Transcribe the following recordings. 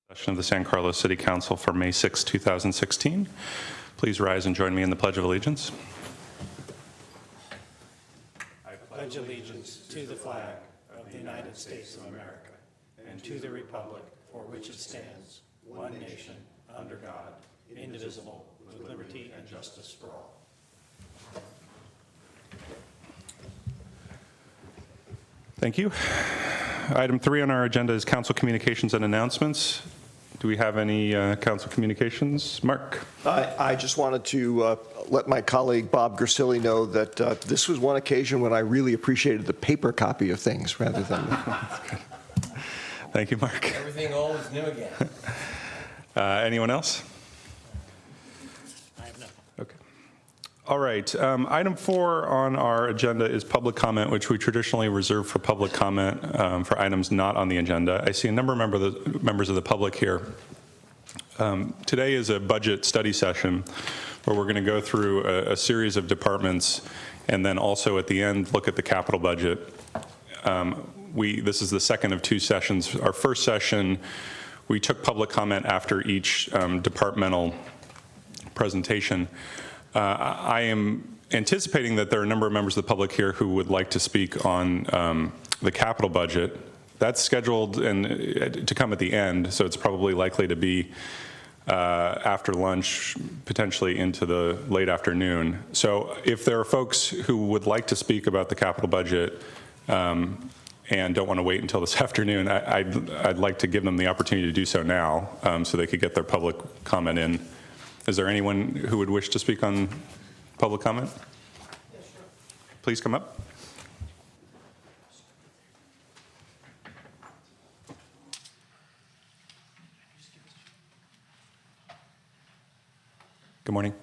Session of the San Carlos City Council for May 6, 2016. Please rise and join me in the Pledge of Allegiance. I pledge allegiance to the flag of the United States of America and to the republic for which it stands, one nation, under God, indivisible, with liberty and justice for all. Thank you. Item 3 on our agenda is council communications and announcements. Do we have any council communications? Mark? I just wanted to let my colleague Bob Gersilli know that this was one occasion when I really appreciated the paper copy of things rather than... Thank you, Mark. Everything old is new again. Anyone else? I have nothing. Okay. All right. Item 4 on our agenda is public comment, which we traditionally reserve for public comment for items not on the agenda. I see a number of members of the public here. Today is a budget study session where we're going to go through a series of departments and then also at the end look at the capital budget. This is the second of 2 sessions. Our first session, we took public comment after each departmental presentation. I am anticipating that there are a number of members of the public here who would like to speak on the capital budget. That's scheduled to come at the end, so it's probably likely to be after lunch, potentially into the late afternoon. So if there are folks who would like to speak about the capital budget and don't want to wait until this afternoon, I'd like to give them the opportunity to do so now so they could get their public comment in. Is there anyone who would wish to speak on public comment? Yeah, sure. Please come up. Good morning.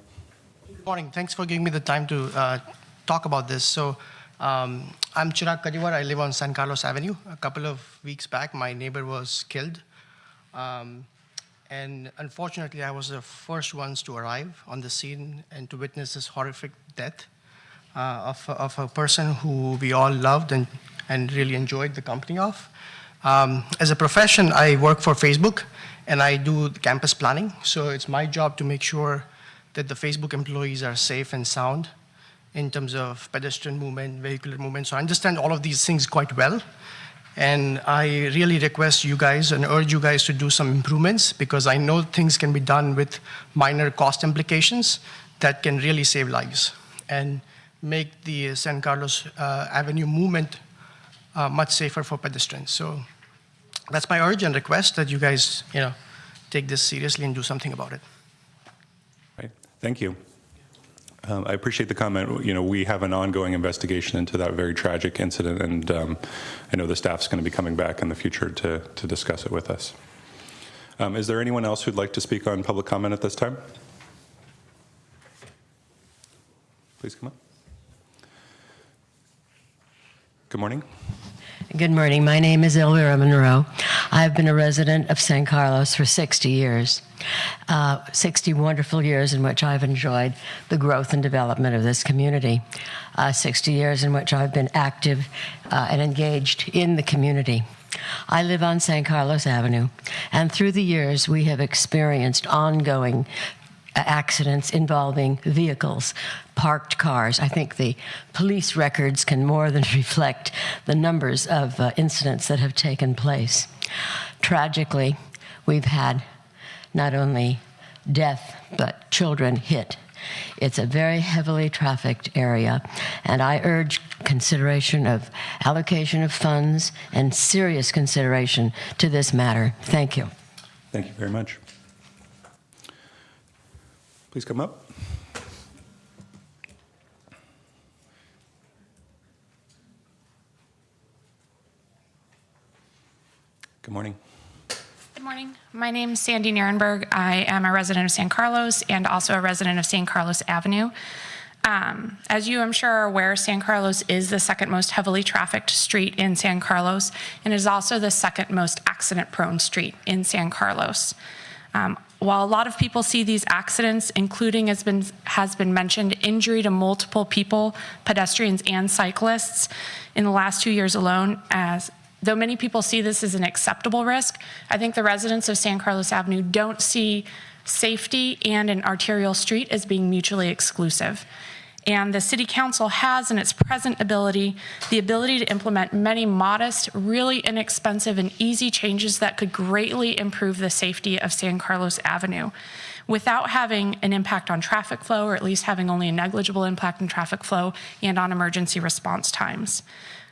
Good morning. Thanks for giving me the time to talk about this. So I'm Chirag Kadiwar. I live on San Carlos Avenue. A couple of weeks back, my neighbor was killed. And unfortunately, I was the first ones to arrive on the scene and to witness this horrific death of a person who we all loved and really enjoyed the company of. As a profession, I work for Facebook, and I do campus planning. So it's my job to make sure that the Facebook employees are safe and sound in terms of pedestrian movement, vehicular movement. So I understand all of these things quite well. And I really request you guys and urge you guys to do some improvements because I know things can be done with minor cost implications that can really save lives and make the San Carlos Avenue movement much safer for pedestrians. So that's my urge and request that you guys, take this seriously and do something about it. Right. Thank you. I appreciate the comment. We have an ongoing investigation into that very tragic incident, and I know the staff's going to be coming back in the future to discuss it with us. Is there anyone else who'd like to speak on public comment at this time? Please come up. Good morning. Good morning. My name is Elvira Monroe. I've been a resident of San Carlos for 60 years, 60 wonderful years in which I've enjoyed the growth and development of this community, 60 years in which I've been active and engaged in the community. I live on San Carlos Avenue, and through the years we have experienced ongoing accidents involving vehicles, parked cars. I think the police records can more than reflect the numbers of incidents that have taken place. Tragically, we've had not only death, but children hit. It's a very heavily trafficked area, and I urge consideration of allocation of funds and serious consideration to this matter. Thank you. Thank you very much. Please come up. Good morning. Good morning. My name is Sandy Nierenberg. I am a resident of San Carlos and also a resident of San Carlos Avenue. As you, I'm sure, are aware, San Carlos is the second most heavily trafficked street in San Carlos and is also the second most accident-prone street in San Carlos. While a lot of people see these accidents, including has been mentioned, injury to multiple people, pedestrians and cyclists, in the last 2 years alone, as though many people see this as an acceptable risk, I think the residents of San Carlos Avenue don't see safety and an arterial street as being mutually exclusive. And the City Council has in its present ability, the ability to implement many modest, really inexpensive and easy changes that could greatly improve the safety of San Carlos Avenue without having an impact on traffic flow, or at least having only a negligible impact on traffic flow and on emergency response times.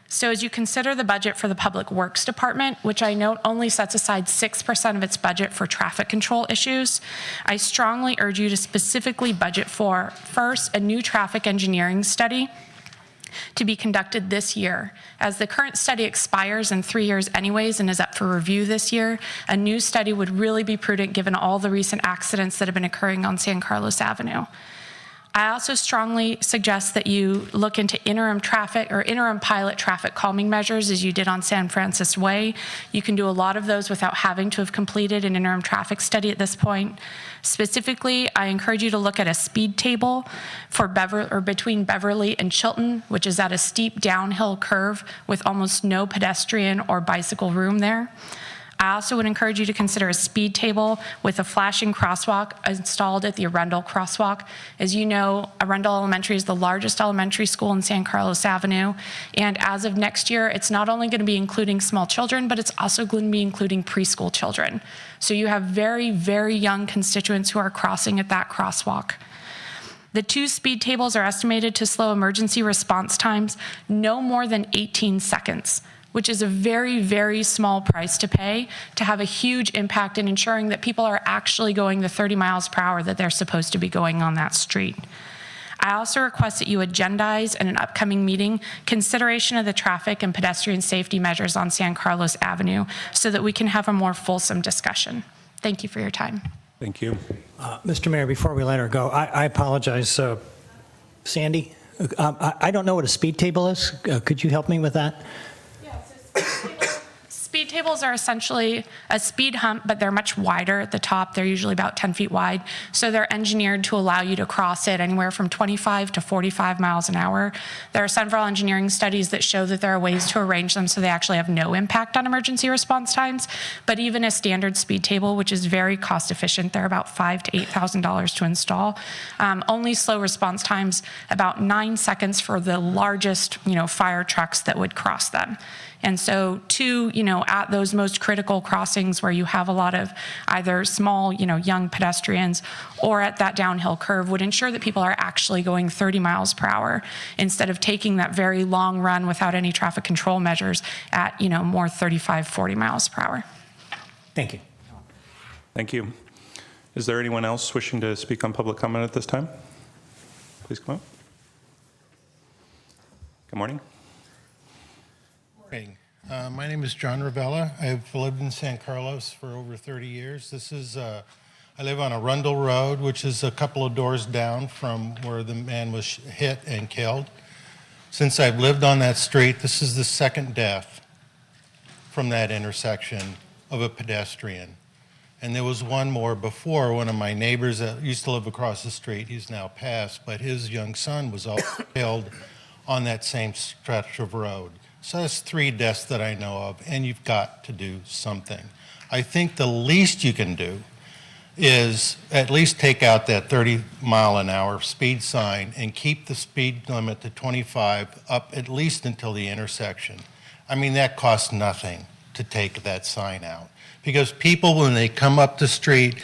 So as you consider the budget for the Public Works Department, which I note only sets aside 6% of its budget for traffic control issues, I strongly urge you to specifically budget for, first, a new traffic engineering study to be conducted this year. As the current study expires in 3 years anyways and is up for review this year, a new study would really be prudent given all the recent accidents that have been occurring on San Carlos Avenue. I also strongly suggest that you look into interim pilot traffic calming measures as you did on San Francis Way. You can do a lot of those without having to have completed an interim traffic study at this point. Specifically, I encourage you to look at a speed table for between Beverly and Chilton, which is at a steep downhill curve with almost no pedestrian or bicycle room there. I also would encourage you to consider a speed table with a flashing crosswalk installed at the Arundel crosswalk. As you know, Arundel Elementary is the largest elementary school in San Carlos Avenue. And as of next year, it's not only going to be including small children, but it's also going to be including preschool children. So you have very, very young constituents who are crossing at that crosswalk. The 2 speed tables are estimated to slow emergency response times no more than 18 seconds. Which is a very, very small price to pay to have a huge impact in ensuring that people are actually going the 30 miles per hour that they're supposed to be going on that street. I also request that you agendize in an upcoming meeting consideration of the traffic and pedestrian safety measures on San Carlos Avenue so that we can have a more fulsome discussion. Thank you for your time. Thank you. Mr. Mayor, before we let her go, I apologize. Sandy, I don't know what a speed table is. Could you help me with that? Speed tables are essentially a speed hump, but they're much wider at the top. They're usually about 10 feet wide. So they're engineered to allow you to cross it anywhere from 25 to 45 miles an hour. There are several engineering studies that show that there are ways to arrange them so they actually have no impact on emergency response times. But even a standard speed table, which is very cost efficient, they're about $5,000 to $8,000 to install, only slow response times about 9 seconds for the largest, fire trucks that would cross them. And so at those most critical crossings where you have a lot of either small, young pedestrians or at that downhill curve would ensure that people are actually going 30 miles per hour instead of taking that very long run without any traffic control measures at, more 35, 40 miles per hour. Thank you. Thank you. Is there anyone else wishing to speak on public comment at this time? Please come up. Good morning. My name is John Ravella. I've lived in San Carlos for over 30 years. I live on Arundel Road, which is a couple of doors down from where the man was hit and killed. Since I've lived on that street, this is the second death from that intersection of a pedestrian. And there was one more before. One of my neighbors that used to live across the street, he's now passed, but his young son was also killed on that same stretch of road. So that's 3 deaths that I know of, and you've got to do something. I think the least you can do is at least take out that 30-mile-an-hour speed sign and keep the speed limit to 25 up at least until the intersection. I mean, that costs nothing to take that sign out. Because people, when they come up the street,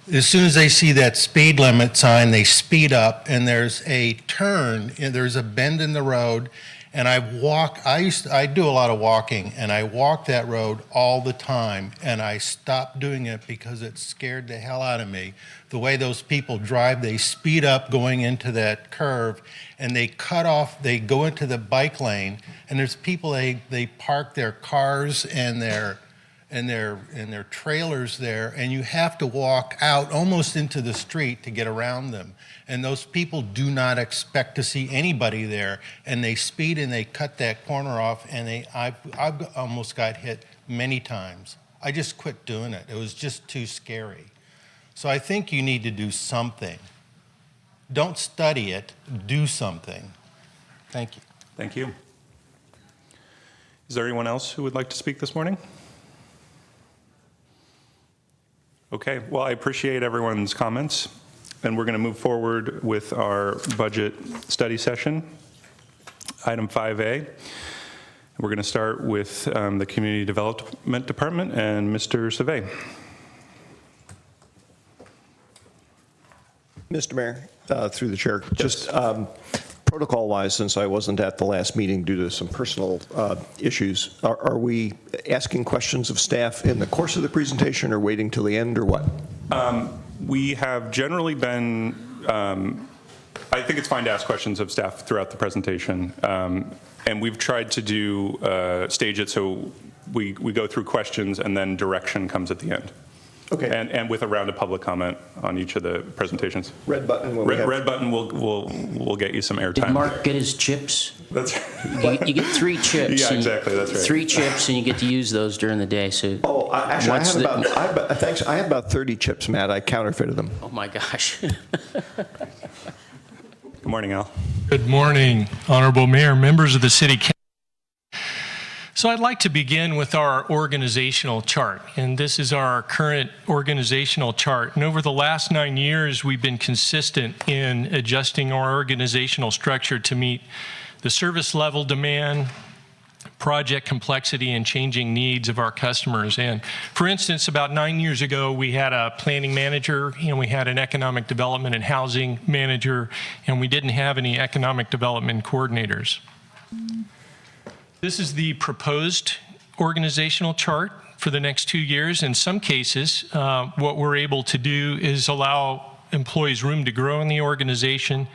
as soon as they see that speed limit sign, they speed up, and there's a turn, and there's a bend in the road. And I do a lot of walking, and I walk that road all the time, and I stopped doing it because it scared the hell out of me. The way those people drive, they speed up going into that curve, and they go into the bike lane, and there's people, they park their cars and their trailers there, and you have to walk out almost into the street to get around them. And those people do not expect to see anybody there, and they speed and they cut that corner off, and I've almost got hit many times. I just quit doing it. It was just too scary. So I think you need to do something. Don't study it, do something. Thank you. Thank you. Is there anyone else who would like to speak this morning? Okay, well, I appreciate everyone's comments, and we're going to move forward with our budget study session. Item 5A. We're going to start with the Community Development Department and Mr. Savay. Mr. Mayor, through the chair, just protocol-wise, since I wasn't at the last meeting due to some personal issues, are we asking questions of staff in the course of the presentation or waiting till the end or what? We have generally been, I think it's fine to ask questions of staff throughout the presentation. And we've tried to do, stage it so we go through questions and then direction comes at the end. Okay. And with a round of public comment on each of the presentations. Red button when we have... Red button will get you some airtime. Did Mark get his chips? That's You get 3 chips. Yeah, and- exactly, that's right. 3 chips, and you get to use those during the day. So, Oh, actually, What's I have about 30 chips, Matt. I counterfeited them. oh my gosh. Good morning, Al. Good morning, Honorable Mayor, members of the City Council. So I'd like to begin with our organizational chart, and this is our current organizational chart. And over the last 9 years, we've been consistent in adjusting our organizational structure to meet the service level demand, project complexity, and changing needs of our customers. And for instance, about 9 years ago, we had a planning manager, and we had an economic development and housing manager, and we didn't have any economic development coordinators. This is the proposed organizational chart for the next 2 years. In some cases, what we're able to do is allow employees room to grow in the organization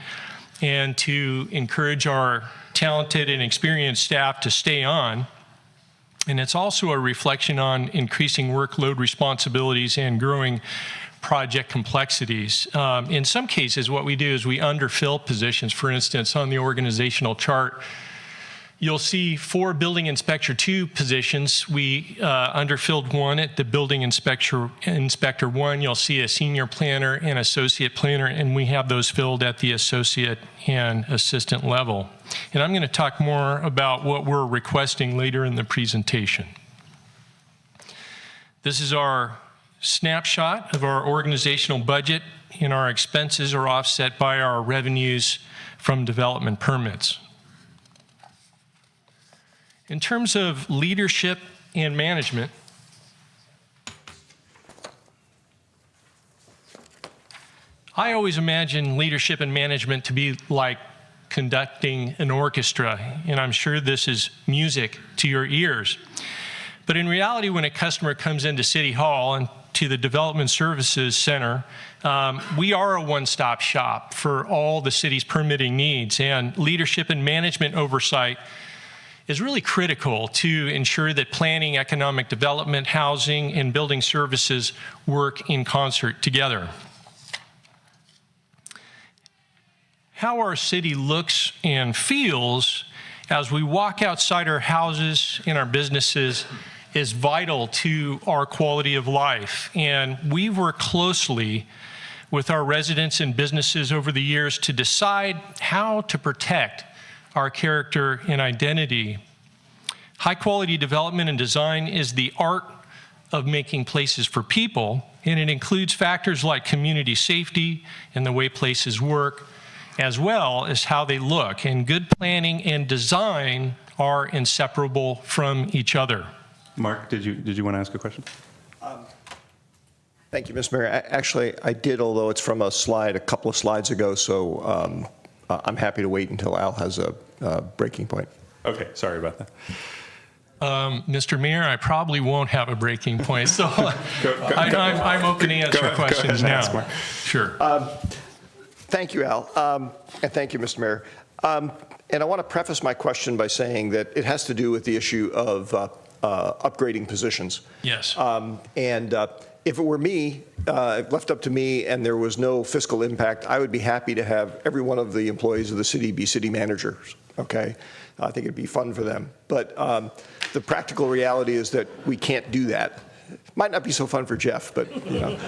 and to encourage our talented and experienced staff to stay on. And it's also a reflection on increasing workload responsibilities and growing project complexities. In some cases, what we do is we underfill positions. For instance, on the organizational chart, you'll see 4 building inspector 2 positions. We underfilled 1 at the building inspector 1. You'll see a senior planner and associate planner, and we have those filled at the associate and assistant level. And I'm going to talk more about what we're requesting later in the presentation. This is our snapshot of our organizational budget, and our expenses are offset by our revenues from development permits. In terms of leadership and management, I always imagine leadership and management to be like conducting an orchestra, and I'm sure this is music to your ears. But in reality, when a customer comes into City Hall and to the Development Services Center, we are a one-stop shop for all the city's permitting needs, and leadership and management oversight is really critical to ensure that planning, economic development, housing, and building services work in concert together. How our city looks and feels as we walk outside our houses and our businesses is vital to our quality of life. And we work closely with our residents and businesses over the years to decide how to protect our character and identity. High quality development and design is the art of making places for people, and it includes factors like community safety and the way places work, as well as how they look. And good planning and design are inseparable from each other. Mark, did you want to ask a question? Thank you, Mr. Mayor. Actually, I did, although it's from a slide a couple of slides ago, so I'm happy to wait until Al has a breaking point. Okay, sorry about that. Mr. Mayor, I probably won't have a breaking point, so I'm open to answer questions now. Ask, Mark. Sure. Thank you, Al, and thank you, Mr. Mayor. And I want to preface my question by saying that it has to do with the issue of upgrading positions. Yes. And if it were me, left up to me, and there was no fiscal impact, I would be happy to have every one of the employees of the city be city managers, okay? I think it'd be fun for them. But the practical reality is that we can't do that. Might not be so fun for Jeff, but, you know.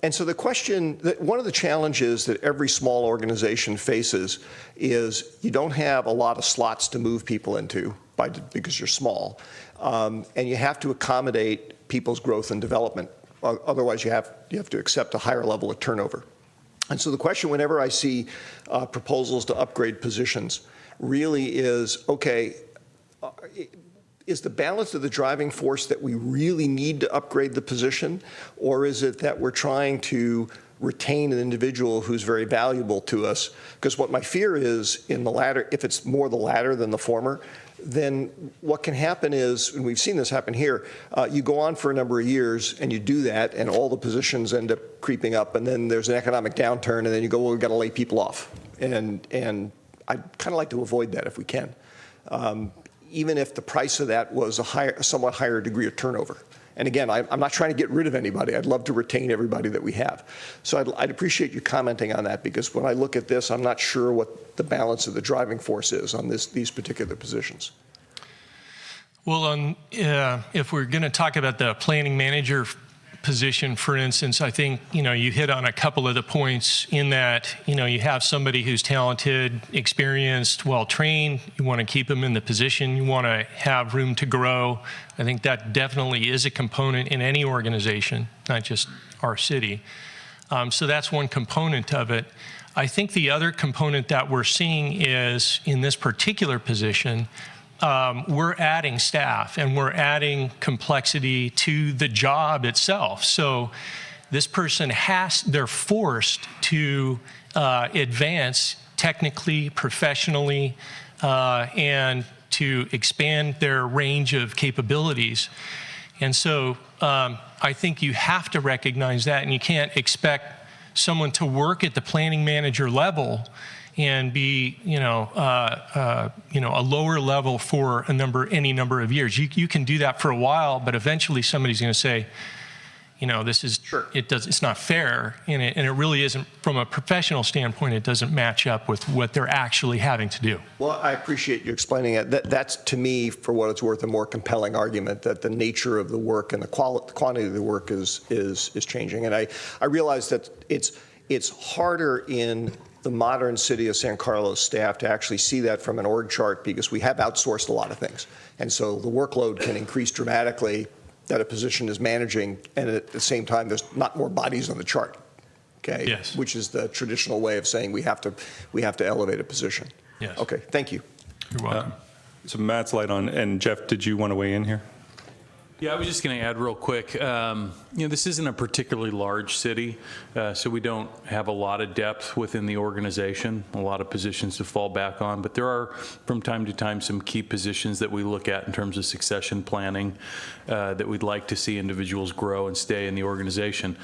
And so the question, one of the challenges that every small organization faces is you don't have a lot of slots to move people into because you're small, and you have to accommodate people's growth and development. Otherwise, you have to accept a higher level of turnover. And so the question, whenever I see proposals to upgrade positions, really is, okay, is the balance of the driving force that we really need to upgrade the position, or is it that we're trying to retain an individual who's very valuable to us? Because what my fear is in the latter, if it's more the latter than the former, then what can happen is, and we've seen this happen here, you go on for a number of years and you do that and all the positions end up creeping up, and then there's an economic downturn and then you go, well, we've got to lay people off. And I'd kind of like to avoid that if we can. Even if the price of that was a somewhat higher degree of turnover. And again, I'm not trying to get rid of anybody. I'd love to retain everybody that we have. So I'd appreciate you commenting on that, because when I look at this, I'm not sure what the balance of the driving force is on these particular positions. Well, if we're going to talk about the planning manager position, for instance, I think, you hit on a couple of the points in that, you have somebody who's talented, experienced, well-trained. You want to keep them in the position. You want to have room to grow. I think that definitely is a component in any organization, not just our city. So that's one component of it. I think the other component that we're seeing is, in this particular position, we're adding staff and we're adding complexity to the job itself. So this person they're forced to advance technically, professionally, and to expand their range of capabilities. And so I think you have to recognize that, and you can't expect someone to work at the planning manager level and be, a lower level for any number of years. You can do that for a while, but eventually somebody's going to say, this is, Sure. It's not fair, and it really isn't, from a professional standpoint, it doesn't match up with what they're actually having to do. Well, I appreciate you explaining it. That's, to me, for what it's worth, a more compelling argument that the nature of the work and the quantity of the work is changing. And I realize that it's harder in the modern city of San Carlos staff to actually see that from an org chart, because we have outsourced a lot of things. And so the workload can increase dramatically that a position is managing, and at the same time, there's not more bodies on the chart. Okay. Yes. Which is the traditional way of saying we have to elevate a position. Yes. Okay. Thank you. You're welcome. So Matt's light on, and Jeff, did you want to weigh in here? Yeah, I was just going to add real quick, this isn't a particularly large city, so we don't have a lot of depth within the organization, a lot of positions to fall back on, but there are from time to time some key positions that we look at in terms of succession planning that we'd like to see individuals grow and stay in the organization.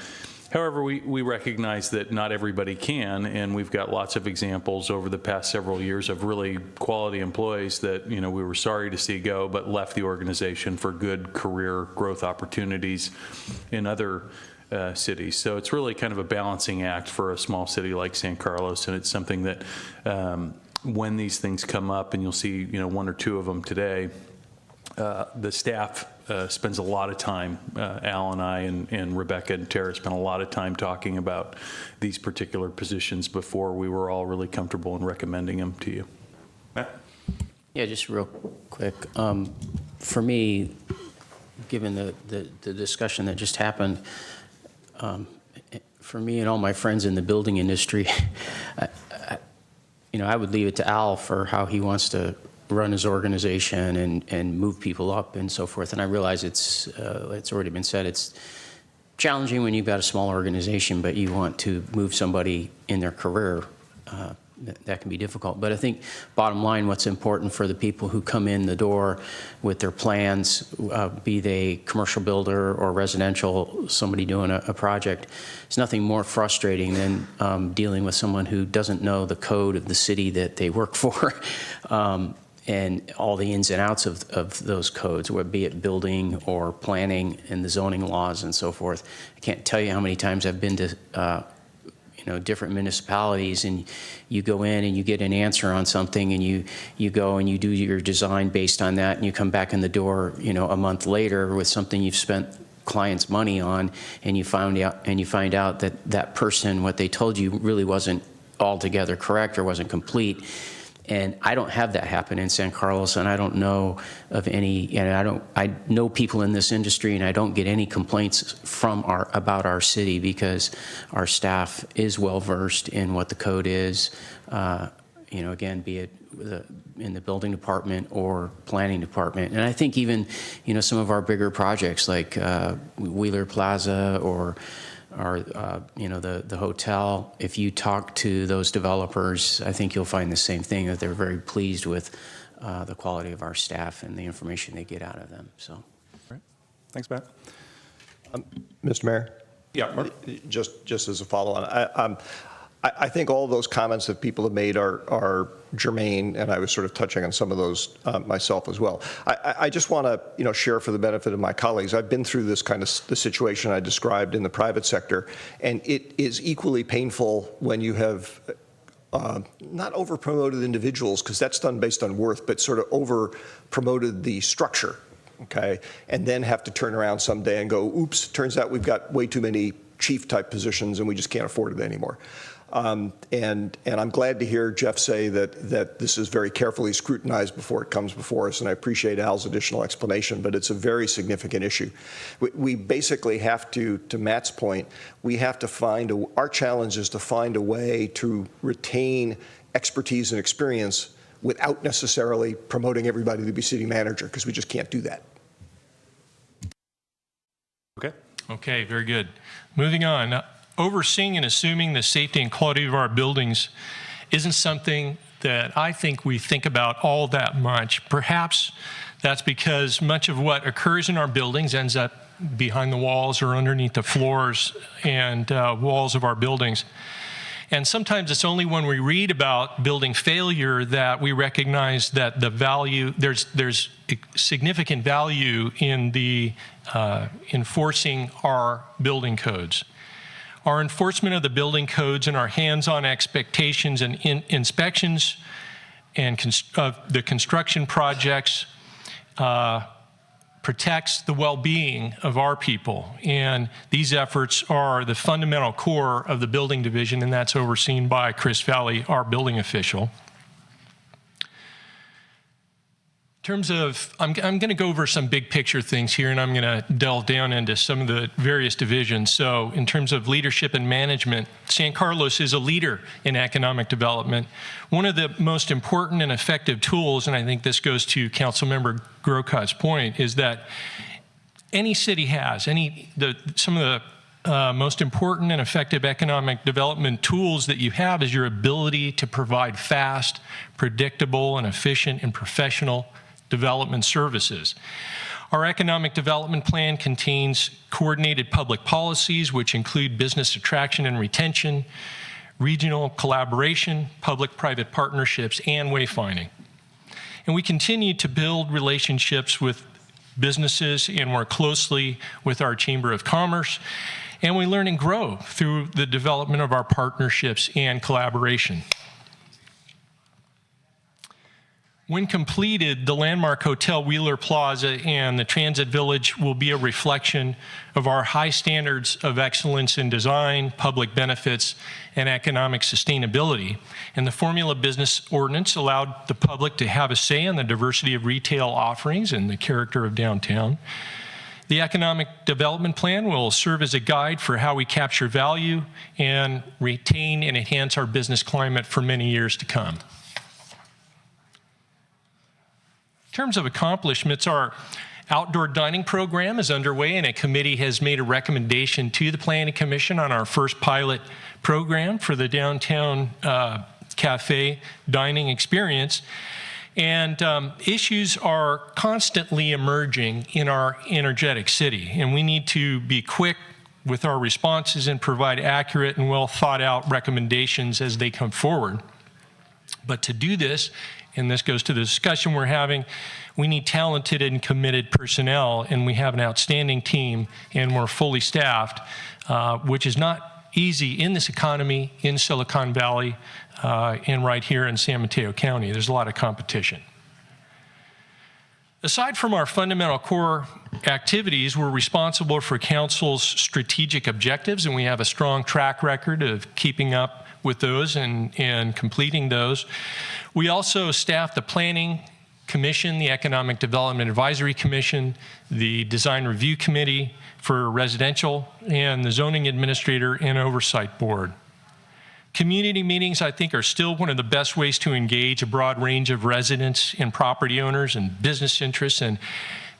However, we recognize that not everybody can, and we've got lots of examples over the past several years of really quality employees that we were sorry to see go, but left the organization for good career growth opportunities in other cities. So it's really kind of a balancing act for a small city like San Carlos, and it's something that when these things come up, and you'll see one or two of them today, the staff spends a lot of time, Al and I and Rebecca and Tara spent a lot of time talking about these particular positions before we were all really comfortable in recommending them to you. Matt? Yeah, just real quick. For me, given the discussion that just happened, for me and all my friends in the building industry, I would leave it to Al for how he wants to run his organization and move people up and so forth. And I realize it's already been said, it's challenging when you've got a small organization, but you want to move somebody in their career. That can be difficult. But I think bottom line, what's important for the people who come in the door with their plans, be they commercial builder or residential, somebody doing a project, it's nothing more frustrating than dealing with someone who doesn't know the code of the city that they work for. And all the ins and outs of those codes, whether be it building or planning and the zoning laws and so forth. I can't tell you how many times I've been to different municipalities, and you go in and you get an answer on something, and you go and you do your design based on that, and you come back in the door a month later with something you've spent client's money on, and you find out that that person, what they told you, really wasn't altogether correct or wasn't complete. And I don't have that happen in San Carlos, and I don't know of any, and I know people in this industry, and I don't get any complaints about our city because our staff is well versed in what the code is, again, be it in the building department or planning department. And I think even, some of our bigger projects like Wheeler Plaza or the hotel, if you talk to those developers, I think you'll find the same thing, that they're very pleased with the quality of our staff and the information they get out of them. So, Right. Thanks, Matt. Mr. Mayor? Yeah, Mark? Just as a follow-on, I think all those comments that people have made are germane, and I was sort of touching on some of those myself as well. I just want to, share for the benefit of my colleagues. I've been through this kind of the situation I described in the private sector, and it is equally painful when you have not over-promoted individuals, because that's done based on worth, but sort of over-promoted the structure, okay, and then have to turn around someday and go, oops, turns out we've got way too many chief-type positions, and we just can't afford it anymore. And I'm glad to hear Jeff say that this is very carefully scrutinized before it comes before us, and I appreciate Al's additional explanation, but it's a very significant issue. We basically have to Matt's point, we have to our challenge is to find a way to retain expertise and experience without necessarily promoting everybody to be city manager, because we just can't do that. Okay, very good. Moving on. Overseeing and assuming the safety and quality of our buildings isn't something that I think we think about all that much. Perhaps that's because much of what occurs in our buildings ends up behind the walls or underneath the floors and walls of our buildings. And sometimes it's only when we read about building failure that we recognize that there's significant value in the enforcing our building codes. Our enforcement of the building codes and our hands-on expectations and inspections and of the construction projects protects the well-being of our people. And these efforts are the fundamental core of the building division, and that's overseen by Chris Valley, our building official. In terms of, I'm going to go over some big picture things here, and I'm going to delve down into some of the various divisions. So in terms of leadership and management, San Carlos is a leader in economic development. One of the most important and effective tools, and I think this goes to Councilmember Grocot's point, is that any city has, some of the most important and effective economic development tools that you have is your ability to provide fast, predictable, and efficient and professional development services. Our economic development plan contains coordinated public policies, which include business attraction and retention, regional collaboration, public-private partnerships, and wayfinding. And we continue to build relationships with businesses and work closely with our Chamber of Commerce, and we learn and grow through the development of our partnerships and collaboration. When completed, the landmark Hotel Wheeler Plaza and the Transit Village will be a reflection of our high standards of excellence in design, public benefits, and economic sustainability. And the Formula Business Ordinance allowed the public to have a say in the diversity of retail offerings and the character of downtown. The Economic Development Plan will serve as a guide for how we capture value and retain and enhance our business climate for many years to come. In terms of accomplishments, our outdoor dining program is underway, and a committee has made a recommendation to the Planning Commission on our first pilot program for the downtown cafe dining experience. And issues are constantly emerging in our energetic city, and we need to be quick with our responses and provide accurate and well thought out recommendations as they come forward. But to do this, and this goes to the discussion we're having, we need talented and committed personnel, and we have an outstanding team, and we're fully staffed, which is not easy in this economy, in Silicon Valley, and right here in San Mateo County. There's a lot of competition. Aside from our fundamental core activities, we're responsible for council's strategic objectives, and we have a strong track record of keeping up with those and completing those. We also staff the Planning Commission, the Economic Development Advisory Commission, the Design Review Committee for Residential, and the Zoning Administrator and Oversight Board. Community meetings, I think, are still one of the best ways to engage a broad range of residents and property owners and business interests and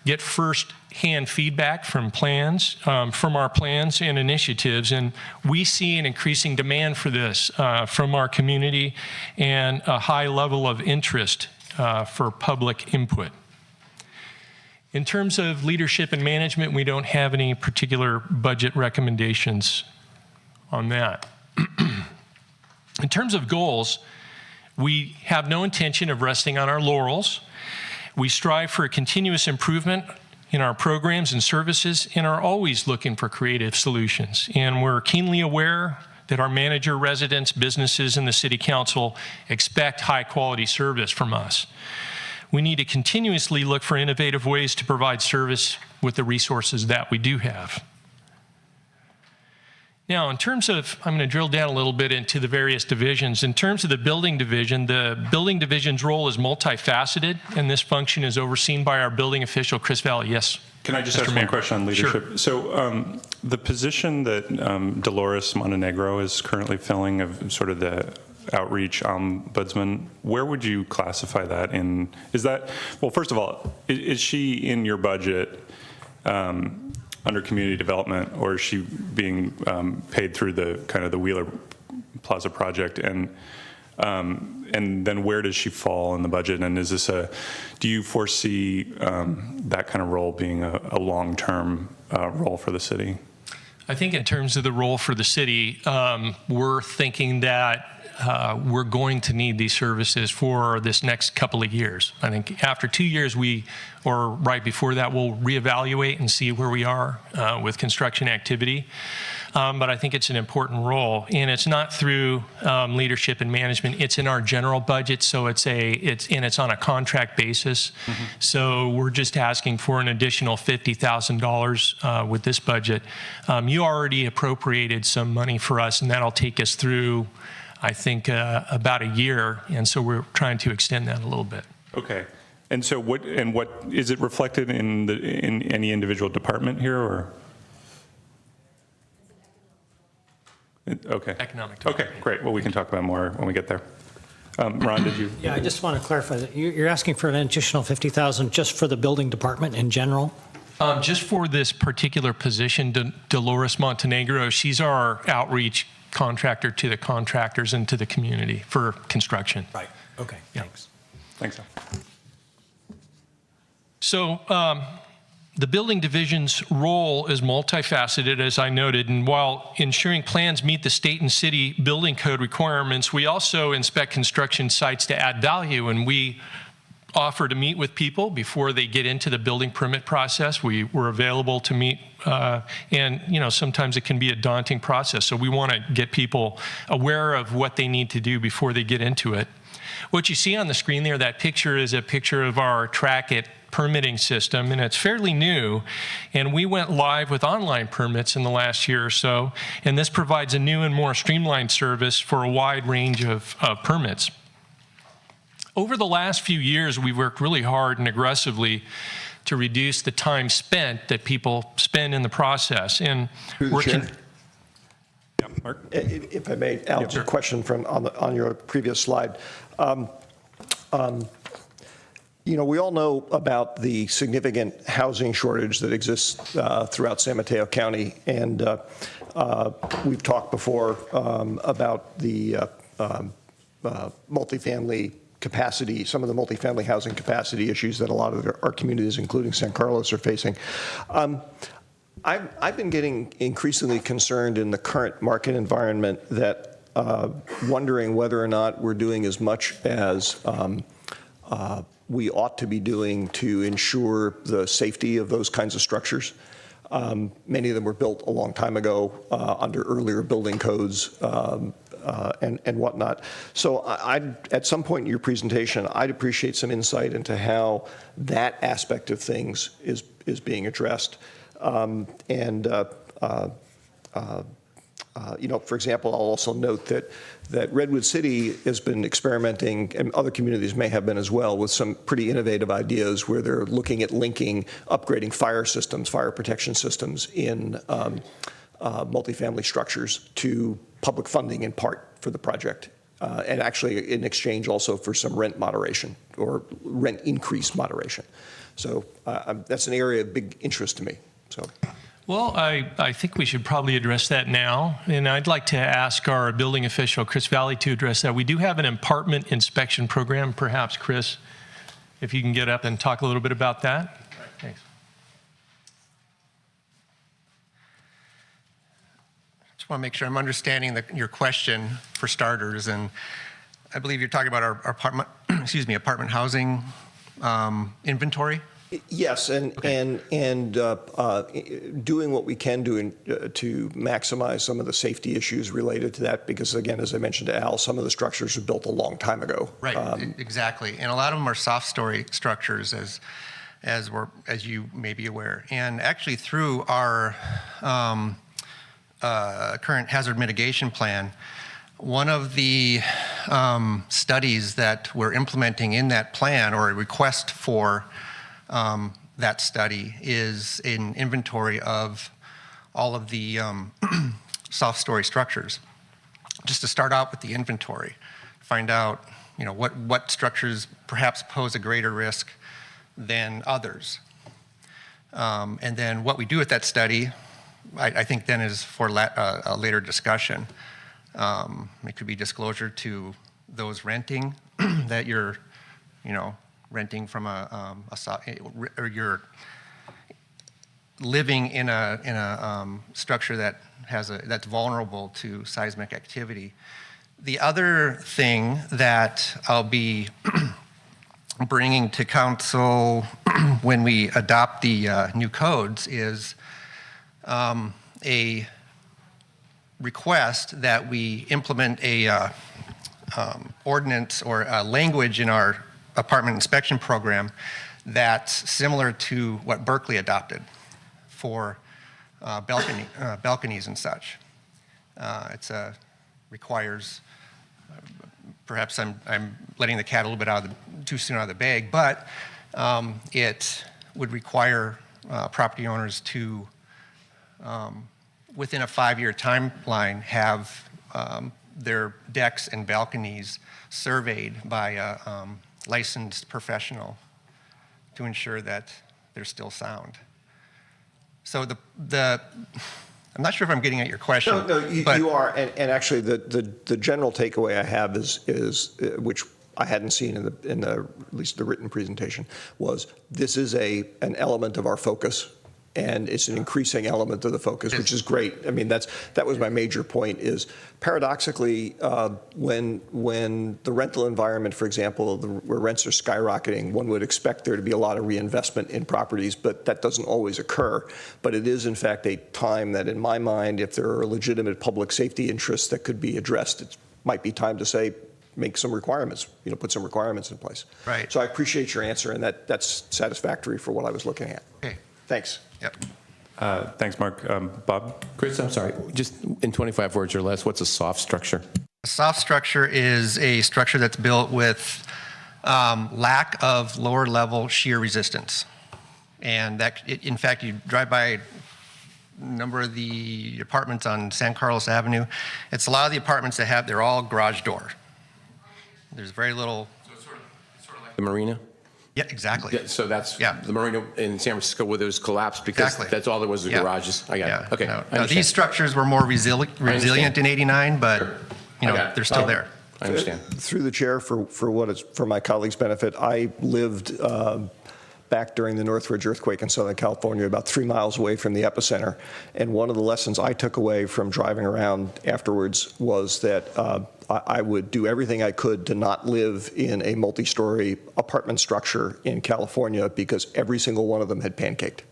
get first-hand feedback from from our plans and initiatives. And we see an increasing demand for this from our community and a high level of interest for public input. In terms of leadership and management, we don't have any particular budget recommendations on that. In terms of goals, we have no intention of resting on our laurels. We strive for a continuous improvement in our programs and services and are always looking for creative solutions. And we're keenly aware that our manager, residents, businesses, and the City Council expect high-quality service from us. We need to continuously look for innovative ways to provide service with the resources that we do have. Now, in terms of, I'm going to drill down a little bit into the various divisions. In terms of the building division's role is multifaceted, and this function is overseen by our building official, Chris Valley. Yes? Can I just Mr. ask Mayor. one question on leadership? Sure. So the position that Dolores Montenegro is currently filling of sort of the outreach ombudsman, where would you classify that in? Is that, well, first of all, is she in your budget under community development, or is she being paid through the kind of the Wheeler Plaza project? And then where does she fall in the budget? And is this do you foresee that kind of role being a long-term role for the city? I think in terms of the role for the city, we're thinking that we're going to need these services for this next couple of years. I think after 2 years, or right before that, we'll reevaluate and see where we are with construction activity. But I think it's an important role, and it's not through leadership and management. It's in our general budget, so it's on a contract basis. Mm-hmm. So we're just asking for an additional $50,000 with this budget. You already appropriated some money for us, and that'll take us through, I think, about a year, and so we're trying to extend that a little bit. Okay. And so what is it reflected in any individual department here, or? Okay. Economic development. Okay, great. Well, we can talk about more when we get there. Ron, did you? Yeah, I just want to clarify that you're asking for an additional $50,000 just for the building department in general? Just for this particular position, Dolores Montenegro, she's our outreach contractor to the contractors and to the community for construction. Right. Okay, thanks. Thanks. So the building division's role is multifaceted, as I noted, and while ensuring plans meet the state and city building code requirements, we also inspect construction sites to add value, and we offer to meet with people before they get into the building permit process. We're available to meet, and sometimes it can be a daunting process, so we want to get people aware of what they need to do before they get into it. What you see on the screen there, that picture is a picture of our Track It permitting system, and it's fairly new, and we went live with online permits in the last year or so, and this provides a new and more streamlined service for a wide range of permits. Over the last few years, we've worked really hard and aggressively to reduce the time spent that people spend in the process. And Through the chair. Yeah, Mark? If I may, Al, sure. a question on your previous slide. We all know about the significant housing shortage that exists throughout San Mateo County, and we've talked before about the multifamily capacity, some of the multifamily housing capacity issues that a lot of our communities, including San Carlos, are facing. I've been getting increasingly concerned in the current market environment that wondering whether or not we're doing as much as we ought to be doing to ensure the safety of those kinds of structures. Many of them were built a long time ago under earlier building codes and whatnot. So at some point in your presentation, I'd appreciate some insight into how that aspect of things is being addressed. For example, I'll also note that Redwood City has been experimenting, and other communities may have been as well, with some pretty innovative ideas where they're looking at upgrading fire systems, fire protection systems in multifamily structures to public funding in part for the project. And actually in exchange also for some rent moderation or rent increase moderation. So that's an area of big interest to me. So. Well, I think we should probably address that now, and I'd like to ask our building official, Chris Valley, to address that. We do have an apartment inspection program. Perhaps, Chris, if you can get up and talk a little bit about that. Right. Thanks. Just want to make sure I'm understanding your question for starters, and I believe you're talking about our apartment, apartment housing inventory. Yes, and doing what we can do to maximize some of the safety issues related to that, because again, as I mentioned to Al, some of the structures were built a long time ago. Right, exactly, and a lot of them are soft story structures, as you may be aware. And actually, through our current hazard mitigation plan, one of the studies that we're implementing in that plan, or a request for that study, is an inventory of all of the soft story structures. Just to start out with the inventory, find out what structures perhaps pose a greater risk than others. And then what we do with that study, I think then is for a later discussion. It could be disclosure to those renting that you're, renting from or you're living in a structure that's vulnerable to seismic activity. The other thing that I'll be bringing to council when we adopt the new codes is a request that we implement a ordinance or a language in our apartment inspection program that's similar to what Berkeley adopted for balconies and such. It requires, perhaps I'm letting the cat a little bit too soon out of the bag, but it would require property owners to, within a 5-year timeline, have their decks and balconies surveyed by a licensed professional to ensure that they're still sound. So I'm not sure if I'm getting at your question. No, you are, and actually the general takeaway I have is which I hadn't seen in the at least the written presentation, was this is an element of our focus, and it's an increasing element of the focus, which is great. I mean, that was my major point. Is paradoxically, when the rental environment, for example, where rents are skyrocketing, one would expect there to be a lot of reinvestment in properties, but that doesn't always occur. But it is, in fact, a time that, in my mind, if there are legitimate public safety interests that could be addressed, it might be time to say, make some requirements, put some requirements in place. Right. So I appreciate your answer, and that's satisfactory for what I was looking at. Okay. Thanks. Yep. Thanks, Mark. Bob? Chris, I'm sorry, just in 25 words or less, what's a soft structure? A soft structure is a structure that's built with lack of lower level shear resistance. And in fact, you drive by a number of the apartments on San Carlos Avenue. It's a lot of the apartments they're all garage door. There's very little. So it's sort of like the marina? Yeah, exactly. Yeah, so that's the marina in San Francisco where those collapsed because that's all there was, the garages. I got it. Okay. No, these structures were more resilient in '89, but they're still there. I understand. Through the chair, for my colleagues' benefit, I lived back during the Northridge earthquake in Southern California, about 3 miles away from the epicenter. And one of the lessons I took away from driving around afterwards was that I would do everything I could to not live in a multi-story apartment structure in California because every single one of them had pancaked.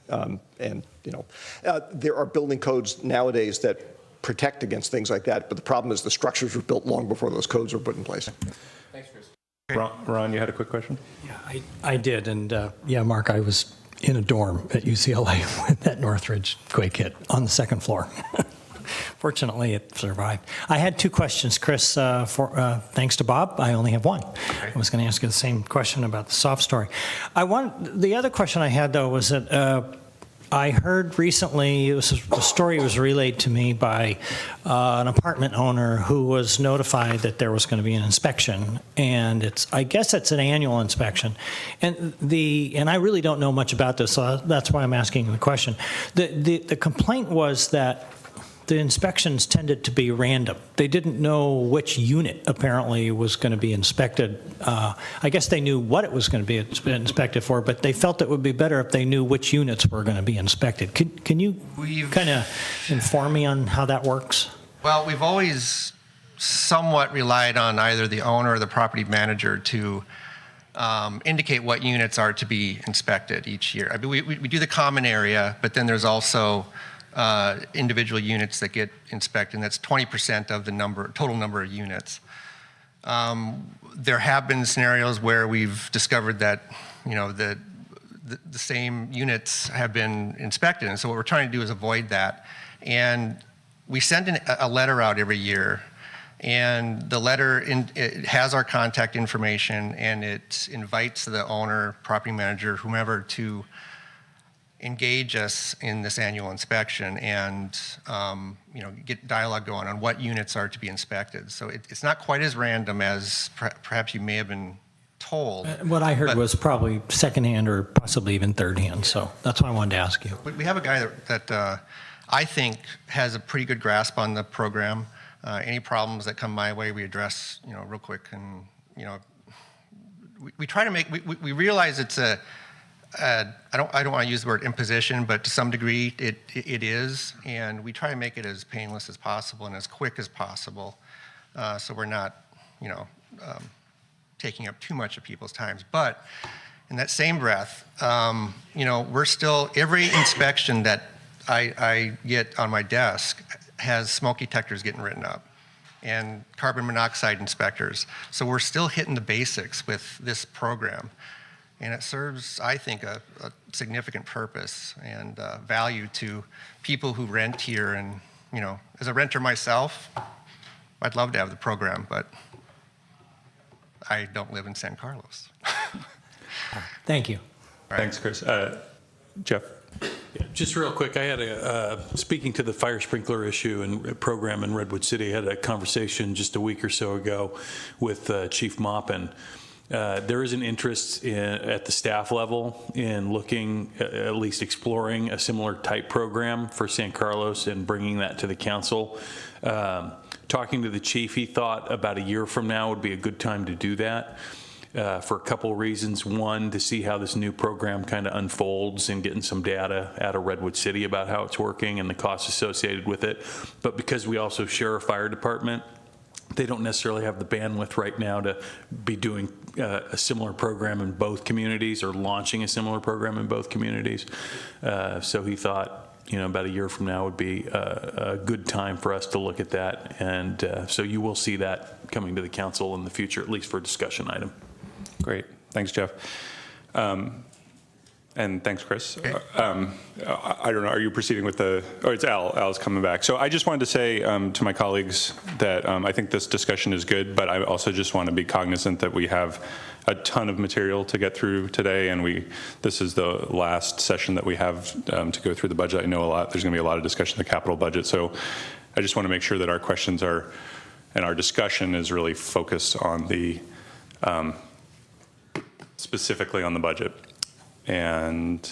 There are building codes nowadays that protect against things like that, but the problem is the structures were built long before those codes were put in place. Thanks, Chris. Ron, you had a quick question? Yeah, I did, and Mark, I was in a dorm at UCLA when that Northridge quake hit on the second floor. Fortunately, it survived. I had two questions, Chris. Thanks to Bob, I only have one. I was going to ask you the same question about the soft story. The other question I had, though, was that I heard recently, the story was relayed to me by an apartment owner who was notified that there was going to be an inspection, and I guess it's an annual inspection. And I really don't know much about this, so that's why I'm asking the question. The complaint was that the inspections tended to be random. They didn't know which unit apparently was going to be inspected. I guess they knew what it was going to be inspected for, but they felt it would be better if they knew which units were going to be inspected. Can you kind of inform me on how that works? Well, we've always somewhat relied on either the owner or the property manager to indicate what units are to be inspected each year. I mean, we do the common area, but then there's also individual units that get inspected, and that's 20% of the total number of units. There have been scenarios where we've discovered that, the same units have been inspected, and so what we're trying to do is avoid that. And we send a letter out every year, and the letter it has our contact information, and it invites the owner, property manager, whomever to engage us in this annual inspection and get dialogue going on what units are to be inspected. So it's not quite as random as perhaps you may have been told. What I heard was probably secondhand or possibly even thirdhand, so that's why I wanted to ask you. We have a guy that I think has a pretty good grasp on the program. Any problems that come my way, we address real quick, and we try to make. We realize it's a. I don't want to use the word imposition, but to some degree it is, and we try to make it as painless as possible and as quick as possible, so we're not, taking up too much of people's times. But in that same breath, we're still, every inspection that I get on my desk has smoke detectors getting written up and carbon monoxide inspectors. So we're still hitting the basics with this program. And it serves, I think, a significant purpose and value to people who rent here. And, as a renter myself, I'd love to have the program, but I don't live in San Carlos. Thank you. Thanks, Chris. Jeff? Yeah, just real quick, I had speaking to the fire sprinkler issue and program in Redwood City, I had a conversation just a week or so ago with Chief Maupin. There is an interest at the staff level in looking, at least exploring a similar type program for San Carlos and bringing that to the council. Talking to the chief, he thought about a year from now would be a good time to do that for a couple of reasons. One, to see how this new program kind of unfolds and getting some data out of Redwood City about how it's working and the costs associated with it. But because we also share a fire department, they don't necessarily have the bandwidth right now to be doing a similar program in both communities or launching a similar program in both communities. So he thought, about a year from now would be a good time for us to look at that. And so you will see that coming to the council in the future, at least for a discussion item. Great. Thanks, Jeff. And thanks, Chris. Okay. I don't know, are you proceeding with it's Al. Al's coming back. So I just wanted to say to my colleagues that I think this discussion is good, but I also just want to be cognizant that we have a ton of material to get through today, and this is the last session that we have to go through the budget. I know there's going to be a lot of discussion of the capital budget, so I just want to make sure that our questions and our discussion is really focused on specifically on the budget. And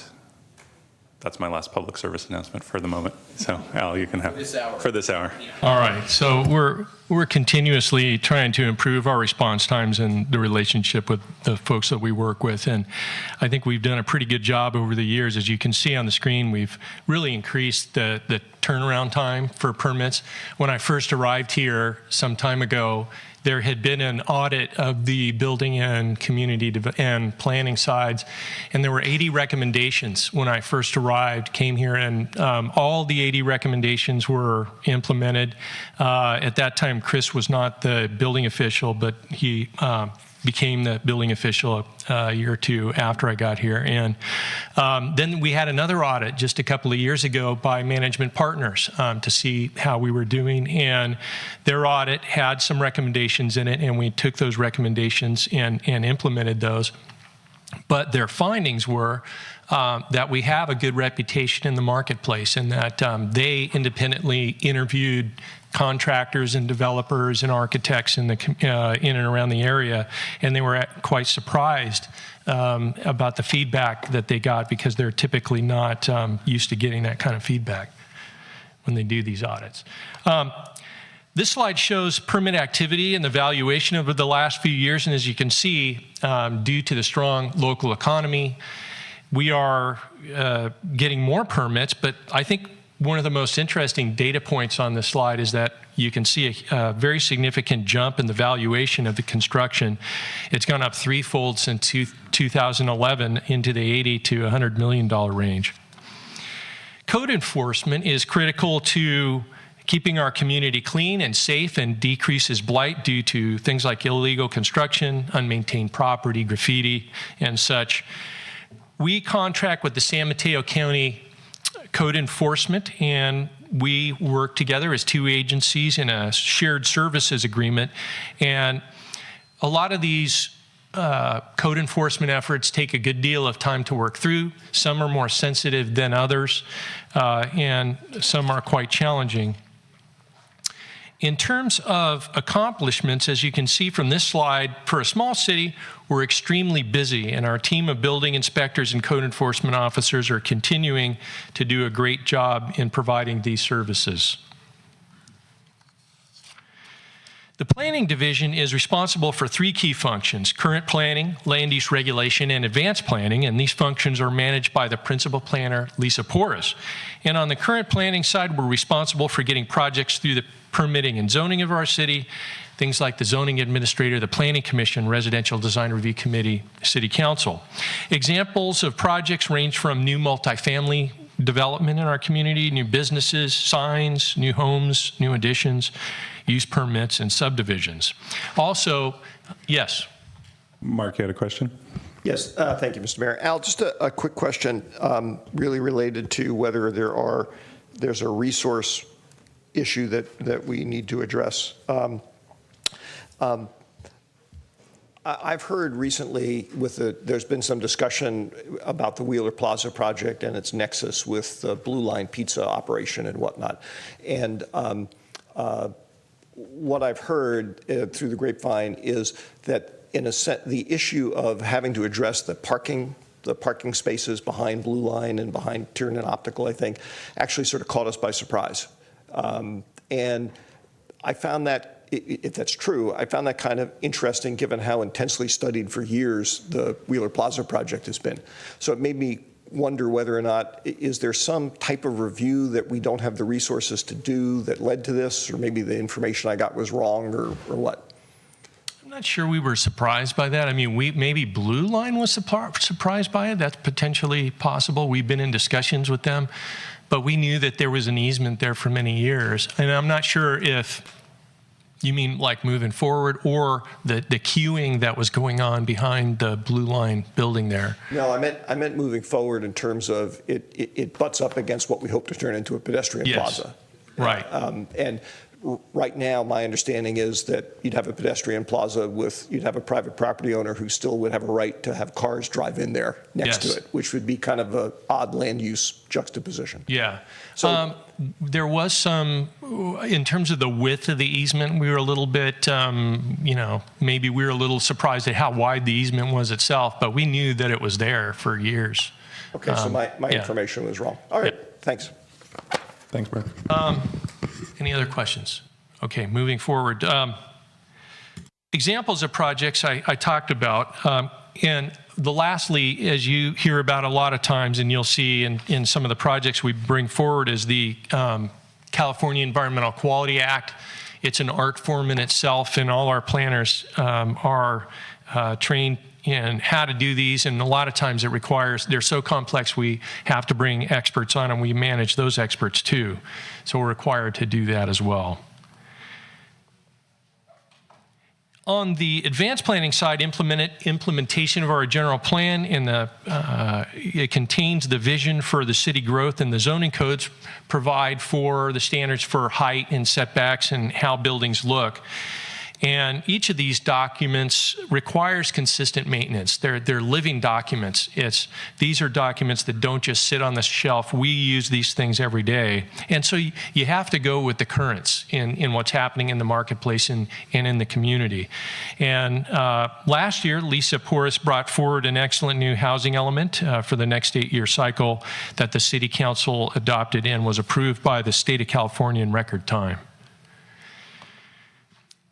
that's my last public service announcement for the moment. So, Al, you can have for this hour. All right. So we're continuously trying to improve our response times and the relationship with the folks that we work with. And I think we've done a pretty good job over the years. As you can see on the screen, we've really increased the turnaround time for permits. When I first arrived here some time ago, there had been an audit of the building and community and planning sides, and there were 80 recommendations when I first arrived, came here, and all the 80 recommendations were implemented. At that time, Chris was not the building official, but he became the building official a year or two after I got here. And then we had another audit just a couple of years ago by Management Partners to see how we were doing. And their audit had some recommendations in it, and we took those recommendations and implemented those. But their findings were that we have a good reputation in the marketplace, and that they independently interviewed contractors and developers and architects in and around the area, and they were quite surprised about the feedback that they got, because they're typically not used to getting that kind of feedback when they do these audits. This slide shows permit activity and the valuation over the last few years, and as you can see, due to the strong local economy, we are getting more permits, but I think one of the most interesting data points on this slide is that you can see a very significant jump in the valuation of the construction. It's gone up threefold since 2011 into the $80 to $100 million range. Code enforcement is critical to keeping our community clean and safe, and decreases blight due to things like illegal construction, unmaintained property, graffiti, and such. We contract with the San Mateo County Code Enforcement, and we work together as two agencies in a shared services agreement. And a lot of these code enforcement efforts take a good deal of time to work through. Some are more sensitive than others, and some are quite challenging. In terms of accomplishments, as you can see from this slide, for a small city, we're extremely busy, and our team of building inspectors and code enforcement officers are continuing to do a great job in providing these services. The Planning Division is responsible for three key functions: current planning, land use regulation, and advanced planning, and these functions are managed by the principal planner, Lisa Porras. And on the current planning side, we're responsible for getting projects through the permitting and zoning of our city, things like the zoning administrator, the planning commission, residential design review committee, city council. Examples of projects range from new multifamily development in our community, new businesses, signs, new homes, new additions, use permits, and subdivisions. Also, yes? Mark, you had a question? Yes, thank you, Mr. Mayor. Al, just a quick question, really related to whether there's a resource issue that we need to address. I've heard recently there's been some discussion about the Wheeler Plaza project and its nexus with the Blue Line Pizza operation and whatnot. And what I've heard through the grapevine is that in a sense, the issue of having to address the parking spaces behind Blue Line and behind Tiernan Optical, I think, actually sort of caught us by surprise. And I found that, if that's true, I found that kind of interesting given how intensely studied for years the Wheeler Plaza project has been. So it made me wonder whether or not, is there some type of review that we don't have the resources to do that led to this, or maybe the information I got was wrong, or what? I'm not sure we were surprised by that. I mean, maybe Blue Line was surprised by it. That's potentially possible. We've been in discussions with them, but we knew that there was an easement there for many years. And I'm not sure if you mean like moving forward, or the queuing that was going on behind the Blue Line building there? No, I meant moving forward in terms of it butts up against what we hope to turn into a pedestrian plaza. Right. And right now, my understanding is that you'd have a pedestrian plaza you'd have a private property owner who still would have a right to have cars drive in there next to it, which would be kind of an odd land use juxtaposition. Yeah. So there was some, in terms of the width of the easement, we were a little bit, maybe we were a little surprised at how wide the easement was itself, but we knew that it was there for years. Okay, so my information was wrong. All right, thanks. Thanks, Mark. Any other questions? Okay, moving forward. Examples of projects I talked about, and lastly, as you hear about a lot of times, and you'll see in some of the projects we bring forward, is the California Environmental Quality Act. It's an art form in itself, and all our planners are trained in how to do these, and a lot of times it requires, they're so complex we have to bring experts on, and we manage those experts too. So we're required to do that as well. On the advanced planning side, implementation of our general plan, it contains the vision for the city growth, and the zoning codes provide for the standards for height and setbacks and how buildings look. And each of these documents requires consistent maintenance. They're living documents. These are documents that don't just sit on the shelf. We use these things every day. And so you have to go with the currents in what's happening in the marketplace and in the community. And last year, Lisa Porras brought forward an excellent new housing element for the next 8-year cycle that the City Council adopted and was approved by the state of California in record time.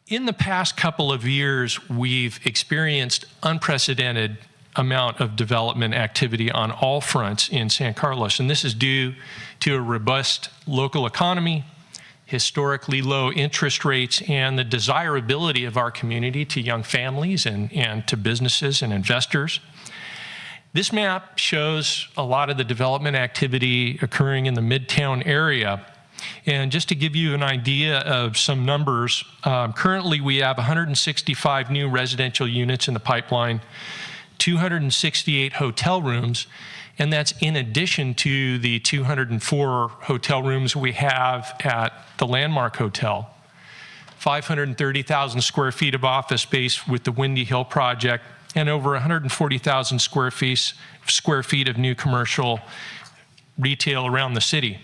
In the past couple of years, we've experienced unprecedented amount of development activity on all fronts in San Carlos, and this is due to a robust local economy, historically low interest rates, and the desirability of our community to young families and to businesses and investors. This map shows a lot of the development activity occurring in the Midtown area. And just to give you an idea of some numbers, currently we have 165 new residential units in the pipeline, 268 hotel rooms, and that's in addition to the 204 hotel rooms we have at the Landmark Hotel. 530,000 square feet of office space with the Windy Hill project, and over 140,000 square feet of new commercial retail around the city.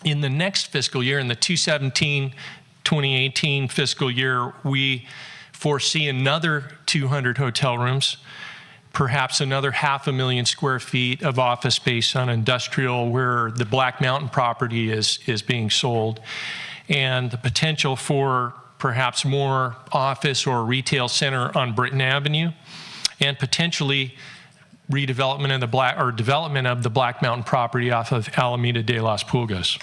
In the next fiscal year, in the 2017-2018 fiscal year, we foresee another 200 hotel rooms, perhaps another 500,000 square feet of office space on industrial where the Black Mountain property is being sold, and the potential for perhaps more office or retail center on Britton Avenue, and potentially redevelopment of development of the Black Mountain property off of Alameda de las Pulgas.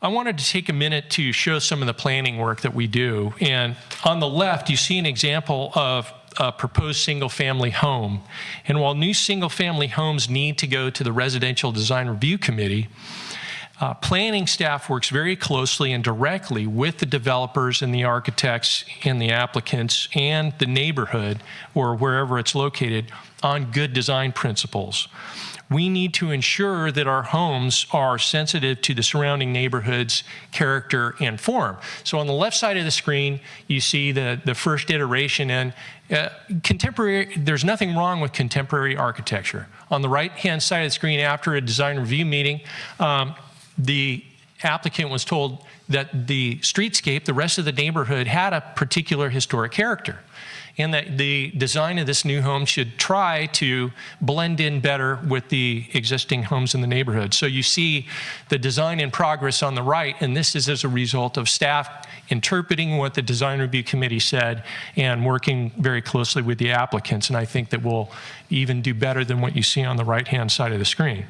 I wanted to take a minute to show some of the planning work that we do. And on the left, you see an example of a proposed single-family home. And while new single-family homes need to go to the Residential Design Review Committee, planning staff works very closely and directly with the developers and the architects and the applicants and the neighborhood or wherever it's located on good design principles. We need to ensure that our homes are sensitive to the surrounding neighborhood's character and form. So on the left side of the screen, you see the first iteration, and there's nothing wrong with contemporary architecture. On the right-hand side of the screen, after a design review meeting, the applicant was told that the streetscape, the rest of the neighborhood, had a particular historic character, and that the design of this new home should try to blend in better with the existing homes in the neighborhood. So you see the design in progress on the right, and this is as a result of staff interpreting what the Design Review Committee said and working very closely with the applicants, and I think that we'll even do better than what you see on the right-hand side of the screen.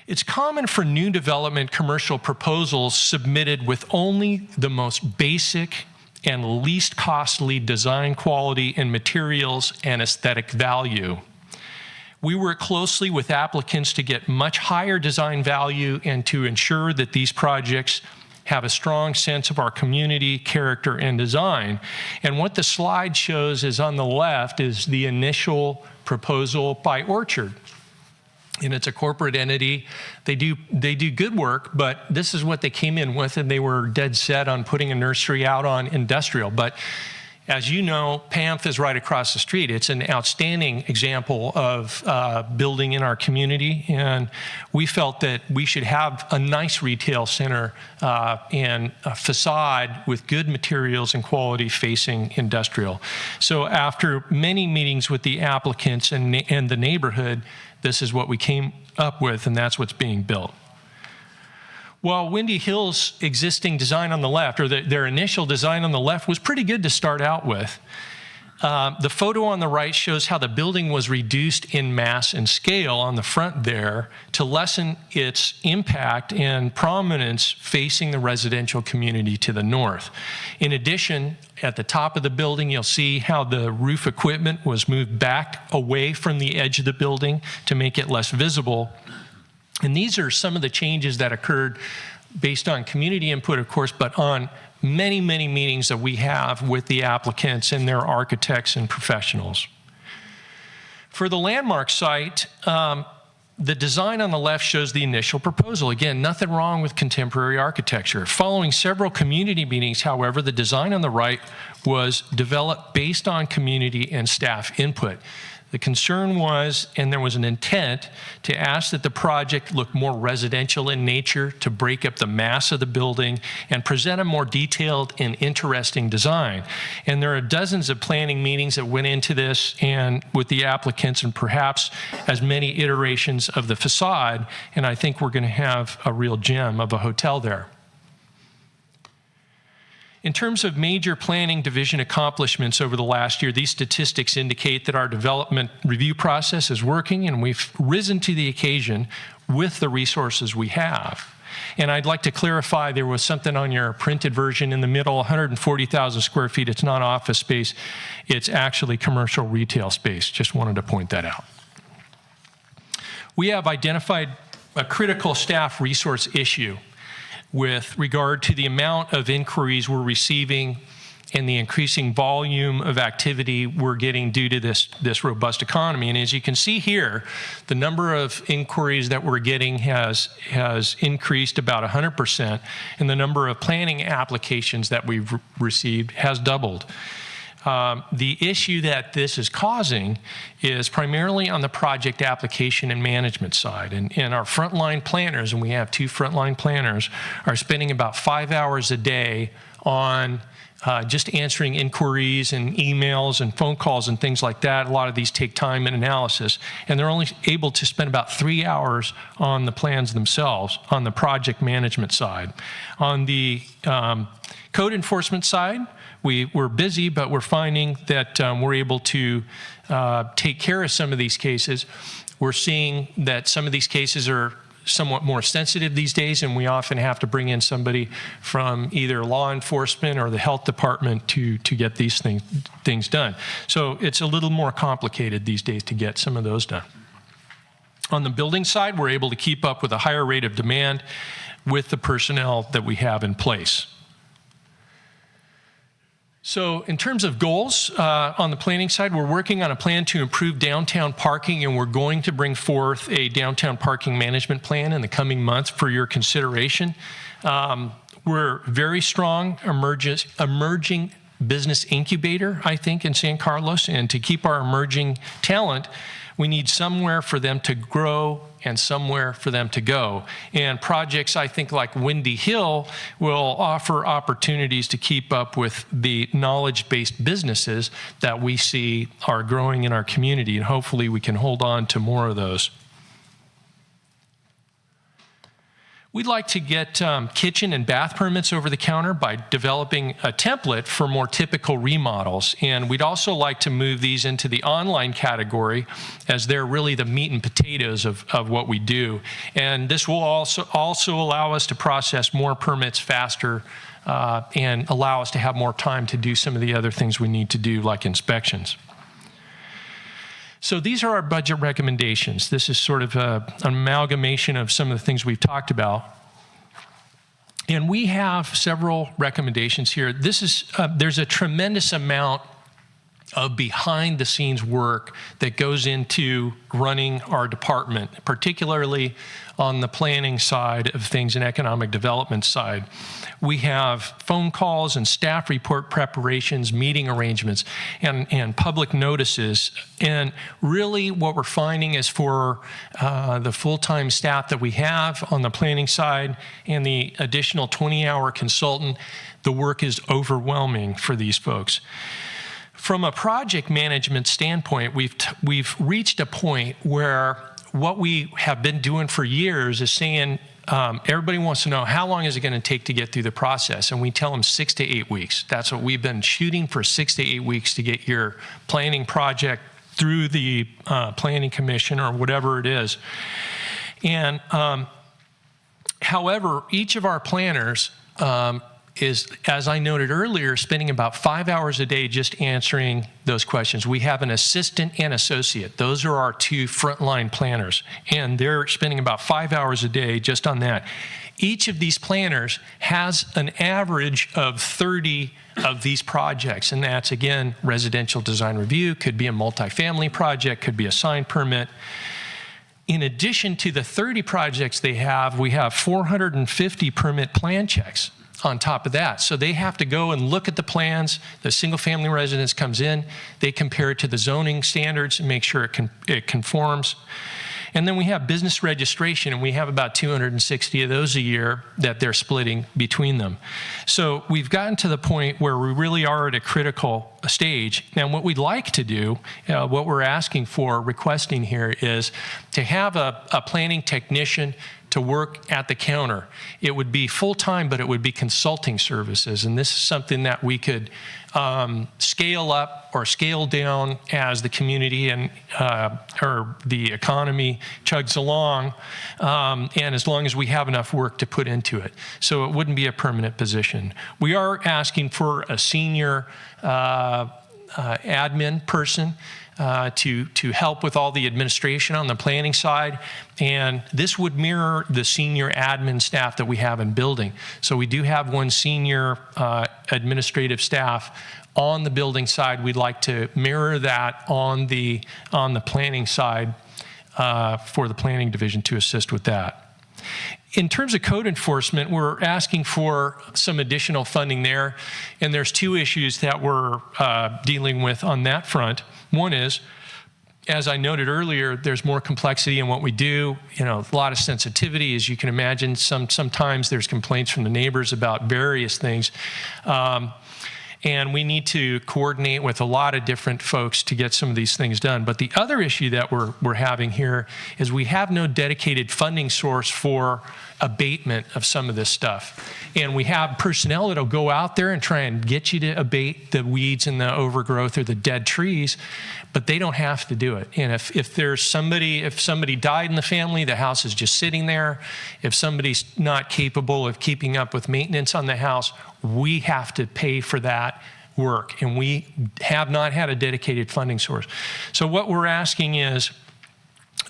It's common for new development commercial proposals submitted with only the most basic and least costly design quality and materials and aesthetic value. We work closely with applicants to get much higher design value and to ensure that these projects have a strong sense of our community, character, and design. And what the slide shows is on the left is the initial proposal by Orchard. And it's a corporate entity. They do good work, but this is what they came in with, and they were dead set on putting a nursery out on industrial. But as you know, PAMF is right across the street. It's an outstanding example of building in our community, and we felt that we should have a nice retail center and a facade with good materials and quality facing industrial. So after many meetings with the applicants and the neighborhood, this is what we came up with, and that's what's being built. While Windy Hill's existing design on the left, or their initial design on the left, was pretty good to start out with, the photo on the right shows how the building was reduced in mass and scale on the front there to lessen its impact and prominence facing the residential community to the north. In addition, at the top of the building, you'll see how the roof equipment was moved back away from the edge of the building to make it less visible. And these are some of the changes that occurred based on community input, of course, but on many, many meetings that we have with the applicants and their architects and professionals. For the landmark site, the design on the left shows the initial proposal. Again, nothing wrong with contemporary architecture. Following several community meetings, however, the design on the right was developed based on community and staff input. The concern was, and there was an intent, to ask that the project look more residential in nature, to break up the mass of the building, and present a more detailed and interesting design. And there are dozens of planning meetings that went into this, and with the applicants, and perhaps as many iterations of the facade, and I think we're going to have a real gem of a hotel there. In terms of major planning division accomplishments over the last year, these statistics indicate that our development review process is working, and we've risen to the occasion with the resources we have. And I'd like to clarify, there was something on your printed version in the middle, 140,000 square feet. It's not office space. It's actually commercial retail space. Just wanted to point that out. We have identified a critical staff resource issue with regard to the amount of inquiries we're receiving and the increasing volume of activity we're getting due to this robust economy. And as you can see here, the number of inquiries that we're getting has increased about 100%, and the number of planning applications that we've received has doubled. The issue that this is causing is primarily on the project application and management side. And our frontline planners, and we have 2 frontline planners, are spending about 5 hours a day on just answering inquiries and emails and phone calls and things like that. A lot of these take time and analysis. And they're only able to spend about 3 hours on the plans themselves, on the project management side. On the code enforcement side, we're busy, but we're finding that we're able to take care of some of these cases. We're seeing that some of these cases are somewhat more sensitive these days, and we often have to bring in somebody from either law enforcement or the health department to get these things done. So it's a little more complicated these days to get some of those done. On the building side, we're able to keep up with a higher rate of demand with the personnel that we have in place. So in terms of goals, on the planning side, we're working on a plan to improve downtown parking, and we're going to bring forth a downtown parking management plan in the coming months for your consideration. We're very strong emerging business incubator, I think, in San Carlos, and to keep our emerging talent, we need somewhere for them to grow and somewhere for them to go. And projects, I think, like Windy Hill will offer opportunities to keep up with the knowledge-based businesses that we see are growing in our community, and hopefully we can hold on to more of those. We'd like to get kitchen and bath permits over the counter by developing a template for more typical remodels. And we'd also like to move these into the online category, as they're really the meat and potatoes of what we do. And this will also allow us to process more permits faster and allow us to have more time to do some of the other things we need to do, like inspections. So these are our budget recommendations. This is sort of an amalgamation of some of the things we've talked about. And we have several recommendations here. There's a tremendous amount of behind-the-scenes work that goes into running our department, particularly on the planning side of things and economic development side. We have phone calls and staff report preparations, meeting arrangements, and public notices. And really what we're finding is for the full-time staff that we have on the planning side and the additional 20-hour consultant, the work is overwhelming for these folks. From a project management standpoint, we've reached a point where what we have been doing for years is saying, everybody wants to know, how long is it going to take to get through the process? And we tell them 6 to 8 weeks. That's what we've been shooting for, 6 to 8 weeks to get your planning project through the planning commission or whatever it is. And however, each of our planners is, as I noted earlier, spending about 5 hours a day just answering those questions. We have an assistant and associate. Those are our two frontline planners, and they're spending about 5 hours a day just on that. Each of these planners has an average of 30 of these projects, and that's, again, residential design review, could be a multifamily project, could be a sign permit. In addition to the 30 projects they have, we have 450 permit plan checks on top of that. So they have to go and look at the plans. The single family residence comes in, they compare it to the zoning standards and make sure it conforms. And then we have business registration, and we have about 260 of those a year that they're splitting between them. So we've gotten to the point where we really are at a critical stage. Now, what we'd like to do, what we're asking for, requesting here, is to have a planning technician to work at the counter. It would be full-time, but it would be consulting services. And this is something that we could scale up or scale down as the community and or the economy chugs along, and as long as we have enough work to put into it. So it wouldn't be a permanent position. We are asking for a senior admin person to help with all the administration on the planning side, and this would mirror the senior admin staff that we have in building. So we do have one senior administrative staff on the building side. We'd like to mirror that on the planning side for the planning division to assist with that. In terms of code enforcement, we're asking for some additional funding there, and there's two issues that we're dealing with on that front. One is, as I noted earlier, there's more complexity in what we do. You know, a lot of sensitivity, as you can imagine. Sometimes there's complaints from the neighbors about various things. And we need to coordinate with a lot of different folks to get some of these things done. But the other issue that we're having here is we have no dedicated funding source for abatement of some of this stuff. And we have personnel that'll go out there and try and get you to abate the weeds and the overgrowth or the dead trees, but they don't have to do it. And if somebody died in the family, the house is just sitting there. If somebody's not capable of keeping up with maintenance on the house, we have to pay for that work, and we have not had a dedicated funding source. So what we're asking is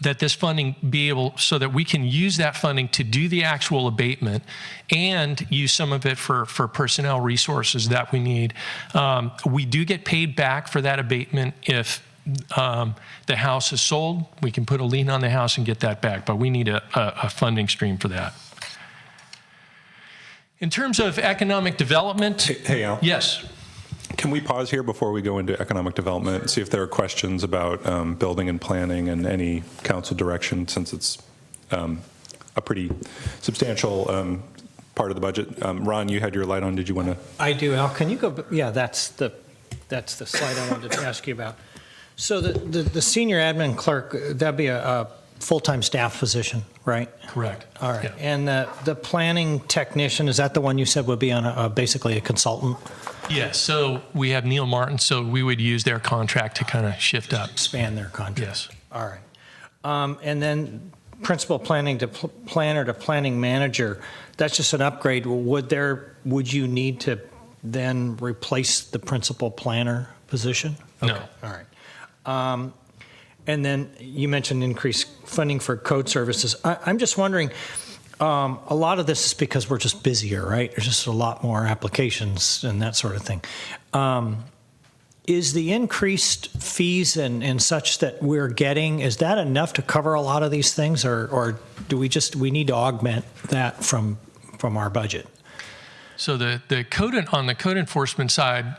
that this funding be able, so that we can use that funding to do the actual abatement and use some of it for personnel resources that we need. We do get paid back for that abatement if the house is sold. We can put a lien on the house and get that back, but we need a funding stream for that. In terms of economic development. Hey, Al. Yes. Can we pause here before we go into economic development and see if there are questions about building and planning and any council direction, since it's a pretty substantial part of the budget? Ron, you had your light on. Did you want to? I do. Al, can you go? Yeah, that's the slide I wanted to ask you about. So the senior admin clerk, that'd be a full-time staff position, right? Correct. All right. Yeah. And the planning technician, is that the one you said would be on basically a consultant? Yes. So we have Neil Martin, so we would use their contract to kind of shift up. Expand their contract. Yes. All right. And then principal planning to planner to planning manager, that's just an upgrade. Would you need to then replace the principal planner position? Okay. No. All right. And then you mentioned increased funding for code services. I'm just wondering, a lot of this is because we're just busier, right? There's just a lot more applications and that sort of thing. Is the increased fees and such that we're getting, is that enough to cover a lot of these things, or do we need to augment that from our budget? So on the code enforcement side,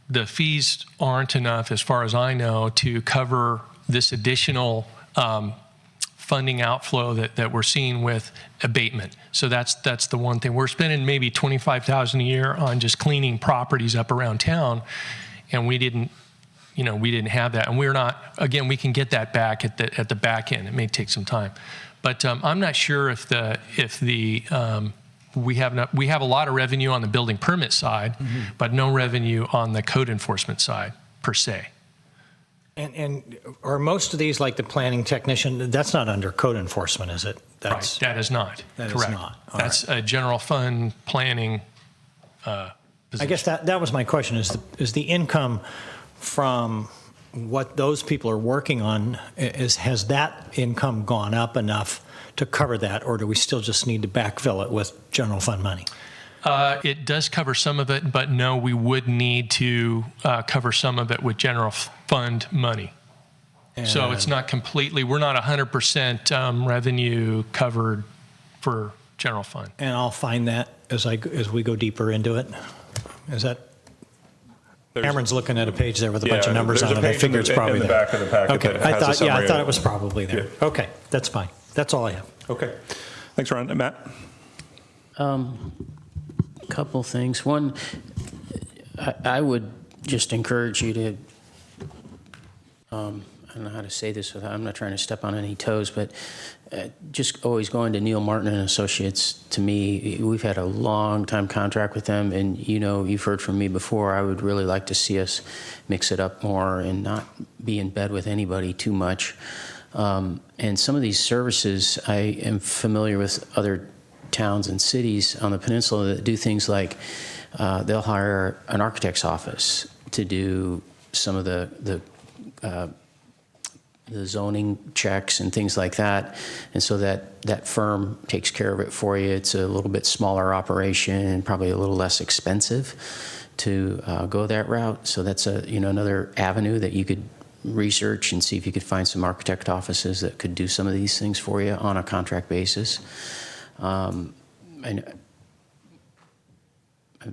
the fees aren't enough, as far as I know, to cover this additional funding outflow that we're seeing with abatement. So that's the one thing. We're spending maybe $25,000 a year on just cleaning properties up around town, and we didn't have that. And we're not, again, we can get that back at the back end. It may take some time, but I'm not sure if we have a lot of revenue on the building permit side, but no revenue on the code enforcement side per se. And are most of these, like the planning technician, that's not under code enforcement, is it? Right, that is not. That is correct. not. All That's a general fund planning I position. guess that was my question, is the income from what those people are working on, has that income gone up enough to cover that, or do we still just need to backfill it with general fund money? It does cover some of it, but no, we would need to cover some of it with general fund money. So it's not completely, we're not 100% revenue covered for general fund. And I'll find that as we go deeper into it. Is that? Cameron's looking at a page there with a bunch of numbers on it. I figure it's probably in the there. back of the packet Okay, that has a I summary thought of it was probably there. Yeah. Okay, that's fine. That's all I have. Okay. Thanks, Ron. Matt? A couple things. One, I would just encourage you to, I don't know how to say this without, I'm not trying to step on any toes, but just always going to Neil Martin and Associates, to me, we've had a long time contract with them, and you've heard from me before, I would really like to see us mix it up more and not be in bed with anybody too much. And some of these services, I am familiar with other towns and cities on the peninsula that do things like they'll hire an architect's office to do some of the zoning checks and things like that, and so that firm takes care of it for you. It's a little bit smaller operation and probably a little less expensive to go that route. So that's another avenue that you could research and see if you could find some architect offices that could do some of these things for you on a contract basis. And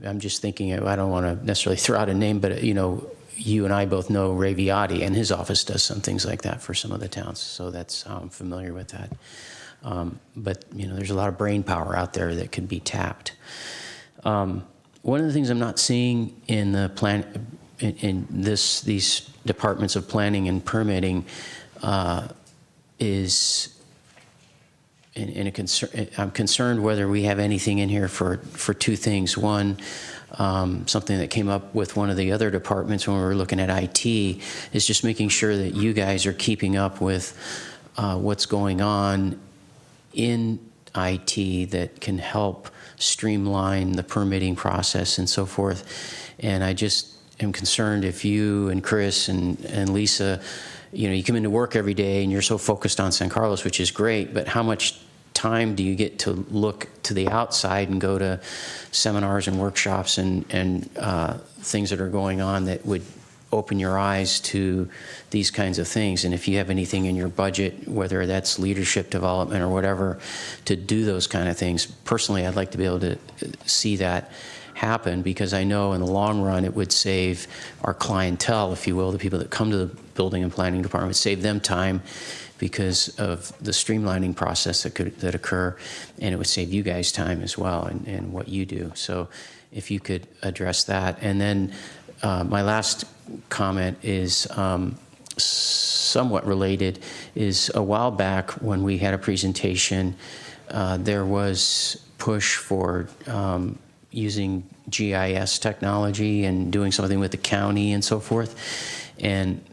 I'm just thinking, I don't want to necessarily throw out a name, but you and I both know Ray Viotti, and his office does some things like that for some of the towns. So that's how I'm familiar with that. But there's a lot of brain power out there that could be tapped. One of the things I'm not seeing in the plan, in these departments of planning and permitting, is I'm concerned whether we have anything in here for two things. One, something that came up with one of the other departments when we were looking at IT is just making sure that you guys are keeping up with what's going on in IT that can help streamline the permitting process and so forth. And I just am concerned if you and Chris and Lisa, you come into work every day and you're so focused on San Carlos, which is great, but how much time do you get to look to the outside and go to seminars and workshops and things that are going on that would open your eyes to these kinds of things? And if you have anything in your budget, whether that's leadership development or whatever, to do those kind of things, personally, I'd like to be able to see that happen, because I know in the long run it would save our clientele, if you will, the people that come to the building and planning department, save them time because of the streamlining process that occur, and it would save you guys time as well in what you do. So if you could address that. And then my last comment is somewhat related, is a while back when we had a presentation, there was push for using GIS technology and doing something with the county and so forth. And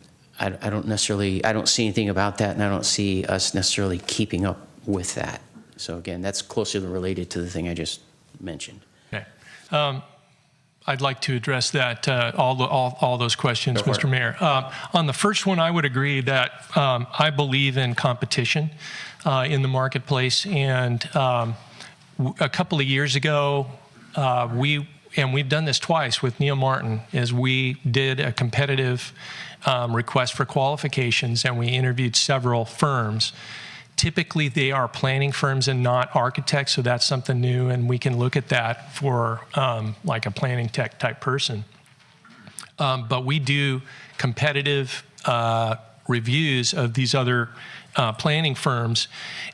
I don't see anything about that, and I don't see us necessarily keeping up with that. So again, that's closely related to the thing I just mentioned. Okay. I'd like to address that, all those questions, Mr. Mayor. On the first one, I would agree that I believe in competition in the marketplace. And a couple of years ago, we've done this twice with Neil Martin, is we did a competitive request for qualifications, and we interviewed several firms. Typically, they are planning firms and not architects, so that's something new, and we can look at that for like a planning tech type person. But we do competitive reviews of these other planning firms,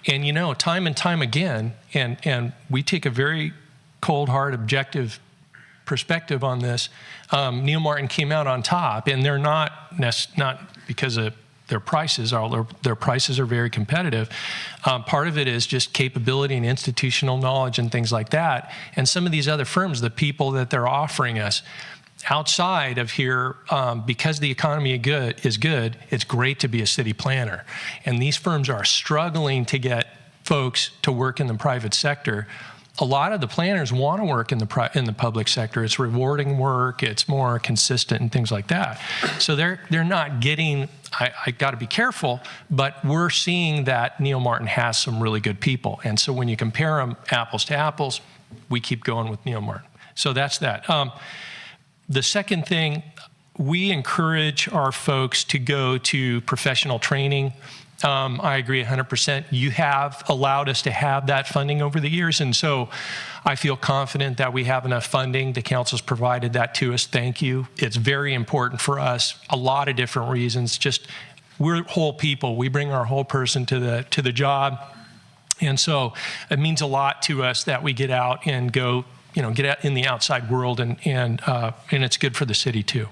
and time and time again, and we take a very cold, hard, objective perspective on this. Neil Martin came out on top, and they're not because of their prices. Their prices are very competitive. Part of it is just capability and institutional knowledge and things like that. And some of these other firms, the people that they're offering us, outside of here, because the economy is good, it's great to be a city planner. And these firms are struggling to get folks to work in the private sector. A lot of the planners want to work in the public sector. It's rewarding work. It's more consistent and things like that. So they're not getting. I got to be careful, but we're seeing that Neil Martin has some really good people. And so when you compare them apples to apples, we keep going with Neil Martin. So that's that. The second thing, we encourage our folks to go to professional training. I agree 100%. You have allowed us to have that funding over the years, and so I feel confident that we have enough funding. The council's provided that to us. Thank you. It's very important for us. A lot of different reasons. Just we're whole people. We bring our whole person to the job, and so it means a lot to us that we get out and go, get out in the outside world, and it's good for the city too.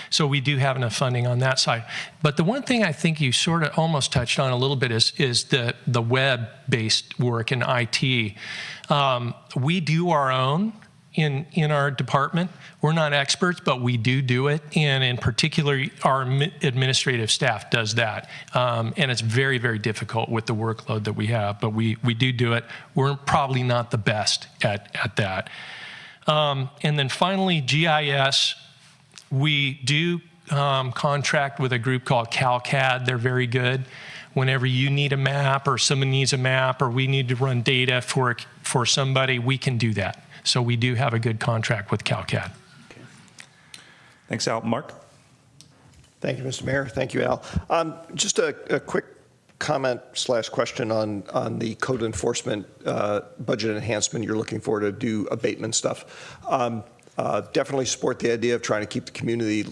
So we do have enough funding on that side. But the one thing I think you sort of almost touched on a little bit is the web-based work in IT. We do our own in our department. We're not experts, but we do it. And in particular, our administrative staff does that. And it's very, very difficult with the workload that we have, but we do it. We're probably not the best at that. And then finally, GIS. We do contract with a group called CalCAD. They're very good. Whenever you need a map or someone needs a map or we need to run data for somebody, we can do that. So we do have a good contract with CalCAD. Okay. Thanks, Al. Mark? Thank you, Mr. Mayor. Thank you, Al. Just a quick comment/question on the code enforcement budget enhancement you're looking for to do abatement stuff. Definitely support the idea of trying to keep the community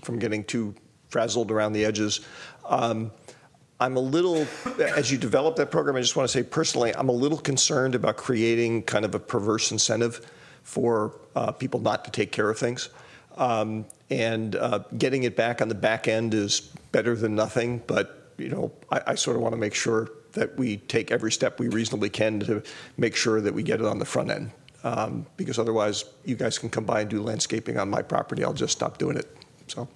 from getting too frazzled around the edges. I'm a little, as you develop that program, I just want to say personally, I'm a little concerned about creating kind of a perverse incentive for people not to take care of things. Getting it back on the back end is better than nothing, but I sort of want to make sure that we take every step we reasonably can to make sure that we get it on the front end. Because otherwise you guys can come by and do landscaping on my property. I'll just stop doing it. So,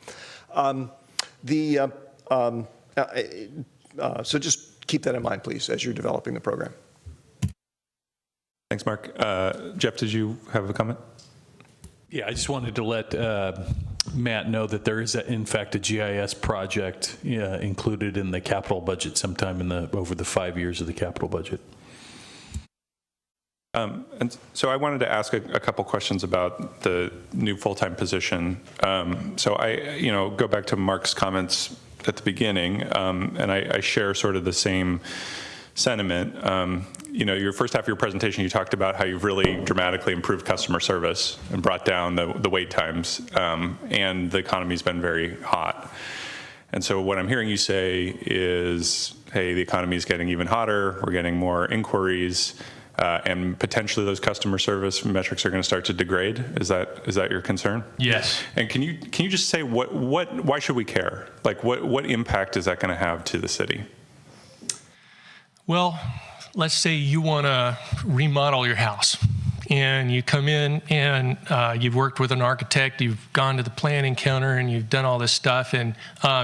so just keep that in mind, please, as you're developing the program. Thanks, Mark. Jeff, did you have a comment? Yeah, I just wanted to let Matt know that there is, in fact, a GIS project included in the capital budget sometime over the 5 years of the capital budget. And so I wanted to ask a couple questions about the new full-time position. So I, go back to Mark's comments at the beginning, and I share sort of the same sentiment. Your first half of your presentation, you talked about how you've really dramatically improved customer service and brought down the wait times, and the economy's been very hot. And so what I'm hearing you say is, hey, the economy's getting even hotter, we're getting more inquiries, and potentially those customer service metrics are going to start to degrade. Is that your concern? Yes. And can you just say why should we care? Like what impact is that going to have to the city? Well, let's say you want to remodel your house, and you come in and you've worked with an architect, you've gone to the planning counter, and you've done all this stuff, and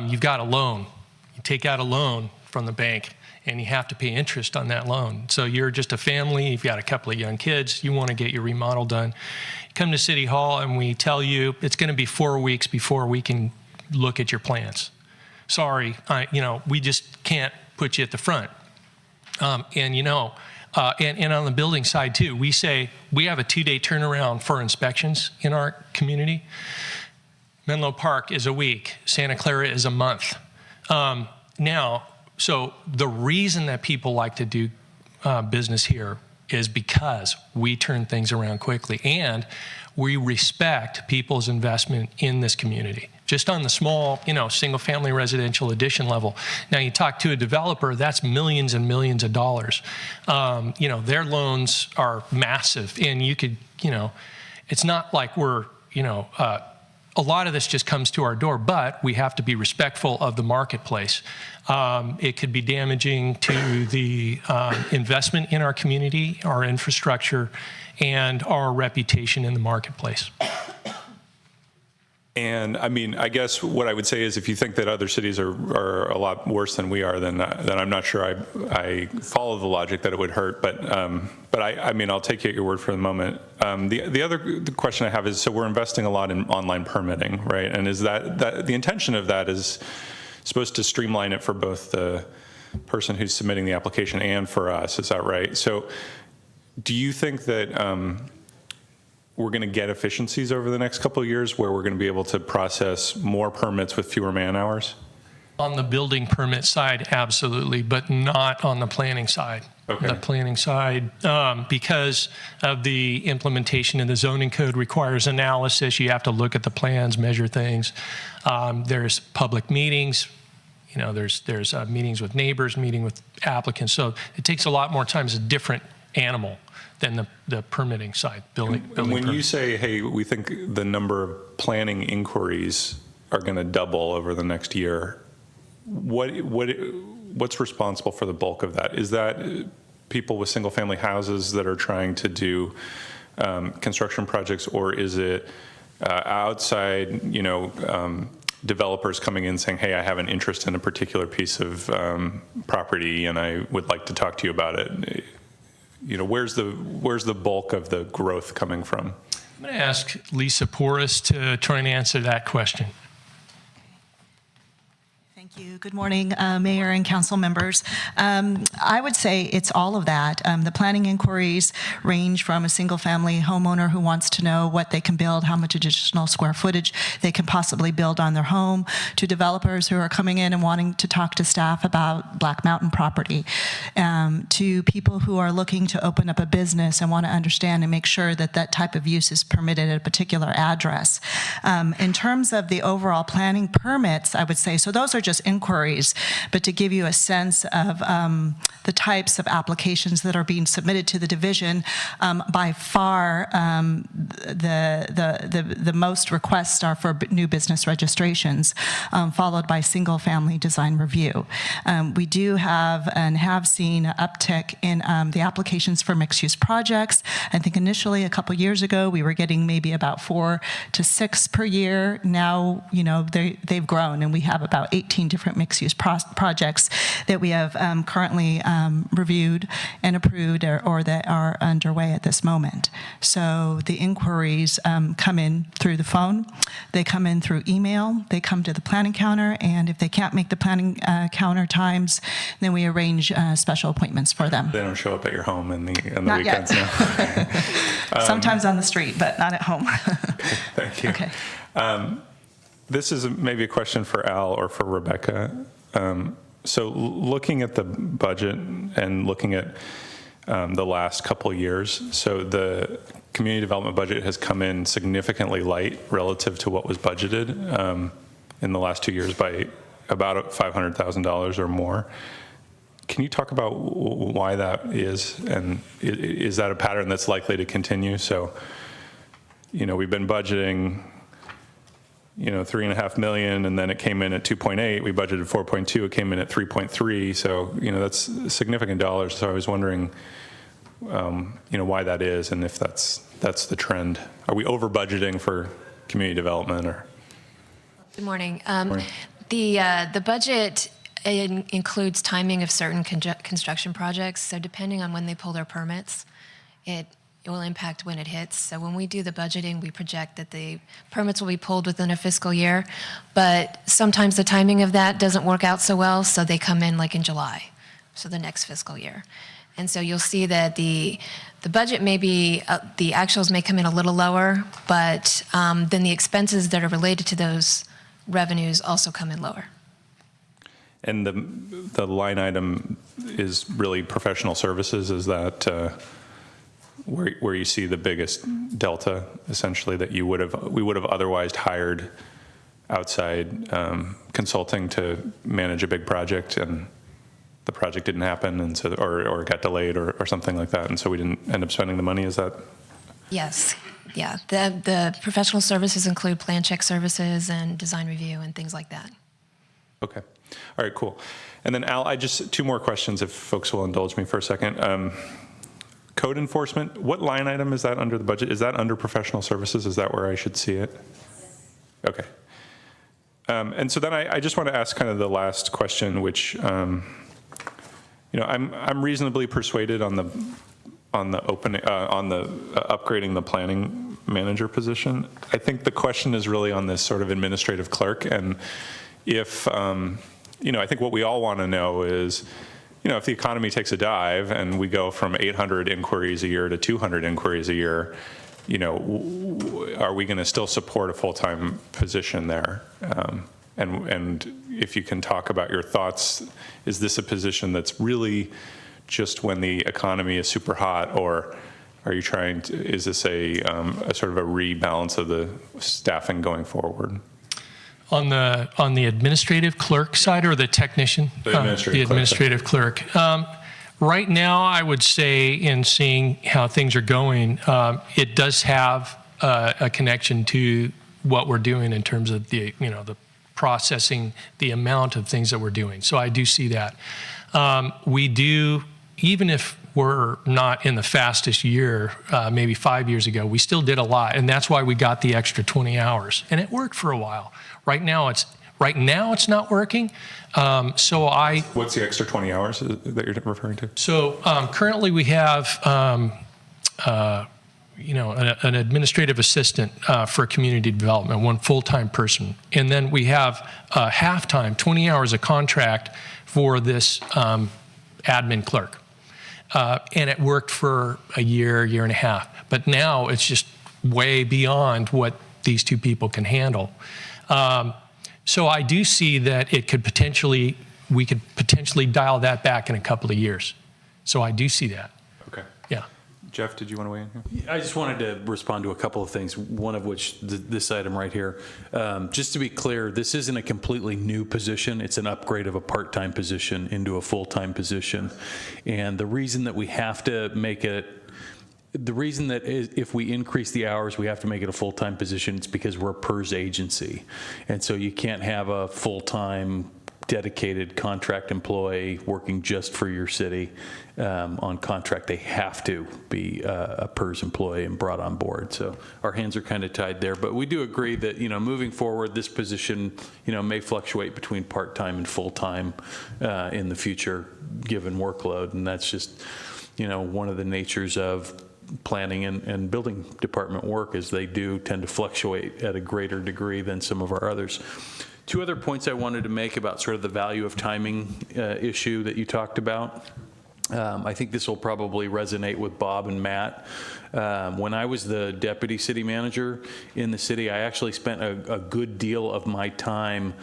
you've got a loan. You take out a loan from the bank, and you have to pay interest on that loan. So you're just a family, you've got a couple of young kids, you want to get your remodel done. You come to City Hall and we tell you it's going to be 4 weeks before we can look at your plans. Sorry, we just can't put you at the front. And on the building side too, we say we have a 2-day turnaround for inspections in our community. Menlo Park is a week, Santa Clara is a month. So the reason that people like to do business here is because we turn things around quickly and we respect people's investment in this community. Just on the small, single-family residential addition level. Now, you talk to a developer, that's millions and millions of dollars. Their loans are massive, and you could, it's not like we're, a lot of this just comes to our door, but we have to be respectful of the marketplace. It could be damaging to the investment in our community, our infrastructure, and our reputation in the marketplace. And I mean, I guess what I would say is if you think that other cities are a lot worse than we are, then I'm not sure I follow the logic that it would hurt. But I mean, I'll take you at your word for the moment. The question I have is, so we're investing a lot in online permitting, right? And is that the intention of that is supposed to streamline it for both the person who's submitting the application and for us? Is that right? So do you think that we're going to get efficiencies over the next couple of years where we're going to be able to process more permits with fewer man hours? On the building permit side, absolutely, but not on the planning side. Okay. The planning side, because of the implementation in the zoning code requires analysis. You have to look at the plans, measure things. There's public meetings. You know, there's meetings with neighbors, meeting with applicants. So it takes a lot more time. It's a different animal than the permitting side, building when you say, hey, we think the number of planning inquiries are going to double over the next year, what's responsible for the bulk of that? Is that people with single-family houses that are trying to do construction projects, or is it outside, developers coming in saying, hey, I have an interest in a particular piece of property and I would like to talk to you about it? Where's the bulk of the growth coming from? I'm going to ask Lisa Porras to try and answer that question. Thank you. Good morning, Mayor and council members. I would say it's all of that. The planning inquiries range from a single-family homeowner who wants to know what they can build, how much additional square footage they can possibly build on their home, to developers who are coming in and wanting to talk to staff about Black Mountain property, to people who are looking to open up a business and want to understand and make sure that that type of use is permitted at a particular address. In terms of the overall planning permits, I would say, so those are just inquiries, but to give you a sense of the types of applications that are being submitted to the division, by far the most requests are for new business registrations, followed by single-family design review. We do have and have seen an uptick in the applications for mixed-use projects. I think initially a couple years ago we were getting maybe about 4 to 6 per year. Now, they've grown, and we have about 18 different mixed-use projects that we have currently reviewed and approved or that are underway at this moment. So the inquiries come in through the phone, they come in through email, they come to the planning counter, and if they can't make the planning counter times, then we arrange special appointments for them. They don't show up at your home on the Not weekends yet. now. Sometimes on the street, but not at home. Thank you. Okay. This is maybe a question for Al or for Rebecca. So looking at the budget and looking at the last couple of years, so the community development budget has come in significantly light relative to what was budgeted in the last 2 years by about $500,000 or more. Can you talk about why that is, and is that a pattern that's likely to continue? So, we've been budgeting $3.5 million, and then it came in at 2.8. We budgeted 4.2. It came in at 3.3. So, that's significant dollars. So I was wondering, why that is, and if that's the trend. Are we over budgeting for community development, or? Good morning. Morning. The budget includes timing of certain construction projects. So depending on when they pull their permits, it will impact when it hits. So when we do the budgeting, we project that the permits will be pulled within a fiscal year, but sometimes the timing of that doesn't work out so well, so they come in like in July, so the next fiscal year. And so you'll see that the budget may be, the actuals may come in a little lower, but then the expenses that are related to those revenues also come in lower. And the line item is really professional services. Is that where you see the biggest delta, essentially, that we would have otherwise hired outside consulting to manage a big project, and the project didn't happen, and so or it got delayed or something like that, and so we didn't end up spending the money? Is that? Yes. Yeah. The professional services include plan check services and design review and things like that. Okay. All right, cool. And then Al, I just 2 more questions if folks will indulge me for a second. Code enforcement, what line item is that under the budget? Is that under professional services? Is that where I should see it? Okay. And so then I just want to ask kind of the last question, which, I'm reasonably persuaded on the upgrading the planning manager position. I think the question is really on this sort of administrative clerk, and if I think what we all want to know is, if the economy takes a dive and we go from 800 inquiries a year to 200 inquiries a year, are we going to still support a full-time position there? And if you can talk about your thoughts, is this a position that's really just when the economy is super hot, or are you is this a sort of a rebalance of the staffing going forward? On the administrative clerk side or the technician? The administrative clerk. Right now, I would say, in seeing how things are going, it does have a connection to what we're doing in terms of the processing, the amount of things that we're doing. So I do see that. We do, even if we're not in the fastest year, maybe 5 years ago, we still did a lot, and that's why we got the extra 20 hours, and it worked for a while. Right now it's not working. What's the extra 20 hours that you're referring to? So currently we have an administrative assistant for community development, one full-time person, and then we have half-time, 20 hours of contract for this admin clerk. And it worked for a year and a half. But now it's just way beyond what these two people can handle. So I do see that we could potentially dial that back in a couple of years. So I do see that. Okay. Yeah. Jeff, did you want to weigh in here? I just wanted to respond to a couple of things, one of which this item right here. Just to be clear, this isn't a completely new position. It's an upgrade of a part-time position into a full-time position. And the reason that we have to make it, if we increase the hours, we have to make it a full-time position, it's because we're a PERS agency. And so you can't have a full-time dedicated contract employee working just for your city on contract. They have to be a PERS employee and brought on board. So our hands are kind of tied there. But we do agree that, moving forward, this position, may fluctuate between part-time and full-time in the future, given workload. And that's just, one of the natures of planning and building department work, is they do tend to fluctuate at a greater degree than some of our others. Two other points I wanted to make about sort of the value of timing issue that you talked about. I think this will probably resonate with Bob and Matt. When I was the deputy city manager in the city, I actually spent a good deal of my time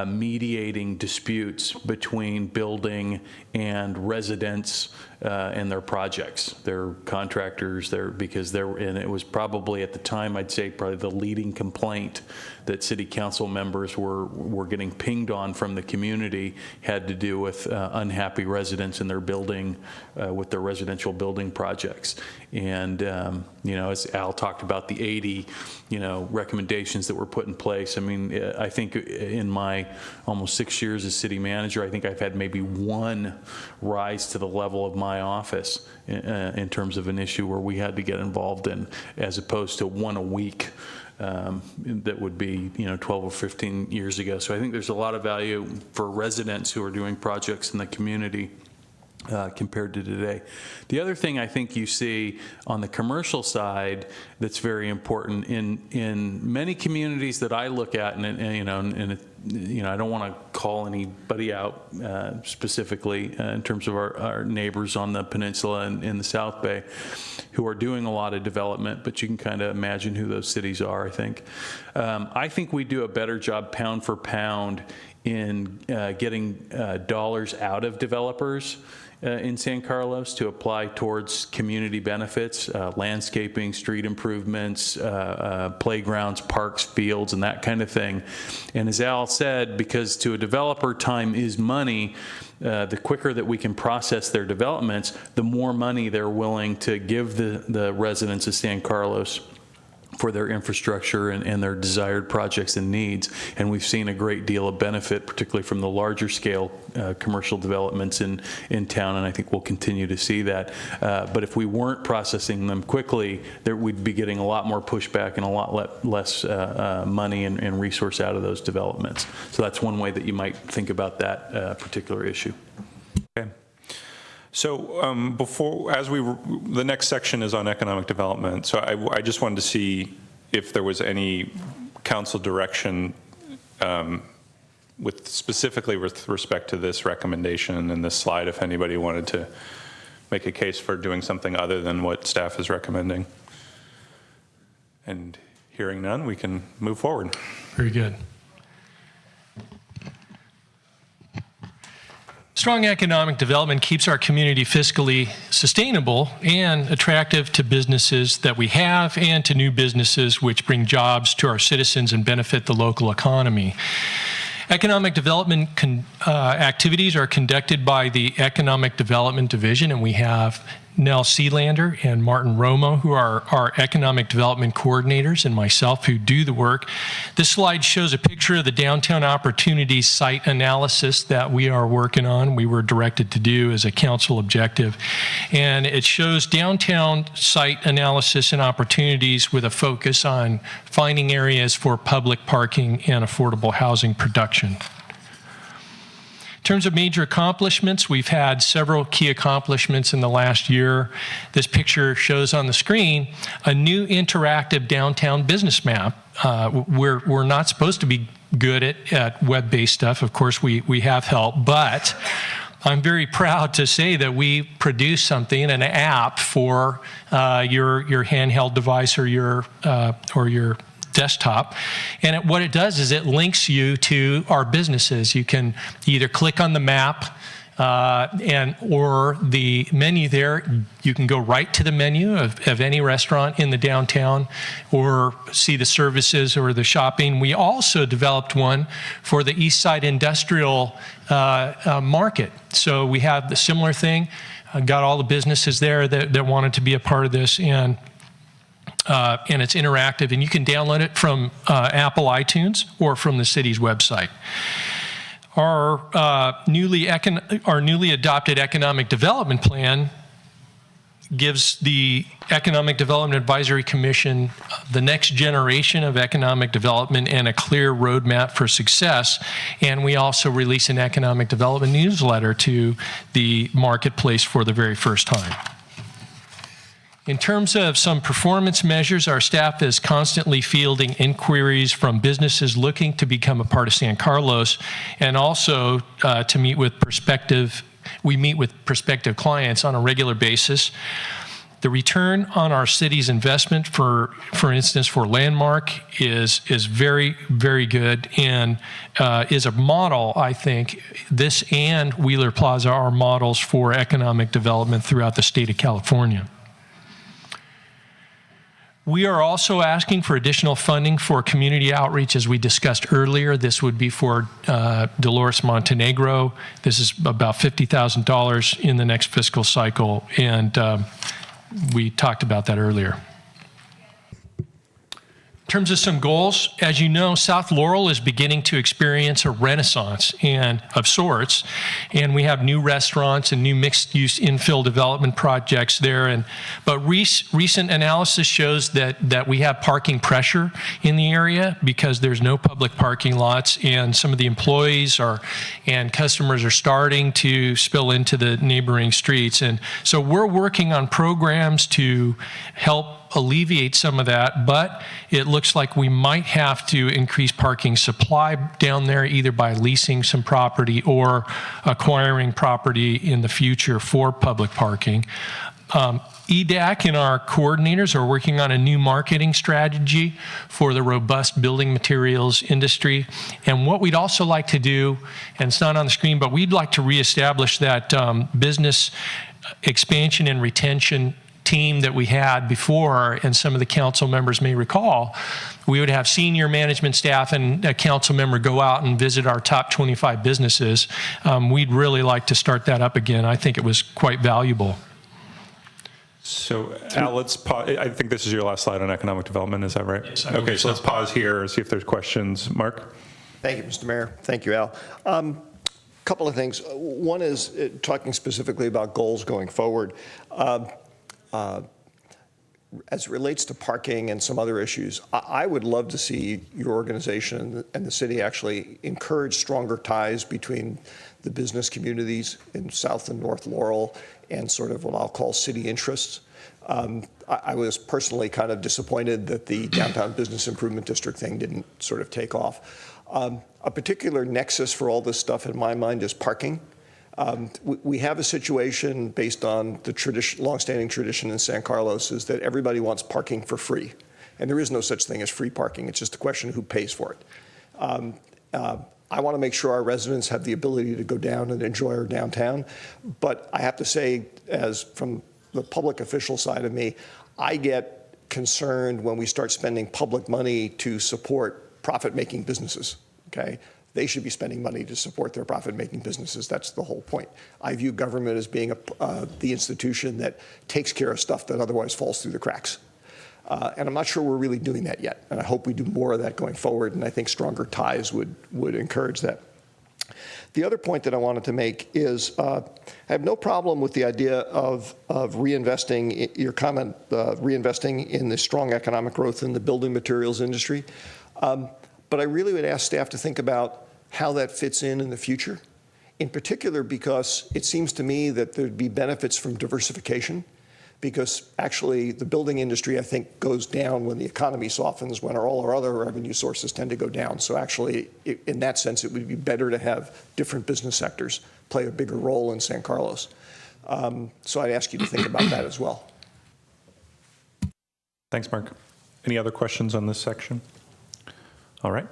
mediating disputes between building and residents and their projects, their contractors, and it was probably at the time, I'd say probably the leading complaint that city council members were getting pinged on from the community had to do with unhappy residents in their building, with their residential building projects. And as Al talked about the 80, recommendations that were put in place. I mean, I think in my almost 6 years as city manager, I think I've had maybe one rise to the level of my office in terms of an issue where we had to get involved in, as opposed to one a week. That would be 12 or 15 years ago. So I think there's a lot of value for residents who are doing projects in the community compared to today. The other thing I think you see on the commercial side that's very important in many communities that I look at, and I don't want to call anybody out specifically in terms of our neighbors on the peninsula and in the South Bay who are doing a lot of development, but you can kind of imagine who those cities are, I think. I think we do a better job pound for pound in getting dollars out of developers in San Carlos to apply towards community benefits, landscaping, street improvements, playgrounds, parks, fields, and that kind of thing. And as Al said, because to a developer, time is money, the quicker that we can process their developments, the more money they're willing to give the residents of San Carlos for their infrastructure and their desired projects and needs. And we've seen a great deal of benefit, particularly from the larger scale commercial developments in town, and I think we'll continue to see that. But if we weren't processing them quickly, we'd be getting a lot more pushback and a lot less money and resource out of those developments. So that's one way that you might think about that particular issue. Okay. So the next section is on economic development. So I just wanted to see if there was any council direction specifically with respect to this recommendation and this slide, if anybody wanted to make a case for doing something other than what staff is recommending. And hearing none, we can move forward. Very good. Strong economic development keeps our community fiscally sustainable and attractive to businesses that we have and to new businesses which bring jobs to our citizens and benefit the local economy. Economic development activities are conducted by the Economic Development Division, and we have Nell Sealander and Martin Romo, who are our economic development coordinators, and myself, who do the work. This slide shows a picture of the downtown opportunities site analysis that we are working on. We were directed to do as a council objective. And it shows downtown site analysis and opportunities with a focus on finding areas for public parking and affordable housing production. In terms of major accomplishments, we've had several key accomplishments in the last year. This picture shows on the screen a new interactive downtown business map. We're not supposed to be good at web-based stuff. Of course, we have help, but I'm very proud to say that we produced something, an app for your handheld device or your desktop, and what it does is it links you to our businesses. You can either click on the map or the menu there. You can go right to the menu of any restaurant in the downtown or see the services or the shopping. We also developed one for the East Side Industrial Market. So we have the similar thing. Got all the businesses there that wanted to be a part of this, and it's interactive, and you can download it from Apple iTunes or from the city's website. Our newly adopted economic development plan gives the Economic Development Advisory Commission the next generation of economic development and a clear roadmap for success. And we also release an economic development newsletter to the marketplace for the very first time. In terms of some performance measures, our staff is constantly fielding inquiries from businesses looking to become a part of San Carlos, and also to meet with prospective clients on a regular basis. The return on our city's investment, for instance, for Landmark, is very, very good, and is a model. I think this and Wheeler Plaza are models for economic development throughout the state of California. We are also asking for additional funding for community outreach, as we discussed earlier. This would be for Dolores Montenegro. This is about $50,000 in the next fiscal cycle, and we talked about that earlier. In terms of some goals, as you know, South Laurel is beginning to experience a renaissance of sorts, and we have new restaurants and new mixed-use infill development projects there. But recent analysis shows that we have parking pressure in the area because there's no public parking lots, and some of the employees and customers are starting to spill into the neighboring streets. And so we're working on programs to help alleviate some of that, but it looks like we might have to increase parking supply down there, either by leasing some property or acquiring property in the future for public parking. EDAC and our coordinators are working on a new marketing strategy for the robust building materials industry. And what we'd also like to do, and it's not on the screen, but we'd like to reestablish that business expansion and retention team that we had before, and some of the council members may recall. We would have senior management staff and a council member go out and visit our top 25 businesses. We'd really like to start that up again. I think it was quite valuable. So Al, let's pause. I think this is your last slide on economic development, is that right? Yes, I Okay, believe so let's so. pause here, see if there's questions. Mark? Thank you, Mr. Mayor. Thank you, Al. Couple of things. One is talking specifically about goals going forward. As it relates to parking and some other issues, I would love to see your organization and the city actually encourage stronger ties between the business communities in South and North Laurel and sort of what I'll call city interests. I was personally kind of disappointed that the Downtown Business Improvement District thing didn't sort of take off. A particular nexus for all this stuff in my mind is parking. We have a situation based on the longstanding tradition in San Carlos is that everybody wants parking for free. And there is no such thing as free parking. It's just a question of who pays for it. I want to make sure our residents have the ability to go down and enjoy our downtown. But I have to say, as from the public official side of me, I get concerned when we start spending public money to support profit-making businesses, okay? They should be spending money to support their profit-making businesses. That's the whole point. I view government as being the institution that takes care of stuff that otherwise falls through the cracks. And I'm not sure we're really doing that yet. And I hope we do more of that going forward. And I think stronger ties would encourage that. The other point that I wanted to make is I have no problem with the idea of reinvesting, your comment, reinvesting in the strong economic growth in the building materials industry. But I really would ask staff to think about how that fits in the future, in particular because it seems to me that there'd be benefits from diversification, because actually the building industry, I think, goes down when the economy softens, when all our other revenue sources tend to go down. So actually, in that sense, it would be better to have different business sectors play a bigger role in San Carlos. So I'd ask you to think about that as well. Thanks, Mark. Any other questions on this section? All right.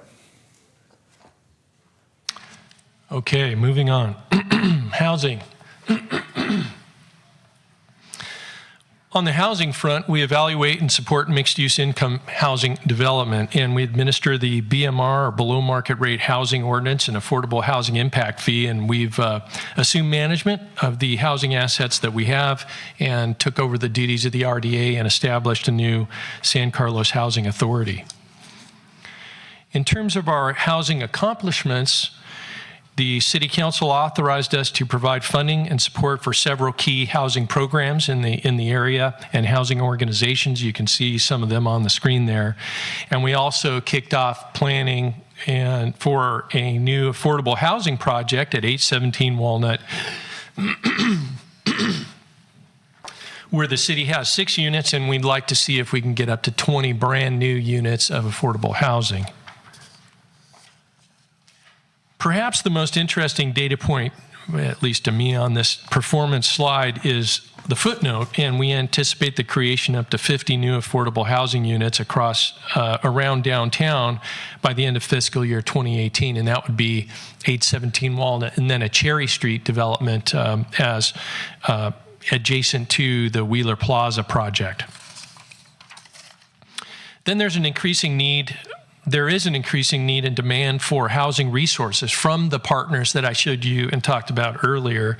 Okay, moving on. Housing. On the housing front, we evaluate and support mixed-use income housing development, and we administer the BMR, or below market rate housing ordinance, and affordable housing impact fee, and we've assumed management of the housing assets that we have and took over the duties of the RDA and established a new San Carlos Housing Authority. In terms of our housing accomplishments, the City Council authorized us to provide funding and support for several key housing programs in the area and housing organizations. You can see some of them on the screen there. And we also kicked off planning for a new affordable housing project at 817 Walnut, where the city has 6 units, and we'd like to see if we can get up to 20 brand new units of affordable housing. Perhaps the most interesting data point, at least to me on this performance slide, is the footnote, and we anticipate the creation of up to 50 new affordable housing units across around downtown by the end of fiscal year 2018, and that would be 817 Walnut, and then a Cherry Street development as adjacent to the Wheeler Plaza project. Then there's an increasing need. There is an increasing need and demand for housing resources from the partners that I showed you and talked about earlier.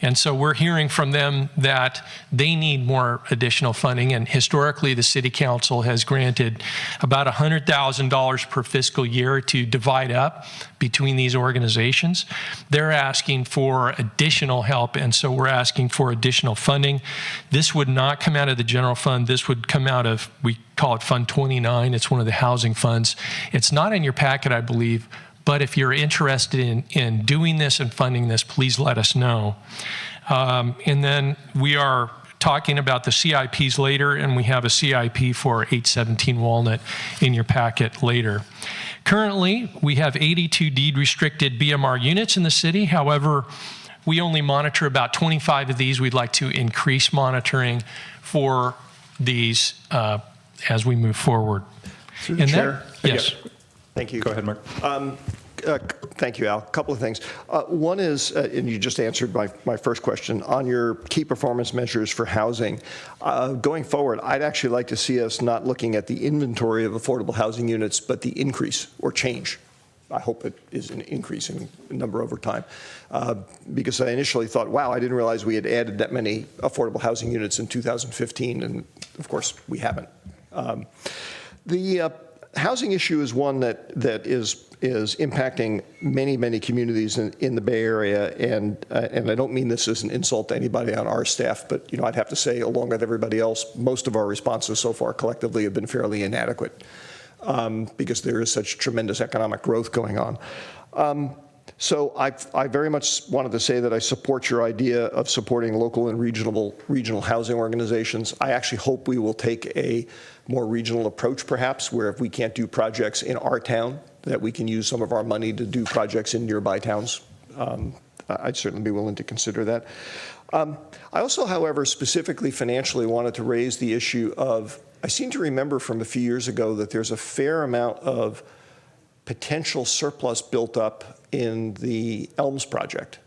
And so we're hearing from them that they need more additional funding. And historically, the City Council has granted about $100,000 per fiscal year to divide up between these organizations. They're asking for additional help, and so we're asking for additional funding. This would not come out of the general fund. This would come out of, we call it Fund 29. It's one of the housing funds. It's not in your packet, I believe, but if you're interested in doing this and funding this, please let us know. And then we are talking about the CIPs later, and we have a CIP for 817 Walnut in your packet later. Currently, we have 82 deed-restricted BMR units in the city. However, we only monitor about 25 of these. We'd like to increase monitoring for these as we move forward. Through the chair? Yes. Yeah. Thank you. Go ahead, Mark. Thank you, Al. A couple of things. One is, and you just answered my first question, on your key performance measures for housing. Going forward, I'd actually like to see us not looking at the inventory of affordable housing units, but the increase or change I hope it is an increasing number over time. Because I initially thought, wow, I didn't realize we had added that many affordable housing units in 2015, and of course we haven't. The housing issue is one that is impacting many communities in the Bay Area, and I don't mean this as an insult to anybody on our staff, but I'd have to say, along with everybody else, most of our responses so far collectively have been fairly inadequate. Because there is such tremendous economic growth going on. So I very much wanted to say that I support your idea of supporting local and regional housing organizations. I actually hope we will take a more regional approach, perhaps, where if we can't do projects in our town, that we can use some of our money to do projects in nearby towns. I'd certainly be willing to consider that. I also, however, specifically financially wanted to raise the issue of, I seem to remember from a few years ago that there's a fair amount of potential surplus built up in the Elms project.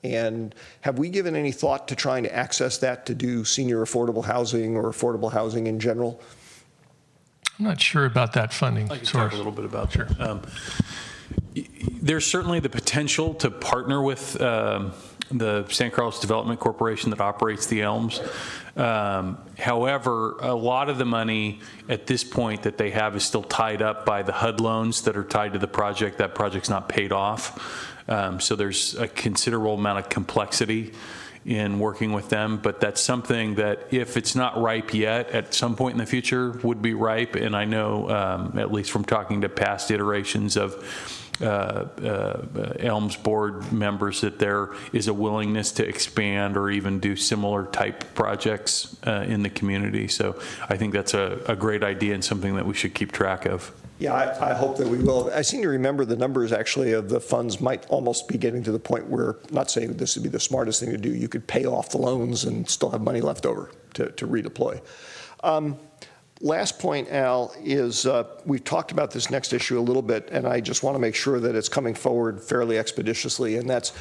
And have we given any thought to trying to access that to do senior affordable housing or affordable housing in general? I'm not sure about that funding I can source. talk a little bit about that. There's certainly the potential to partner with the San Carlos Development Corporation that operates the Elms. However, a lot of the money at this point that they have is still tied up by the HUD loans that are tied to the project. That project's not paid off. So there's a considerable amount of complexity in working with them, but that's something that if it's not ripe yet, at some point in the future would be ripe. And I know, at least from talking to past iterations of Elms board members, that there is a willingness to expand or even do similar type projects in the community. So I think that's a great idea and something that we should keep track of. Yeah, I hope that we will. I seem to remember the numbers actually of the funds might almost be getting to the point where, not saying this would be the smartest thing to do, you could pay off the loans and still have money left over to redeploy. Last point, Al, is we've talked about this next issue a little bit, and I just want to make sure that it's coming forward fairly expeditiously, and that's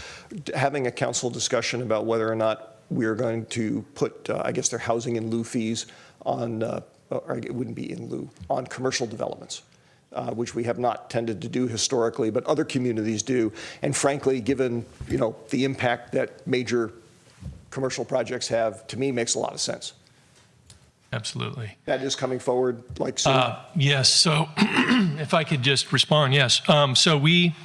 having a council discussion about whether or not we're going to put, I guess they're housing in lieu fees on, or it wouldn't be in lieu, on commercial developments. Which we have not tended to do historically, but other communities do. And frankly, given the impact that major commercial projects have, to me, makes a lot of sense. Absolutely. That is coming forward like soon? Yes. So if I could just respond, yes. So we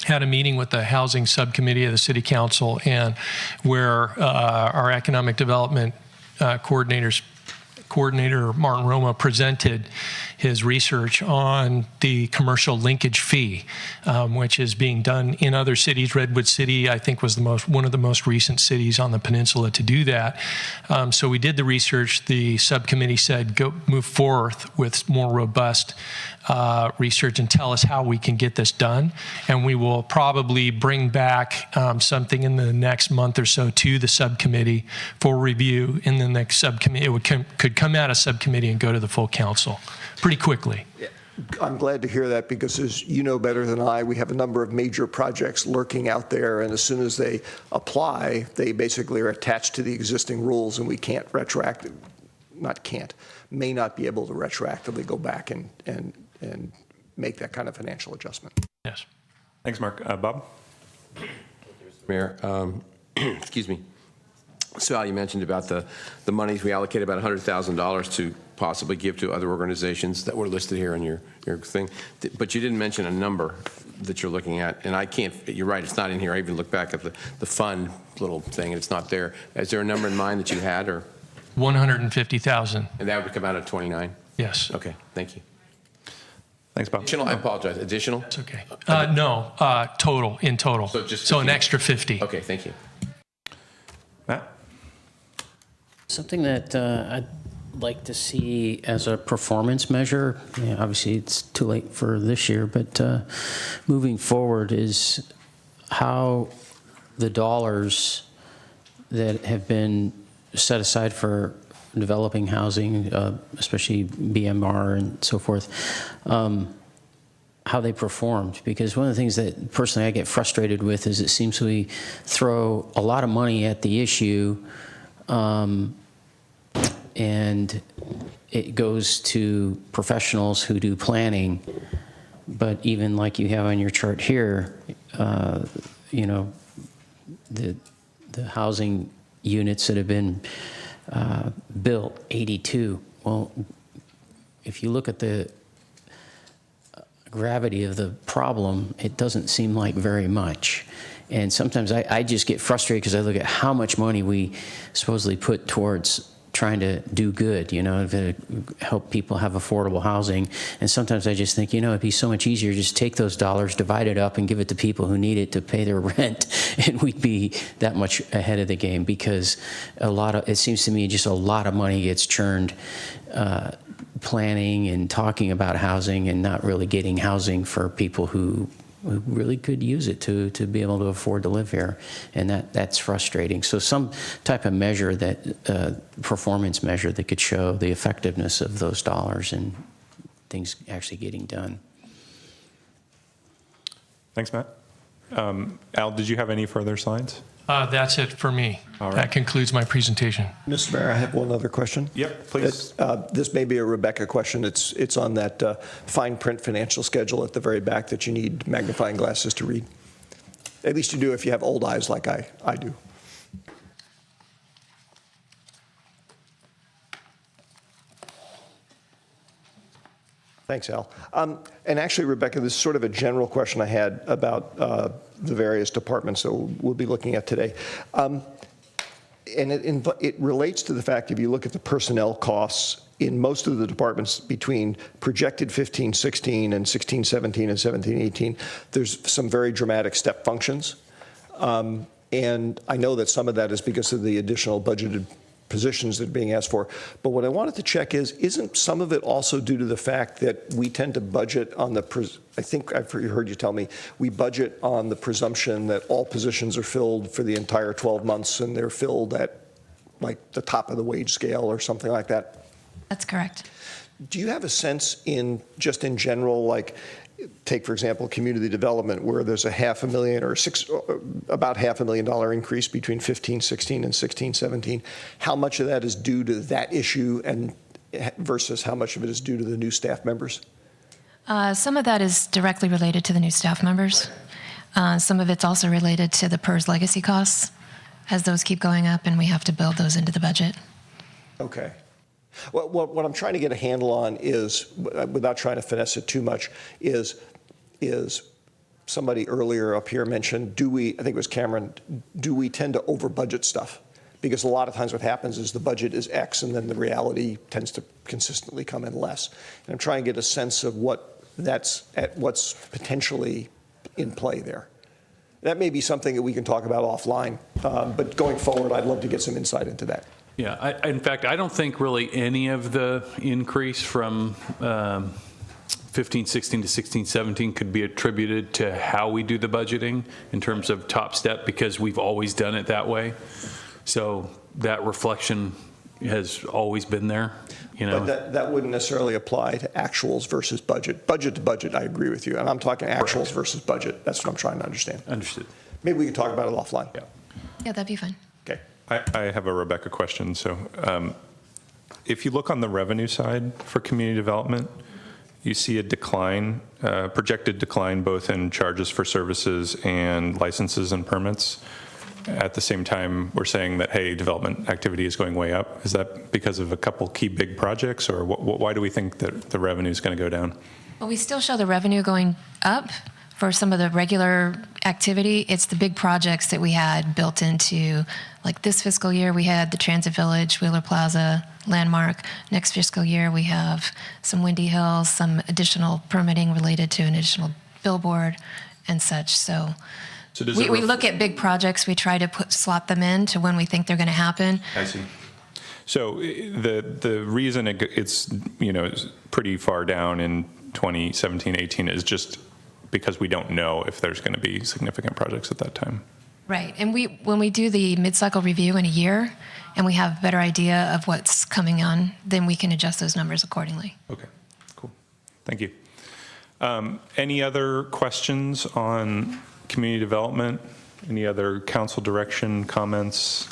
had a meeting with the housing subcommittee of the city council, and where our economic development coordinator Martin Roma presented his research on the commercial linkage fee, which is being done in other cities. Redwood City, I think, was one of the most recent cities on the peninsula to do that. So we did the research. The subcommittee said, go move forth with more robust research and tell us how we can get this done. And we will probably bring back something in the next month or so to the subcommittee for review. In the next subcommittee, it could come out of subcommittee and go to the full council pretty quickly. I'm glad to hear that, because as you know better than I, we have a number of major projects lurking out there, and as soon as they apply, they basically are attached to the existing rules, and we can't may not be able to retroactively go back and make that kind of financial adjustment. Yes. Thanks, Mark. Bob? Mayor, excuse me. So Al, you mentioned about the monies we allocated, about $100,000 to possibly give to other organizations that were listed here in your thing, but you didn't mention a number that you're looking at, and I can't, you're right, it's not in here. I even looked back at the fund little thing, and it's not there. Is there a number in mind that you had, or? 150,000. And that would come out of 29? Yes. Okay, thank you. Thanks, Bob. Additional, I apologize, additional? It's okay. No, in total. So an extra 50. Okay, thank you. Matt? Something that I'd like to see as a performance measure, obviously it's too late for this year, but moving forward, is how the dollars that have been set aside for developing housing, especially BMR and so forth, how they performed. Because one of the things that personally I get frustrated with is it seems we throw a lot of money at the issue, and it goes to professionals who do planning. But even like you have on your chart here, you know, the housing units that have been built, 82. Well, if you look at the gravity of the problem, it doesn't seem like very much. And sometimes I just get frustrated because I look at how much money we supposedly put towards trying to do good, you know, to help people have affordable housing. And sometimes I just think, you know, it'd be so much easier to just take those dollars, divide it up, and give it to people who need it to pay their rent, and we'd be that much ahead of the game, because it seems to me just a lot of money gets churned planning and talking about housing and not really getting housing for people who really could use it to be able to afford to live here, and that's frustrating. So some type of measure, that performance measure, that could show the effectiveness of those dollars and things actually getting done. Thanks, Matt. Al, did you have any further slides? That's it for me. All right. That concludes my presentation. Mr. Mayor, I have one other question. Yep, please. This may be a Rebecca question. It's on that fine print financial schedule at the very back that you need magnifying glasses to read. At least you do if you have old eyes like I do. Thanks, Al. And actually, Rebecca, this is sort of a general question I had about the various departments that we'll be looking at today. And it relates to the fact, if you look at the personnel costs in most of the departments between projected 15-16 and 16-17 and 17-18, there's some very dramatic step functions. And I know that some of that is because of the additional budgeted positions that are being asked for. But what I wanted to check is, isn't some of it also due to the fact that we tend to budget on I think I've heard you tell me, we budget on the presumption that all positions are filled for the entire 12 months and they're filled at like the top of the wage scale or something like that? That's correct. Do you have a sense in general, like, take, for example, community development, where there's a $500,000 or about $500,000 increase between 15-16 and 16-17. How much of that is due to that issue and versus how much of it is due to the new staff members? Some of that is directly related to the new staff members. Some of it's also related to the PERS legacy costs, as those keep going up and we have to build those into the budget. Okay. Well, what I'm trying to get a handle on is, without trying to finesse it too much, is somebody earlier up here mentioned, I think it was Cameron, do we tend to over budget stuff? Because a lot of times what happens is the budget is X and then the reality tends to consistently come in less. And I'm trying to get a sense of what's potentially in play there. That may be something that we can talk about offline, but going forward, I'd love to get some insight into that. Yeah, in fact, I don't think really any of the increase from 15-16 to 16-17 could be attributed to how we do the budgeting in terms of top step, because we've always done it that way. So that reflection has always been there. You know. But that wouldn't necessarily apply to actuals versus budget. Budget to budget, I agree with you. And I'm talking actuals versus budget. That's what I'm trying to understand. Understood. Maybe we can talk about it offline. Yeah. Yeah, that'd be fine. Okay. I have a Rebecca question. So if you look on the revenue side for community development, you see a decline, projected decline, both in charges for services and licenses and permits. At the same time, we're saying that, hey, development activity is going way up. Is that because of a couple key big projects, or why do we think that the revenue is going to go down? Well, we still show the revenue going up for some of the regular activity. It's the big projects that we had built into, like this fiscal year, we had the Transit Village, Wheeler Plaza, Landmark. Next fiscal year, we have some Windy Hills, some additional permitting related to an additional billboard and such. So we look at big projects, we try to slot them in to when we think they're going to happen. I see. So the reason it's pretty far down in 2017-18 is just because we don't know if there's going to be significant projects at that time. Right. And when we do the mid-cycle review in a year and we have a better idea of what's coming on, then we can adjust those numbers accordingly. Okay, cool. Thank you. Any other questions on community development? Any other council direction comments?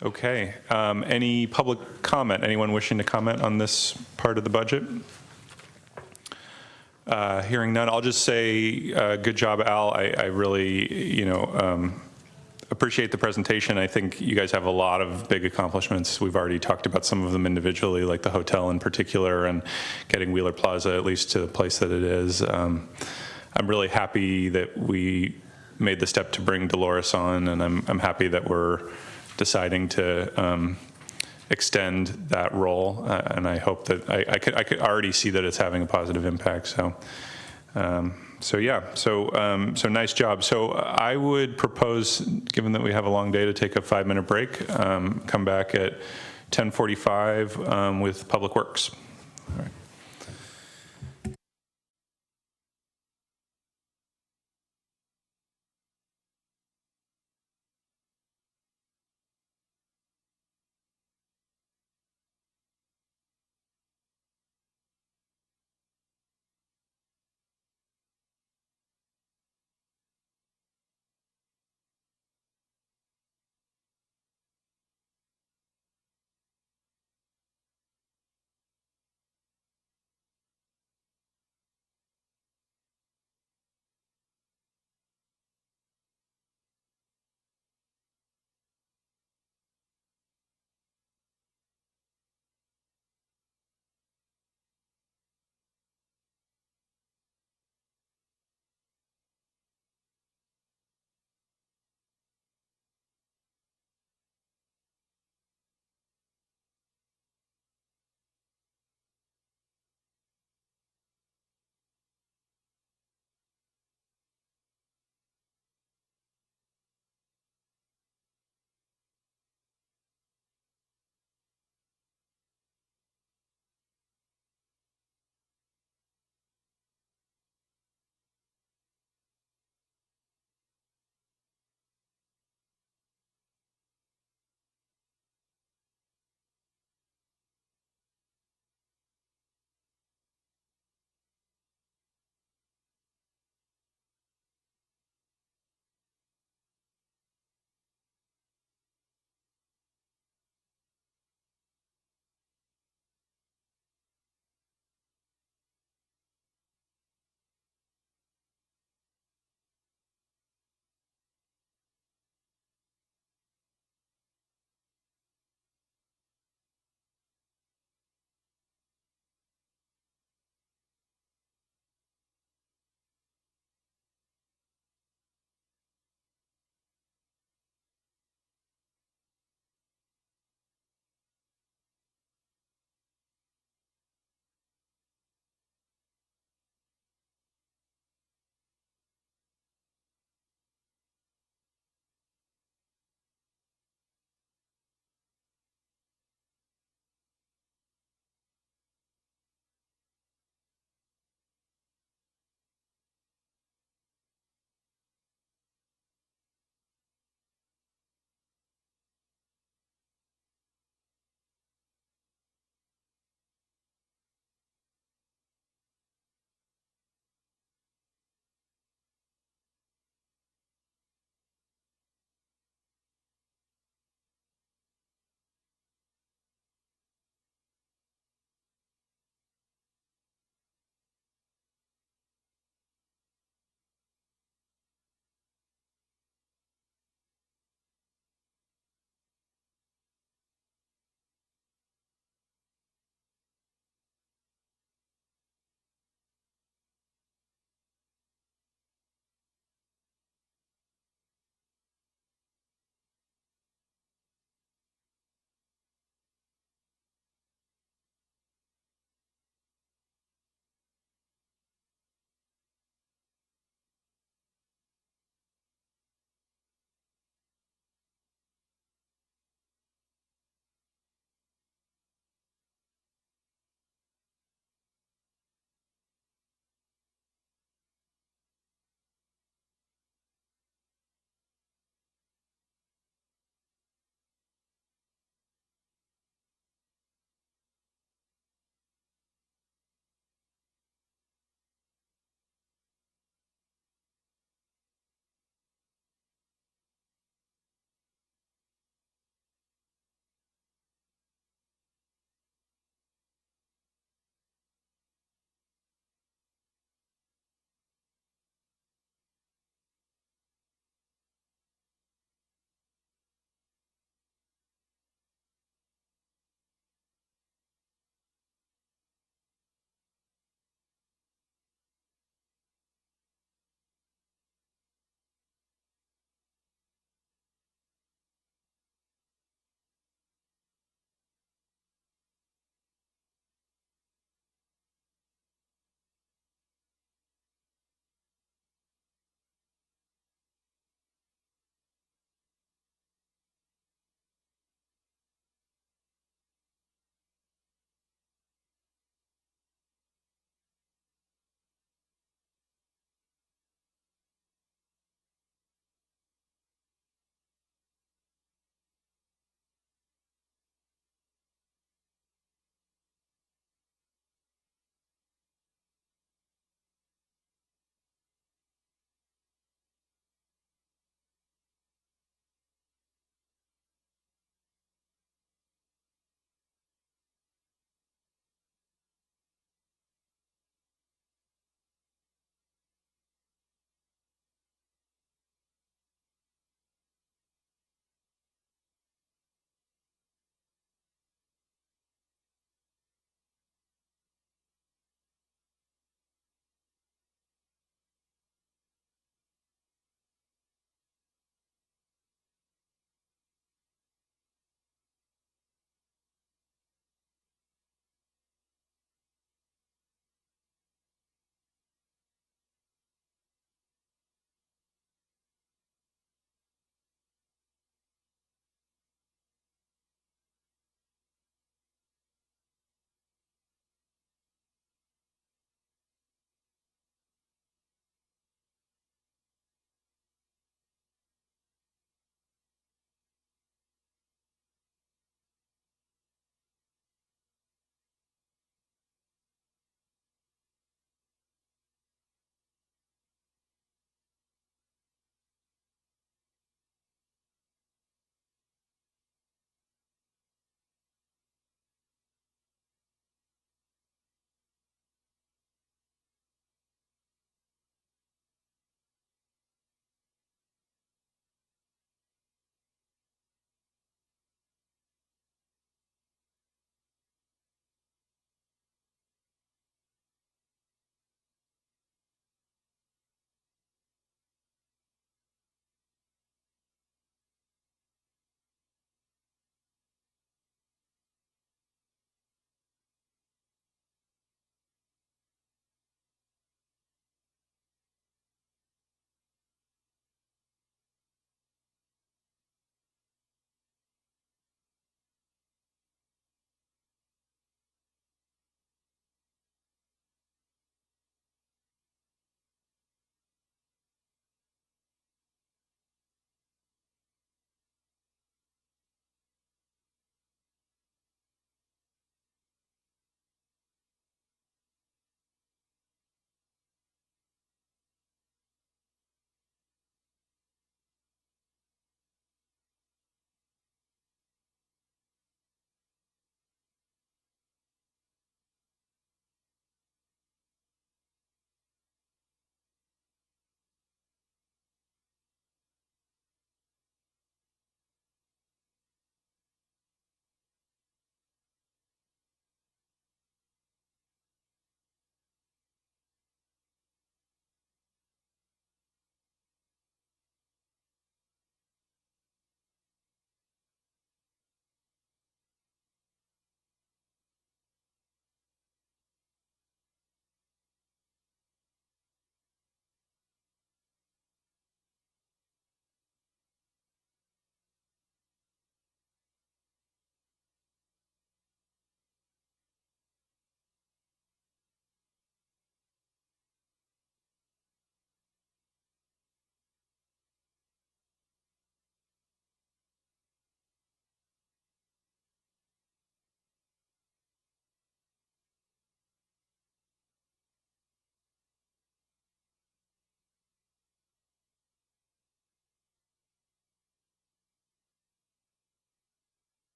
Okay. Any public comment? Anyone wishing to comment on this part of the budget? Hearing none, I'll just say good job, Al. I really, appreciate the presentation. I think you guys have a lot of big accomplishments. We've already talked about some of them individually, like the hotel in particular, and getting Wheeler Plaza at least to the place that it is. I'm really happy that we made the step to bring Dolores on, and I'm happy that we're deciding to extend that role, and I hope that I could already see that it's having a positive impact. So nice job. So I would propose, given that we have a long day, to take a 5-minute break, come back at 10:45 with Public Works. All right.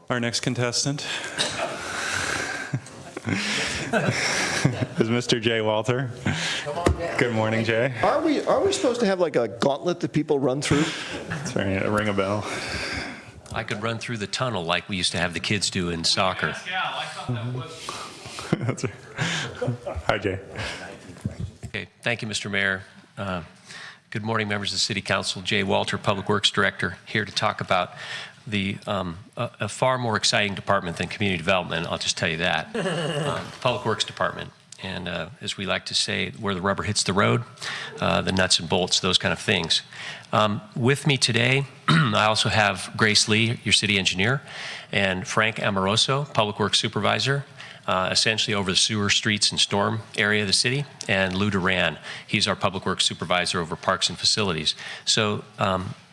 Our next contestant is Mr. Jay Walter. Good morning, Jay. Are we supposed to have like a gauntlet that people run through? That's right, ring a bell. I could run through the tunnel like we used to have the kids do in soccer. That's right. Hi, Jay. Okay, thank you, Mr. Mayor. Good morning, members of the City Council. Jay Walter, Public Works Director, here to talk about the a far more exciting department than community development. I'll just tell you that. Public Works Department. And as we like to say, where the rubber hits the road, the nuts and bolts, those kind of things. With me today, I also have Grace Lee, your city engineer, and Frank Amoroso, Public Works Supervisor, essentially over the sewer, streets, and storm area of the city, and Lou Duran. He's our Public Works Supervisor over parks and facilities. So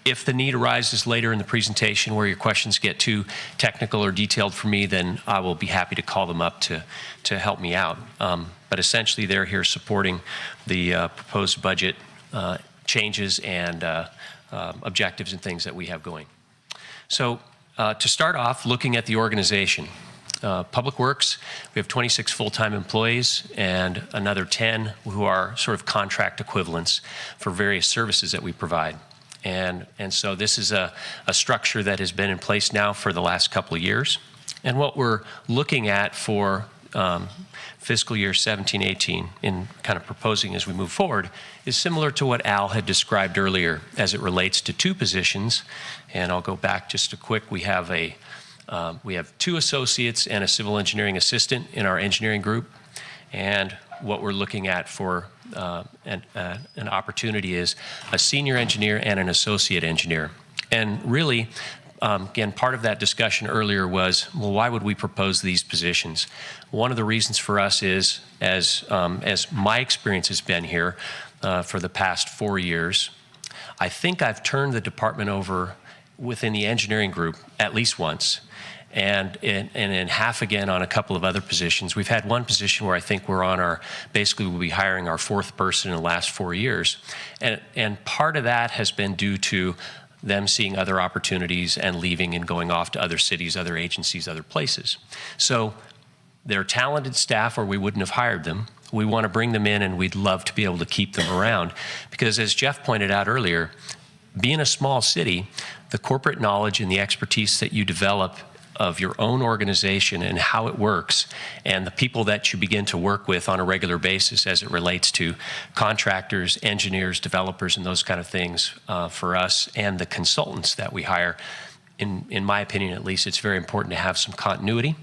if the need arises later in the presentation where your questions get too technical or detailed for me, then I will be happy to call them up to help me out. But essentially, they're here supporting the proposed budget changes and objectives and things that we have going. So to start off, looking at the organization. Public Works, we have 26 full-time employees and another 10 who are sort of contract equivalents for various services that we provide. And so this is a structure that has been in place now for the last couple of years. And what we're looking at for fiscal year 17-18 in kind of proposing as we move forward is similar to what Al had described earlier as it relates to two positions. And I'll go back just a quick. We have 2 associates and a civil engineering assistant in our engineering group. And what we're looking at for an opportunity is a senior engineer and an associate engineer. And really, again, part of that discussion earlier was, well, why would we propose these positions? One of the reasons for us is, as my experience has been here for the past 4 years, I think I've turned the department over within the engineering group at least once. And in half again on a couple of other positions. We've had one position where I think we're on basically we'll be hiring our 4th person in the last 4 years. And part of that has been due to them seeing other opportunities and leaving and going off to other cities, other agencies, other places. So they're talented staff or we wouldn't have hired them. We want to bring them in and we'd love to be able to keep them around. Because as Jeff pointed out earlier, being a small city, the corporate knowledge and the expertise that you develop of your own organization and how it works and the people that you begin to work with on a regular basis as it relates to contractors, engineers, developers, and those kind of things for us and the consultants that we hire. In my opinion, at least, it's very important to have some continuity.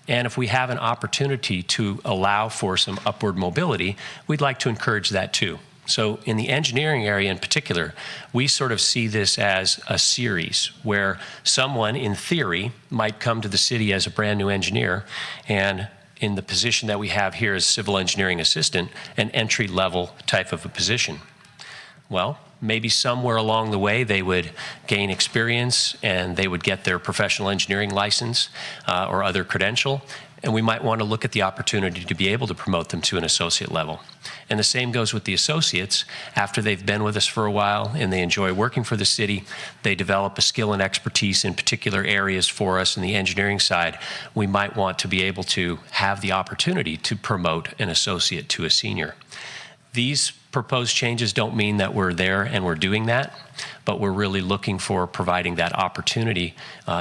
And if we have an opportunity to allow for some upward mobility, we'd like to encourage that too. So in the engineering area in particular, we sort of see this as a series where someone in theory might come to the city as a brand new engineer and in the position that we have here as civil engineering assistant, an entry level type of a position. Well, maybe somewhere along the way they would gain experience and they would get their professional engineering license or other credential. And we might want to look at the opportunity to be able to promote them to an associate level. And the same goes with the associates. After they've been with us for a while and they enjoy working for the city, they develop a skill and expertise in particular areas for us in the engineering side. We might want to be able to have the opportunity to promote an associate to a senior. These proposed changes don't mean that we're there and we're doing that, but we're really looking for providing that opportunity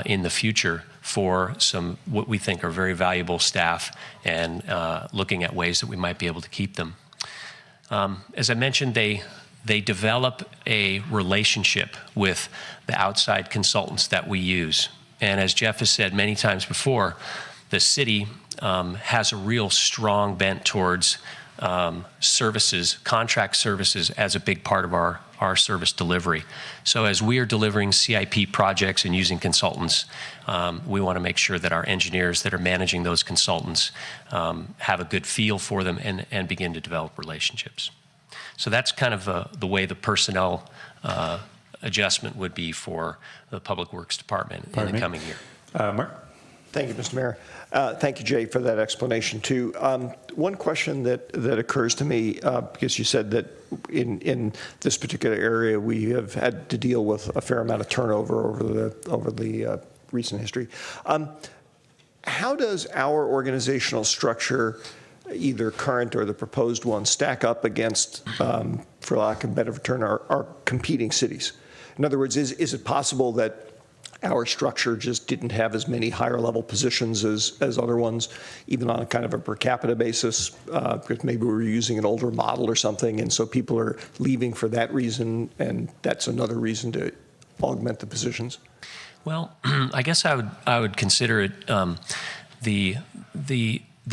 in the future for some what we think are very valuable staff and looking at ways that we might be able to keep them. As I mentioned, they develop a relationship with the outside consultants that we use. And as Jeff has said many times before, the city has a real strong bent towards services, contract services as a big part of our service delivery. So as we are delivering CIP projects and using consultants, we want to make sure that our engineers that are managing those consultants have a good feel for them and begin to develop relationships. So that's kind of the way the personnel adjustment would be for the Public Works Department in the coming year. Mark? Thank you, Mr. Mayor. Thank you, Jay, for that explanation, too. One question that occurs to me, because you said that in this particular area, we have had to deal with a fair amount of turnover over the recent history. How does our organizational structure, either current or the proposed one, stack up against, for lack of a better term, our competing cities? In other words, is it possible that our structure just didn't have as many higher level positions as other ones, even on a kind of a per capita basis, because maybe we were using an older model or something, and so people are leaving for that reason, and that's another reason to augment the positions? Well, I guess I would consider it the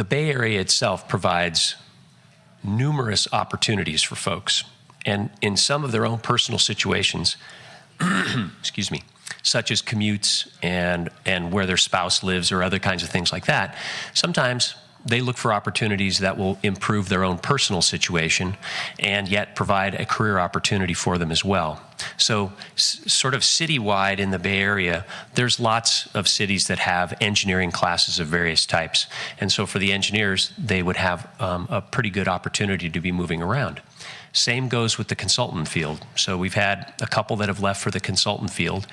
Bay Area itself provides numerous opportunities for folks, and in some of their own personal situations, excuse me, such as commutes and where their spouse lives or other kinds of things like that, sometimes they look for opportunities that will improve their own personal situation and yet provide a career opportunity for them as well. So sort of citywide in the Bay Area, there's lots of cities that have engineering classes of various types. And so for the engineers, they would have a pretty good opportunity to be moving around. Same goes with the consultant field. So we've had a couple that have left for the consultant field,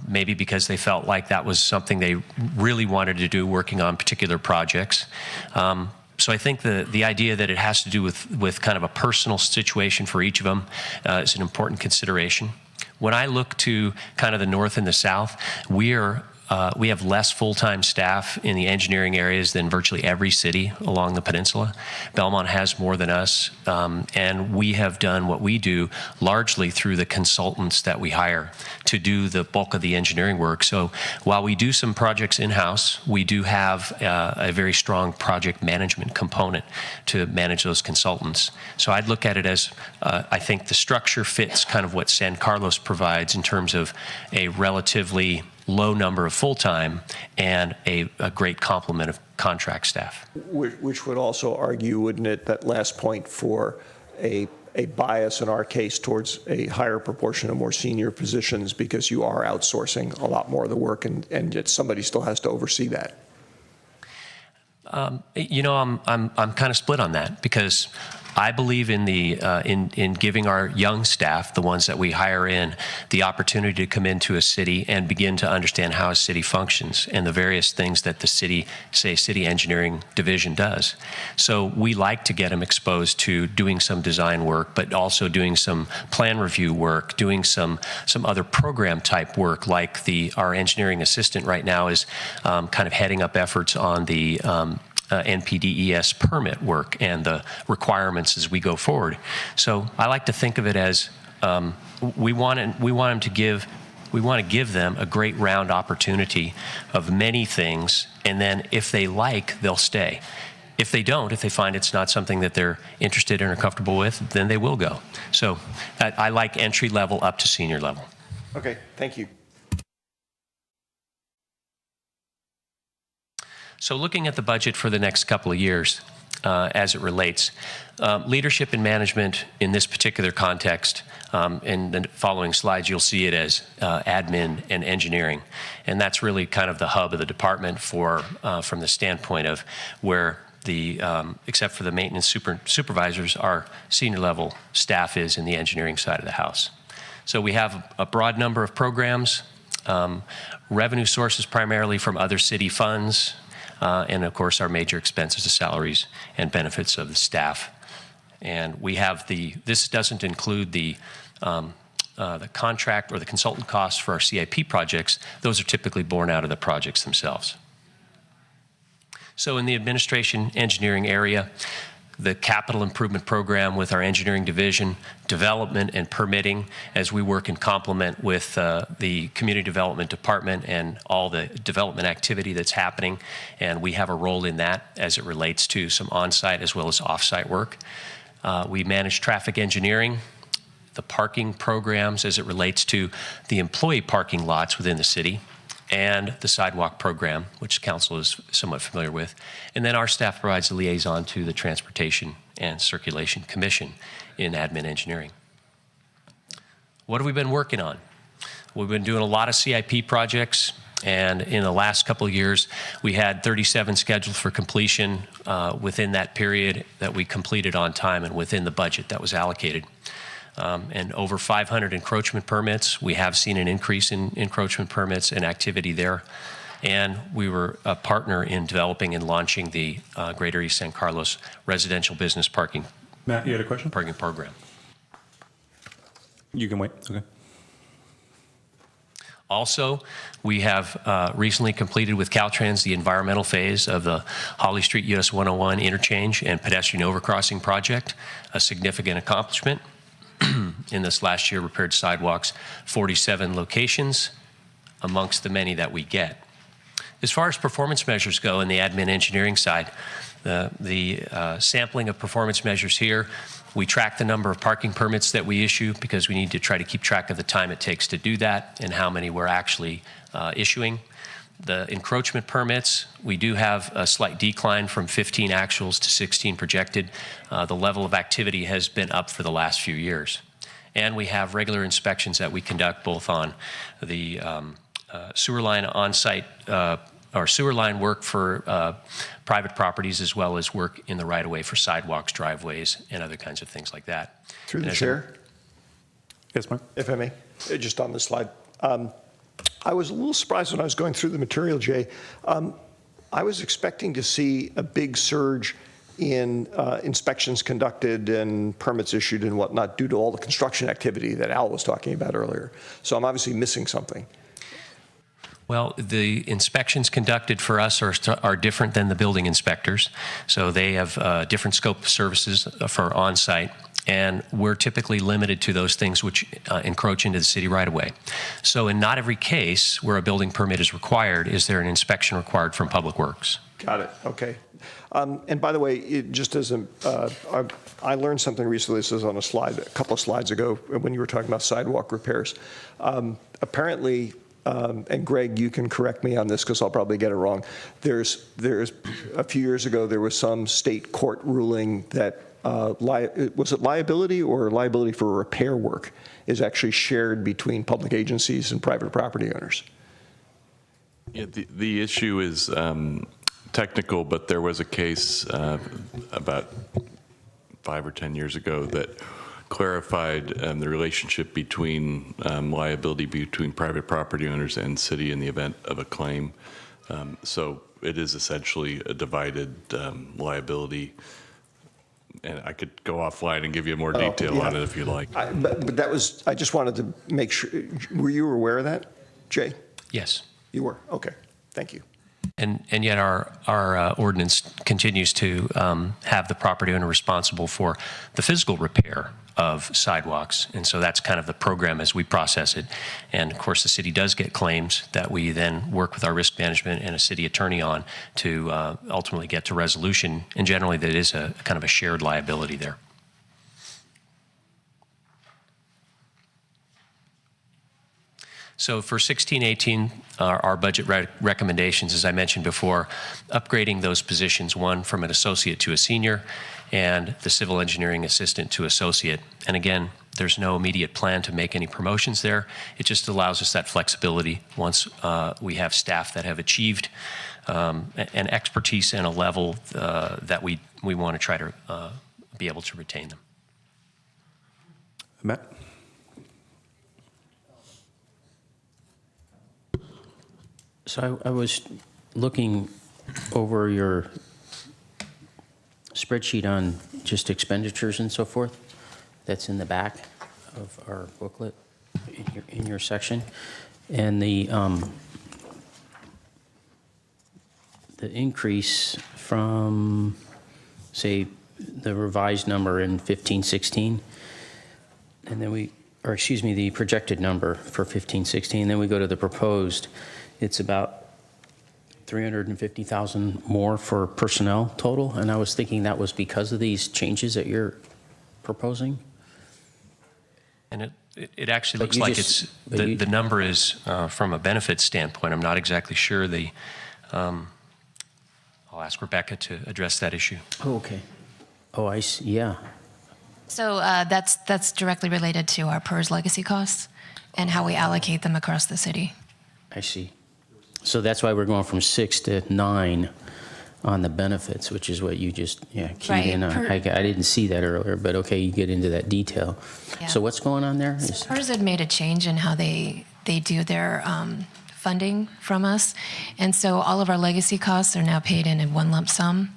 maybe because they felt like that was something they really wanted to do, working on particular projects. So I think the idea that it has to do with kind of a personal situation for each of them is an important consideration. When I look to kind of the north and the south, we have less full-time staff in the engineering areas than virtually every city along the peninsula. Belmont has more than us, and we have done what we do largely through the consultants that we hire to do the bulk of the engineering work. So while we do some projects in-house, we do have a very strong project management component to manage those consultants. So I'd look at it as, I think the structure fits kind of what San Carlos provides in terms of a relatively low number of full-time and a great complement of contract staff. Which would also argue, wouldn't it, that last point for a bias in our case towards a higher proportion of more senior positions, because you are outsourcing a lot more of the work, and yet somebody still has to oversee that. You know, I'm kind of split on that, because I believe in the in giving our young staff, the ones that we hire in, the opportunity to come into a city and begin to understand how a city functions and the various things that the city, say, city engineering division does. So we like to get them exposed to doing some design work, but also doing some plan review work, doing some other program type work, like our engineering assistant right now is kind of heading up efforts on the NPDES permit work and the requirements as we go forward. So I like to think of it as we want to give them a great round opportunity of many things, and then if they like, they'll stay. If they don't, if they find it's not something that they're interested in or comfortable with, then they will go. So I like entry level up to senior level. Okay, thank you. So looking at the budget for the next couple of years as it relates, leadership and management in this particular context, in the following slides, you'll see it as admin and engineering. And that's really kind of the hub of the department from the standpoint of where except for the maintenance supervisors, our senior level staff is in the engineering side of the house. So we have a broad number of programs, revenue sources primarily from other city funds, and of course our major expenses, the salaries and benefits of the staff. And we have this doesn't include the contract or the consultant costs for our CIP projects. Those are typically borne out of the projects themselves. So in the administration engineering area, the capital improvement program with our engineering division, development and permitting as we work in complement with the community development department and all the development activity that's happening. And we have a role in that as it relates to some on-site as well as off-site work. We manage traffic engineering, the parking programs as it relates to the employee parking lots within the city, and the sidewalk program, which council is somewhat familiar with. And then our staff provides a liaison to the Transportation and Circulation Commission in admin engineering. What have we been working on? We've been doing a lot of CIP projects, and in the last couple of years, we had 37 scheduled for completion within that period that we completed on time and within the budget that was allocated. and over 500 encroachment permits. We have seen an increase in encroachment permits and activity there. And we were a partner in developing and launching the Greater East San Carlos residential business parking. Matt, you had a question? Parking program. You can wait. Okay. Also, we have recently completed with Caltrans the environmental phase of the Holly Street US 101 interchange and pedestrian overcrossing project, a significant accomplishment. In this last year, repaired sidewalks, 47 locations amongst the many that we get. As far as performance measures go in the admin engineering side, the sampling of performance measures here, we track the number of parking permits that we issue because we need to try to keep track of the time it takes to do that and how many we're actually issuing. The encroachment permits, we do have a slight decline from 15 actuals to 16 projected. The level of activity has been up for the last few years. And we have regular inspections that we conduct both on the sewer line on-site or sewer line work for private properties as well as work in the right-of-way for sidewalks, driveways, and other kinds of things like that. Through the chair. Yes, Mark? If I may, just on this slide. I was a little surprised when I was going through the material, Jay. I was expecting to see a big surge in inspections conducted and permits issued and whatnot due to all the construction activity that Al was talking about earlier. So I'm obviously missing something. Well, the inspections conducted for us are different than the building inspectors. So they have different scope of services for on-site, and we're typically limited to those things which encroach into the city right-of-way. So in not every case where a building permit is required is there an inspection required from Public Works. Got it. Okay. And by the way, just as I learned something recently. This was on a slide, a couple of slides ago, when you were talking about sidewalk repairs. Apparently, and Greg, you can correct me on this because I'll probably get it wrong. There's a few years ago there was some state court ruling that was it liability or liability for repair work is actually shared between public agencies and private property owners. Yeah, the issue is technical, but there was a case about 5 or 10 years ago that clarified the relationship between liability between private property owners and city in the event of a claim. So it is essentially a divided liability. And I could go offline and give you more detail on it if you like. But that was, I just wanted to make sure, were you aware of that, Jay? Yes. You were? Okay. Thank you. And yet our ordinance continues to have the property owner responsible for the physical repair of sidewalks. And so that's kind of the program as we process it. And of course, the city does get claims that we then work with our risk management and a city attorney on to ultimately get to resolution. And generally, that is a kind of a shared liability there. So for 16-18, our budget recommendations, as I mentioned before, upgrading those positions, one from an associate to a senior, and the civil engineering assistant to associate. And again, there's no immediate plan to make any promotions there. It just allows us that flexibility once we have staff that have achieved an expertise and a level that we want to try to be able to retain them. Matt? So I was looking over your spreadsheet on just expenditures and so forth. That's in the back of our booklet in your section. And the increase from, say, the revised number in 15-16, and then the projected number for 15-16, then we go to the proposed. It's about $350,000 more for personnel total, and I was thinking that was because of these changes that you're proposing. And it actually looks like the number is from a benefits standpoint. I'm not exactly sure. I'll ask Rebecca to address that issue. Oh, okay. Oh, I see. Yeah. So that's directly related to our PERS legacy costs and how we allocate them across the city. I see. So that's why we're going from 6 to 9 on the benefits, which is what you just keyed Right. in on. I didn't see that earlier, but okay, you get into that detail. Yeah. So what's going on there? PERS had made a change in how they do their funding from us. And so all of our legacy costs are now paid in one lump sum,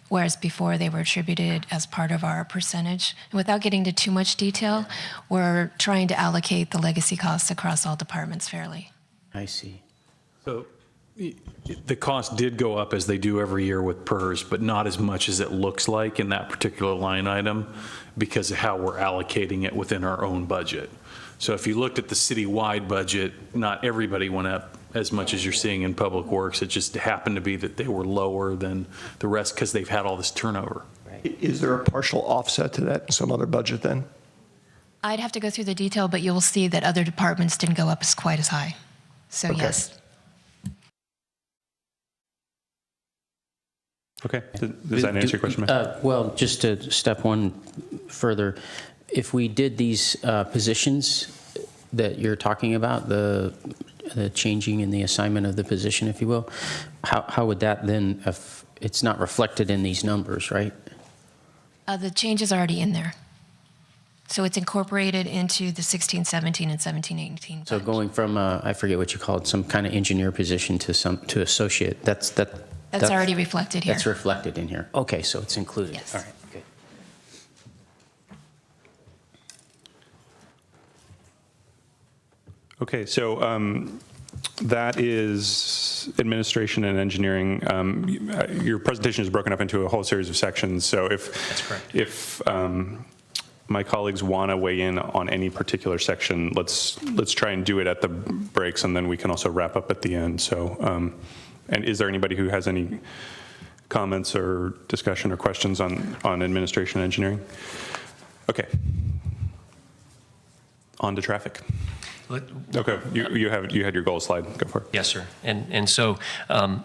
whereas before they were attributed as part of our percentage. And without getting into too much detail, we're trying to allocate the legacy costs across all departments fairly. I see. So the cost did go up as they do every year with PERS, but not as much as it looks like in that particular line item because of how we're allocating it within our own budget. So if you looked at the citywide budget, not everybody went up as much as you're seeing in Public Works. It just happened to be that they were lower than the rest because they've had all this turnover. Is there a partial offset to that in some other budget then? I'd have to go through the detail, but you'll see that other departments didn't go up as quite as high. So Okay. yes. Okay, does that answer your question, Matt? Well, just to step one further, if we did these positions that you're talking about, the changing in the assignment of the position, if you will, how would that then, if it's not reflected in these numbers, right? The change is already in there. So it's incorporated into the 16-17 and 17-18. So going from, I forget what you call it, some kind of engineer position to associate, that's already reflected here. That's reflected in here. Okay, so it's included. Yes. All right, good. Okay, so that is administration and engineering. Your presentation is broken up into a whole series of sections. So if my colleagues want to weigh in on any particular section, let's try and do it at the breaks, and then we can also wrap up at the end. So, and is there anybody who has any comments or discussion or questions on administration and engineering? Okay. On to traffic. Okay, you had your goal slide. Go for it. Yes, sir. And so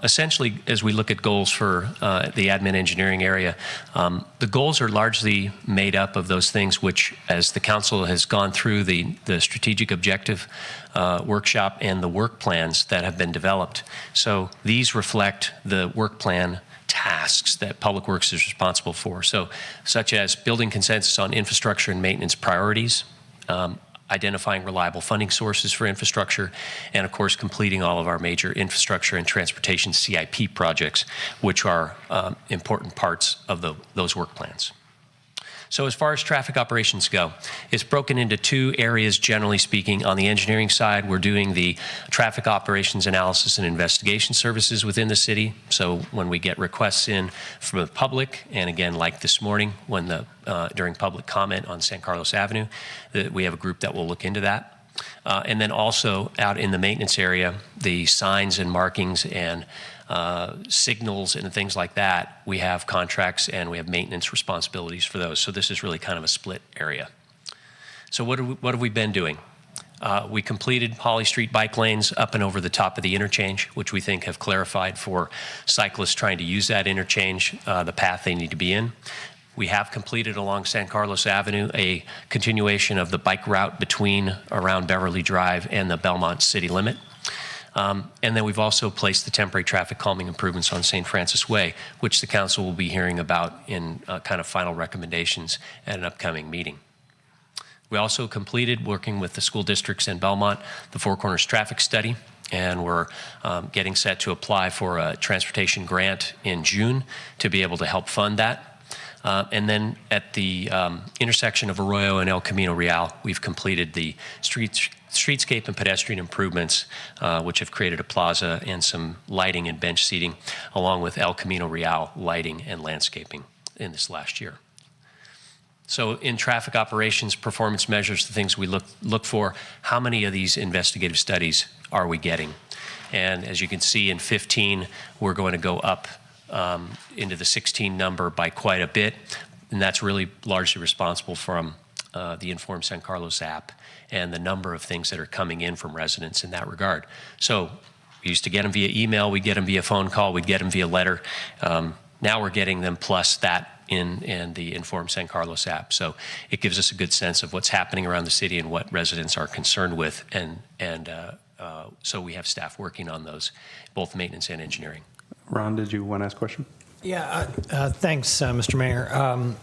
essentially, as we look at goals for the admin engineering area, the goals are largely made up of those things which, as the council has gone through the strategic objective workshop and the work plans that have been developed. So these reflect the work plan tasks that Public Works is responsible for. So such as building consensus on infrastructure and maintenance priorities, identifying reliable funding sources for infrastructure, and of course completing all of our major infrastructure and transportation CIP projects, which are important parts of those work plans. So as far as traffic operations go, it's broken into two areas, generally speaking. On the engineering side, we're doing the traffic operations analysis and investigation services within the city. So when we get requests in from the public, and again, like this morning, when during public comment on San Carlos Avenue, we have a group that will look into that. And then also out in the maintenance area, the signs and markings and signals and things like that, we have contracts and we have maintenance responsibilities for those. So this is really kind of a split area. So what have we been doing? We completed Holly Street bike lanes up and over the top of the interchange, which we think have clarified for cyclists trying to use that interchange, the path they need to be in. We have completed along San Carlos Avenue a continuation of the bike route around Beverly Drive and the Belmont city limit. And then we've also placed the temporary traffic calming improvements on St. Francis Way, which the council will be hearing about in kind of final recommendations at an upcoming meeting. We also completed, working with the school districts in Belmont, the Four Corners traffic study, and we're getting set to apply for a transportation grant in June to be able to help fund that. And then at the intersection of Arroyo and El Camino Real, we've completed the streetscape and pedestrian improvements, which have created a plaza and some lighting and bench seating, along with El Camino Real lighting and landscaping in this last year. So in traffic operations performance measures, the things we look for, how many of these investigative studies are we getting? And as you can see in 15, we're going to go up into the 16 number by quite a bit, and that's really largely responsible from the Inform San Carlos app and the number of things that are coming in from residents in that regard. So we used to get them via email, we'd get them via phone call, we'd get them via letter. Now we're getting them plus that in the Inform San Carlos app. So it gives us a good sense of what's happening around the city and what residents are concerned with, and so we have staff working on those, both maintenance and engineering. Ron, did you want to ask a question? Yeah, thanks, Mr. Mayor.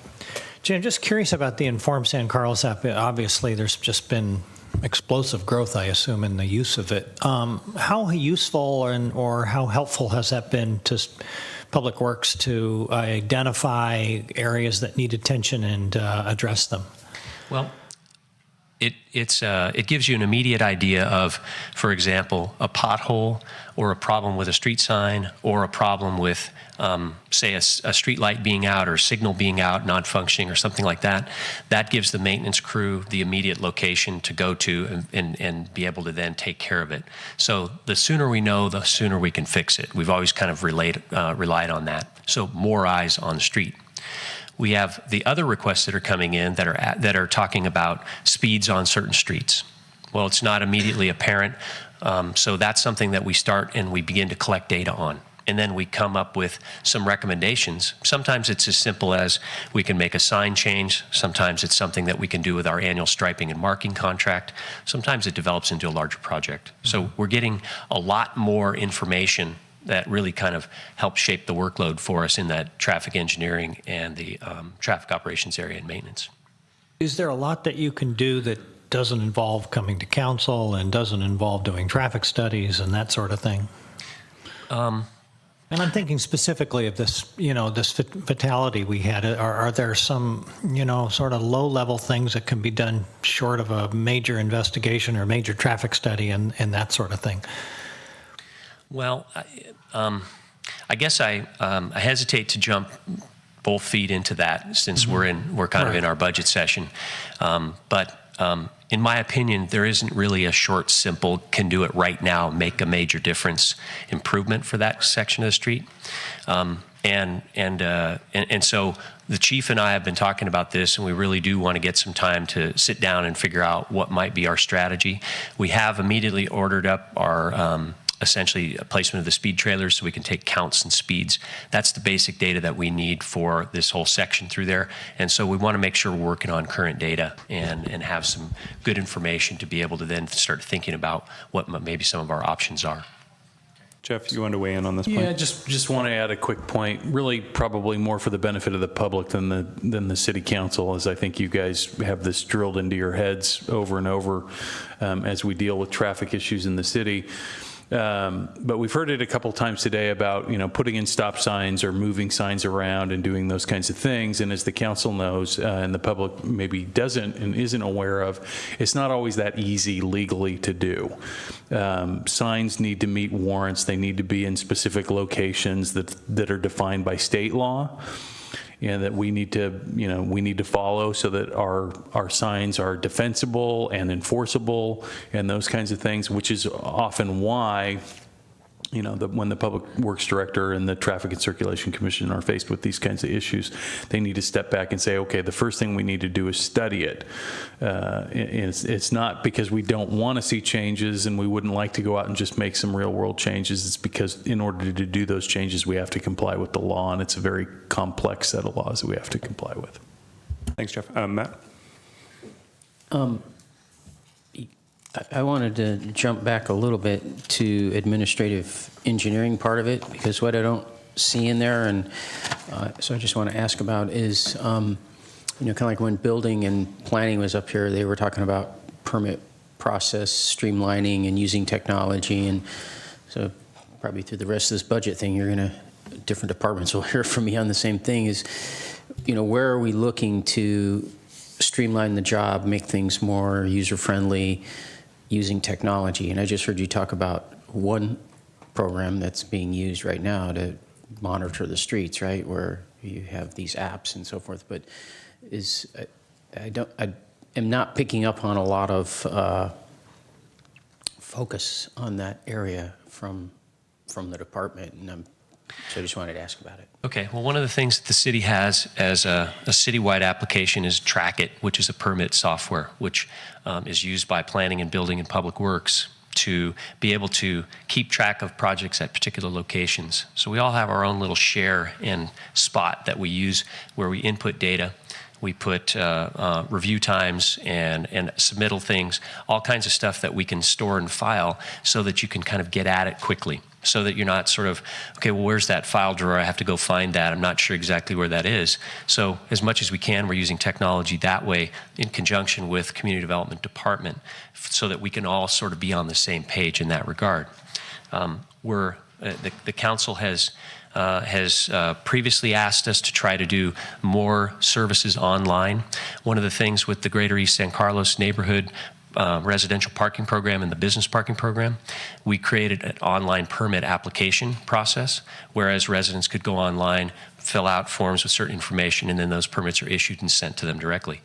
Jim, just curious about the Inform San Carlos app. Obviously, there's just been explosive growth, I assume, in the use of it. How useful or how helpful has that been to Public Works to identify areas that need attention and address them? Well, it gives you an immediate idea of, for example, a pothole or a problem with a street sign or a problem with, say, a street light being out or a signal being out, not functioning or something like that. That gives the maintenance crew the immediate location to go to and be able to then take care of it. So the sooner we know, the sooner we can fix it. We've always kind of relied on that. So more eyes on the street. We have the other requests that are coming in that are talking about speeds on certain streets. Well, it's not immediately apparent, so that's something that we start and we begin to collect data on. And then we come up with some recommendations. Sometimes it's as simple as we can make a sign change. Sometimes it's something that we can do with our annual striping and marking contract. Sometimes it develops into a larger project. So we're getting a lot more information that really kind of helps shape the workload for us in that traffic engineering and the traffic operations area and maintenance. Is there a lot that you can do that doesn't involve coming to council and doesn't involve doing traffic studies and that sort of thing? And I'm thinking specifically of this, this fatality we had. Are there some, sort of low-level things that can be done short of a major investigation or major traffic study and that sort of thing? Well, I guess I hesitate to jump both feet into that since we're kind of in our budget session. But in my opinion, there isn't really a short, simple, can do it right now, make a major difference improvement for that section of the street. And so the chief and I have been talking about this, and we really do want to get some time to sit down and figure out what might be our strategy. We have immediately ordered up our essentially a placement of the speed trailers so we can take counts and speeds. That's the basic data that we need for this whole section through there. And so we want to make sure we're working on current data and have some good information to be able to then start thinking about what maybe some of our options are. Jeff, you want to weigh in on this point? Yeah, just want to add a quick point, really probably more for the benefit of the public than the city council, as I think you guys have this drilled into your heads over and over as we deal with traffic issues in the city. But we've heard it a couple times today about, putting in stop signs or moving signs around and doing those kinds of things. And as the council knows, and the public maybe doesn't and isn't aware of, it's not always that easy legally to do. Signs need to meet warrants. They need to be in specific locations that are defined by state law, and that we need to follow so that our signs are defensible and enforceable and those kinds of things, which is often why when the Public Works Director and the Traffic and Circulation Commission are faced with these kinds of issues, they need to step back and say, okay, the first thing we need to do is study it. It's not because we don't want to see changes and we wouldn't like to go out and just make some real world changes. It's because in order to do those changes, we have to comply with the law, and it's a very complex set of laws that we have to comply with. Thanks, Jeff. Matt? I wanted to jump back a little bit to administrative engineering part of it, because what I don't see in there, and so I just want to ask about is, kind of like when building and planning was up here, they were talking about permit process streamlining and using technology, and so probably through the rest of this budget thing, different departments will hear from me on the same thing, is, where are we looking to streamline the job, make things more user-friendly, using technology? And I just heard you talk about one program that's being used right now to monitor the streets, right, where you have these apps and so forth. But I am not picking up on a lot of focus on that area from the department, and so I just wanted to ask about it. Okay, well, one of the things that the city has as a citywide application is Track It, which is a permit software, which is used by planning and building and public works to be able to keep track of projects at particular locations. So we all have our own little share and spot that we use where we input data. We put review times and submittal things, all kinds of stuff that we can store and file so that you can kind of get at it quickly, so that you're not sort of, okay, well, where's that file drawer? I have to go find that. I'm not sure exactly where that is. So as much as we can, we're using technology that way in conjunction with Community Development Department so that we can all sort of be on the same page in that regard. The council has previously asked us to try to do more services online. One of the things with the Greater East San Carlos neighborhood residential parking program and the business parking program, we created an online permit application process, whereas residents could go online, fill out forms with certain information, and then those permits are issued and sent to them directly.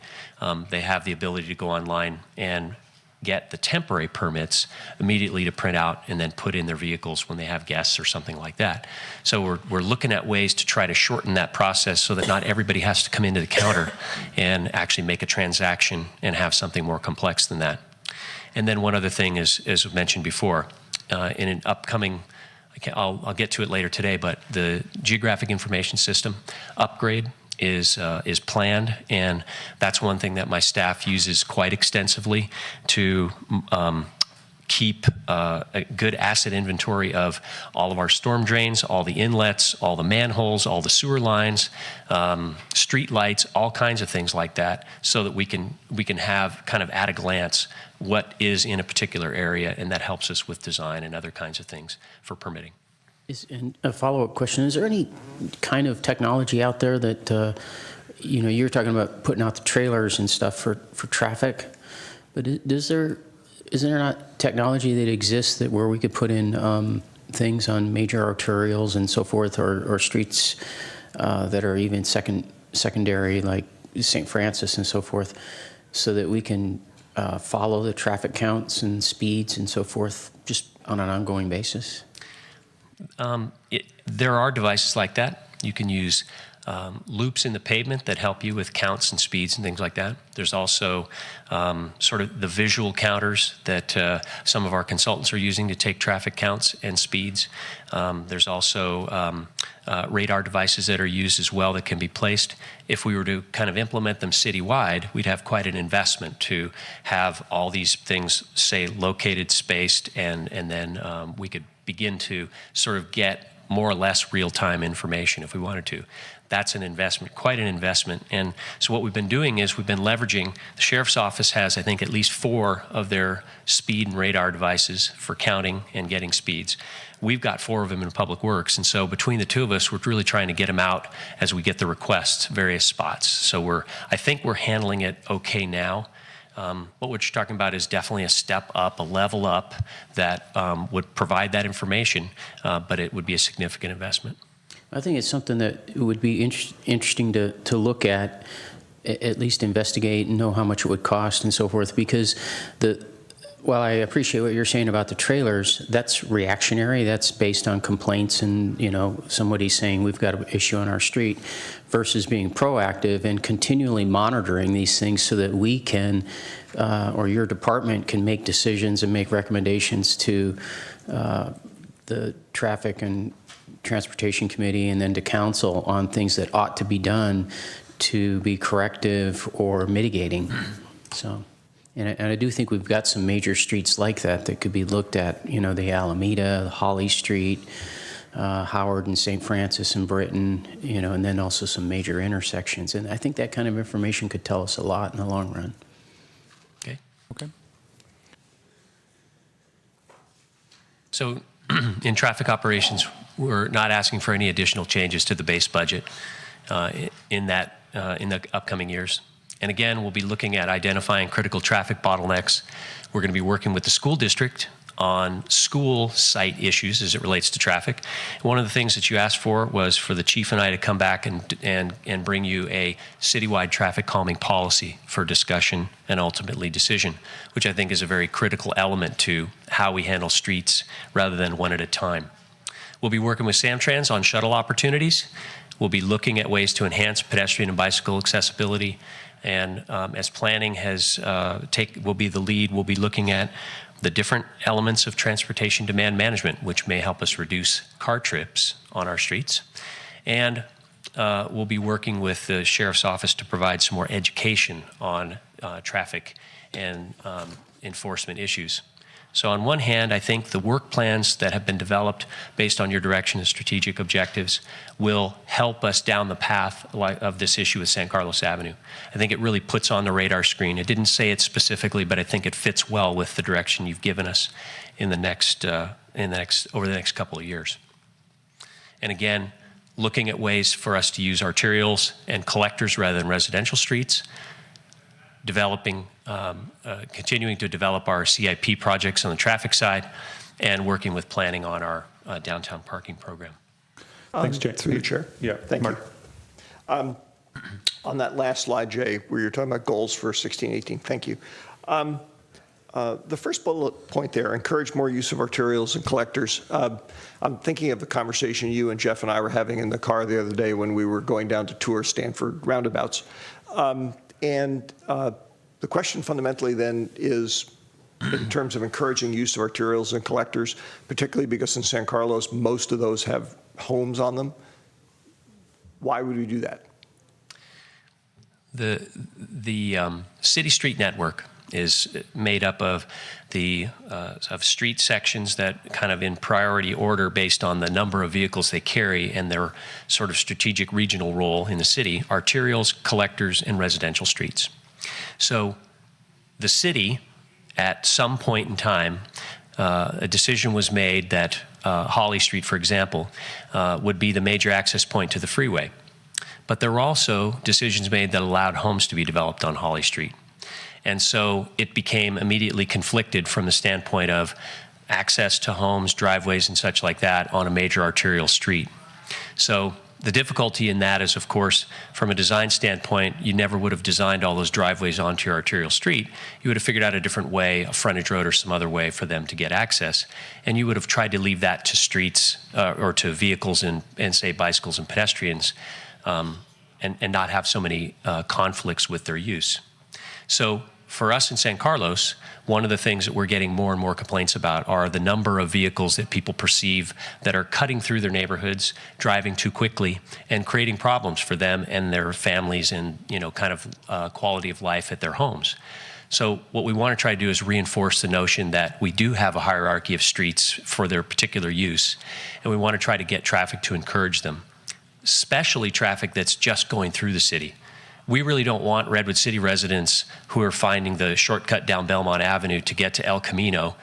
They have the ability to go online and get the temporary permits immediately to print out and then put in their vehicles when they have guests or something like that. So we're looking at ways to try to shorten that process so that not everybody has to come into the counter and actually make a transaction and have something more complex than that. And then one other thing is, as mentioned before, in an upcoming, I'll get to it later today, but the geographic information system upgrade is planned, and that's one thing that my staff uses quite extensively to keep a good asset inventory of all of our storm drains, all the inlets, all the manholes, all the sewer lines, street lights, all kinds of things like that, so that we can have kind of at a glance what is in a particular area, and that helps us with design and other kinds of things for permitting. And a follow-up question, is there any kind of technology out there that, you're talking about putting out the trailers and stuff for traffic, but is there not technology that exists that where we could put in things on major arterials and so forth, or streets that are even secondary, like St. Francis and so forth, so that we can follow the traffic counts and speeds and so forth just on an ongoing basis? There are devices like that. You can use loops in the pavement that help you with counts and speeds and things like that. There's also sort of the visual counters that some of our consultants are using to take traffic counts and speeds. There's also radar devices that are used as well that can be placed. If we were to kind of implement them citywide, we'd have quite an investment to have all these things, say, located, spaced, and then we could begin to sort of get more or less real-time information if we wanted to. That's an investment, quite an investment. And so what we've been doing is we've been leveraging, the Sheriff's Office has, I think, at least 4 of their speed and radar devices for counting and getting speeds. We've got 4 of them in Public Works. And so between the 2 of us, we're really trying to get them out as we get the requests, various spots. So I think we're handling it okay now. What we're talking about is definitely a step up, a level up that would provide that information, but it would be a significant investment. I think it's something that would be interesting to look at least investigate and know how much it would cost and so forth, because while I appreciate what you're saying about the trailers, that's reactionary. That's based on complaints and, somebody saying we've got an issue on our street, versus being proactive and continually monitoring these things so that we can, or your department can make decisions and make recommendations to the Traffic and Transportation Committee and then to council on things that ought to be done to be corrective or mitigating. So. And I do think we've got some major streets like that could be looked at, the Alameda, Holly Street, Howard and St. Francis and Britain, and then also some major intersections. And I think that kind of information could tell us a lot in the long run. Okay. Okay. So in traffic operations, we're not asking for any additional changes to the base budget in the upcoming years. And again, we'll be looking at identifying critical traffic bottlenecks. We're going to be working with the school district on school site issues as it relates to traffic. One of the things that you asked for was for the chief and I to come back and bring you a citywide traffic calming policy for discussion and ultimately decision, which I think is a very critical element to how we handle streets rather than one at a time. We'll be working with Samtrans on shuttle opportunities. We'll be looking at ways to enhance pedestrian and bicycle accessibility. And as planning will be the lead, we'll be looking at the different elements of transportation demand management, which may help us reduce car trips on our streets. And we'll be working with the Sheriff's Office to provide some more education on traffic and enforcement issues. So on one hand, I think the work plans that have been developed based on your direction and strategic objectives will help us down the path of this issue with San Carlos Avenue. I think it really puts on the radar screen. It didn't say it specifically, but I think it fits well with the direction you've given us in the next, over the next couple of years. And again, looking at ways for us to use arterials and collectors rather than residential streets, developing, continuing to develop our CIP projects on the traffic side, and working with planning on our downtown parking program. Thanks, Jay. Through the chair. Yeah, Thank Mark. you. On that last slide, Jay, where you're talking about goals for 16-18, thank you. The first bullet point there, encourage more use of arterials and collectors. I'm thinking of the conversation you and Jeff and I were having in the car the other day when we were going down to tour Stanford roundabouts. The question fundamentally then is, in terms of encouraging use of arterials and collectors, particularly because in San Carlos, most of those have homes on them, why would we do that? The city street network is made up of of street sections that kind of in priority order based on the number of vehicles they carry and their sort of strategic regional role in the city, arterials, collectors, and residential streets. So the city, at some point in time, a decision was made that Holly Street, for example, would be the major access point to the freeway. But there were also decisions made that allowed homes to be developed on Holly Street. And so it became immediately conflicted from the standpoint of access to homes, driveways, and such like that on a major arterial street. So the difficulty in that is, of course, from a design standpoint, you never would have designed all those driveways onto your arterial street. You would have figured out a different way, a frontage road or some other way for them to get access. And you would have tried to leave that to streets or to vehicles and say, bicycles and pedestrians, and not have so many conflicts with their use. So for us in San Carlos, one of the things that we're getting more and more complaints about are the number of vehicles that people perceive that are cutting through their neighborhoods, driving too quickly, and creating problems for them and their families and, kind of quality of life at their homes. So what we want to try to do is reinforce the notion that we do have a hierarchy of streets for their particular use, and we want to try to get traffic to encourage them, especially traffic that's just going through the city. We really don't want Redwood City residents who are finding the shortcut down Belmont Avenue to get to El Camino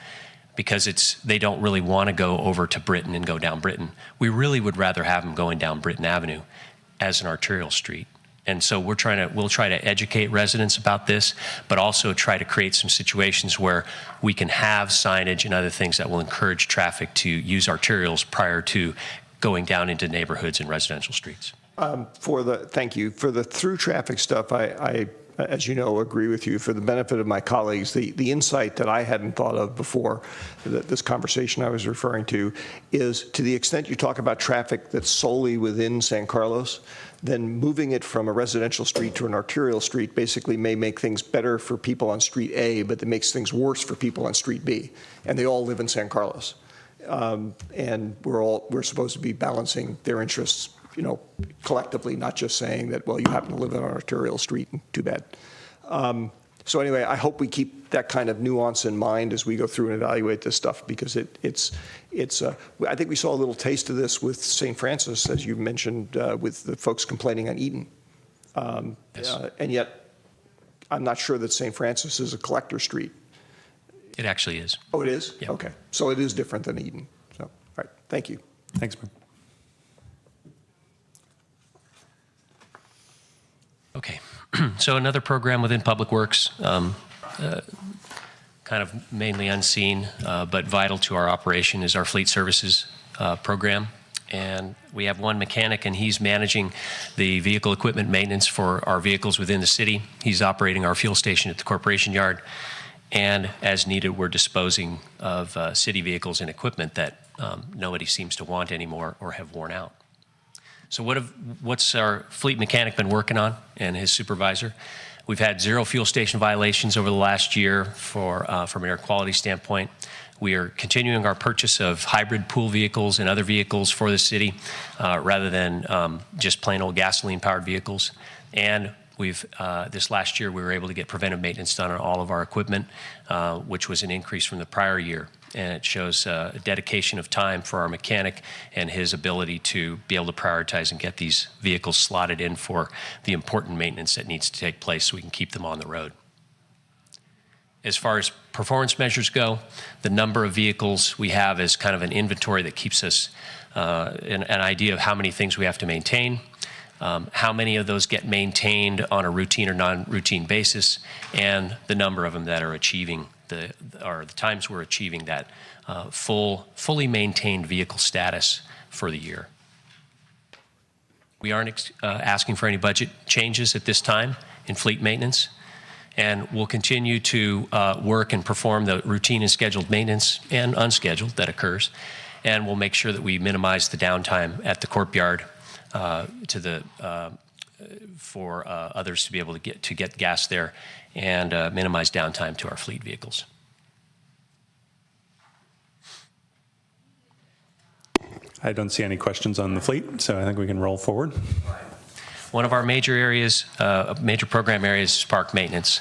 because they don't really want to go over to Britain and go down Britain. We really would rather have them going down Britain Avenue as an arterial street. And so we'll try to educate residents about this, but also try to create some situations where we can have signage and other things that will encourage traffic to use arterials prior to going down into neighborhoods and residential streets. Thank you. For the through traffic stuff, I, as you know, agree with you. For the benefit of my colleagues, the insight that I hadn't thought of before, this conversation I was referring to, is to the extent you talk about traffic that's solely within San Carlos, then moving it from a residential street to an arterial street basically may make things better for people on Street A, but it makes things worse for people on Street B. And they all live in San Carlos. And we're supposed to be balancing their interests, collectively, not just saying that, well, you happen to live on an arterial street, and too bad. So anyway, I hope we keep that kind of nuance in mind as we go through and evaluate this stuff, because I think we saw a little taste of this with St. Francis, as you mentioned, with the folks complaining on Eaton. Yes. And yet, I'm not sure that St. Francis is a collector street. It actually is. Oh, it is? Yeah. Okay. So it is different than Eden. So, all right. Thank you. Thanks, man. Okay, so another program within Public Works, kind of mainly unseen, but vital to our operation, is our fleet services program. And we have one mechanic, and he's managing the vehicle equipment maintenance for our vehicles within the city. He's operating our fuel station at the Corporation Yard. And as needed, we're disposing of city vehicles and equipment that nobody seems to want anymore or have worn out. So what's our fleet mechanic been working on, and his supervisor? We've had 0 fuel station violations over the last year from an air quality standpoint. We are continuing our purchase of hybrid pool vehicles and other vehicles for the city rather than just plain old gasoline-powered vehicles. And we've this last year we were able to get preventive maintenance done on all of our equipment, which was an increase from the prior year. And it shows a dedication of time for our mechanic and his ability to be able to prioritize and get these vehicles slotted in for the important maintenance that needs to take place so we can keep them on the road. As far as performance measures go, the number of vehicles we have is kind of an inventory that keeps us an idea of how many things we have to maintain, how many of those get maintained on a routine or non-routine basis, and the number of them that are achieving the times we're achieving that fully maintained vehicle status for the year. We aren't asking for any budget changes at this time in fleet maintenance. And we'll continue to work and perform the routine and scheduled maintenance and unscheduled that occurs. And we'll make sure that we minimize the downtime at the courtyard for others to be able to get gas there and minimize downtime to our fleet vehicles. I don't see any questions on the fleet, so I think we can roll forward. One of our major areas, major program areas is park maintenance.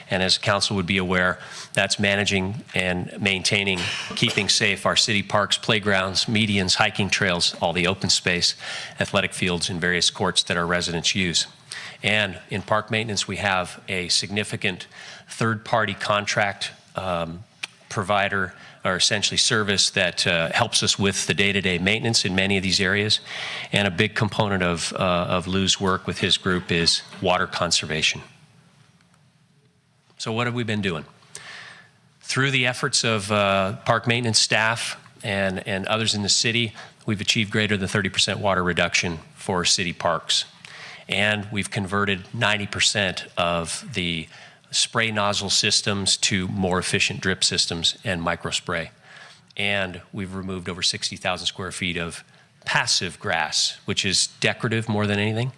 And as council would be aware, that's managing and maintaining, keeping safe our city parks, playgrounds, medians, hiking trails, all the open space, athletic fields, and various courts that our residents use. And in park maintenance, we have a significant third-party contract provider, or essentially service that helps us with the day-to-day maintenance in many of these areas. And a big component of Lou's work with his group is water conservation. So what have we been doing? Through the efforts of park maintenance staff and others in the city, we've achieved greater than 30% water reduction for city parks. And we've converted 90% of the spray nozzle systems to more efficient drip systems and microspray. And we've removed over 60,000 square feet of passive grass, which is decorative more than anything.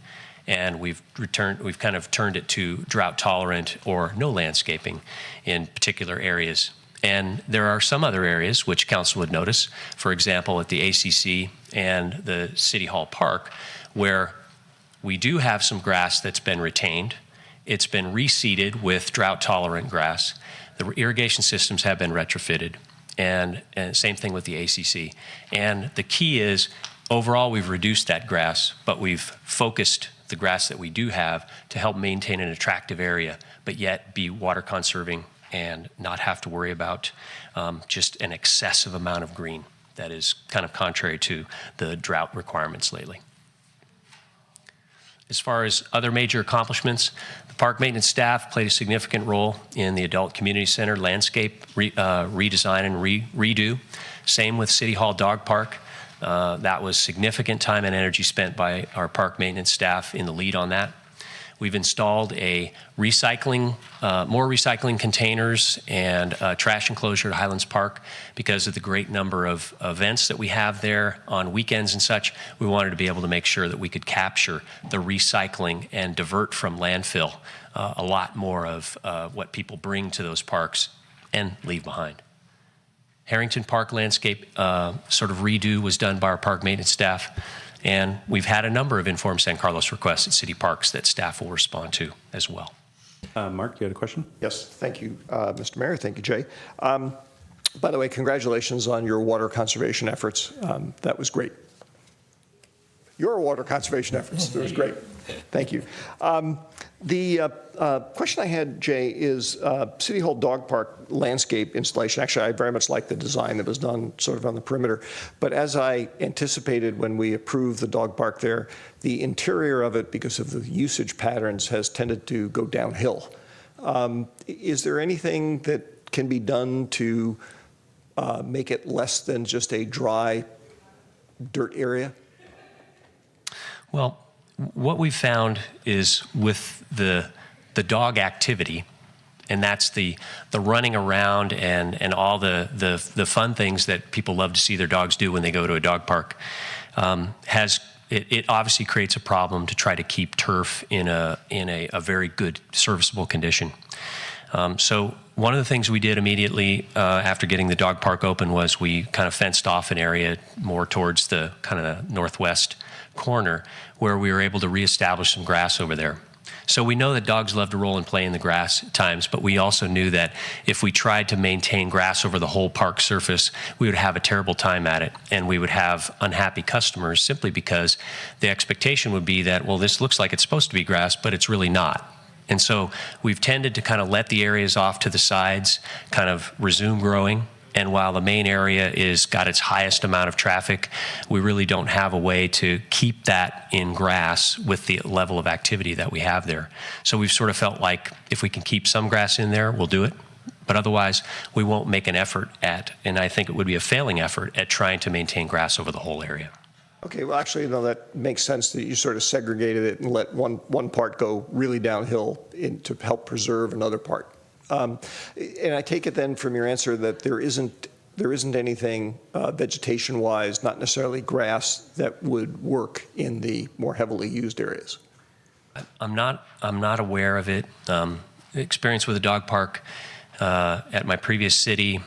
And we've kind of turned it to drought tolerant or no landscaping in particular areas. And there are some other areas which council would notice, for example, at the ACC and the City Hall Park, where we do have some grass that's been retained. It's been reseeded with drought-tolerant grass. The irrigation systems have been retrofitted, and same thing with the ACC. And the key is, overall, we've reduced that grass, but we've focused the grass that we do have to help maintain an attractive area, but yet be water conserving and not have to worry about just an excessive amount of green that is kind of contrary to the drought requirements lately. As far as other major accomplishments, the park maintenance staff played a significant role in the Adult Community Center landscape redesign and redo. Same with City Hall Dog Park. That was significant time and energy spent by our park maintenance staff in the lead on that. We've installed a more recycling containers and trash enclosure at Highlands Park because of the great number of events that we have there on weekends and such. We wanted to be able to make sure that we could capture the recycling and divert from landfill a lot more of what people bring to those parks and leave behind. Harrington Park landscape sort of redo was done by our park maintenance staff. And we've had a number of Inform San Carlos requests at city parks that staff will respond to as well. Mark, you had a question? Yes, thank you, Mr. Mayor. Thank you, Jay. By the way, congratulations on your water conservation efforts. That was great. Your water conservation efforts, that was great. Thank you. The question I had, Jay, is City Hall Dog Park landscape installation. Actually, I very much like the design that was done sort of on the perimeter. But as I anticipated when we approved the dog park there, the interior of it, because of the usage patterns, has tended to go downhill. Is there anything that can be done to make it less than just a dry dirt area? Well, what we've found is with the dog activity, and that's the running around and all the fun things that people love to see their dogs do when they go to a dog park, it obviously creates a problem to try to keep turf in a very good serviceable condition. So one of the things we did immediately after getting the dog park open was we kind of fenced off an area more towards the kind of northwest corner where we were able to reestablish some grass over there. So we know that dogs love to roll and play in the grass at times, but we also knew that if we tried to maintain grass over the whole park surface, we would have a terrible time at it, and we would have unhappy customers simply because the expectation would be that, well, this looks like it's supposed to be grass, but it's really not. And so we've tended to kind of let the areas off to the sides kind of resume growing. And while the main area is got its highest amount of traffic, we really don't have a way to keep that in grass with the level of activity that we have there. So we've sort of felt like if we can keep some grass in there, we'll do it. But otherwise, we won't make an effort at, and I think it would be a failing effort at trying to maintain grass over the whole area. Okay, well, actually, no, that makes sense that you sort of segregated it and let one part go really downhill to help preserve another part. And I take it then from your answer that there isn't anything vegetation-wise, not necessarily grass, that would work in the more heavily used areas. I'm not aware of it. Experience with a dog park at my previous city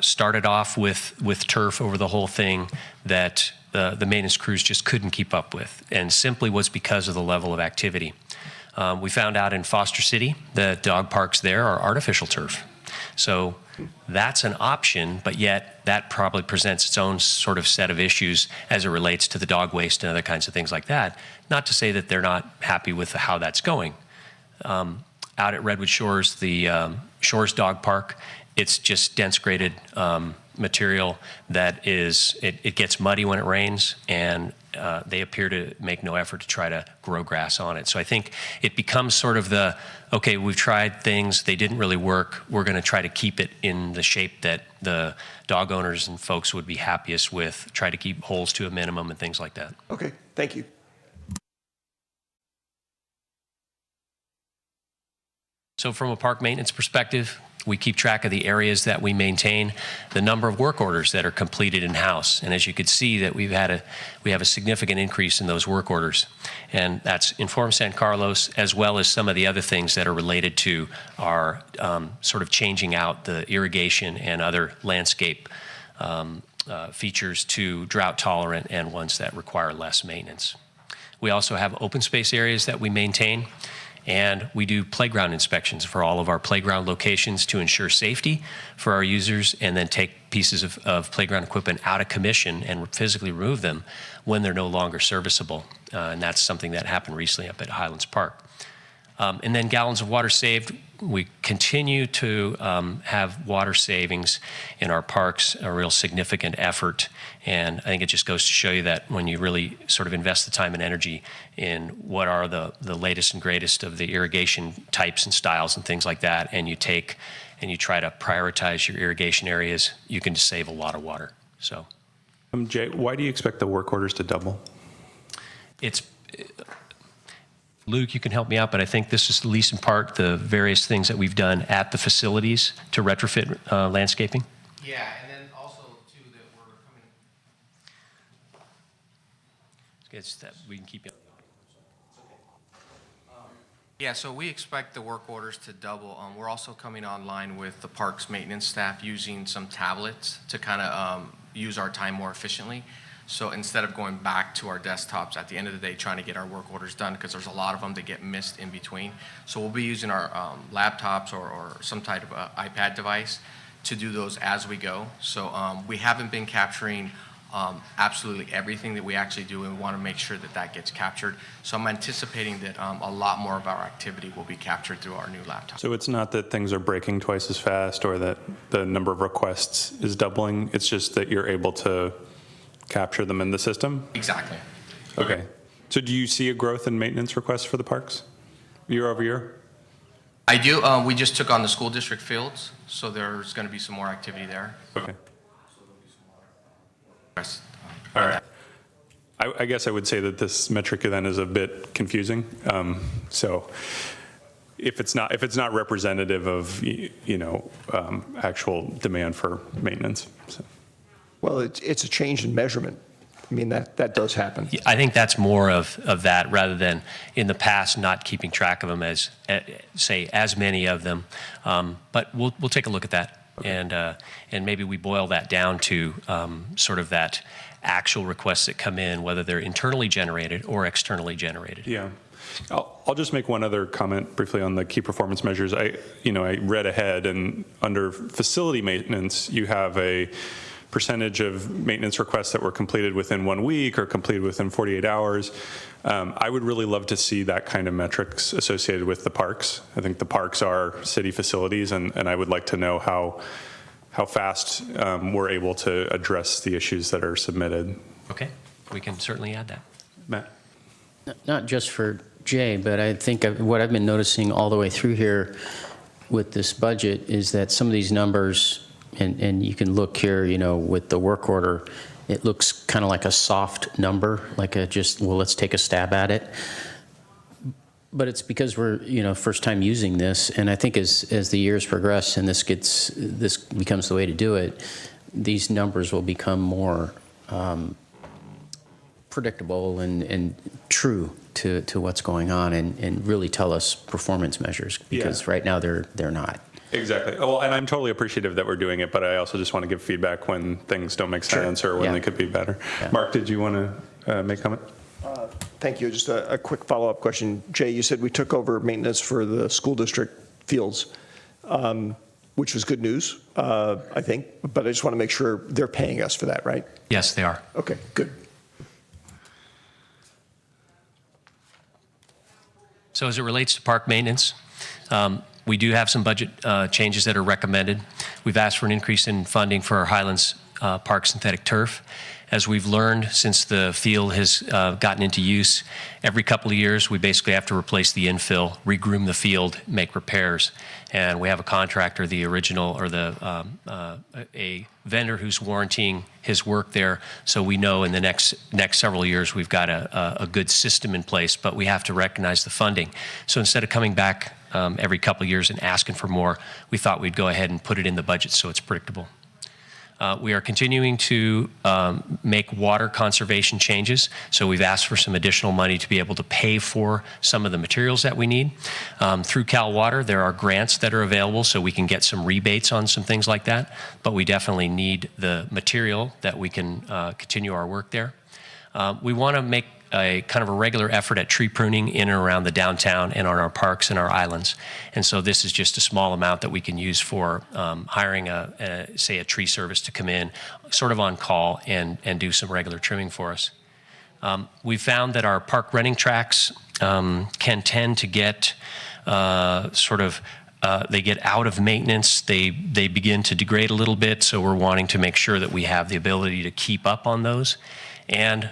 started off with turf over the whole thing that the maintenance crews just couldn't keep up with, and simply was because of the level of activity. We found out in Foster City that dog parks there are artificial turf. So that's an option, but yet that probably presents its own sort of set of issues as it relates to the dog waste and other kinds of things like that. Not to say that they're not happy with how that's going. Out at Redwood Shores, the Shores Dog Park, it's just dense graded material that is, it gets muddy when it rains, and they appear to make no effort to try to grow grass on it. So I think it becomes sort of the, okay, we've tried things, they didn't really work, we're going to try to keep it in the shape that the dog owners and folks would be happiest with, try to keep holes to a minimum and things like that. Okay, thank you. So from a park maintenance perspective, we keep track of the areas that we maintain, the number of work orders that are completed in-house. And as you could see, that we have a significant increase in those work orders. And that's Inform San Carlos, as well as some of the other things that are related to our sort of changing out the irrigation and other landscape features to drought tolerant and ones that require less maintenance. We also have open space areas that we maintain. And we do playground inspections for all of our playground locations to ensure safety for our users, and then take pieces of playground equipment out of commission and physically remove them when they're no longer serviceable. And that's something that happened recently up at Highlands Park. And then gallons of water saved. We continue to have water savings in our parks, a real significant effort. And I think it just goes to show you that when you really sort of invest the time and energy in what are the latest and greatest of the irrigation types and styles and things like that, and you take and you try to prioritize your irrigation areas, you can just save a lot of water. So, Jay, why do you expect the work orders to double? Luke, you can help me out, but I think this is at least in part the various things that we've done at the facilities to retrofit landscaping. Yeah, and then also too that we're coming. It's that we can keep it. Yeah, so we expect the work orders to double. We're also coming online with the parks maintenance staff using some tablets to kind of use our time more efficiently. So instead of going back to our desktops at the end of the day trying to get our work orders done, because there's a lot of them that get missed in between. So we'll be using our laptops or some type of iPad device to do those as we go. So we haven't been capturing absolutely everything that we actually do, and we want to make sure that that gets captured. So I'm anticipating that a lot more of our activity will be captured through our new laptop. So it's not that things are breaking twice as fast or that the number of requests is doubling, it's just that you're able to capture them in the system? Exactly. Okay. So do you see a growth in maintenance requests for the parks year over year? I do. We just took on the school district fields, so there's going to be some more activity there. Okay. All right. I guess I would say that this metric then is a bit confusing. So if it's not representative of actual demand for maintenance. So. Well, it's a change in measurement. I mean, that does happen. I think that's more of that rather than in the past not keeping track of them as, say, as many of them. But we'll take a look at that. Okay. And maybe we boil that down to sort of that actual requests that come in, whether they're internally generated or externally generated. Yeah. I'll just make one other comment briefly on the key performance measures. I read ahead, and under facility maintenance, you have a percentage of maintenance requests that were completed within 1 week or completed within 48 hours. I would really love to see that kind of metrics associated with the parks. I think the parks are city facilities, and I would like to know how fast we're able to address the issues that are submitted. Okay, we can certainly add that. Matt? Not just for Jay, but I think what I've been noticing all the way through here with this budget is that some of these numbers, and you can look here, with the work order, it looks kind of like a soft number, like well, let's take a stab at it. But it's because we're, first time using this, and I think as the years progress and this becomes the way to do it, these numbers will become more predictable and true to what's going on, and really tell us performance measures, because right now they're not. Exactly. Well, and I'm totally appreciative that we're doing it, but I also just want to give feedback when things don't make sense or when they could be better. Yeah. Mark, did you want to make a comment? Thank you. Just a quick follow-up question. Jay, you said we took over maintenance for the school district fields, which was good news, I think, but I just want to make sure they're paying us for that, right? Yes, they are. Okay, good. So as it relates to park maintenance, we do have some budget changes that are recommended. We've asked for an increase in funding for our Highlands Park synthetic turf. As we've learned since the field has gotten into use, every couple of years we basically have to replace the infill, regroom the field, make repairs. And we have a contractor, the original, or a vendor who's warranting his work there, so we know in the next several years we've got a good system in place, but we have to recognize the funding. So instead of coming back every couple of years and asking for more, we thought we'd go ahead and put it in the budget so it's predictable. We are continuing to make water conservation changes, so we've asked for some additional money to be able to pay for some of the materials that we need. Through Cal Water, there are grants that are available, so we can get some rebates on some things like that, but we definitely need the material that we can continue our work there. We want to make a kind of a regular effort at tree pruning in and around the downtown and on our parks and our islands. And so this is just a small amount that we can use for hiring say a tree service to come in sort of on call and do some regular trimming for us. We've found that our park running tracks can tend to get they get out of maintenance, they begin to degrade a little bit, so we're wanting to make sure that we have the ability to keep up on those. And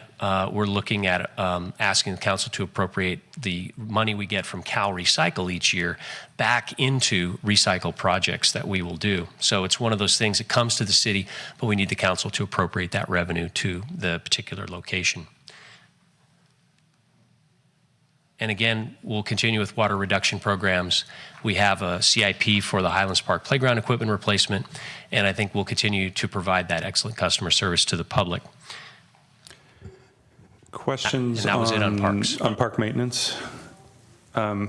we're looking at asking the council to appropriate the money we get from Cal Recycle each year back into recycle projects that we will do. So it's one of those things that comes to the city, but we need the council to appropriate that revenue to the particular location. And again, we'll continue with water reduction programs. We have a CIP for the Highlands Park playground equipment replacement, and I think we'll continue to provide that excellent customer service to the public. Questions and that was it on parks. On park maintenance? I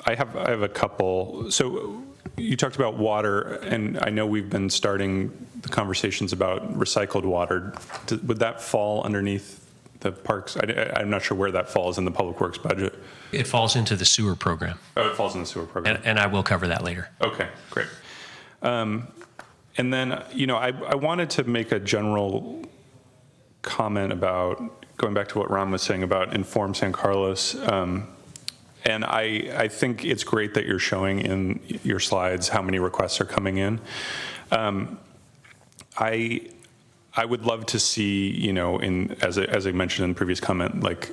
have a couple. So you talked about water, and I know we've been starting the conversations about recycled water. Would that fall underneath the parks? I'm not sure where that falls in the Public Works budget. It falls into the sewer program. Oh, it falls in the sewer program. And I will cover that later. Okay, great. And then, I wanted to make a general comment about, going back to what Ron was saying about Inform San Carlos, and I think it's great that you're showing in your slides how many requests are coming in. I would love to see, as I mentioned in the previous comment, like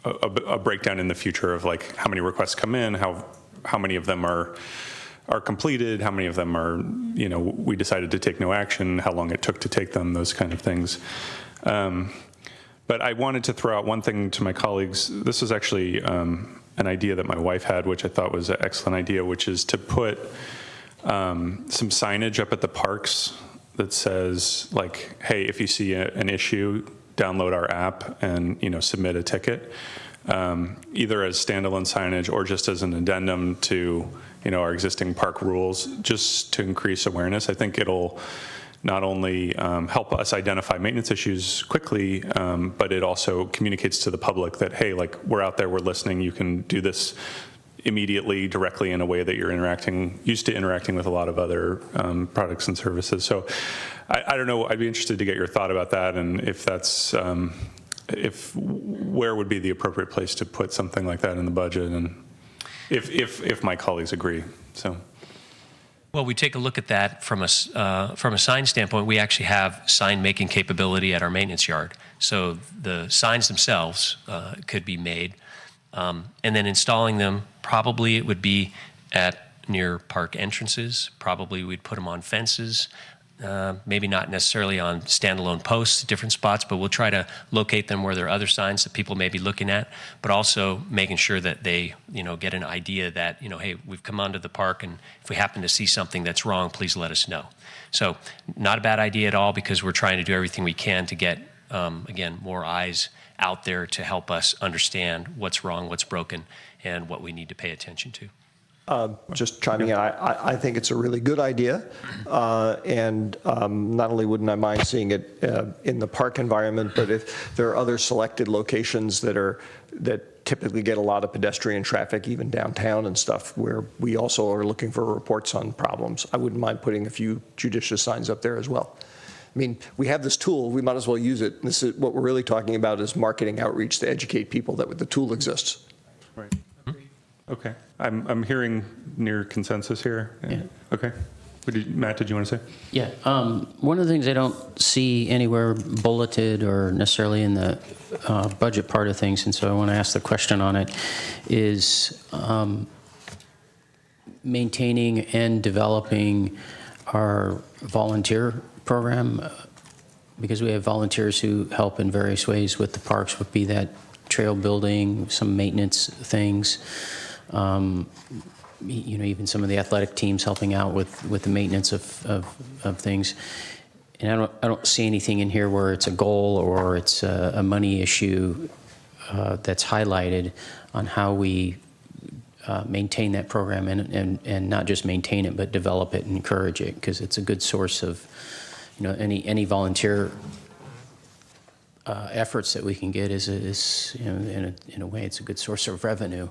a breakdown in the future of like how many requests come in, how many of them are completed, how many of them are, we decided to take no action, how long it took to take them, those kind of things. But I wanted to throw out one thing to my colleagues. This is actually an idea that my wife had, which I thought was an excellent idea, which is to put some signage up at the parks that says, like, hey, if you see an issue download our app and, submit a ticket, either as standalone signage or just as an addendum to, our existing park rules, just to increase awareness. I think it'll not only help us identify maintenance issues quickly, but it also communicates to the public that, hey, like, we're out there, we're listening, you can do this immediately, directly, in a way that you're used to interacting with a lot of other products and services. So I don't know, I'd be interested to get your thought about that, and if that's, where would be the appropriate place to put something like that in the budget, and if my colleagues agree, so. Well, we take a look at that from a sign standpoint. We actually have sign making capability at our maintenance yard. So the signs themselves could be made. And then installing them, probably it would be at near park entrances. Probably we'd put them on fences, maybe not necessarily on standalone posts at different spots, but we'll try to locate them where there are other signs that people may be looking at, but also making sure that they, get an idea that, hey, we've come onto the park, and if we happen to see something that's wrong, please let us know. So not a bad idea at all, because we're trying to do everything we can to get, again, more eyes out there to help us understand what's wrong, what's broken, and what we need to pay attention to. Just chiming in, I think it's a really good idea, and not only wouldn't I mind seeing it in the park environment, but if there are other selected locations that typically get a lot of pedestrian traffic, even downtown and stuff, where we also are looking for reports on problems, I wouldn't mind putting a few judicious signs up there as well. I mean, we have this tool, we might as well use it. This is what we're really talking about, is marketing outreach to educate people that the tool exists. Right. Okay. I'm hearing near consensus here. Yeah. Okay. Matt, did you want to say? Yeah. One of the things I don't see anywhere bulleted or necessarily in the budget part of things, and so I want to ask the question on it, is maintaining and developing our volunteer program, because we have volunteers who help in various ways with the parks, would be that trail building, some maintenance things. Even some of the athletic teams helping out with the maintenance of things. And I don't see anything in here where it's a goal or it's a money issue that's highlighted on how we maintain that program and not just maintain it, but develop it and encourage it, because it's a good source of, any volunteer efforts that we can get is in a way, it's a good source of revenue,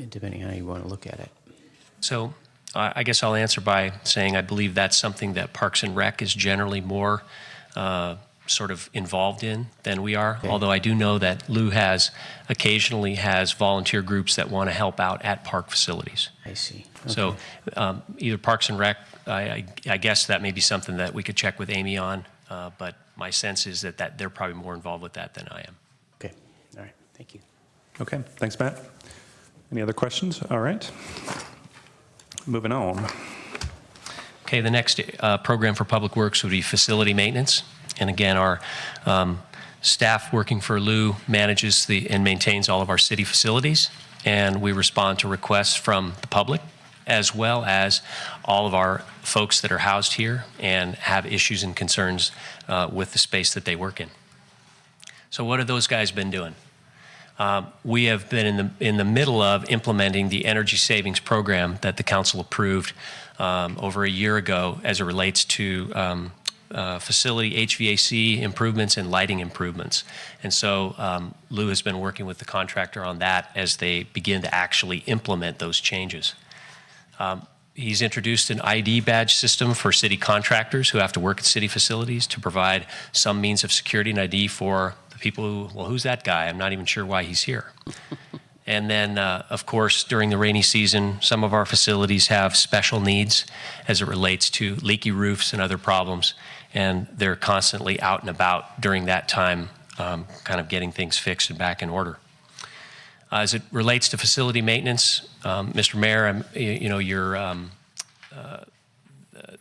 depending on how you want to look at it. So I guess I'll answer by saying I believe that's something that Parks and Rec is generally more sort of involved in than we are. Okay. Although I do know that Lou occasionally has volunteer groups that want to help out at park facilities. I see. Okay. So either Parks and Rec, I guess that may be something that we could check with Amy on, but my sense is that they're probably more involved with that than I am. Okay. All right. Thank you. Okay. Thanks, Matt. Any other questions? All right. Moving on. Okay, the next program for Public Works would be facility maintenance. And again, our staff working for Lou manages and maintains all of our city facilities, and we respond to requests from the public, as well as all of our folks that are housed here and have issues and concerns with the space that they work in. So what have those guys been doing? We have been in the middle of implementing the energy savings program that the council approved over a year ago as it relates to facility HVAC improvements and lighting improvements. And so Lou has been working with the contractor on that as they begin to actually implement those changes. He's introduced an ID badge system for city contractors who have to work at city facilities to provide some means of security and ID for the people who, well, who's that guy? I'm not even sure why he's here. And then, of course, during the rainy season, some of our facilities have special needs as it relates to leaky roofs and other problems. And they're constantly out and about during that time, kind of getting things fixed and back in order. As it relates to facility maintenance, Mr. Mayor,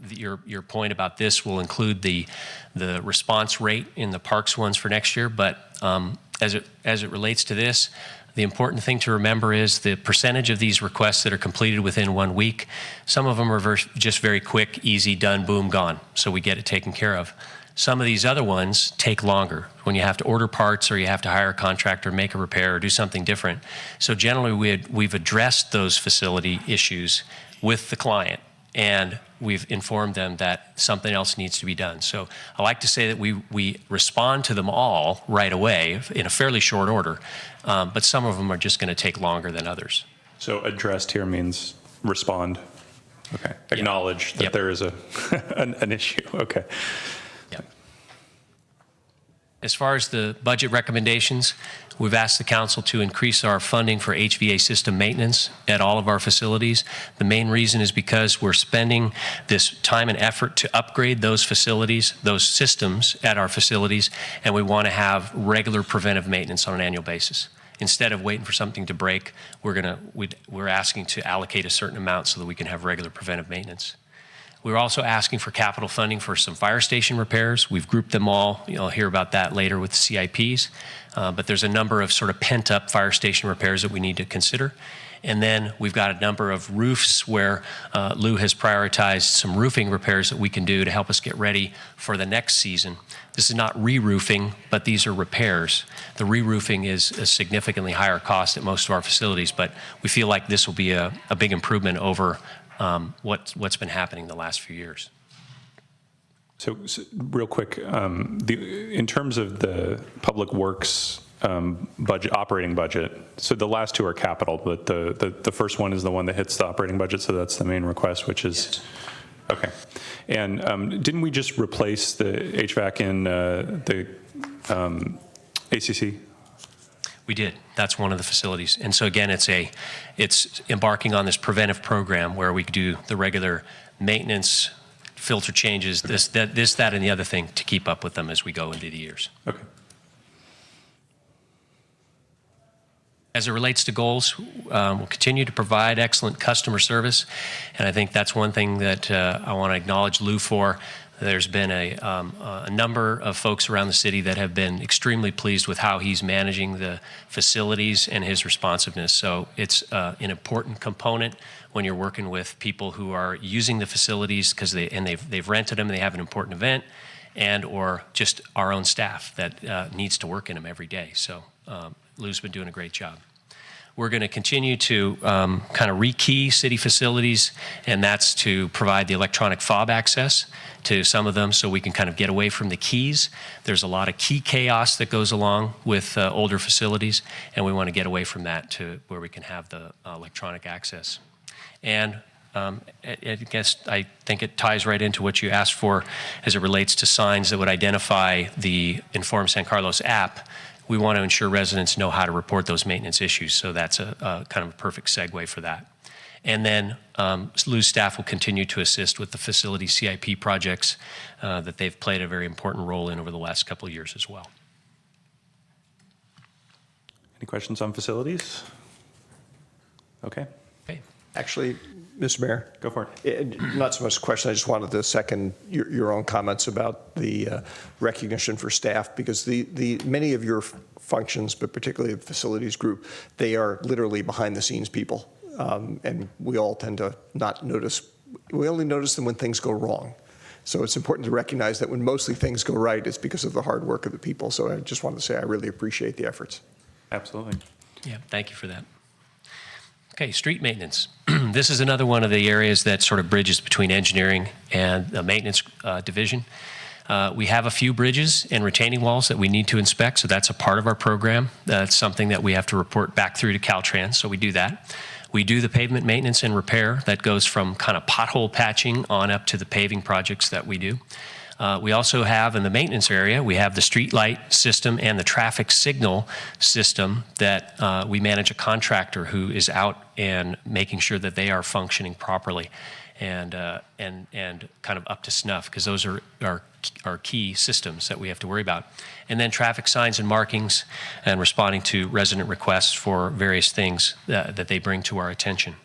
your point about this will include the response rate in the parks ones for next year. But as it relates to this, the important thing to remember is the percentage of these requests that are completed within 1 week. Some of them are just very quick, easy, done, boom, gone. So we get it taken care of. Some of these other ones take longer when you have to order parts or you have to hire a contractor, make a repair, or do something different. So generally, we've addressed those facility issues with the client, and we've informed them that something else needs to be done. So I like to say that we respond to them all right away in a fairly short order, but some of them are just going to take longer than others. So addressed here means respond. Okay. Acknowledge that there is an issue. Okay. As far as the budget recommendations, we've asked the council to increase our funding for HVA system maintenance at all of our facilities. The main reason is because we're spending this time and effort to upgrade those facilities, those systems at our facilities, and we want to have regular preventive maintenance on an annual basis. Instead of waiting for something to break, we're asking to allocate a certain amount so that we can have regular preventive maintenance. We're also asking for capital funding for some fire station repairs. We've grouped them all. You'll hear about that later with the CIPs. But there's a number of sort of pent-up fire station repairs that we need to consider. And then we've got a number of roofs where Lou has prioritized some roofing repairs that we can do to help us get ready for the next season. This is not re-roofing, but these are repairs. The re-roofing is a significantly higher cost at most of our facilities, but we feel like this will be a big improvement over what's been happening the last few years. So real quick, in terms of the public works budget, operating budget, so the last two are capital, but the first one is the one that hits the operating budget, so that's the main request, which is, okay. And didn't we just replace the HVAC in the ACC? We did. That's one of the facilities. And so again, it's embarking on this preventive program where we do the regular maintenance, filter changes, this, that, and the other thing to keep up with them as we go into the years. Okay. As it relates to goals, we'll continue to provide excellent customer service. And I think that's one thing that I want to acknowledge Lou for. There's been a number of folks around the city that have been extremely pleased with how he's managing the facilities and his responsiveness. So it's an important component when you're working with people who are using the facilities because they've rented them, they have an important event, and or just our own staff that needs to work in them every day. So Lou's been doing a great job. We're going to continue to kind of rekey city facilities, and that's to provide the electronic fob access to some of them so we can kind of get away from the keys. There's a lot of key chaos that goes along with older facilities, and we want to get away from that to where we can have the electronic access. And I think it ties right into what you asked for as it relates to signs that would identify the Inform San Carlos app. We want to ensure residents know how to report those maintenance issues, so that's a kind of a perfect segue for that. And then Lou's staff will continue to assist with the facility CIP projects that they've played a very important role in over the last couple of years as well. Any questions on facilities? Okay. Actually, Mr. Mayor. Go for it. Not so much a question, I just wanted to second your own comments about the recognition for staff, because the many of your functions, but particularly the facilities group, they are literally behind the scenes people. And we all tend to not notice, we only notice them when things go wrong. So it's important to recognize that when mostly things go right, it's because of the hard work of the people. So I just wanted to say I really appreciate the efforts. Absolutely. Yeah, thank you for that. Okay, street maintenance. This is another one of the areas that sort of bridges between engineering and the maintenance division. We have a few bridges and retaining walls that we need to inspect, so that's a part of our program. That's something that we have to report back through to Caltrans, so we do that. We do the pavement maintenance and repair that goes from kind of pothole patching on up to the paving projects that we do. We also have in the maintenance area, we have the street light system and the traffic signal system that we manage a contractor who is out and making sure that they are functioning properly and kind of up to snuff, because those are key systems that we have to worry about. And then traffic signs and markings and responding to resident requests for various things that they bring to our attention.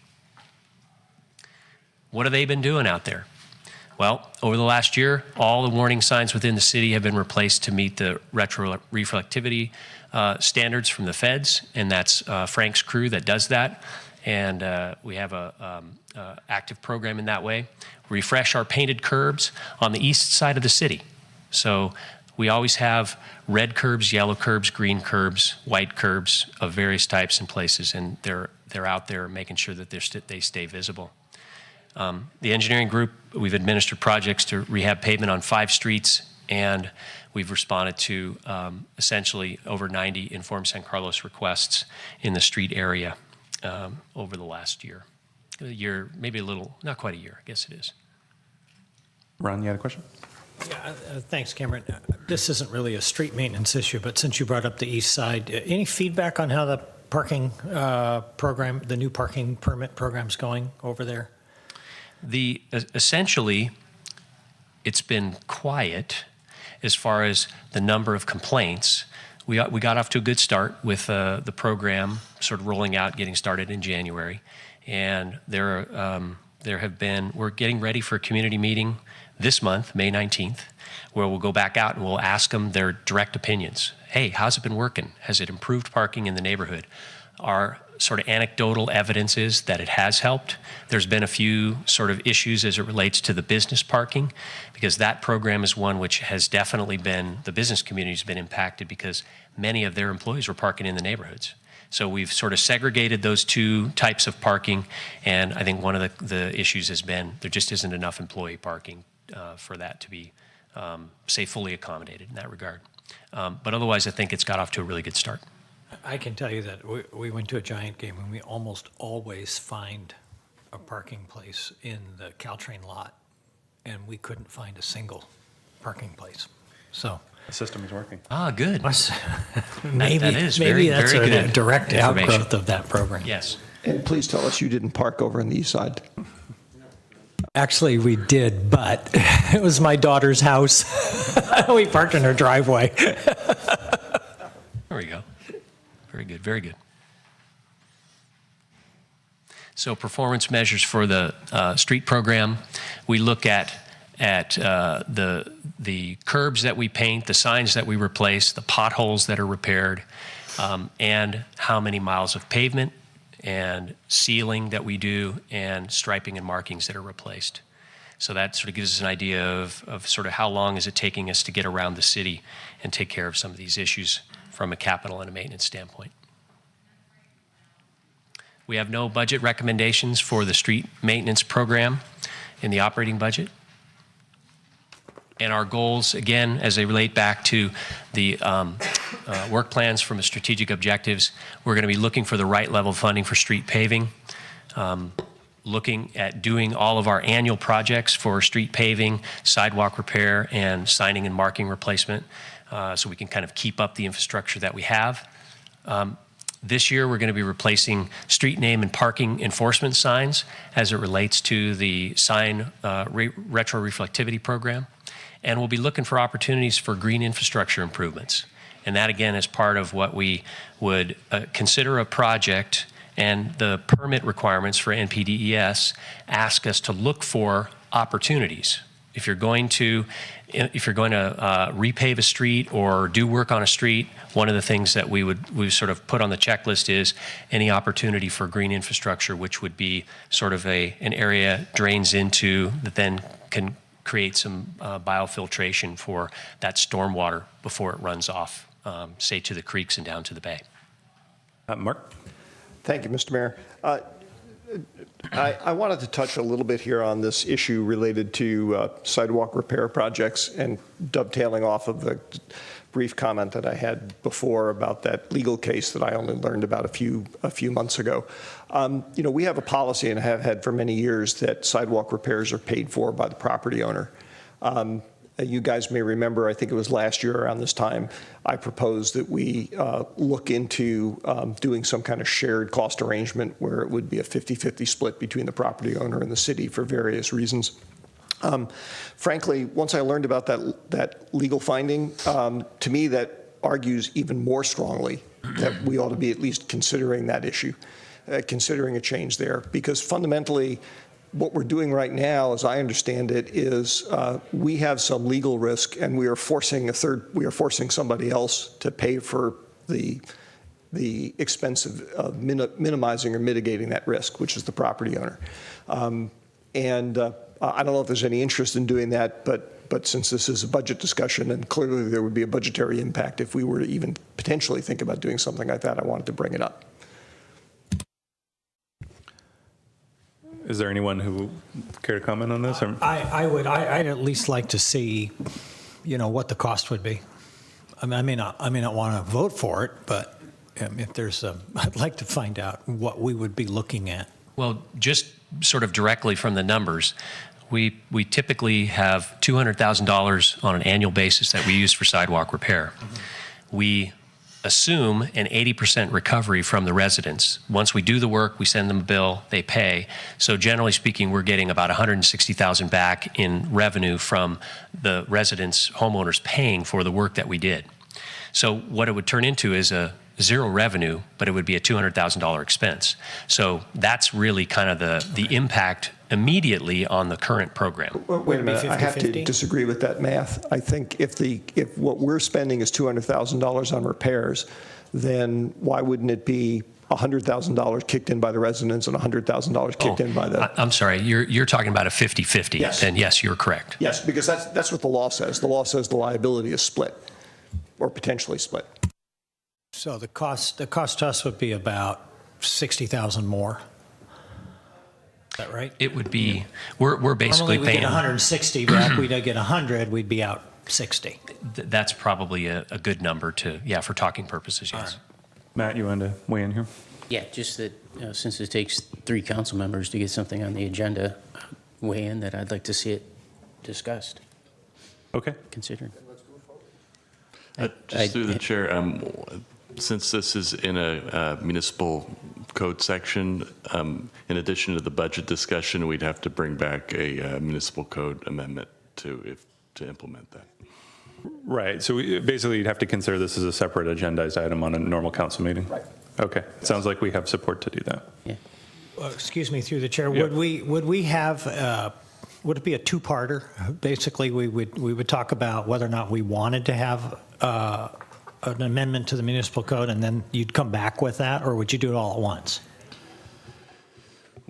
What have they been doing out there? Well, over the last year, all the warning signs within the city have been replaced to meet the retroreflectivity standards from the feds, and that's Frank's crew that does that. And we have a active program in that way. Refresh our painted curbs on the east side of the city. So we always have red curbs, yellow curbs, green curbs, white curbs of various types and places, and they're out there making sure that they stay visible. The engineering group, we've administered projects to rehab pavement on 5 streets, and we've responded to essentially over 90 Inform San Carlos requests in the street area over the last year. A year, maybe a little, not quite a year, I guess it is. Ron, you had a question? Yeah, thanks, Cameron. This isn't really a street maintenance issue, but since you brought up the east side, any feedback on how the parking program, the new parking permit program's going over there? Essentially, it's been quiet as far as the number of complaints. We got off to a good start with the program sort of rolling out, getting started in January, and there have been. We're getting ready for a community meeting this month, May 19th, where we'll go back out and we'll ask them their direct opinions. Hey, how's it been working? Has it improved parking in the neighborhood? Our sort of anecdotal evidence is that it has helped. There's been a few sort of issues as it relates to the business parking, because that program is one which has definitely been, the business community has been impacted because many of their employees were parking in the neighborhoods. So we've sort of segregated those two types of parking, and I think one of the issues has been there just isn't enough employee parking for that to be, say, fully accommodated in that regard. But otherwise, I think it's got off to a really good start. I can tell you that we went to a Giant game and we almost always find a parking place in the Caltrain lot, and we couldn't find a single parking place. So the system is working. Ah, good. maybe that is maybe very, that's very a good direct information. outgrowth of that program. Yes. And please tell us you didn't park over on the east side. Actually, we did, but it was my daughter's house. We parked in her driveway. There we go. Very good, very good. So performance measures for the street program, we look at the curbs that we paint, the signs that we replace, the potholes that are repaired, and how many miles of pavement and sealing that we do, and striping and markings that are replaced. So that sort of gives us an idea of sort of how long is it taking us to get around the city and take care of some of these issues from a capital and a maintenance standpoint. We have no budget recommendations for the street maintenance program in the operating budget. And our goals, again, as they relate back to the work plans from the strategic objectives, we're going to be looking for the right level of funding for street paving, looking at doing all of our annual projects for street paving, sidewalk repair, and signing and marking replacement, so we can kind of keep up the infrastructure that we have. This year, we're going to be replacing street name and parking enforcement signs as it relates to the sign retro reflectivity program. And we'll be looking for opportunities for green infrastructure improvements. And that, again, is part of what we would consider a project, and the permit requirements for NPDES ask us to look for opportunities. If you're going to repave a street or do work on a street, one of the things that we sort of put on the checklist is any opportunity for green infrastructure, which would be sort of an area drains into that then can create some biofiltration for that stormwater before it runs off, say, to the creeks and down to the bay. Mark? Thank you, Mr. Mayor. I wanted to touch a little bit here on this issue related to sidewalk repair projects, and dovetailing off of the brief comment that I had before about that legal case that I only learned about a few months ago. You know, we have a policy, and have had for many years, that sidewalk repairs are paid for by the property owner. You guys may remember, I think it was last year around this time, I proposed that we look into doing some kind of shared cost arrangement where it would be a 50-50 split between the property owner and the city for various reasons. Frankly, once I learned about that legal finding, to me that argues even more strongly that we ought to be at least considering that issue, considering a change there, because fundamentally, what we're doing right now, as I understand it, is we have some legal risk, and we are forcing somebody else to pay for the expense of minimizing or mitigating that risk, which is the property owner. I don't know if there's any interest in doing that, but But since this is a budget discussion, and clearly there would be a budgetary impact if we were to even potentially think about doing something like that, I wanted to bring it up. Is there anyone who would care to comment on this? I'd at least like to see, what the cost would be. I may not want to vote for it, but if there's I'd like to find out what we would be looking at. Well, just sort of directly from the numbers, we typically have $200,000 on an annual basis that we use for sidewalk repair. We assume an 80% recovery from the residents. Once we do the work, we send them a bill, they pay. So generally speaking, we're getting about $160,000 back in revenue from the residents, homeowners paying for the work that we did. So what it would turn into is a zero revenue, but it would be a $200,000 expense. So that's really kind of the impact immediately on the current program. Wait a minute, I have to disagree with that math. I think if what we're spending is $200,000 on repairs, then why wouldn't it be $100,000 kicked in by the residents and $100,000 kicked in by the... I'm sorry, you're talking about a 50-50. Yes. Then yes, you're correct. Yes, because that's what the law says. The law says the liability is split, or potentially split. So the cost to us would be about $60,000 more. Is that right? It would be, we're basically Normally we paying... get 160, but if we get 100, we'd be out 60. That's probably a good number for talking purposes, yes. Matt, you wanted to weigh in here? Yeah, just that since it takes 3 council members to get something on the agenda, weigh in that I'd like to see it discussed. Okay. Considered. Just through the chair, since this is in a municipal code section, in addition to the budget discussion, we'd have to bring back a municipal code amendment to implement that. Right. So basically, you'd have to consider this as a separate agendized item on a normal council meeting. Right. Okay. Sounds like we have support to do that. Yeah. Excuse me, through the chair. Yeah. Would we have? Would it be a two-parter? Basically, we would talk about whether or not we wanted to have an amendment to the municipal code, and then you'd come back with that, or would you do it all at once?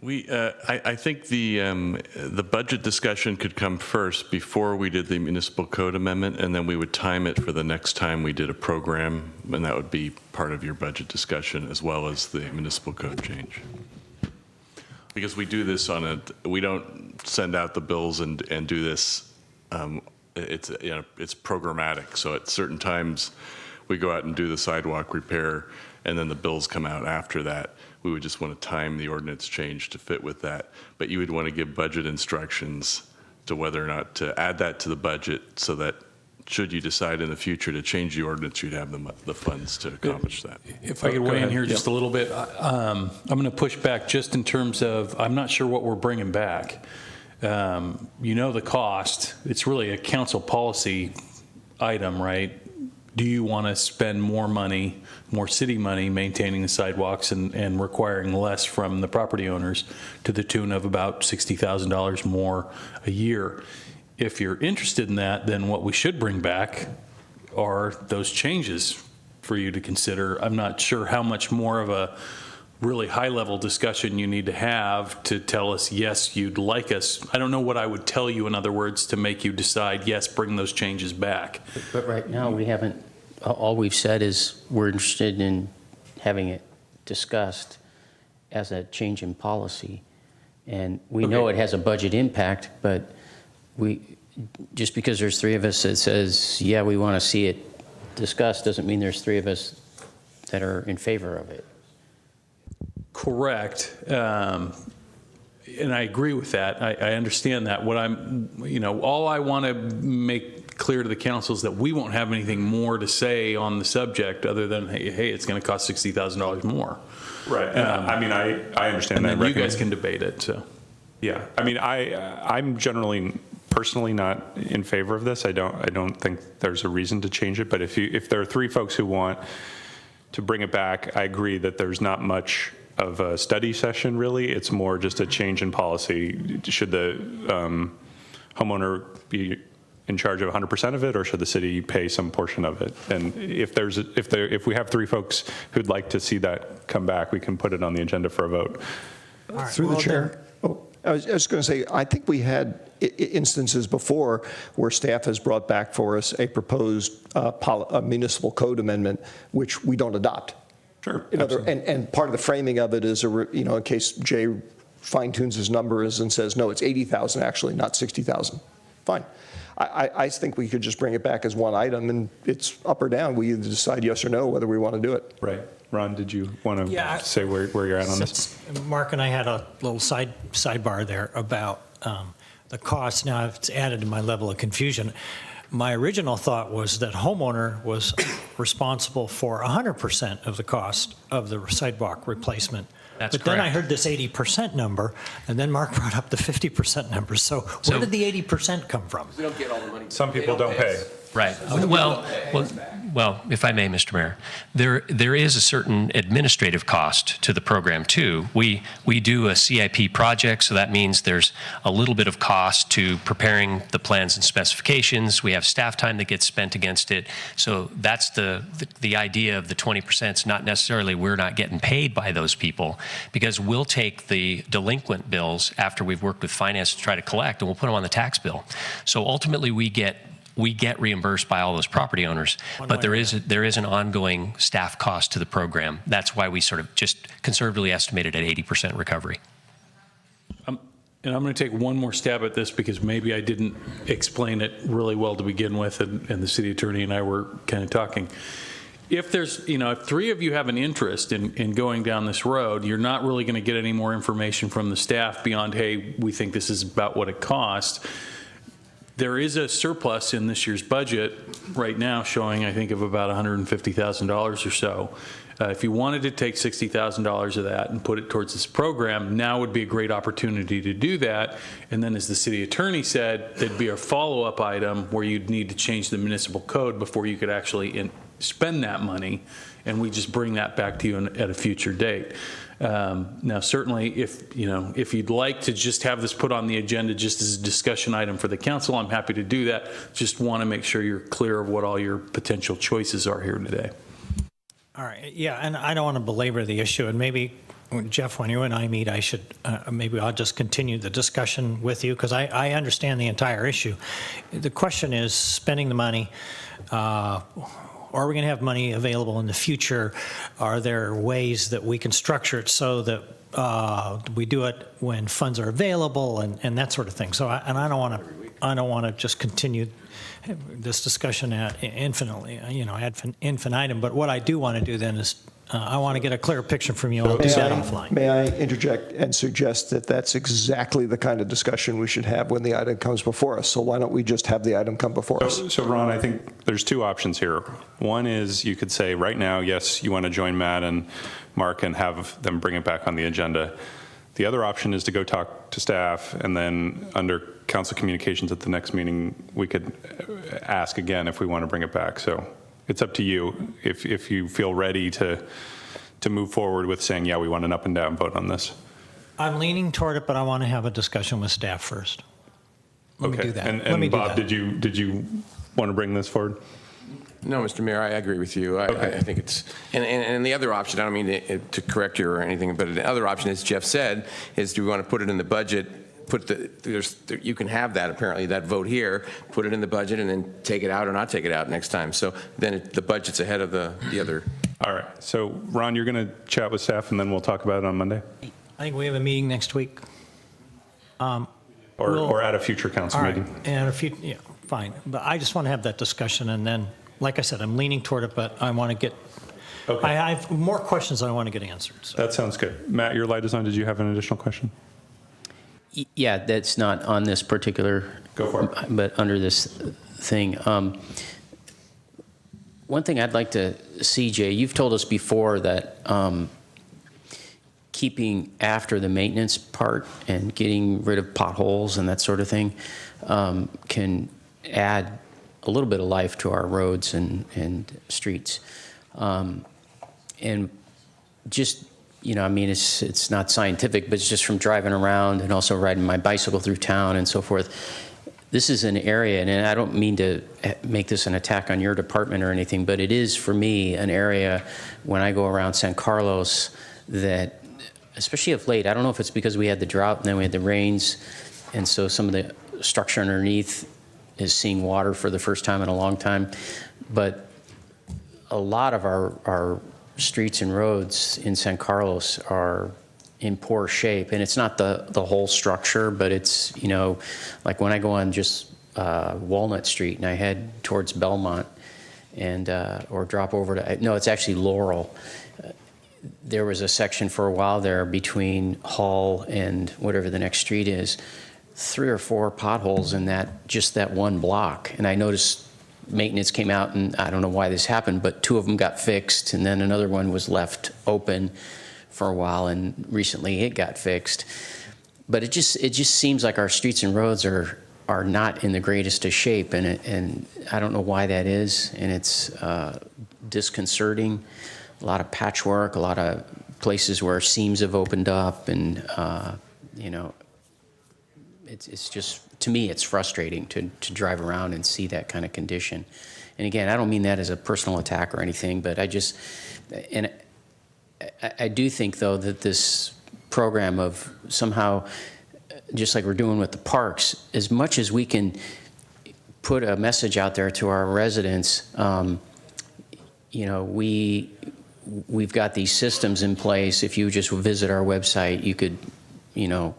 I think the budget discussion could come first before we did the municipal code amendment, and then we would time it for the next time we did a program, and that would be part of your budget discussion as well as the municipal code change. Because we do this we don't send out the bills and do this. It's programmatic. So at certain times, we go out and do the sidewalk repair, and then the bills come out after that. We would just want to time the ordinance change to fit with that. But you would want to give budget instructions to whether or not to add that to the budget, so that should you decide in the future to change the ordinance, you'd have the funds to accomplish that. If I could weigh in here just a little bit, I'm going to push back just in terms of, I'm not sure what we're bringing back. The cost, it's really a council policy item, right? Do you want to spend more money, more city money, maintaining the sidewalks and requiring less from the property owners to the tune of about $60,000 more a year? If you're interested in that, then what we should bring back are those changes for you to consider. I'm not sure how much more of a really high-level discussion you need to have to tell us, yes, you'd like us. I don't know what I would tell you, in other words, to make you decide, yes, bring those changes back. But right now, we haven't, all we've said is we're interested in having it discussed as a change in policy. And we know it has a budget impact, but just because there's 3 of us that says, yeah, we want to see it discussed, doesn't mean there's 3 of us that are in favor of it. Correct. And I agree with that. I understand that. What all I want to make clear to the council is that we won't have anything more to say on the subject other than, hey, it's going to cost $60,000 more. Right. I understand that. And then you guys can debate it. So. Yeah. I'm generally personally not in favor of this. I don't think there's a reason to change it. But if there are 3 folks who want to bring it back, I agree that there's not much of a study session, really. It's more just a change in policy. Should the homeowner be in charge of 100% of it, or should the city pay some portion of it? And if we have 3 folks who'd like to see that come back, we can put it on the agenda for a vote. Through the chair. I was going to say, I think we had instances before where staff has brought back for us a proposed a municipal code amendment, which we don't adopt. Sure. And part of the framing of it is, in case Jay fine-tunes his numbers and says, no, it's 80,000 actually, not 60,000. Fine. I think we could just bring it back as one item, and it's up or down. We either decide yes or no whether we want to do it. Right. Ron, did you want to say where you're at on this? Mark and I had a little sidebar there about the cost. Now it's added to my level of confusion. My original thought was that homeowner was responsible for 100% of the cost of the sidewalk replacement. That's but then I correct. heard this 80% number, and then Mark brought up the 50% number. So where did the 80% come from? We don't get all the money. Some people don't pay. Right. Well, if I may, Mr. Mayor, there is a certain administrative cost to the program too. We do a CIP project, so that means there's a little bit of cost to preparing the plans and specifications. We have staff time that gets spent against it. So that's the idea of the 20%. It's not necessarily we're not getting paid by those people, because we'll take the delinquent bills after we've worked with finance to try to collect, and we'll put them on the tax bill. So ultimately we get reimbursed by all those property owners, but there is an ongoing staff cost to the program. That's why we sort of just conservatively estimated at 80% recovery. And I'm going to take one more stab at this because maybe I didn't explain it really well to begin with, and the city attorney and I were kind of talking. If there's, if three of you have an interest in going down this road, you're not really going to get any more information from the staff beyond, hey, we think this is about what it costs. There is a surplus in this year's budget right now showing, I think, of about $150,000 or so. If you wanted to take $60,000 of that and put it towards this program, now would be a great opportunity to do that. And then, as the city attorney said, there'd be a follow-up item where you'd need to change the municipal code before you could actually spend that money, and we just bring that back to you at a future date. Now, certainly, if you'd like to just have this put on the agenda just as a discussion item for the council, I'm happy to do that. Just want to make sure you're clear of what all your potential choices are here today. All right, yeah, and I don't want to belabor the issue, and maybe, Jeff, when you and I meet, I should, maybe I'll just continue the discussion with you, because I understand the entire issue. The question is spending the money. Are we going to have money available in the future? Are there ways that we can structure it so that we do it when funds are available and that sort of thing? So, I don't want to just continue this discussion ad infinitum. But what I do want to do then is I want to get a clear picture from you. I'll do that offline. May I interject and suggest that that's exactly the kind of discussion we should have when the item comes before us? So why don't we just have the item come before us? So Ron, I think there's two options here. One is you could say right now, yes, you want to join Matt and Mark and have them bring it back on the agenda. The other option is to go talk to staff, and then under council communications at the next meeting, we could ask again if we want to bring it back. So it's up to you if you feel ready to move forward with saying, yeah, we want an up and down vote on this. I'm leaning toward it, but I want to have a discussion with staff first. Let me do that. And Bob, did you want to bring this forward? No, Mr. Mayor, I agree with you. I think it's, and the other option, I don't mean to correct you or anything, but the other option, as Jeff said, is do we want to put it in the budget? You can have that, apparently, that vote here, put it in the budget, and then take it out or not take it out next time. So then the budget's ahead of the other. All right. So, Ron, you're going to chat with staff, and then we'll talk about it on Monday? I think we have a meeting next week. Or at a future council meeting? Yeah, fine. But I just want to have that discussion, and then, like I said, I'm leaning toward it, but I want to get, I have more questions I want to get answered. So. That sounds good. Matt, your light is on. Did you have an additional question? Yeah, that's not on this particular. Go for it. But under this thing. One thing I'd like to see, Jay, you've told us before that keeping after the maintenance part and getting rid of potholes and that sort of thing can add a little bit of life to our roads and streets. And just, I mean, it's not scientific, but it's just from driving around and also riding my bicycle through town and so forth. This is an area, and I don't mean to make this an attack on your department or anything, but it is, for me, an area when I go around San Carlos that especially of late, I don't know if it's because we had the drought and then we had the rains, and so some of the structure underneath is seeing water for the first time in a long time. But a lot of our streets and roads in San Carlos are in poor shape, and it's not the whole structure, but it's, you know, like when I go on just Walnut Street and I head towards Belmont and or drop over to, no, it's actually Laurel. There was a section for a while there between Hall and whatever the next street is, 3 or 4 potholes in that one block. And I noticed maintenance came out, and I don't know why this happened, but 2 of them got fixed, and then another one was left open for a while, and recently it got fixed. But it just seems like our streets and roads are not in the greatest of shape, and I don't know why that is, and it's disconcerting. A lot of patchwork, a lot of places where seams have opened up, and you know, it's just, to me, it's frustrating to drive around and see that kind of condition. And again, I don't mean that as a personal attack or anything, but I do think, though, that this program of somehow, just like we're doing with the parks, as much as we can put a message out there to our residents, you know, we've got these systems in place. If you just visit our website, you could, you know,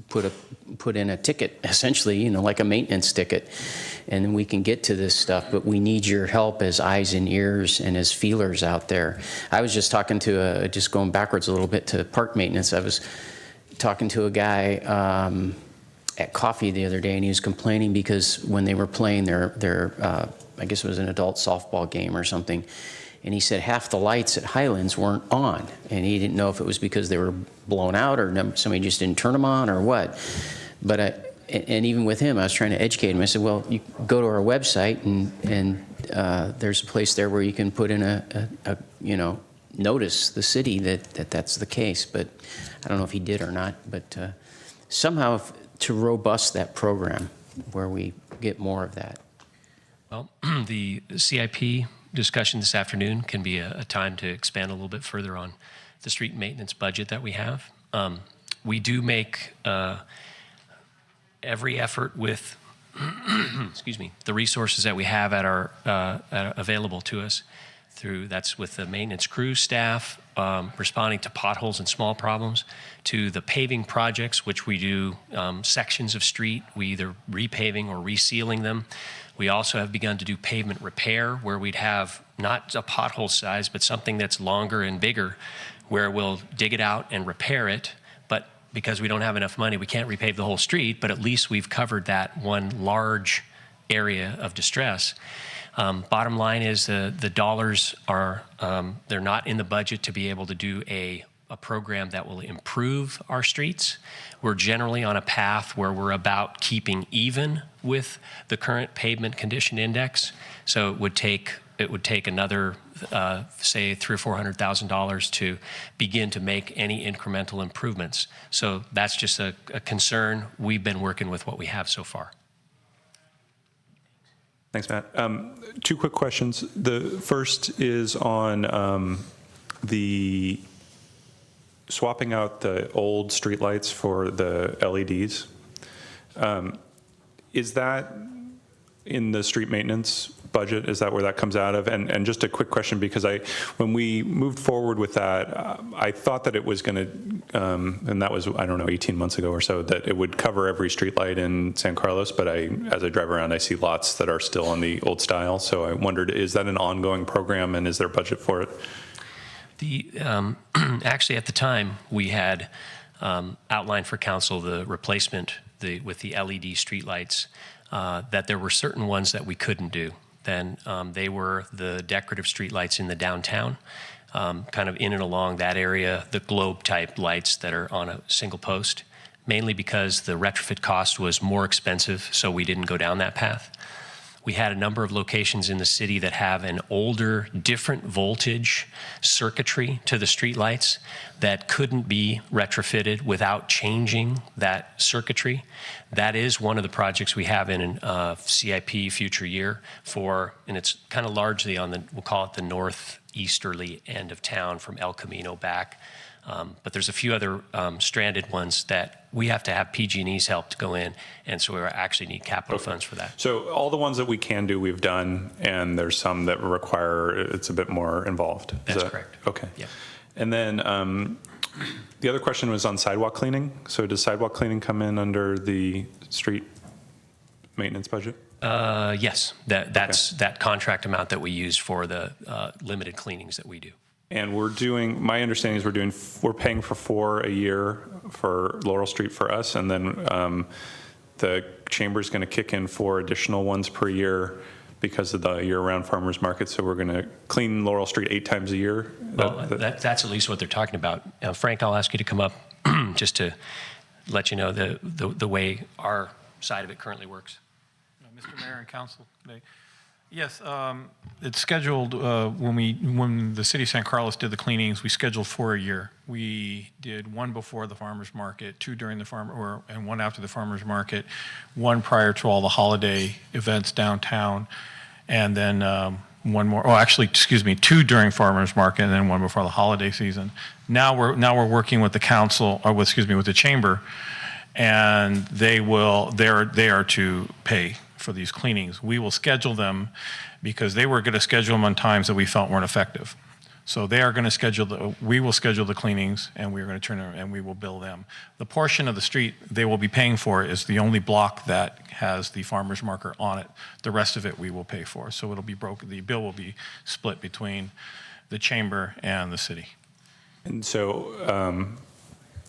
put in a ticket, essentially, you know, like a maintenance ticket, and then we can get to this stuff. But we need your help as eyes and ears and as feelers out there. I was just talking to just going backwards a little bit to park maintenance. I was talking to a guy at Coffee the other day, and he was complaining because when they were playing their I guess it was an adult softball game or something, and he said half the lights at Highlands weren't on, and he didn't know if it was because they were blown out or somebody just didn't turn them on or what. But and even with him, I was trying to educate him. I said, well, you go to our website, and there's a place there where you can put in a you know, notice the city that's the case. But I don't know if he did or not. But somehow to robust that program where we get more of that. Well, the CIP discussion this afternoon can be a time to expand a little bit further on the street maintenance budget that we have. We do make every effort with excuse me, the resources that we have at our available to us that's with the maintenance crew staff, responding to potholes and small problems, to the paving projects, which we do sections of street, we either repaving or resealing them. We also have begun to do pavement repair, where we'd have not a pothole size, but something that's longer and bigger, where we'll dig it out and repair it. But because we don't have enough money, we can't repave the whole street, but at least we've covered that one large area of distress. Bottom line is the dollars are, they're not in the budget to be able to do a program that will improve our streets. We're generally on a path where we're about keeping even with the current pavement condition index. So it would take another, say, $300,000 or $400,000 to begin to make any incremental improvements. So that's just a concern. We've been working with what we have so far. Thanks, Matt. 2 quick questions. The first is on the swapping out the old streetlights for the LEDs. Is that in the street maintenance budget? Is that where that comes out of? And just a quick question, because when we moved forward with that, I thought that it was going to, and that was, I don't know, 18 months ago or so, that it would cover every streetlight in San Carlos, but as I drive around, I see lots that are still on the old style. So I wondered, is that an ongoing program, and is there budget for it? Actually, at the time, we had outlined for council the replacement with the LED streetlights, that there were certain ones that we couldn't do. Then they were the decorative streetlights in the downtown, kind of in and along that area, the globe-type lights that are on a single post, mainly because the retrofit cost was more expensive, so we didn't go down that path. We had a number of locations in the city that have an older, different voltage circuitry to the streetlights that couldn't be retrofitted without changing that circuitry. That is one of the projects we have in CIP future year and it's kind of largely on we'll call it the northeasterly end of town from El Camino back. But there's a few other stranded ones that we have to have PG&E's help to go in, and so we actually need capital funds for that. So all the ones that we can do, we've done, and there's some that require, it's a bit more involved. That's correct. Okay. Yeah. And then the other question was on sidewalk cleaning. So does sidewalk cleaning come in under the street maintenance budget? Yes, that's that contract amount that we use for the limited cleanings that we do. And we're doing, my understanding is we're paying for 4 a year for Laurel Street for us, and then the chamber's going to kick in 4 additional ones per year because of the year-round farmers market. So we're going to clean Laurel Street 8 times a year. Well, that's at least what they're talking about. Frank, I'll ask you to come up just to let you know the way our side of it currently works. Mr. Mayor and Council today. Yes, it's scheduled when the city of San Carlos did the cleanings, we scheduled 4 a year. We did 1 before the farmers market, 2 during the and 1 after the farmers market, 1 prior to all the holiday events downtown, and then 1 more. Oh, actually, excuse me, 2 during farmers market, and then 1 before the holiday season. Now we're working with the council, or with the chamber, and they are to pay for these cleanings. We will schedule them because they were going to schedule them on times that we felt weren't effective. So they are going to we will schedule the cleanings, and we're going to turn them, and we will bill them. The portion of the street they will be paying for is the only block that has the farmer's marker on it. The rest of it we will pay for. So it'll be broken. The bill will be split between the chamber and the city. And so,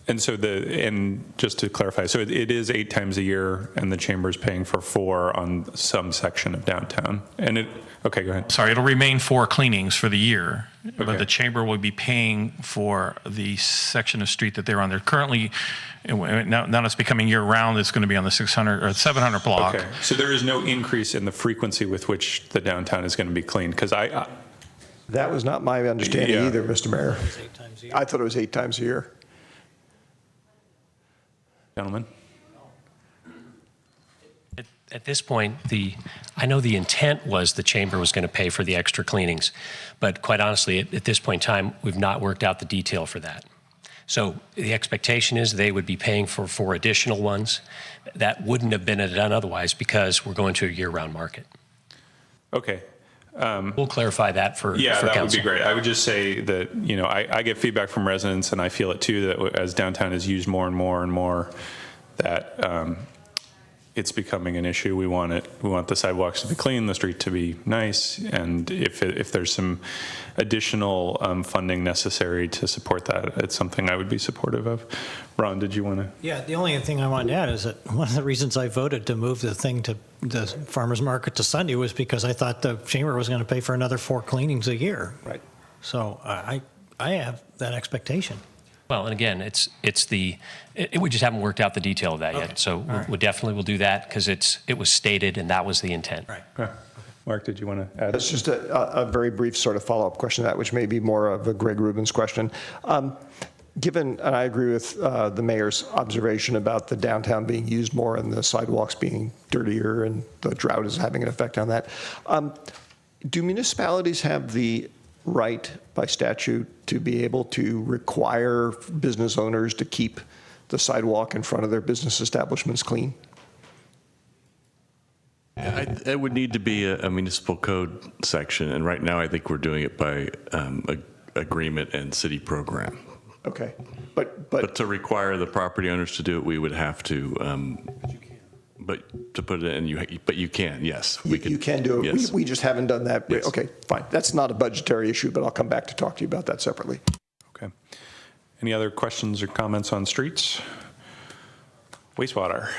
and just to clarify, so it is 8 times a year, and the chamber's paying for 4 on some section of downtown. And okay, go ahead. Sorry, it'll remain 4 cleanings for the year, but the chamber will be paying for the section of street that they're on. They're currently, now it's becoming year-round, it's going to be on the 600 or 700 block. Okay, so there is no increase in the frequency with which the downtown is going to be cleaned, because That was not my understanding Yeah. either, Mr. Mayor. I thought it was 8 times a year. Gentlemen? At this point, I know the intent was the chamber was going to pay for the extra cleanings, but quite honestly, at this point in time, we've not worked out the detail for that. So the expectation is they would be paying for 4 additional ones. That wouldn't have been done otherwise because we're going to a year-round market. Okay. We'll clarify that for Yeah, that council. would be great. I would just say that, I get feedback from residents, and I feel it too, that as downtown is used more and more and more, that it's becoming an issue. We want the sidewalks to be clean, the street to be nice, and if there's some additional funding necessary to support that, it's something I would be supportive of. Ron, did you want to? Yeah, the only thing I wanted to add is that one of the reasons I voted to move the thing to the farmer's market to Sunday was because I thought the chamber was going to pay for another 4 cleanings a year. Right. So I have that expectation. Well, and again, we just haven't worked out the detail of that yet. So we definitely will do that because it was stated and that was the intent. Right. Okay. Mark, did you want to add? That's just a very brief sort of follow-up question to that, which may be more of a Greg Rubin's question. Given, and I agree with the mayor's observation about the downtown being used more and the sidewalks being dirtier and the drought is having an effect on that, do municipalities have the right by statute to be able to require business owners to keep the sidewalk in front of their business establishments clean? It would need to be a municipal code section, and right now I think we're doing it by agreement and city program. Okay, but to require the property owners to do it, we would have to. But to put it in, but you can, yes. You can do it. Yes. We just haven't done that. Yes. Okay, fine. That's not a budgetary issue, but I'll come back to talk to you about that separately. Okay. Any other questions or comments on streets? Wastewater.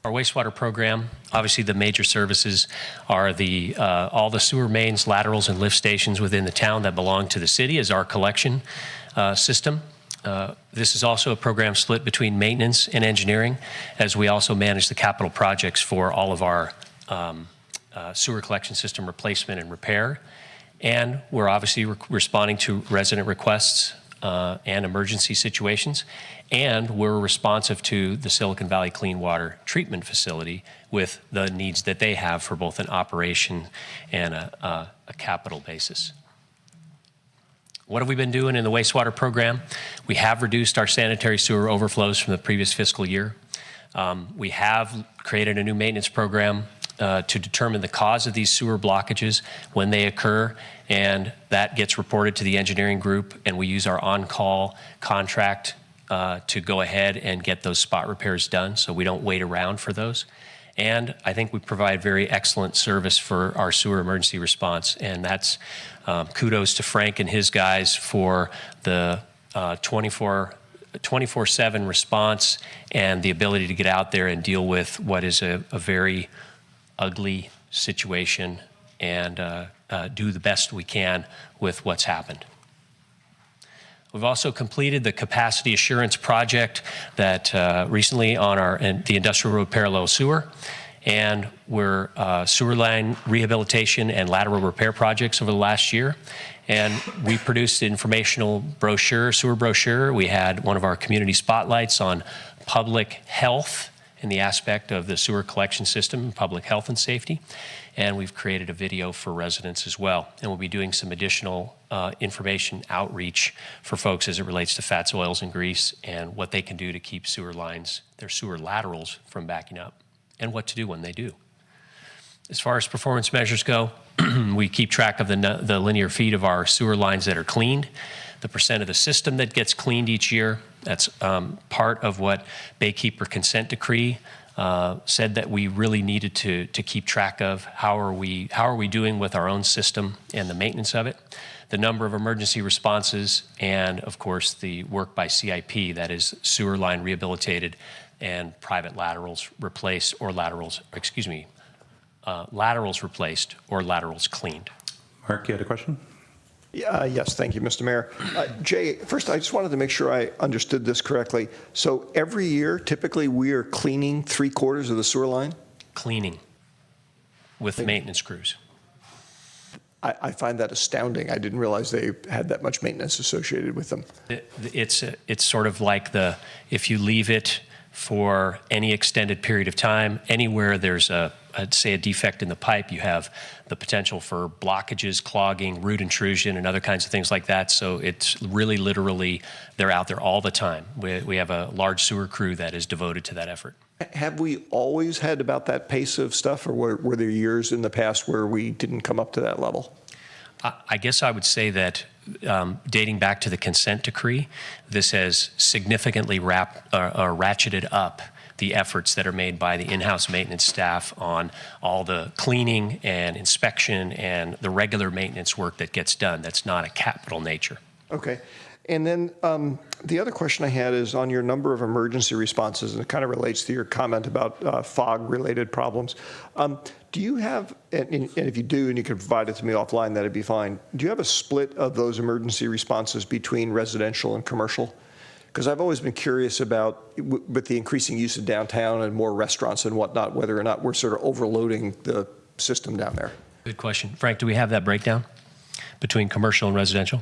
Our wastewater program, obviously the major services are all the sewer mains, laterals, and lift stations within the town that belong to the city as our collection system. This is also a program split between maintenance and engineering, as we also manage the capital projects for all of our sewer collection system replacement and repair. And we're obviously responding to resident requests and emergency situations. And we're responsive to the Silicon Valley Clean Water Treatment Facility with the needs that they have for both an operation and a capital basis. What have we been doing in the wastewater program? We have reduced our sanitary sewer overflows from the previous fiscal year. We have created a new maintenance program to determine the cause of these sewer blockages when they occur, and that gets reported to the engineering group, and we use our on-call contract to go ahead and get those spot repairs done, so we don't wait around for those. And I think we provide very excellent service for our sewer emergency response, and that's kudos to Frank and his guys for the 24/7 response and the ability to get out there and deal with what is a very ugly situation and do the best we can with what's happened. We've also completed the capacity assurance project that recently on the Industrial Road Parallel Sewer, and we're sewer line rehabilitation and lateral repair projects over the last year. And we produced an informational brochure, sewer brochure. We had one of our community spotlights on public health in the aspect of the sewer collection system, public health and safety. And we've created a video for residents as well. And we'll be doing some additional information outreach for folks as it relates to fats, oils, and grease and what they can do to keep sewer lines, their sewer laterals, from backing up and what to do when they do. As far as performance measures go, we keep track of the linear feet of our sewer lines that are cleaned, the percent of the system that gets cleaned each year. That's part of what Baykeeper Consent Decree said that we really needed to keep track of. How are we doing with our own system and the maintenance of it? The number of emergency responses, and of course the work by CIP, that is sewer line rehabilitated and private laterals replaced or laterals replaced or laterals cleaned. Mark, you had a question? Yes, thank you, Mr. Mayor. Jay, first, I just wanted to make sure I understood this correctly. So every year, typically, we are cleaning 3/4 of the sewer line? Cleaning with maintenance crews. I find that astounding. I didn't realize they had that much maintenance associated with them. It's sort of like if you leave it for any extended period of time, anywhere there's I'd say a defect in the pipe, you have the potential for blockages, clogging, root intrusion, and other kinds of things like that. So it's really literally, they're out there all the time. We have a large sewer crew that is devoted to that effort. Have we always had about that pace of stuff, or were there years in the past where we didn't come up to that level? I guess I would say that dating back to the consent decree, this has significantly ratcheted up the efforts that are made by the in-house maintenance staff on all the cleaning and inspection and the regular maintenance work that gets done. That's not a capital nature. Okay. And then the other question I had is on your number of emergency responses, and it kind of relates to your comment about fog-related problems. Do you have, and if you do, and you can provide it to me offline, that'd be fine. Do you have a split of those emergency responses between residential and commercial? Because I've always been curious about, with the increasing use of downtown and more restaurants and whatnot, whether or not we're sort of overloading the system down there. Good question. Frank, do we have that breakdown between commercial and residential?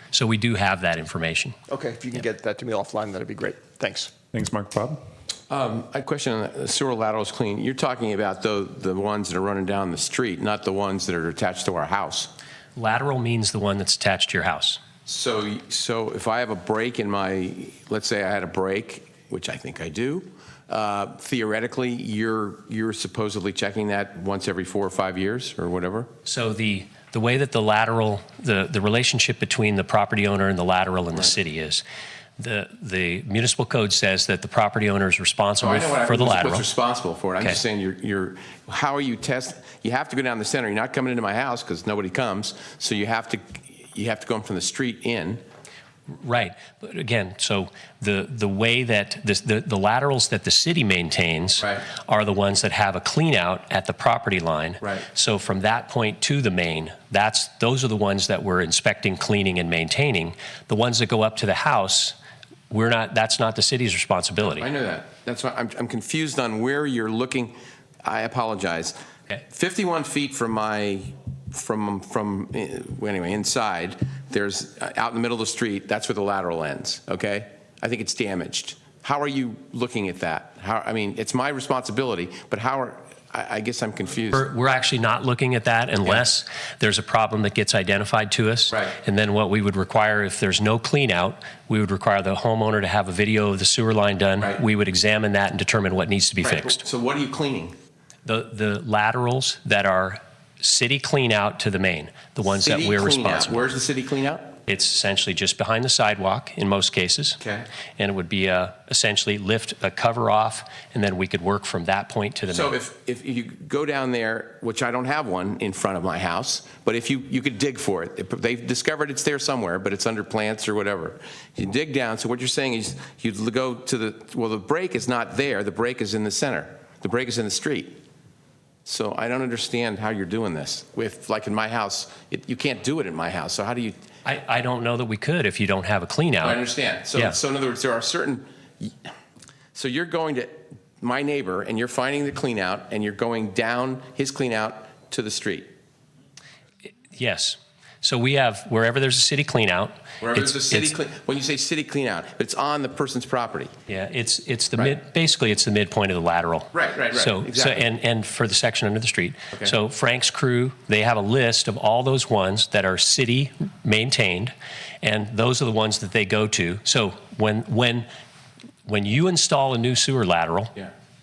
So we do have that information. Okay, if you can get that to me offline, that'd be great. Thanks. Thanks, Mark. Bob? A question on the sewer laterals clean. You're talking about the ones that are running down the street, not the ones that are attached to our house. Lateral means the one that's attached to your house. So if I have a break in let's say I had a break, which I think I do, theoretically, you're supposedly checking that once every 4 or 5 years or whatever? So the way that the lateral, the relationship between the property owner and the lateral in the city is, the municipal code says that the property owner is responsible for the lateral. What's responsible for it? I'm Okay. just saying how are you you have to go down the center. You're not coming into my house because nobody comes, so you have to go from the street in. Right. But again, so the way that the laterals that the city maintains are the ones that have a clean out at the property line. Right. So from that point to the main, those are the ones that we're inspecting, cleaning, and maintaining. The ones that go up to the house, that's not the city's responsibility. I know that. That's why I'm confused on where you're looking. I apologize. Okay. 51 feet from inside, there's out in the middle of the street, that's where the lateral ends, okay? I think it's damaged. how are you looking at that? I mean, it's my responsibility, but I guess I'm confused. We're actually not looking at that unless there's a problem that gets identified to us. Right. And then what we would require, if there's no clean out, we would require the homeowner to have a video of the sewer line done. Right. We would examine that and determine what needs to be fixed. So what are you cleaning? The laterals that are city clean out to the main, the ones that City we're clean out. responsible. Where's the city clean out? It's essentially just behind the sidewalk in most cases. Okay. And it would be essentially lift a cover off, and then we could work from that point to the So main. if you go down there, which I don't have one in front of my house, but if you could dig for it. They've discovered it's there somewhere, but it's under plants or whatever. You dig down, so what you're saying is you go to the break is not there, the break is in the center. The break is in the street. So I don't understand how you're doing this. Like in my house, you can't do it in my house, so how do you? I don't know that we could if you don't have a clean out. I understand. So, Yeah. so in other words, there are certain, so you're going to my neighbor and you're finding the clean out and you're going down his clean out to the street. Yes. So we have, wherever there's a city clean out. Wherever there's a city clean, when you say city clean out, it's on the person's property. Yeah, it's the basically it's the midpoint of the lateral. Right. So Exactly. and for the section under the street. Okay. So Frank's crew, they have a list of all those ones that are city maintained, and those are the ones that they go to. So when you install a new sewer lateral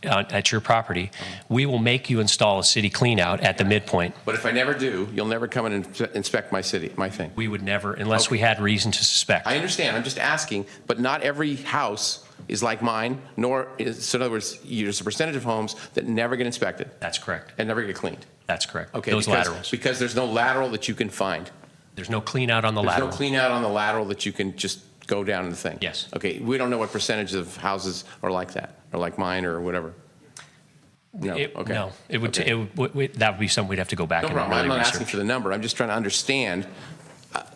at your property, we will make you install a city clean out at the midpoint. But if I never do, you'll never come and inspect my thing. We would never, unless we had reason to suspect. I understand. I'm just asking, but not every house is like mine, so in other words, there's a percentage of homes that never get inspected. That's correct. And never get cleaned. That's correct. Okay. Those laterals. Because there's no lateral that you can find. There's no clean out on the There's lateral. no clean out on the lateral that you can just go down the thing. Yes. Okay. We don't know what percentage of houses are like that, or like mine, or whatever. No. Okay. No, it would. Okay. That would be something we'd have to go back No and problem. really I'm not research. asking for the number. I'm just trying to understand.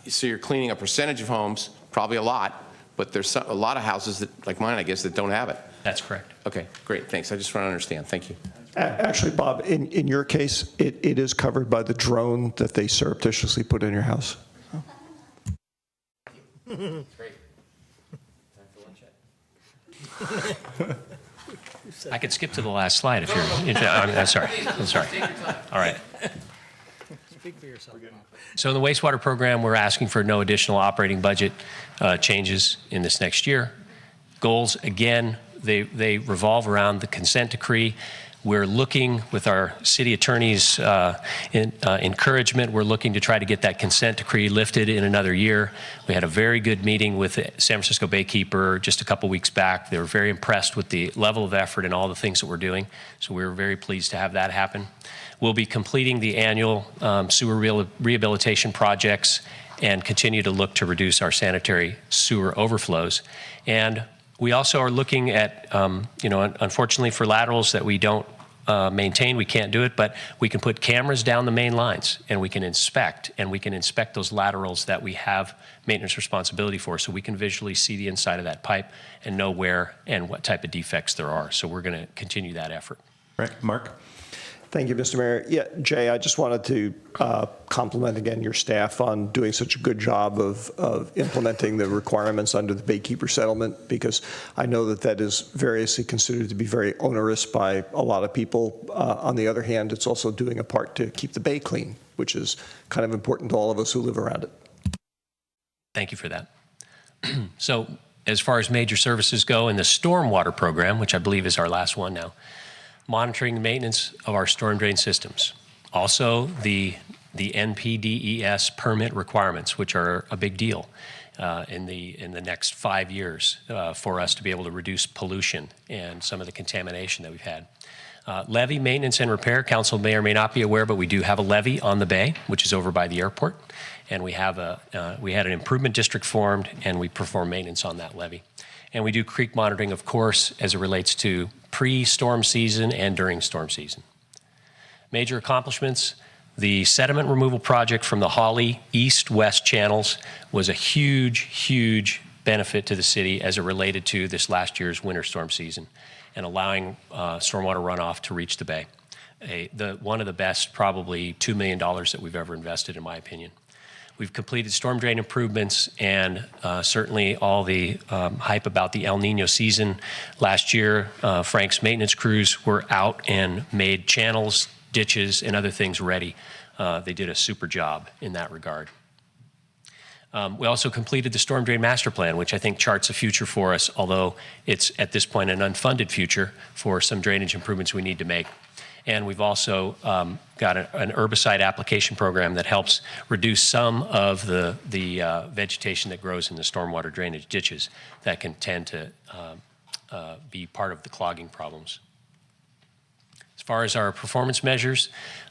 So you're cleaning a percentage of homes, probably a lot, but there's a lot of houses that, like mine, I guess, that don't have it. That's correct. Okay, great. Thanks. I just want to understand. Thank you. Actually, Bob, in your case, it is covered by the drone that they surreptitiously put in your house. Great. I could skip to the last slide if you're. I'm sorry. I'm sorry. All right. Speak for yourself. So in the wastewater program, we're asking for no additional operating budget changes in this next year. Goals, again, they revolve around the consent decree. We're looking, with our city attorney's encouragement, we're looking to try to get that consent decree lifted in another year. We had a very good meeting with the San Francisco Baykeeper just a couple weeks back. They were very impressed with the level of effort and all the things that we're doing. So we were very pleased to have that happen. We'll be completing the annual sewer rehabilitation projects and continue to look to reduce our sanitary sewer overflows. And we also are looking at, unfortunately for laterals that we don't maintain, we can't do it, but we can put cameras down the main lines and we can inspect those laterals that we have maintenance responsibility for, so we can visually see the inside of that pipe and know where and what type of defects there are. So we're going to continue that effort. Right, Mark? Thank you, Mr. Mayor. Yeah, Jay, I just wanted to compliment again your staff on doing such a good job of implementing the requirements under the Baykeeper settlement, because I know that is variously considered to be very onerous by a lot of people. On the other hand, it's also doing a part to keep the bay clean, which is kind of important to all of us who live around it. Thank you for that. So as far as major services go in the stormwater program, which I believe is our last one now, monitoring and maintenance of our storm drain systems. Also, the NPDES permit requirements, which are a big deal in the next 5 years for us to be able to reduce pollution and some of the contamination that we've had. Levee maintenance and repair, council may or may not be aware, but we do have a levee on the bay, which is over by the airport. And we had an improvement district formed, and we perform maintenance on that levee. And we do creek monitoring, of course, as it relates to pre-storm season and during storm season. Major accomplishments: the sediment removal project from the Holly east-west channels was a huge benefit to the city as it related to this last year's winter storm season and allowing stormwater runoff to reach the bay. One of the best, probably $2 million that we've ever invested, in my opinion. We've completed storm drain improvements, and certainly all the hype about the El Nino season last year. Frank's maintenance crews were out and made channels, ditches, and other things ready. They did a super job in that regard. We also completed the Storm Drain Master Plan, which I think charts a future for us, although it's at this point an unfunded future for some drainage improvements we need to make. And we've also got an herbicide application program that helps reduce some of the vegetation that grows in the stormwater drainage ditches that can tend to be part of the clogging problems. As far as our performance measures,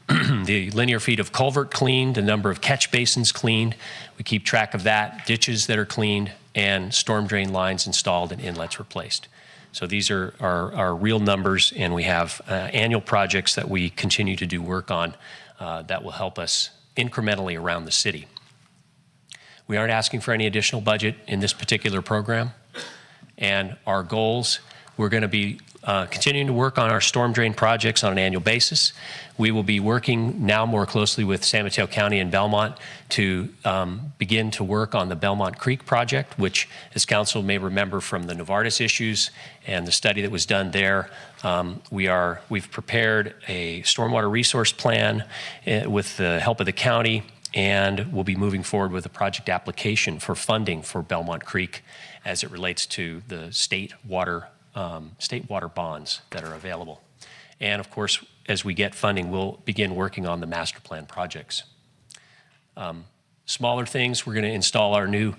the linear feet of culvert cleaned, the number of catch basins cleaned, we keep track of that, ditches that are cleaned, and storm drain lines installed and inlets replaced. So these are real numbers, and we have annual projects that we continue to do work on that will help us incrementally around the city. We aren't asking for any additional budget in this particular program, and our goals, we're going to be continuing to work on our storm drain projects on an annual basis. We will be working now more closely with San Mateo County and Belmont to begin to work on the Belmont Creek project, which, as council may remember from the Novartis issues and the study that was done there, we've prepared a stormwater resource plan with the help of the county, and we'll be moving forward with a project application for funding for Belmont Creek as it relates to the state water bonds that are available. And of course, as we get funding, we'll begin working on the master plan projects. Smaller things, we're going to install our new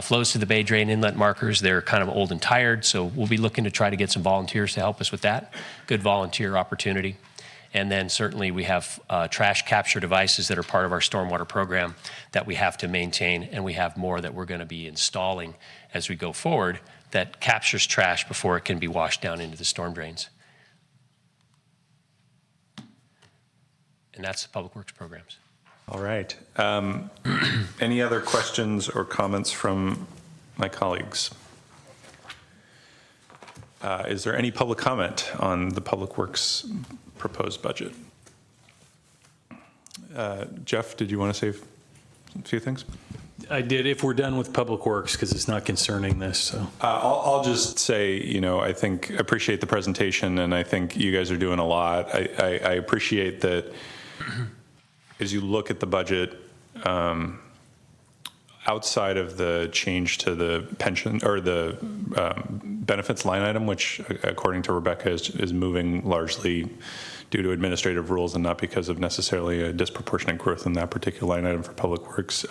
flows to the Bay Drain inlet markers. They're kind of old and tired, so we'll be looking to try to get some volunteers to help us with that. Good volunteer opportunity. And then certainly we have trash capture devices that are part of our stormwater program that we have to maintain, and we have more that we're going to be installing as we go forward that captures trash before it can be washed down into the storm drains. And that's the Public Works programs. All right. Any other questions or comments from my colleagues? Is there any public comment on the Public Works proposed budget? Jeff, did you want to say a few things? I did, if we're done with Public Works, because it's not concerning this. So. I'll just say, I appreciate the presentation, and I think you guys are doing a lot. I appreciate that as you look at the budget, outside of the change to the pension or the benefits line item, which according to Rebecca is moving largely due to administrative rules and not because of necessarily a disproportionate growth in that particular line item for Public Works,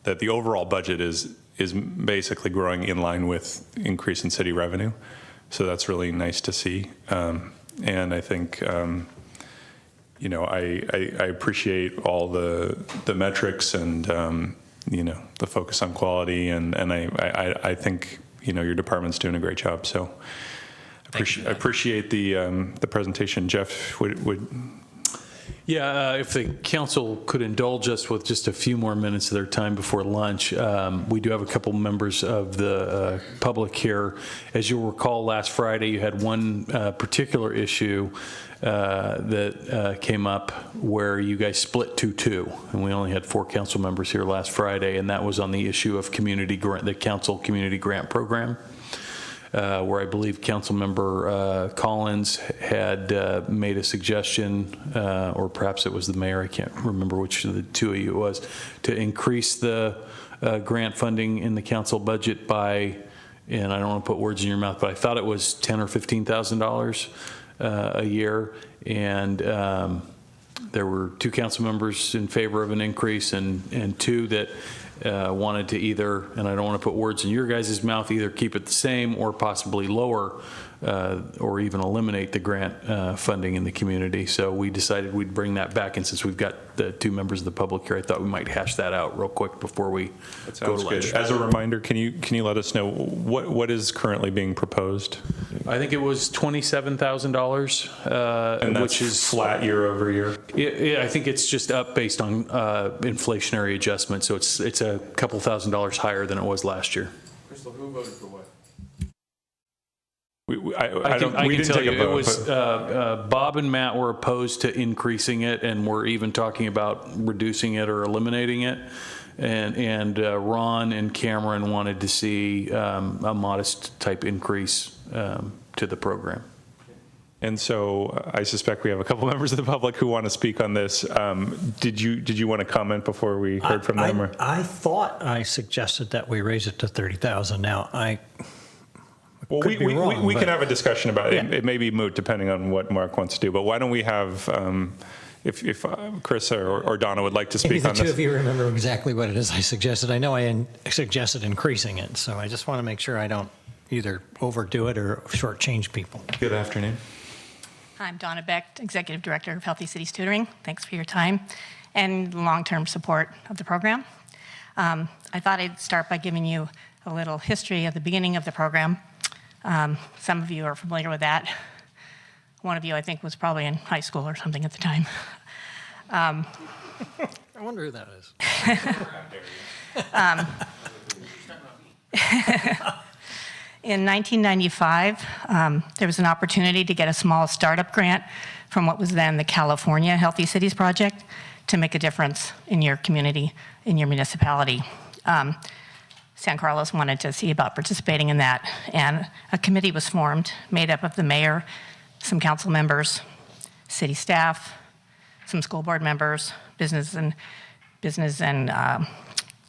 that the overall budget is basically growing in line with increase in city revenue. So that's really nice to see. And I think, I appreciate all the metrics and, the focus on quality. And I think, your department's doing a great job. So I appreciate the presentation. Jeff, Yeah, if the council could indulge us with just a few more minutes of their time before lunch. We do have a couple members of the public here. As you'll recall, last Friday you had one particular issue that came up where you guys split 2-2, and we only had 4 council members here last Friday, and that was on the issue of the council community grant program. Where I believe Councilmember Collins had made a suggestion, or perhaps it was the mayor, I can't remember which of the two of you it was, to increase the grant funding in the council budget by, and I don't want to put words in your mouth, but I thought it was $10,000 or $15,000 a year. And there were 2 council members in favor of an increase and 2 that wanted to either, and I don't want to put words in your guys' mouth, either keep it the same or possibly lower or even eliminate the grant funding in the community. So we decided we'd bring that back, and since we've got the 2 members of the public here, I thought we might hash that out real quick before we go to lunch. As a reminder, can you let us know what is currently being proposed? I think it was $27,000, and that's which is flat year over year. I think it's just up based on inflationary adjustment, so it's a couple $1,000s higher than it was last year. Crystal, who voted for what? We I didn't can tell take you, a vote. it was Bob and Matt were opposed to increasing it, and were even talking about reducing it or eliminating it. And Ron and Cameron wanted to see a modest type increase to the program. And so I suspect we have a couple members of the public who want to speak on this. Did you want to comment before we heard from them? Or? I thought I suggested that we raise it to 30,000. Now, Well, could be wrong, we but- can have a discussion about it. Yeah. It may be moot depending on what Mark wants to do. But why don't we have, if Chris or Donna would like to Maybe speak the on two this. of you remember exactly what it is I suggested. I know I suggested increasing it, so I just want to make sure I don't either overdo it or shortchange people. Good afternoon. I'm Donna Beck, Executive Director of Healthy Cities Tutoring. Thanks for your time and long-term support of the program. I thought I'd start by giving you a little history of the beginning of the program. Some of you are familiar with that. One of you, I think, was probably in high school or something at the time. I wonder who that is. In 1995, there was an opportunity to get a small startup grant from what was then the California Healthy Cities Project to make a difference in your community, in your municipality. San Carlos wanted to see about participating in that, and a committee was formed made up of the mayor, some council members, city staff, some school board members, business and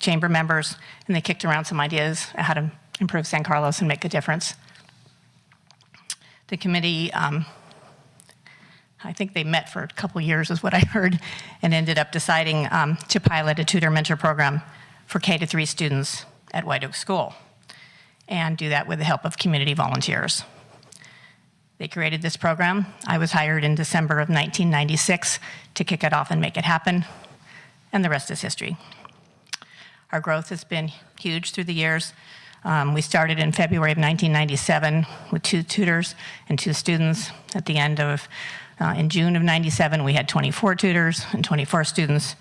chamber members, and they kicked around some ideas on how to improve San Carlos and make a difference. The committee, I think they met for a couple years is what I heard, and ended up deciding to pilot a tutor mentor program for K-3 students at White Oak School, and do that with the help of community volunteers. They created this program. I was hired in December of 1996 to kick it off and make it happen, and the rest is history. Our growth has been huge through the years. We started in February of 1997 with 2 tutors and 2 students. At the end of, in June of 97, we had 24 tutors and 24 students,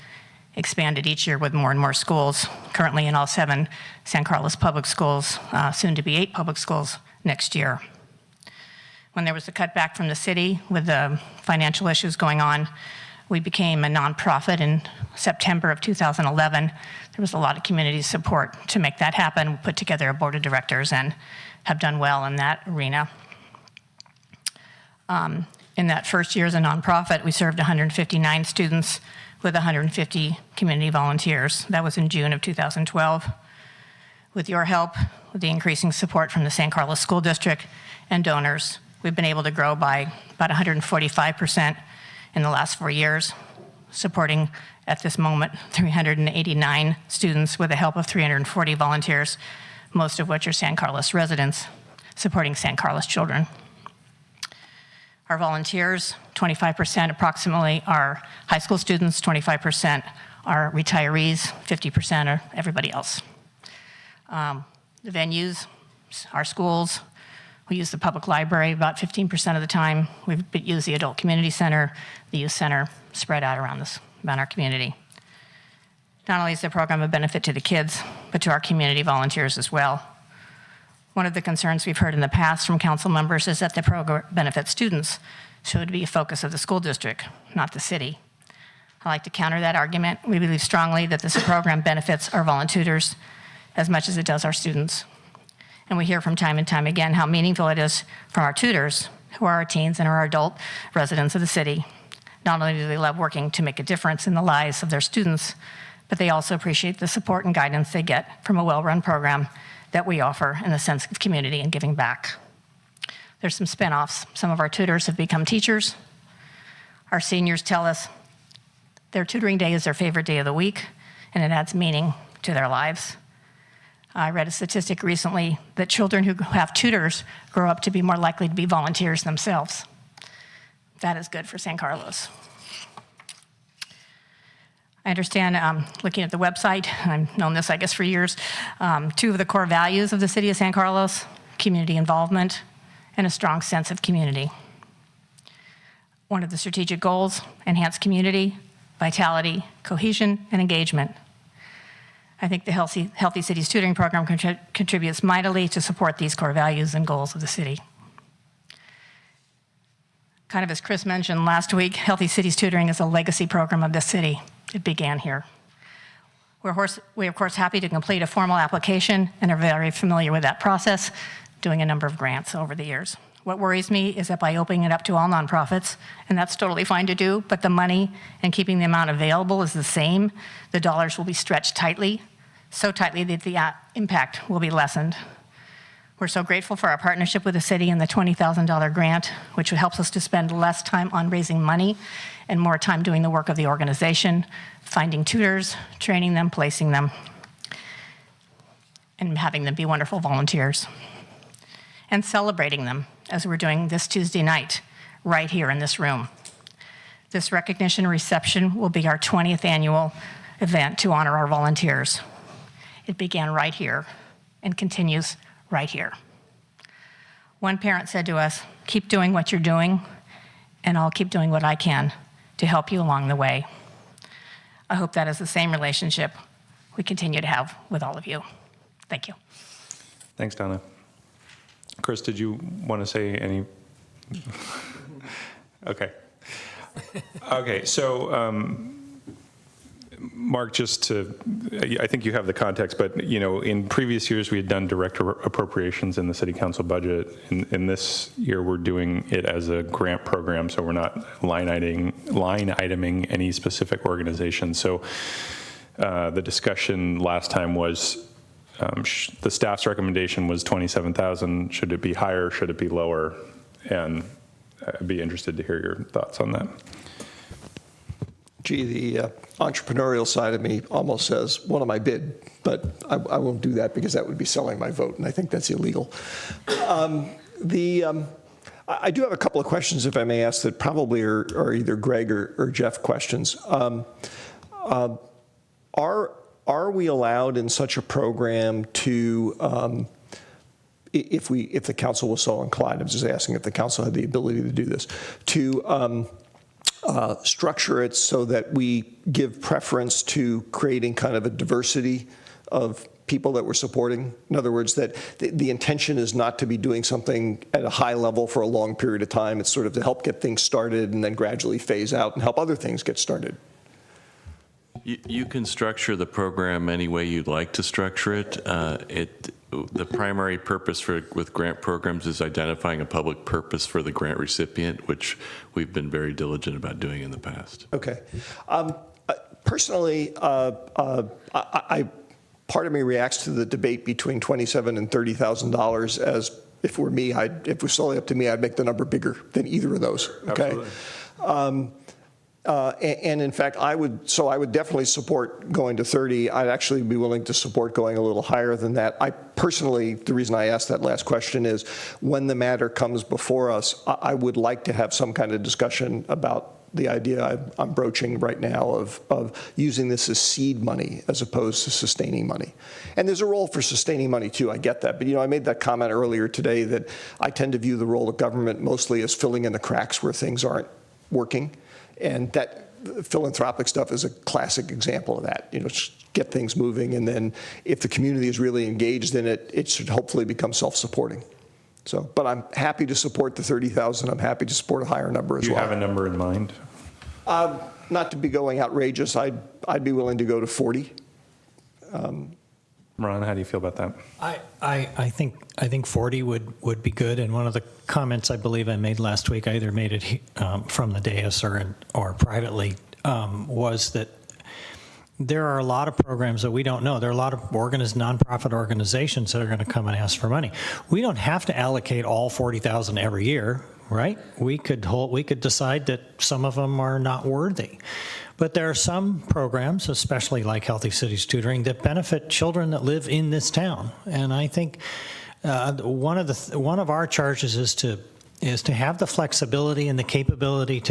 expanded each year with more and more schools, currently in all 7 San Carlos public schools, soon to be 8 public schools next year. When there was a cutback from the city with the financial issues going on, we became a nonprofit in September of 2011. There was a lot of community support to make that happen. We put together a board of directors and have done well in that arena. In that first year as a nonprofit, we served 159 students with 150 community volunteers. That was in June of 2012. With your help, with the increasing support from the San Carlos School District and donors, we've been able to grow by about 145% in the last 4 years, supporting at this moment 389 students with the help of 340 volunteers, most of which are San Carlos residents, supporting San Carlos children. Our volunteers, 25% approximately are high school students, 25% are retirees, 50% are everybody else. The venues, our schools, we use the public library about 15% of the time. We've used the adult community center, the youth center, spread out around our community. Not only is the program a benefit to the kids, but to our community volunteers as well. One of the concerns we've heard in the past from council members is that the program benefits students, so it would be a focus of the school district, not the city. I like to counter that argument. We believe strongly that this program benefits our volunteers as much as it does our students. And we hear from time and time again how meaningful it is from our tutors, who are our teens and are our adult residents of the city. Not only do they love working to make a difference in the lives of their students, but they also appreciate the support and guidance they get from a well-run program that we offer in the sense of community and giving back. There's some spin-offs. Some of our tutors have become teachers. Our seniors tell us their tutoring day is their favorite day of the week, and it adds meaning to their lives. I read a statistic recently that children who have tutors grow up to be more likely to be volunteers themselves. That is good for San Carlos. I understand, looking at the website, I've known this, I guess, for years, 2 of the core values of the city of San Carlos, community involvement and a strong sense of community. One of the strategic goals, enhance community, vitality, cohesion, and engagement. I think the Healthy Cities Tutoring Program contributes mightily to support these core values and goals of the city. Kind of as Chris mentioned last week, Healthy Cities Tutoring is a legacy program of this city. It began here. We're of course happy to complete a formal application and are very familiar with that process, doing a number of grants over the years. What worries me is that by opening it up to all nonprofits, and that's totally fine to do, but the money and keeping the amount available is the same, the dollars will be stretched tightly, so tightly that the impact will be lessened. We're so grateful for our partnership with the city and the $20,000 grant, which helps us to spend less time on raising money and more time doing the work of the organization, finding tutors, training them, placing them, and having them be wonderful volunteers. And celebrating them, as we're doing this Tuesday night, right here in this room. This recognition reception will be our 20th annual event to honor our volunteers. It began right here and continues right here. One parent said to us, "Keep doing what you're doing, and I'll keep doing what I can to help you along the way." I hope that is the same relationship we continue to have with all of you. Thank you. Thanks, Donna. Chris, did you want to say any? Okay. Okay, so Mark, I think you have the context, but in previous years we had done direct appropriations in the city council budget. In this year we're doing it as a grant program, so we're not line iteming any specific organization. So the discussion last time was the staff's recommendation was $27,000. Should it be higher? Should it be lower? And I'd be interested to hear your thoughts on that. Gee, the entrepreneurial side of me almost says, what am I bid? But I won't do that because that would be selling my vote, and I think that's illegal. I do have a couple of questions, if I may ask, that probably are either Greg or Jeff questions. Are we allowed in such a program to, if the council was so inclined, I'm just asking if the council had the ability to do this, to structure it so that we give preference to creating kind of a diversity of people that we're supporting? In other words, that the intention is not to be doing something at a high level for a long period of time. It's sort of to help get things started and then gradually phase out and help other things get started. You can structure the program any way you'd like to structure it. The primary purpose with grant programs is identifying a public purpose for the grant recipient, which we've been very diligent about doing in the past. Okay. Personally, part of me reacts to the debate between $27,000 and $30,000 as if it were me, if it was solely up to me, I'd make the number bigger than either of those. Okay. Absolutely. And in fact, I would definitely support going to 30. I'd actually be willing to support going a little higher than that. I personally, the reason I asked that last question is when the matter comes before us, I would like to have some kind of discussion about the idea I'm broaching right now of using this as seed money as opposed to sustaining money. And there's a role for sustaining money too, I get that. But I made that comment earlier today that I tend to view the role of government mostly as filling in the cracks where things aren't working. And that philanthropic stuff is a classic example of that. Just get things moving, and then if the community is really engaged in it, it should hopefully become self-supporting. So, but I'm happy to support the 30,000. I'm happy to support a higher number as well. Do you have a number in mind? Not to be going outrageous, I'd be willing to go to 40. Ron, how do you feel about that? I think 40 would be good. And one of the comments I believe I made last week, I either made it from the dais or privately, was that there are a lot of programs that we don't know. There are a lot of nonprofit organizations that are going to come and ask for money. We don't have to allocate all 40,000 every year, right? We could decide that some of them are not worthy. But there are some programs, especially like Healthy Cities Tutoring, that benefit children that live in this town. And I think one of our charges is to have the flexibility and the capability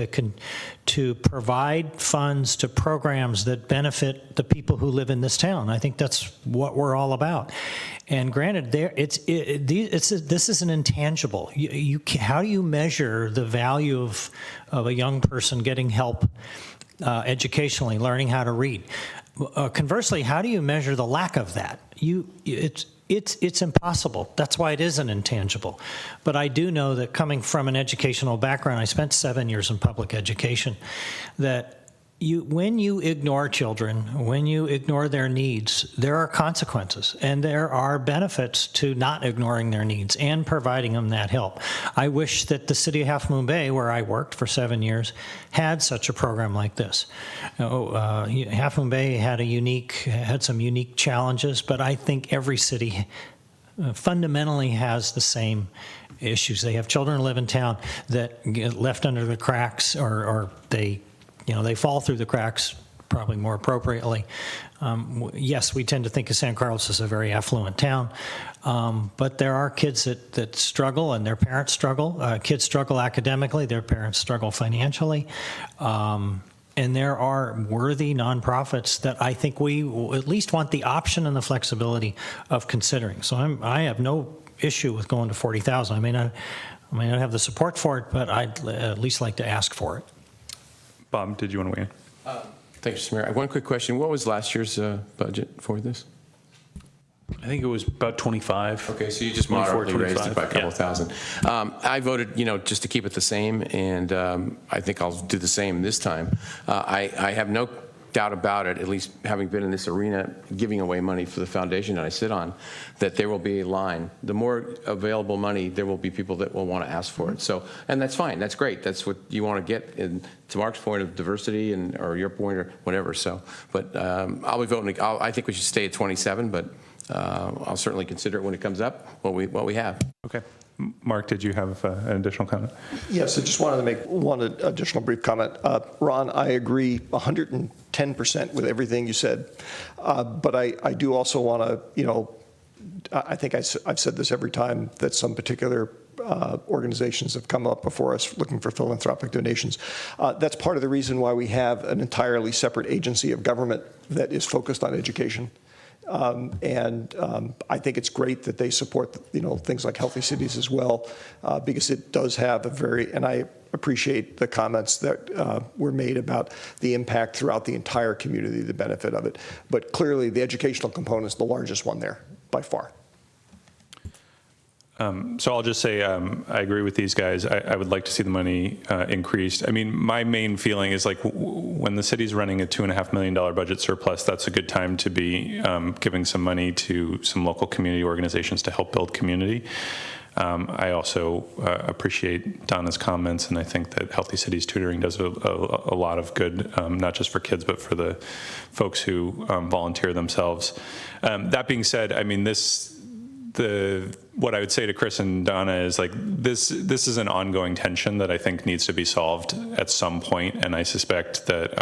to provide funds to programs that benefit the people who live in this town. I think that's what we're all about. And granted, this is an intangible. How do you measure the value of a young person getting help educationally, learning how to read? Conversely, how do you measure the lack of that? It's impossible. That's why it is an intangible. But I do know that coming from an educational background, I spent 7 years in public education, that when you ignore children, when you ignore their needs, there are consequences, and there are benefits to not ignoring their needs and providing them that help. I wish that the city of Half Moon Bay, where I worked for 7 years, had such a program like this. Half Moon Bay had some unique challenges, but I think every city fundamentally has the same issues. They have children who live in town that get left under the cracks, or they fall through the cracks, probably more appropriately. Yes, we tend to think of San Carlos as a very affluent town, but there are kids that struggle, and their parents struggle. Kids struggle academically, their parents struggle financially. And there are worthy nonprofits that I think we at least want the option and the flexibility of considering. So I have no issue with going to 40,000. I may not have the support for it, but I'd at least like to ask for it. Bob, did you want to weigh in? Thank you, Mr. Mayor. I have one quick question. What was last year's budget for this? I think it was about 25. Okay, so you just moderately raised it by a couple thousand. I voted, just to keep it the same, and I think I'll do the same this time. I have no doubt about it, at least having been in this arena giving away money for the foundation that I sit on, that there will be a line. The more available money, there will be people that will want to ask for it. So, and that's fine. That's great. That's what you want to get. And to Mark's point of diversity, or your point, or whatever. So, but I'll be voting. I think we should stay at 27, but I'll certainly consider it when it comes up. What we have. Okay. Mark, did you have an additional comment? Yes, I just wanted to make one additional brief comment. Ron, I agree 110% with everything you said, but I do also want to, I think I've said this every time that some particular organizations have come up before us looking for philanthropic donations. That's part of the reason why we have an entirely separate agency of government that is focused on education. I think it's great that they support, things like Healthy Cities as well, because it does have and I appreciate the comments that were made about the impact throughout the entire community, the benefit of it. But clearly, the educational component is the largest one there, by far. So I'll just say I agree with these guys. I would like to see the money increased. I mean, my main feeling is like when the city's running a $2.5 million budget surplus, that's a good time to be giving some money to some local community organizations to help build community. I also appreciate Donna's comments, and I think that Healthy Cities Tutoring does a lot of good, not just for kids, but for the folks who volunteer themselves. That being said, I mean, what I would say to Chris and Donna is like this is an ongoing tension that I think needs to be solved at some point, and I suspect that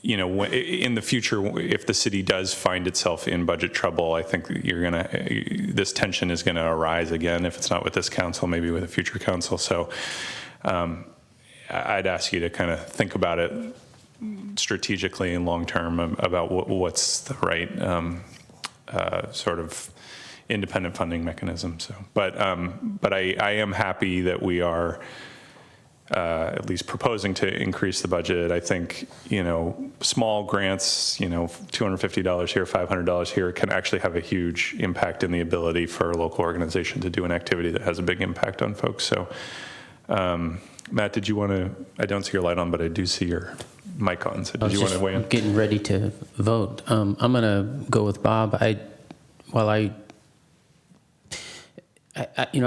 in the future, if the city does find itself in budget trouble, I think this tension is gonna arise again. If it's not with this council, maybe with a future council. So I'd ask you to kind of think about it strategically and long term about what's the right sort of independent funding mechanism. So, but I am happy that we are at least proposing to increase the budget. I think small grants, $250 here, $500 here, can actually have a huge impact in the ability for a local organization to do an activity that has a big impact on folks. So, Matt, did you want to? I don't see your light on, but I do see your mic on. So did you want to weigh in? Getting ready to vote. I'm going to go with Bob. I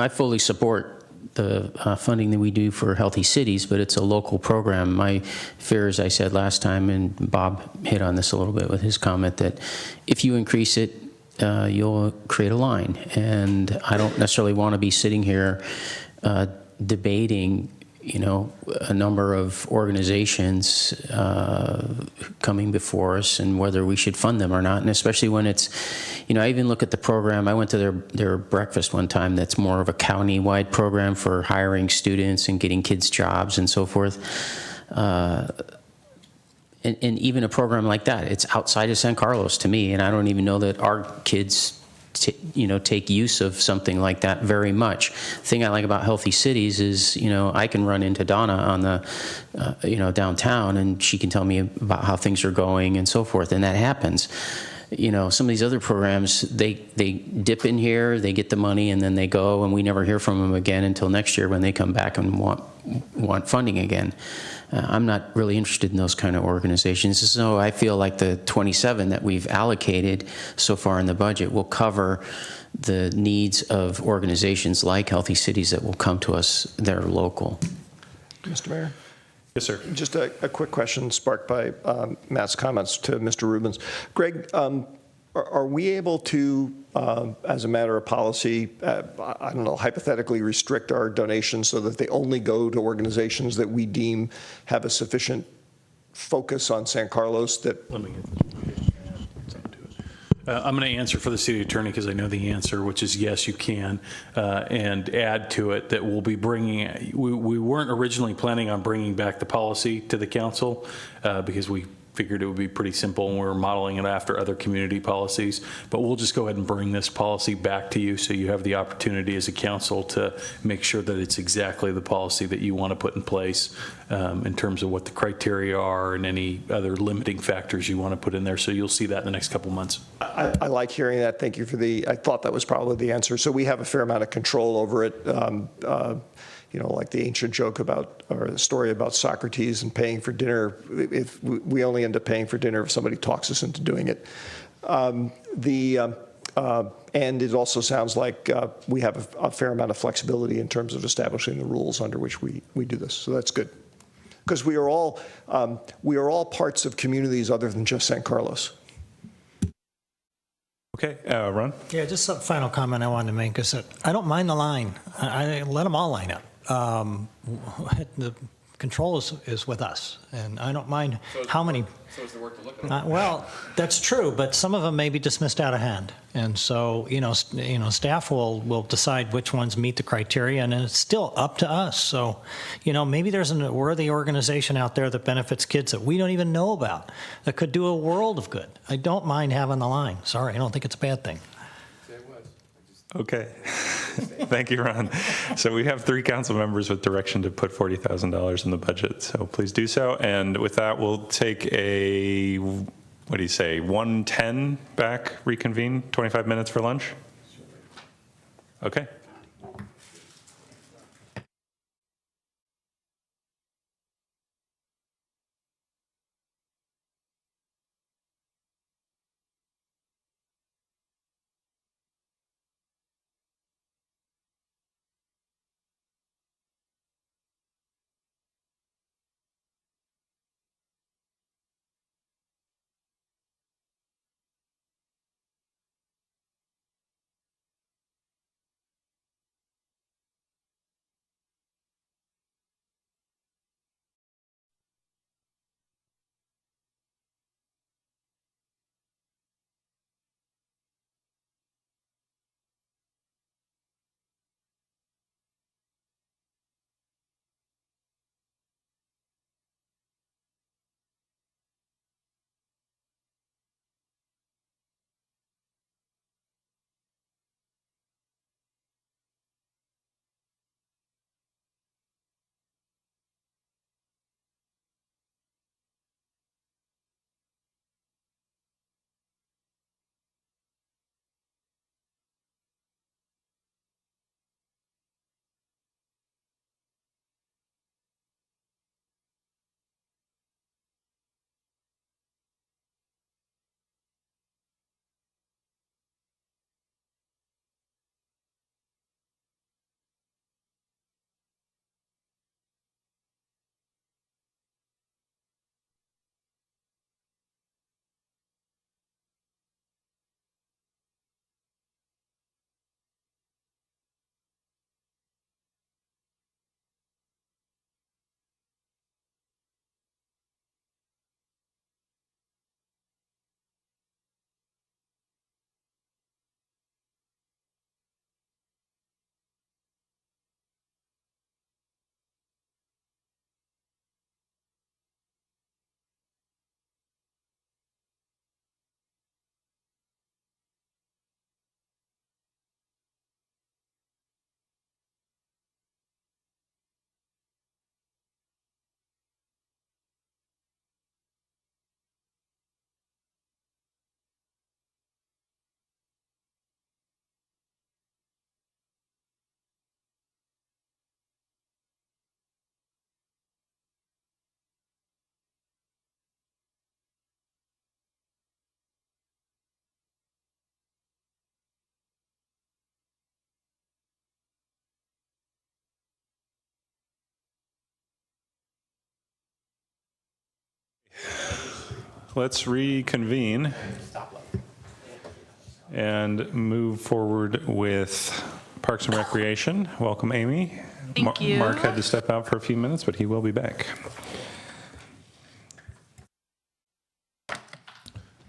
fully support the funding that we do for Healthy Cities, but it's a local program. My fear, as I said last time, and Bob hit on this a little bit with his comment, that if you increase it, you'll create a line. And I don't necessarily want to be sitting here debating a number of organizations coming before us and whether we should fund them or not. And especially when it's, I even look at the program. I went to their breakfast one time that's more of a county-wide program for hiring students and getting kids jobs and so forth. And even a program like that, it's outside of San Carlos to me, and I don't even know that our kids take use of something like that very much. The thing I like about Healthy Cities is, I can run into Donna on the, downtown, and she can tell me about how things are going and so forth, and that happens. some of these other programs, they dip in here, they get the money, and then they go, and we never hear from them again until next year when they come back and want funding again. I'm not really interested in those kind of organizations. So I feel like the 27 that we've allocated so far in the budget will cover the needs of organizations like Healthy Cities that will come to us that are local. Mr. Mayor? Yes, sir. Just a quick question sparked by Matt's comments to Mr. Rubens. Greg, are we able to, as a matter of policy, I don't know, hypothetically restrict our donations so that they only go to organizations that we deem have a sufficient focus on San Carlos that... Let me get this. I'm going to answer for the city attorney because I know the answer, which is yes, you can, and add to it that we'll be bringing, we weren't originally planning on bringing back the policy to the council because we figured it would be pretty simple and we were modeling it after other community policies, but we'll just go ahead and bring this policy back to you so you have the opportunity as a council to make sure that it's exactly the policy that you want to put in place in terms of what the criteria are and any other limiting factors you want to put in there. So you'll see that in the next couple months. I like hearing that. Thank you for I thought that was probably the answer. So we have a fair amount of control over it. Like the ancient joke about, or the story about Socrates and paying for dinner. If we only end up paying for dinner if somebody talks us into doing it. And it also sounds like we have a fair amount of flexibility in terms of establishing the rules under which we do this. So that's good. Because we are all parts of communities other than just San Carlos. Okay, Ron? Yeah, just a final comment I wanted to make is that I don't mind the line. I let them all line up. The control is with us, and I don't mind how many. So is the work to look at. Well, that's true, but some of them may be dismissed out of hand, and so staff will decide which ones meet the criteria, and then it's still up to us. So, maybe there's a worthy organization out there that benefits kids that we don't even know about that could do a world of good. I don't mind having the line. Sorry, I don't think it's a bad thing. Okay. Thank you, Ron. So we have 3 council members with direction to put $40,000 in the budget. So please do so. And with that, we'll take a, 1:10 back, reconvene, 25 minutes for lunch? Okay. let's reconvene and move forward with Parks and Recreation. Welcome, Amy. Thank you. Mark had to step out for a few minutes, but he will be back.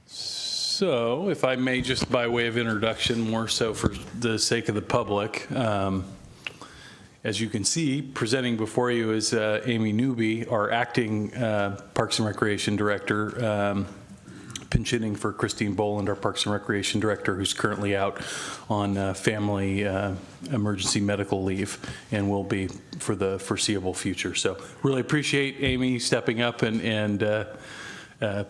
So, if I may, just by way of introduction, more so for the sake of the public, as you can see, presenting before you is Amy Newby, our acting Parks and Recreation Director, pinch hitting for Christine Boland, our Parks and Recreation Director, who's currently out on family emergency medical leave and will be for the foreseeable future. So really appreciate Amy stepping up and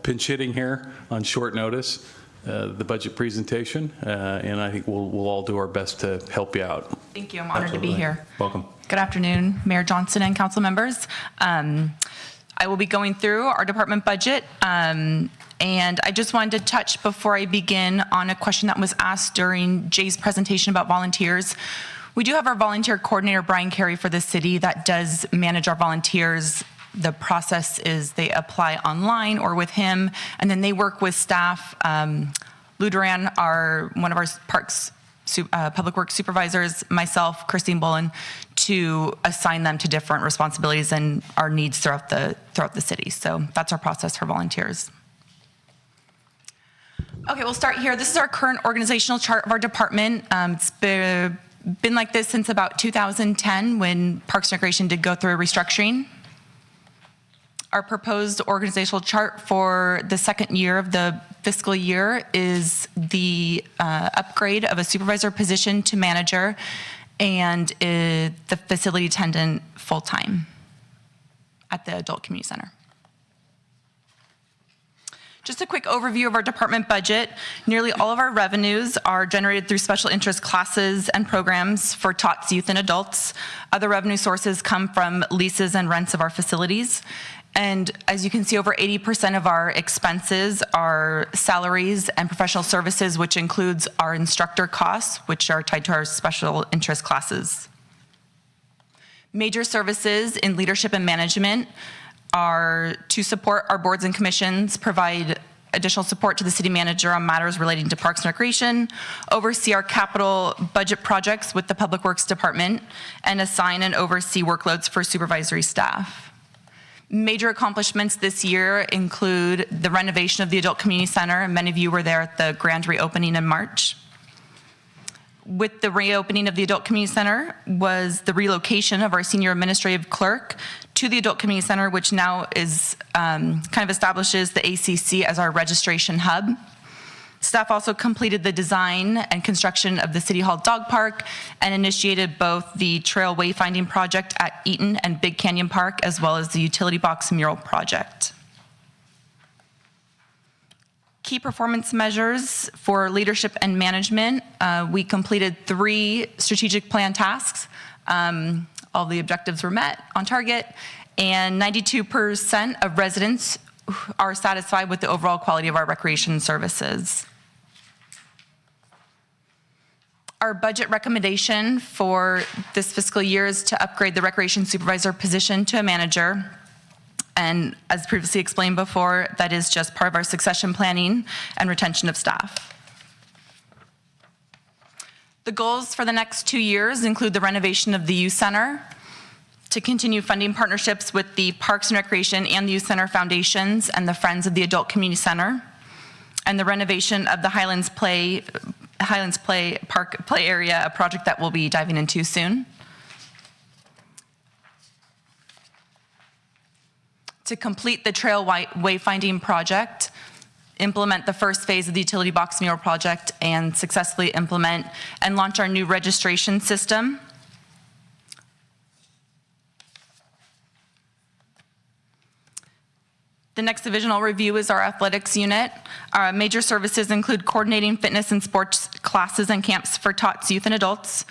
pinch hitting here on short notice, the budget presentation, and I think we'll all do our best to help you out. Thank you. I'm honored to be here. Welcome. Good afternoon, Mayor Johnson and council members. I will be going through our department budget, and I just wanted to touch before I begin on a question that was asked during Jay's presentation about volunteers. We do have our volunteer coordinator, Brian Carey, for the city that does manage our volunteers. The process is they apply online or with him, and then they work with staff. Lou Duran, one of our parks public works supervisors, myself, Christine Boland, to assign them to different responsibilities and our needs throughout the city. So that's our process for volunteers. Okay, we'll start here. This is our current organizational chart of our department. It's been like this since about 2010 when Parks and Recreation did go through a restructuring. Our proposed organizational chart for the second year of the fiscal year is the upgrade of a supervisor position to manager and the facility attendant full-time at the Adult Community Center. Just a quick overview of our department budget. Nearly all of our revenues are generated through special interest classes and programs for tots, youth, and adults. Other revenue sources come from leases and rents of our facilities. And as you can see, over 80% of our expenses are salaries and professional services, which includes our instructor costs, which are tied to our special interest classes. Major services in leadership and management are to support our boards and commissions, provide additional support to the city manager on matters relating to Parks and Recreation, oversee our capital budget projects with the Public Works Department, and assign and oversee workloads for supervisory staff. Major accomplishments this year include the renovation of the Adult Community Center. Many of you were there at the grand reopening in March. With the reopening of the Adult Community Center was the relocation of our senior administrative clerk to the Adult Community Center, which now is kind of establishes the ACC as our registration hub. Staff also completed the design and construction of the City Hall Dog Park and initiated both the trail wayfinding project at Eaton and Big Canyon Park, as well as the utility box mural project. Key performance measures for leadership and management. We completed 3 strategic plan tasks. All the objectives were met on target, and 92% of residents are satisfied with the overall quality of our recreation services. Our budget recommendation for this fiscal year is to upgrade the recreation supervisor position to a manager. And as previously explained before, that is just part of our succession planning and retention of staff. The goals for the next 2 years include the renovation of the youth center, to continue funding partnerships with the Parks and Recreation and the Youth Center Foundations and the Friends of the Adult Community Center, and the renovation of the Highlands Play Park play area, a project that we'll be diving into soon. To complete the trail wayfinding project, implement the first phase of the utility box mural project, and successfully implement and launch our new registration system. The next division I'll review is our athletics unit. Our major services include coordinating fitness and sports classes and camps for tots, youth, and adults,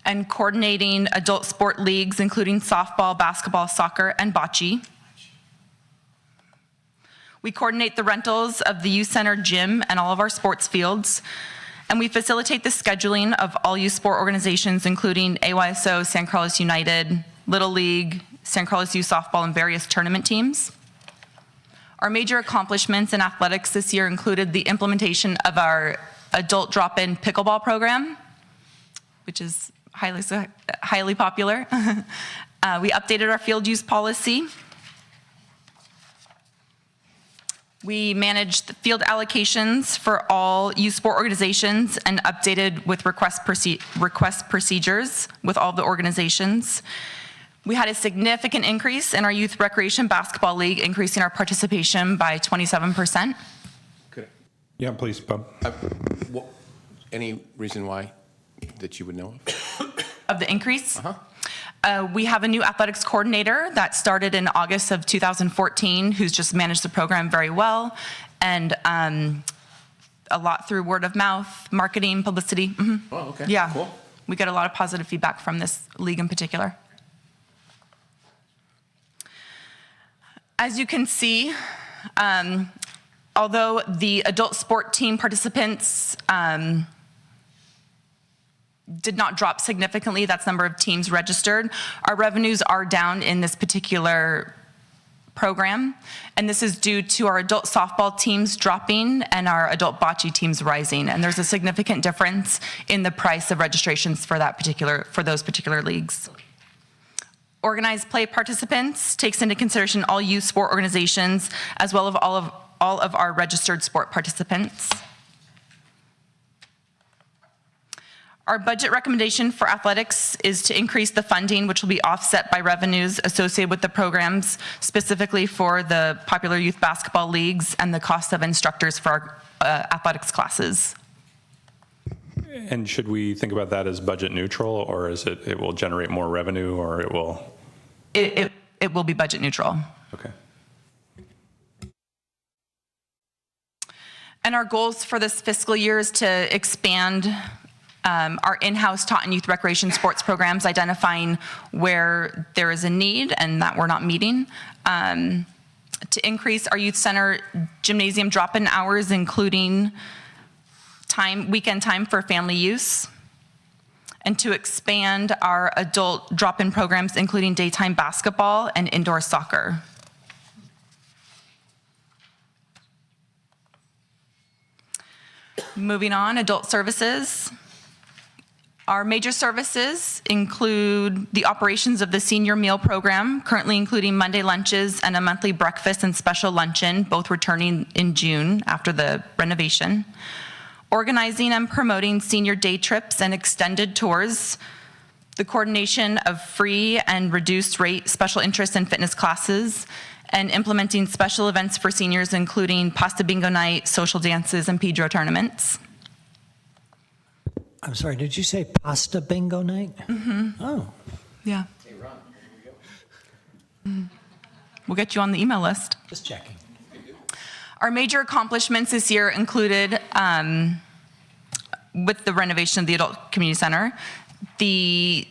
and coordinating adult sport leagues, including softball, basketball, soccer, and bocce. We coordinate the rentals of the youth center gym and all of our sports fields, and we facilitate the scheduling of all youth sport organizations, including AYSO, San Carlos United, Little League, San Carlos Youth Softball, and various tournament teams. Our major accomplishments in athletics this year included the implementation of our adult drop-in pickleball program, which is highly popular. We updated our field use policy. We managed the field allocations for all youth sport organizations and updated with request procedures with all the organizations. We had a significant increase in our youth recreation basketball league, increasing our participation by 27%. Yeah, please, Bob. Any reason why that you would know of? Of the increase? We have a new athletics coordinator that started in August of 2014, who's just managed the program very well, and a lot through word of mouth, marketing, publicity. Oh, okay. Yeah, Cool. we get a lot of positive feedback from this league in particular. As you can see, although the adult sport team participants did not drop significantly, that's number of teams registered, our revenues are down in this particular program, and this is due to our adult softball teams dropping and our adult bocce teams rising, and there's a significant difference in the price of registrations for those particular leagues. Organized play participants takes into consideration all youth sport organizations as well as all of our registered sport participants. Our budget recommendation for athletics is to increase the funding, which will be offset by revenues associated with the programs, specifically for the popular youth basketball leagues and the cost of instructors for our athletics classes. And should we think about that as budget neutral, or is it will generate more revenue, or it will? It will be budget neutral. Okay. And our goals for this fiscal year is to expand our in-house taught and youth recreation sports programs, identifying where there is a need and that we're not meeting. To increase our youth center gymnasium drop-in hours, including weekend time for family use. And to expand our adult drop-in programs, including daytime basketball and indoor soccer. Moving on, adult services. Our major services include the operations of the senior meal program, currently including Monday lunches and a monthly breakfast and special luncheon, both returning in June after the renovation. Organizing and promoting senior day trips and extended tours, the coordination of free and reduced rate special interest and fitness classes, and implementing special events for seniors, including pasta bingo night, social dances, and Pedro tournaments. I'm sorry, did you say pasta bingo night? Mm-hmm. Oh. Yeah. We'll get you on the email list. Just checking. Our major accomplishments this year included, with the renovation of the Adult Community Center, the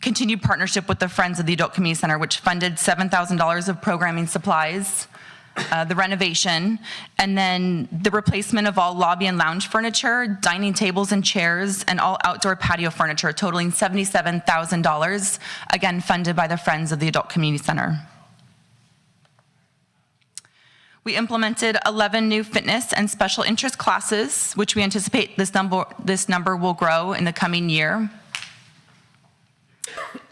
continued partnership with the Friends of the Adult Community Center, which funded $7,000 of programming supplies, the renovation, and then the replacement of all lobby and lounge furniture, dining tables and chairs, and all outdoor patio furniture, totaling $77,000, again funded by the Friends of the Adult Community Center. We implemented 11 new fitness and special interest classes, which we anticipate this number will grow in the coming year.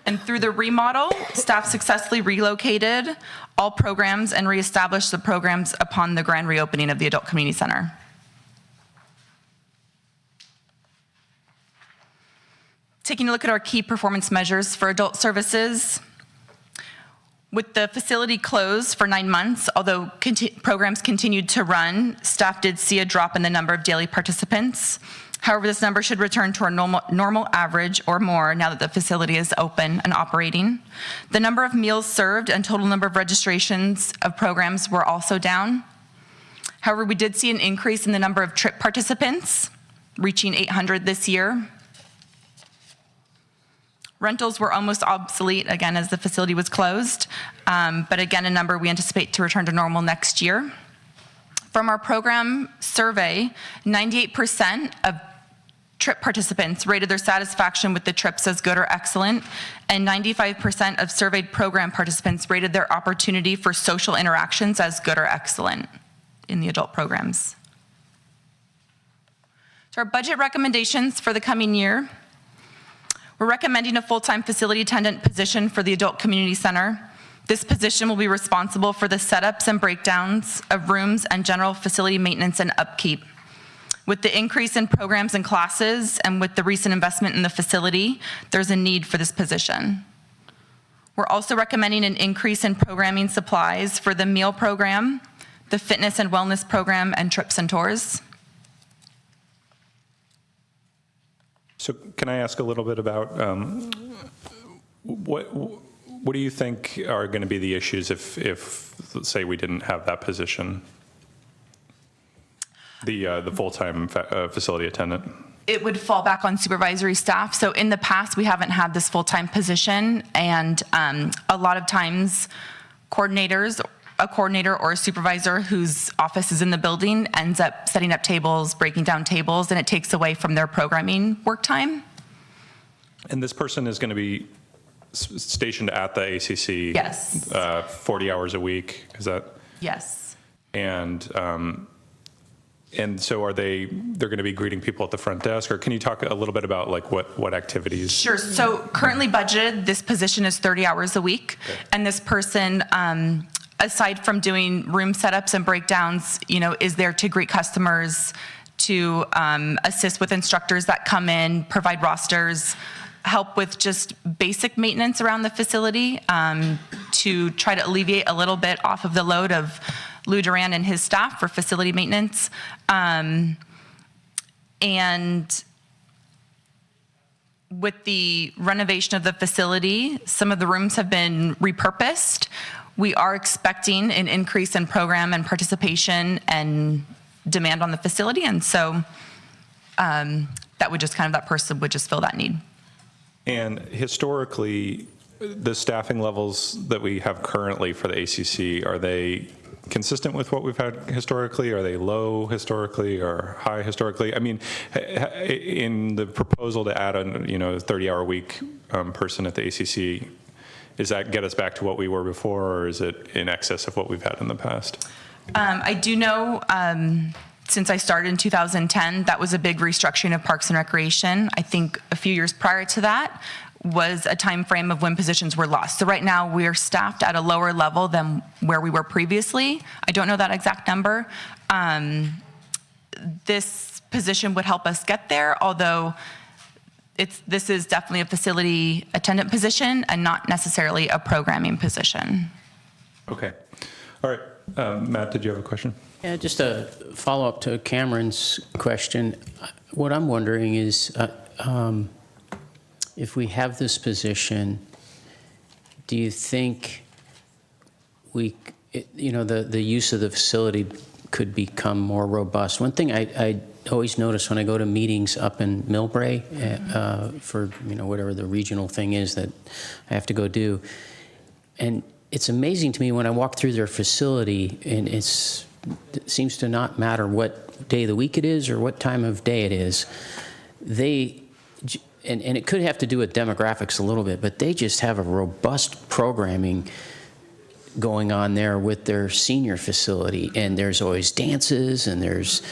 And through the remodel, staff successfully relocated all programs and reestablished the programs upon the grand reopening of the Adult Community Center. Taking a look at our key performance measures for adult services. With the facility closed for 9 months, although programs continued to run, staff did see a drop in the number of daily participants. However, this number should return to our normal average or more now that the facility is open and operating. The number of meals served and total number of registrations of programs were also down. However, we did see an increase in the number of trip participants, reaching 800 this year. Rentals were almost obsolete, again, as the facility was closed, but again, a number we anticipate to return to normal next year. From our program survey, 98% of trip participants rated their satisfaction with the trips as good or excellent, and 95% of surveyed program participants rated their opportunity for social interactions as good or excellent in the adult programs. So our budget recommendations for the coming year, we're recommending a full-time facility attendant position for the Adult Community Center. This position will be responsible for the setups and breakdowns of rooms and general facility maintenance and upkeep. With the increase in programs and classes and with the recent investment in the facility, there's a need for this position. We're also recommending an increase in programming supplies for the meal program, the fitness and wellness program, and trips and tours. So can I ask a little bit about what do you think are going to be the issues if let's say we didn't have that position? The full-time facility attendant. It would fall back on supervisory staff. So in the past, we haven't had this full-time position, and a lot of times a coordinator or a supervisor whose office is in the building ends up setting up tables, breaking down tables, and it takes away from their programming work time. And this person is going to be stationed at the ACC. Yes. 40 hours a week. Is that? Yes. And so they're going to be greeting people at the front desk, or can you talk a little bit about like what activities? Sure. So currently budgeted, this position is 30 hours a week. Okay. And this person, aside from doing room setups and breakdowns, is there to greet customers, to assist with instructors that come in, provide rosters, help with just basic maintenance around the facility, to try to alleviate a little bit off of the load of Lou Duran and his staff for facility maintenance. And with the renovation of the facility, some of the rooms have been repurposed. We are expecting an increase in program and participation and demand on the facility. And so that person would just fill that need. And historically, the staffing levels that we have currently for the ACC, are they consistent with what we've had historically? Are they low historically or high historically? I mean, in the proposal to add a 30-hour week person at the ACC, does that get us back to what we were before, or is it in excess of what we've had in the past? I do know, since I started in 2010, that was a big restructuring of Parks and Recreation. I think a few years prior to that was a time frame of when positions were lost. So right now we're staffed at a lower level than where we were previously. I don't know that exact number. This position would help us get there, although this is definitely a facility attendant position and not necessarily a programming position. Okay. All right. Matt, did you have a question? Yeah, just a follow-up to Cameron's question. What I'm wondering is, if we have this position, do you think the use of the facility could become more robust? One thing I always notice when I go to meetings up in Millbrae for whatever the regional thing is that I have to go do, and it's amazing to me when I walk through their facility, and it seems to not matter what day of the week it is or what time of day it is. And it could have to do with demographics a little bit, but they just have a robust programming going on there with their senior facility. And there's always dances, and there's,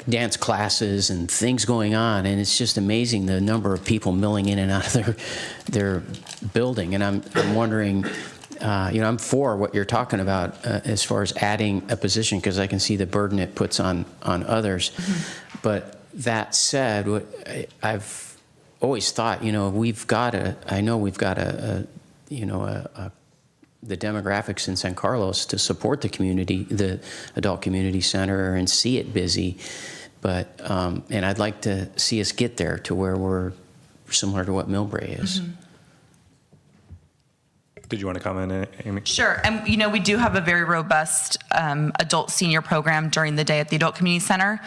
dance classes and things going on. And it's just amazing the number of people milling in and out of their building. And I'm wondering, I'm for what you're talking about as far as adding a position, because I can see the burden it puts on others. Mm-hmm. But that said, I've always thought, we've got the demographics in San Carlos to support the community, the adult community center, and see it busy. But, and I'd like to see us get there to where we're similar to what Millbrae is. Mm-hmm. Did you want to comment, Amy? Sure. And, we do have a very robust adult senior program during the day at the Adult Community Center.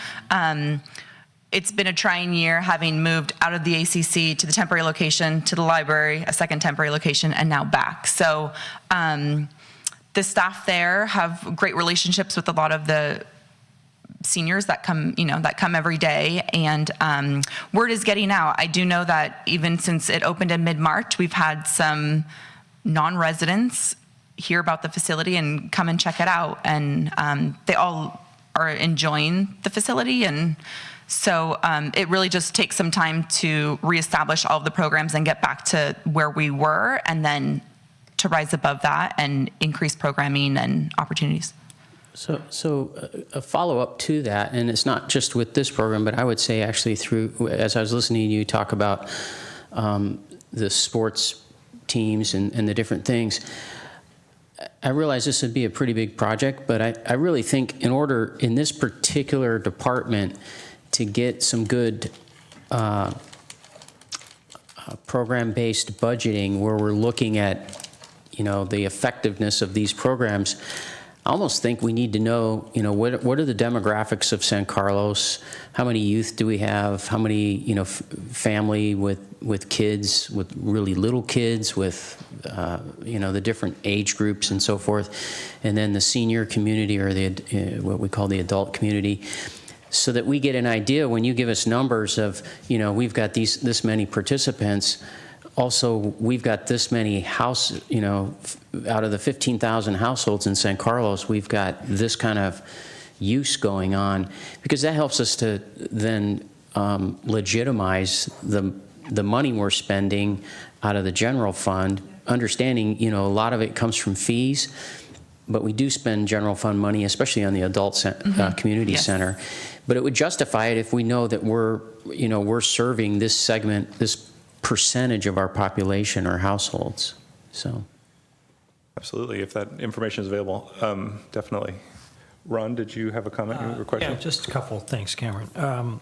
It's been a trying year, having moved out of the ACC to the temporary location, to the library, a second temporary location, and now back. So the staff there have great relationships with a lot of the seniors that come, that come every day. And word is getting out. I do know that even since it opened in mid-March, we've had some non-residents hear about the facility and come and check it out. And they all are enjoying the facility. And so it really just takes some time to reestablish all of the programs and get back to where we were, and then to rise above that and increase programming and opportunities. So a follow-up to that, and it's not just with this program, but I would say actually through, as I was listening to you talk about the sports teams and the different things, I realize this would be a pretty big project, but I really think in order, in this particular department, to get some good program-based budgeting where we're looking at, the effectiveness of these programs, I almost think we need to know, what are the demographics of San Carlos? How many youth do we have? How many, family with kids, with really little kids, with, the different age groups and so forth, and then the senior community, or the what we call the adult community, so that we get an idea when you give us numbers of, we've got this many participants. Also, we've got this many out of the 15,000 households in San Carlos, we've got this kind of use going on, because that helps us to then legitimize the money we're spending out of the general fund, understanding, a lot of it comes from fees, but we do spend general fund money, especially on the adult community center. But it would justify it if we know that we're serving this segment, this percentage of our population or households. So, absolutely, if that information is available, definitely. Ron, did you have a comment or question? Yeah, just a couple. Thanks, Cameron.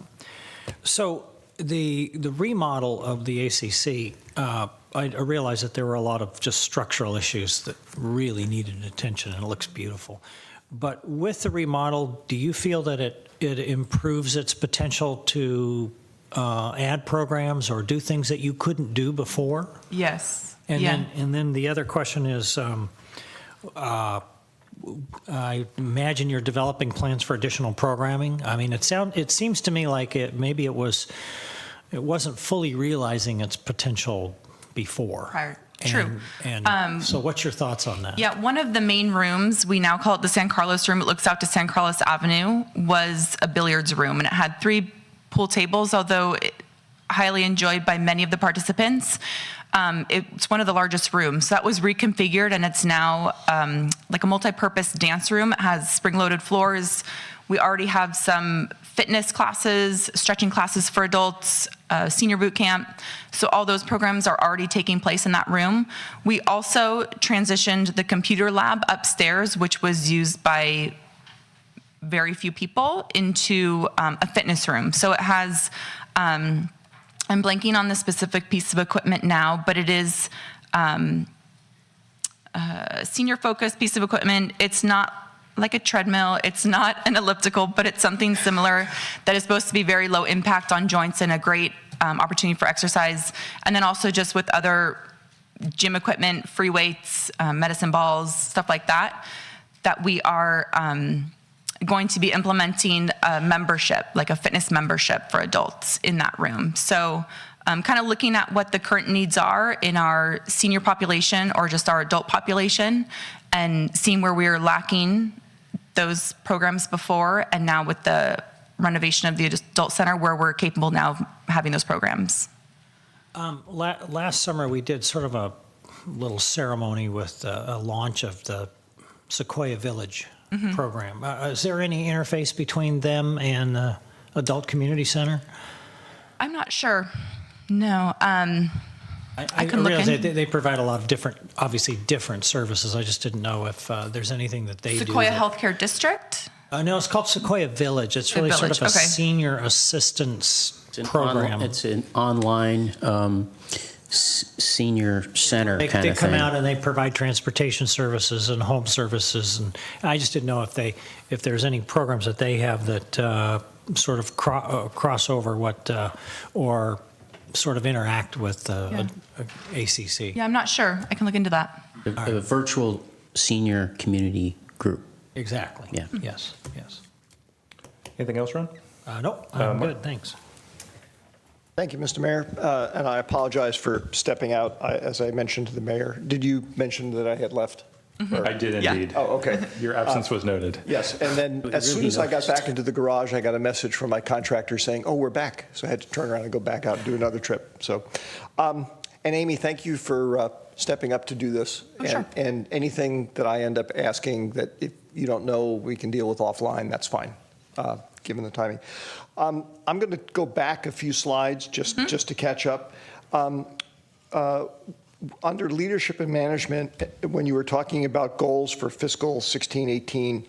So the remodel of the ACC, I realized that there were a lot of just structural issues that really needed attention, and it looks beautiful. But with the remodel, do you feel that it improves its potential to add programs or do things that you couldn't do before? Yes. And then the other question is, I imagine you're developing plans for additional programming. I mean, it seems to me like it wasn't fully realizing its potential before. Prior. True. And so what's your thoughts on that? Yeah, one of the main rooms, we now call it the San Carlos room, it looks out to San Carlos Avenue, was a billiards room, and it had 3 pool tables, although highly enjoyed by many of the participants. It's one of the largest rooms. So that was reconfigured, and it's now like a multi-purpose dance room. It has spring-loaded floors. We already have some fitness classes, stretching classes for adults, senior boot camp. So all those programs are already taking place in that room. We also transitioned the computer lab upstairs, which was used by very few people, into a fitness room. So it has, I'm blanking on the specific piece of equipment now, but it is a senior-focused piece of equipment. It's not like a treadmill, it's not an elliptical, but it's something similar that is supposed to be very low impact on joints and a great opportunity for exercise. And then also just with other gym equipment, free weights, medicine balls, stuff like that, that we are going to be implementing a membership, like a fitness membership for adults in that room. So kind of looking at what the current needs are in our senior population or just our adult population, and seeing where we are lacking those programs before, and now with the renovation of the adult center, where we're capable now of having those programs. Last summer, we did sort of a little ceremony with a launch of the Sequoia Village program. Is there any interface between them and the Adult Community Center? I'm not sure. No. I realize they provide a lot of different services. I just didn't know if there's anything that they do. Sequoia Healthcare District? No, it's called Sequoia Village. It's really sort of a senior assistance program. It's an online senior center kind of thing. They come out and they provide transportation services and home services, and I just didn't know if there's any programs that they have that sort of cross over or sort of interact with ACC. Yeah, I'm not sure. I can look into that. A virtual senior community group. Exactly. Yeah. Yes. Anything else, Ron? No, I'm good, thanks. Thank you, Mr. Mayor, and I apologize for stepping out, as I mentioned to the mayor. Did you mention that I had left? I did indeed. Oh, okay. Your absence was noted. Yes, and then as soon as I got back into the garage, I got a message from my contractor saying, oh, we're back. So I had to turn around and go back out and do another trip. So, and Amy, thank you for stepping up to do this. Sure. And anything that I end up asking that if you don't know, we can deal with offline, that's fine, given the timing. I'm going to go back a few slides just to catch up. Under leadership and management, when you were talking about goals for fiscal 16-18,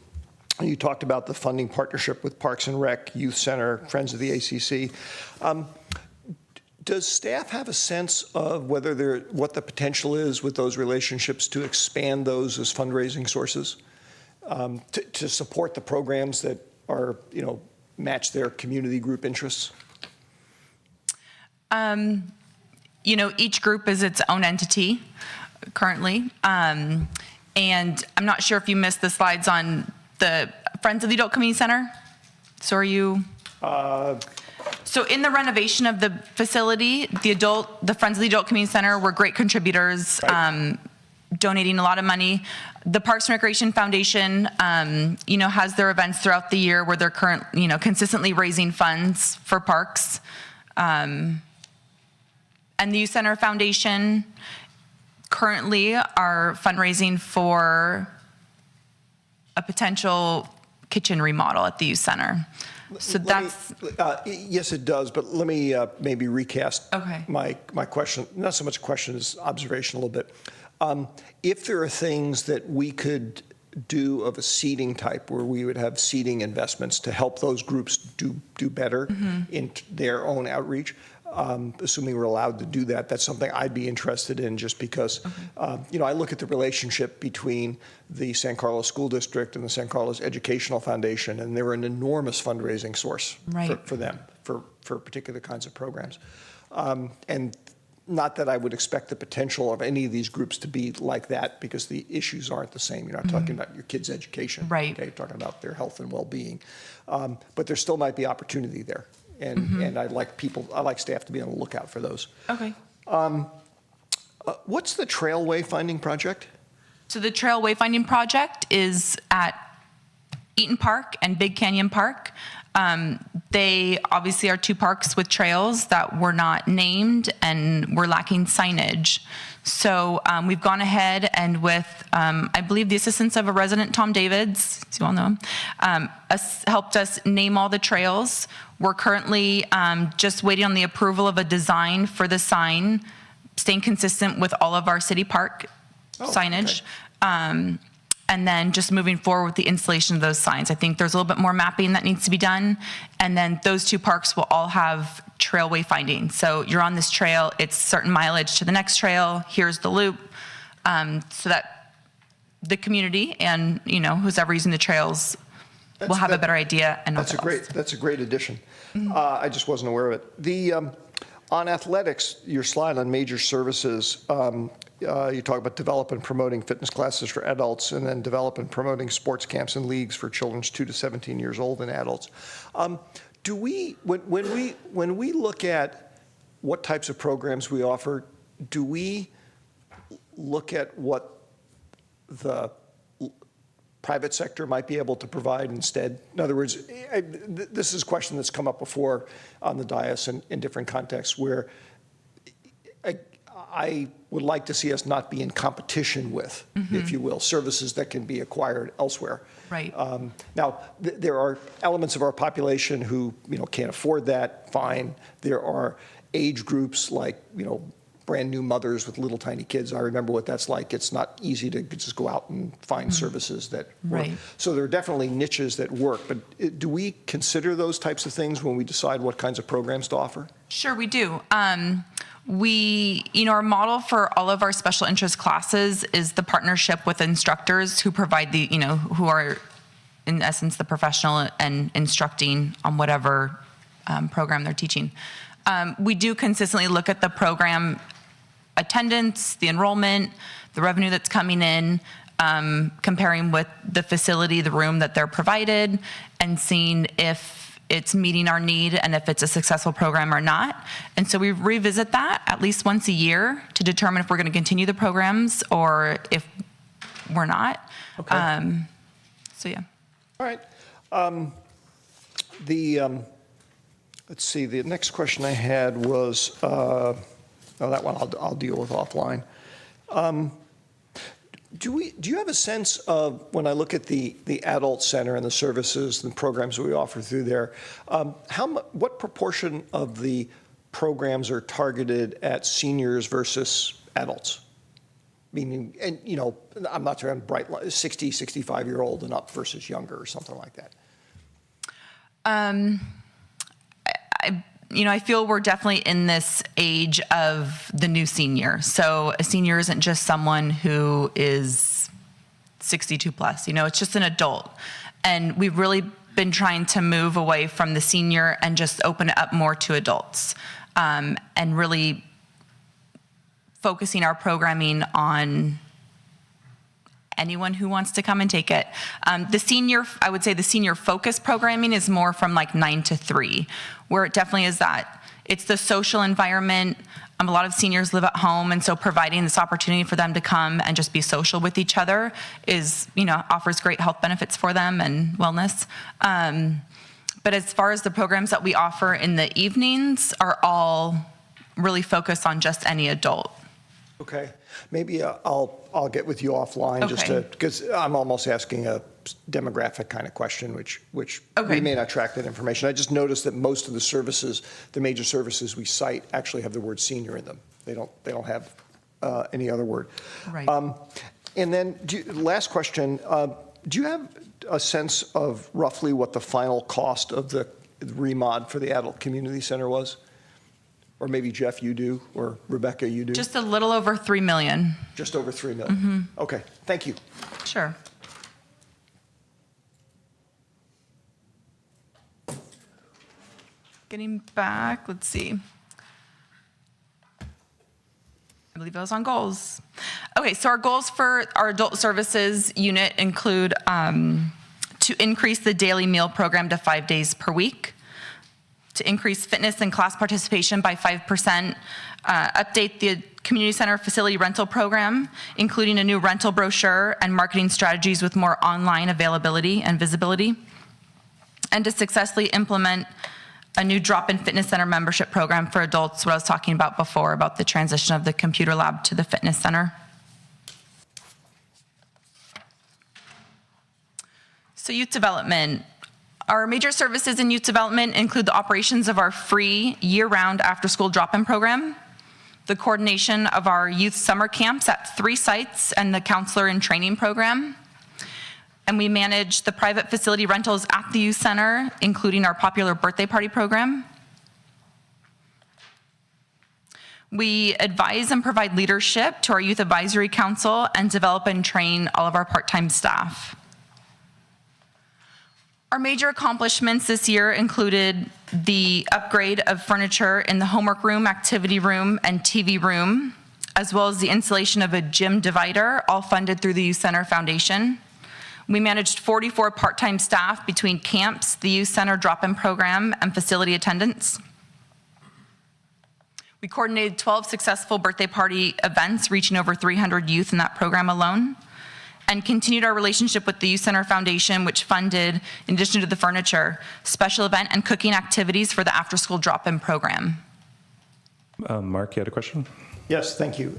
you talked about the funding partnership with Parks and Rec, Youth Center, Friends of the ACC. Does staff have a sense of what the potential is with those relationships to expand those as fundraising sources, to support the programs that are, match their community group interests? Each group is its own entity currently. And I'm not sure if you missed the slides on the Friends of the Adult Community Center. So are you? So in the renovation of the facility, the Friends of the Adult Community Center were great contributors, donating a lot of money. The Parks and Recreation Foundation, has their events throughout the year where they're consistently raising funds for parks. And the Youth Center Foundation currently are fundraising for a potential kitchen remodel at the Youth Center. So yes, it does, but let me maybe recast Okay. my question. Not so much a question as observation a little bit. If there are things that we could do of a seeding type where we would have seeding investments to help those groups do better in their own outreach, assuming we're allowed to do that, that's something I'd be interested in just because, I look at the relationship between the San Carlos School District and the San Carlos Educational Foundation, and they're an enormous fundraising source for them, for particular kinds of programs. And not that I would expect the potential of any of these groups to be like that because the issues aren't the same. You're not talking about your kids' education. Right. Okay, you're talking about their health and well-being. But there still might be opportunity there. And I like staff to be on the lookout for those. Okay. What's the Trail Wayfinding Project? So the Trail Wayfinding Project is at Eaton Park and Big Canyon Park. They obviously are two parks with trails that were not named and were lacking signage. So we've gone ahead and with, I believe, the assistance of a resident, Tom Davids, as you all know him, helped us name all the trails. We're currently just waiting on the approval of a design for the sign, staying consistent with all of our city park signage. Okay. And then just moving forward with the installation of those signs. I think there's a little bit more mapping that needs to be done. And then those two parks will all have trail wayfinding. So you're on this trail, it's certain mileage to the next trail, here's the loop, so that the community and who's ever using the trails will have a better idea. And that's a great addition. I just wasn't aware of it. On athletics, your slide on major services, you talk about develop and promoting fitness classes for adults, and then develop and promoting sports camps and leagues for children 2 to 17 years old and adults. Do we, when we look at what types of programs we offer, do we look at what the private sector might be able to provide instead? In other words, this is a question that's come up before on the dais in different contexts where I would like to see us not be in competition with, if you will, services that can be acquired elsewhere. Right. Now, there are elements of our population who, can't afford that, fine. There are age groups like, brand new mothers with little tiny kids. I remember what that's like. It's not easy to just go out and find services that work. Right. So there are definitely niches that work, but do we consider those types of things when we decide what kinds of programs to offer? Sure, we do. Our model for all of our special interest classes is the partnership with instructors who provide who are in essence the professional and instructing on whatever program they're teaching. We do consistently look at the program attendance, the enrollment, the revenue that's coming in. comparing with the facility, the room that they're provided, and seeing if it's meeting our need and if it's a successful program or not. And so we revisit that at least once a year to determine if we're going to continue the programs or if we're not. Okay. So yeah. All right. Let's see, the next question I had was, that one I'll deal with offline. Do you have a sense of, when I look at the adult center and the services and programs that we offer through there, what proportion of the programs are targeted at seniors versus adults? Meaning, and I'm not talking bright 60, 65-year-old and up versus younger or something like that. I feel we're definitely in this age of the new senior. So a senior isn't just someone who is 62 plus, it's just an adult. And we've really been trying to move away from the senior and just open it up more to adults, and really focusing our programming on anyone who wants to come and take it. I would say the senior focus programming is more from like 9 to 3, where it definitely is that. It's the social environment. A lot of seniors live at home, and so providing this opportunity for them to come and just be social with each other is, offers great health benefits for them and wellness. But as far as the programs that we offer in the evenings are all really focused on just any adult. Okay, maybe I'll get with you offline just to, because I'm almost asking a demographic kind of question, which we may not track that information. I just noticed that most of the services, the major services we cite, actually have the word senior in them. They don't have any other word. Right. And then last question, do you have a sense of roughly what the final cost of the remod for the adult community center was? Or maybe Jeff, you do, or Rebecca, you do? Just a little over $3 million. Just over $3 million. Okay, thank you. Sure. Getting back, let's see. I believe I was on goals. Okay, so our goals for our adult services unit include to increase the daily meal program to 5 days per week, to increase fitness and class participation by 5%, update the community center facility rental program, including a new rental brochure and marketing strategies with more online availability and visibility, and to successfully implement a new drop-in fitness center membership program for adults, what I was talking about before, about the transition of the computer lab to the fitness center. So youth development. Our major services in youth development include the operations of our free year-round after-school drop-in program, the coordination of our youth summer camps at 3 sites, and the counselor and training program. And we manage the private facility rentals at the youth center, including our popular birthday party program. We advise and provide leadership to our youth advisory council and develop and train all of our part-time staff. Our major accomplishments this year included the upgrade of furniture in the homework room, activity room, and TV room, as well as the installation of a gym divider, all funded through the Youth Center Foundation. We managed 44 part-time staff between camps, the Youth Center drop-in program, and facility attendants. We coordinated 12 successful birthday party events, reaching over 300 youth in that program alone, and continued our relationship with the Youth Center Foundation, which funded, in addition to the furniture, special event and cooking activities for the after-school drop-in program. Mark, you had a question? Yes, thank you.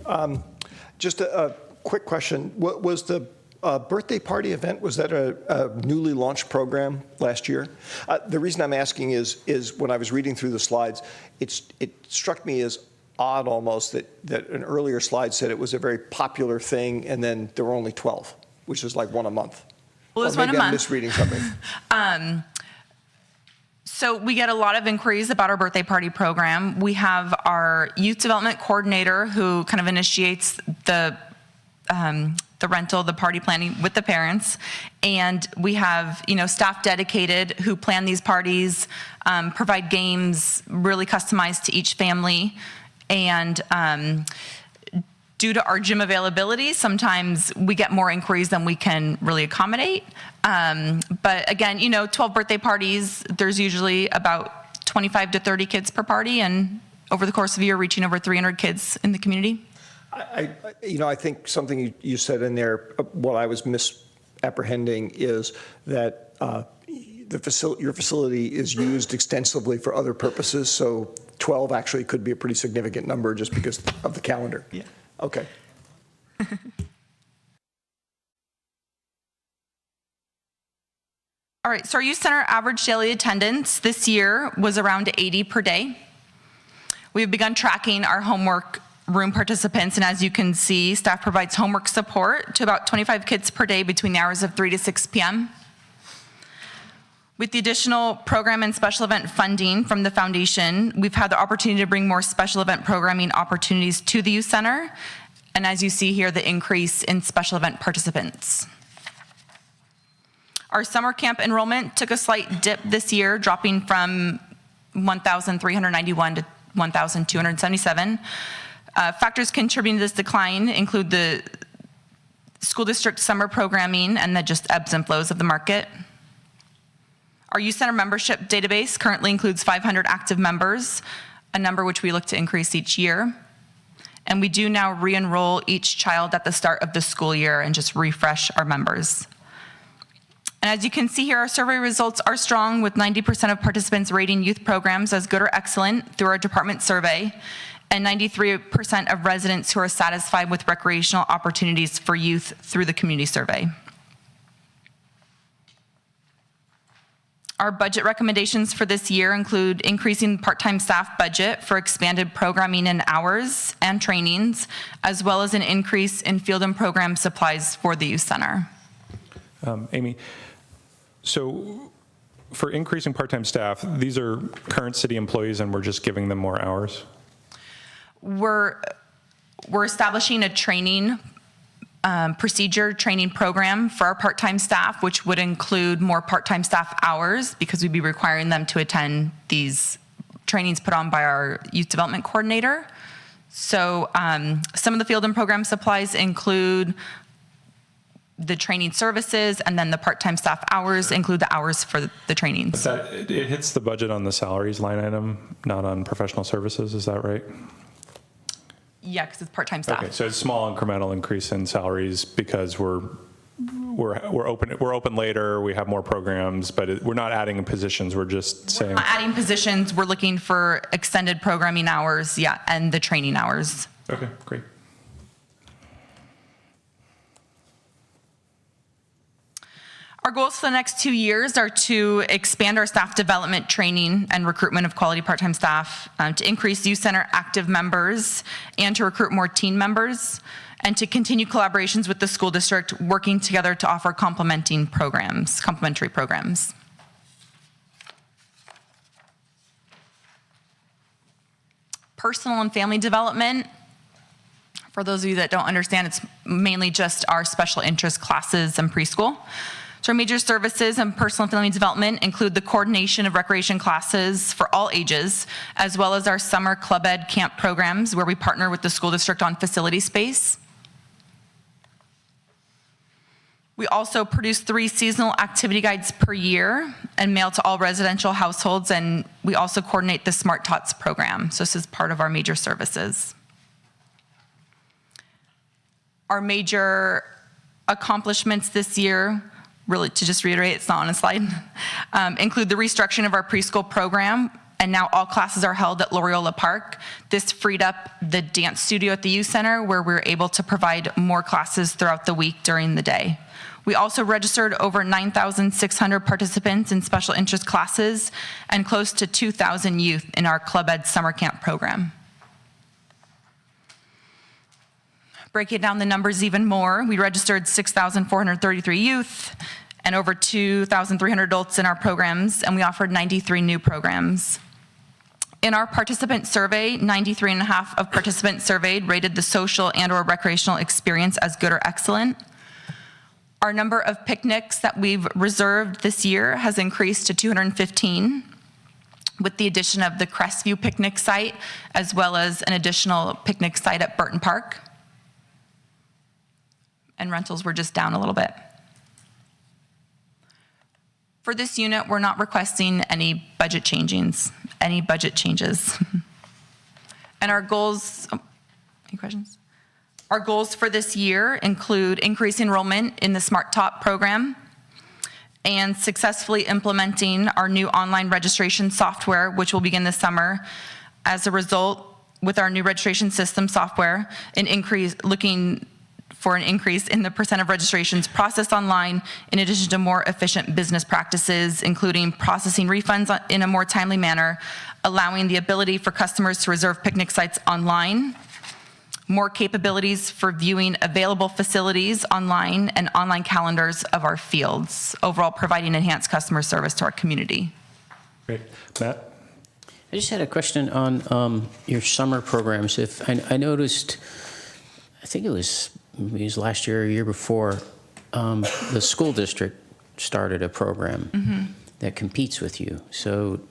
Just a quick question. What was the birthday party event, was that a newly launched program last year? The reason I'm asking is when I was reading through the slides, it struck me as odd almost that an earlier slide said it was a very popular thing, and then there were only 12, which is like one a month. Well, it's or maybe one a I'm month. misreading something. So we get a lot of inquiries about our birthday party program. We have our youth development coordinator who kind of initiates the rental, the party planning with the parents. And we have, staff dedicated who plan these parties, provide games really customized to each family, and Due to our gym availability, sometimes we get more inquiries than we can really accommodate. But again, 12 birthday parties, there's usually about 25 to 30 kids per party, and over the course of a year, reaching over 300 kids in the community. I think something you said in there, what I was misapprehending is that your facility is used extensively for other purposes, so 12 actually could be a pretty significant number just because of the calendar. Yeah. Okay. All right, so our youth center average daily attendance this year was around 80 per day. We have begun tracking our homework room participants, and as you can see, staff provides homework support to about 25 kids per day between the hours of 3 to 6 p.m. With the additional program and special event funding from the foundation, we've had the opportunity to bring more special event programming opportunities to the youth center, and as you see here, the increase in special event participants. Our summer camp enrollment took a slight dip this year, dropping from 1,391 to 1,277. Factors contributing to this decline include the school district summer programming and the just ebbs and flows of the market. Our youth center membership database currently includes 500 active members, a number which we look to increase each year. And we do now re-enroll each child at the start of the school year and just refresh our members. And as you can see here, our survey results are strong, with 90% of participants rating youth programs as good or excellent through our department survey, and 93% of residents who are satisfied with recreational opportunities for youth through the community survey. Our budget recommendations for this year include increasing part-time staff budget for expanded programming and hours and trainings, as well as an increase in field and program supplies for the youth center. Amy, so for increasing part-time staff, these are current city employees and we're just giving them more hours? We're establishing a training procedure training program for our part-time staff, which would include more part-time staff hours because we'd be requiring them to attend these trainings put on by our youth development coordinator. So some of the field and program supplies include the training services, and then the part-time staff hours include the hours for the trainings. It hits the budget on the salaries line item, not on professional services, is that right? Yeah, because it's part-time staff. Okay, so it's a small incremental increase in salaries because we're open later, we have more programs, but we're not adding positions, we're just saying. We're not adding positions, we're looking for extended programming hours, yeah, and the training hours. Okay, great. Our goals for the next 2 years are to expand our staff development, training, and recruitment of quality part-time staff, to increase youth center active members, and to recruit more teen members, and to continue collaborations with the school district, working together to offer complementary programs. Personal and family development. For those of you that don't understand, it's mainly just our special interest classes and preschool. So our major services and personal and family development include the coordination of recreation classes for all ages, as well as our summer club ed camp programs where we partner with the school district on facility space. We also produce 3 seasonal activity guides per year and mail to all residential households, and we also coordinate the Smart Tots program. So this is part of our major services. Our major accomplishments this year, really to just reiterate, it's not on a slide, include the restructuring of our preschool program, and now all classes are held at Loyola Park. This freed up the dance studio at the youth center where we're able to provide more classes throughout the week during the day. We also registered over 9,600 participants in special interest classes and close to 2,000 youth in our Club Ed summer camp program. Breaking down the numbers even more, we registered 6,433 youth and over 2,300 adults in our programs, and we offered 93 new programs. In our participant survey, 93.5% of participants surveyed rated the social and/or recreational experience as good or excellent. Our number of picnics that we've reserved this year has increased to 215, with the addition of the Crestview picnic site, as well as an additional picnic site at Burton Park. and rentals were just down a little bit. For this unit, we're not requesting any budget changes. And our goals, any questions? Our goals for this year include increased enrollment in the Smart Top program and successfully implementing our new online registration software, which will begin this summer. As a result, with our new registration system software, looking for an increase in the percent of registrations processed online, in addition to more efficient business practices, including processing refunds in a more timely manner, allowing the ability for customers to reserve picnic sites online, more capabilities for viewing available facilities online, and online calendars of our fields, overall providing enhanced customer service to our community. Great. Matt? I just had a question on your summer programs. If I noticed, I think it was last year or year before, the school district started a program that competes with you. So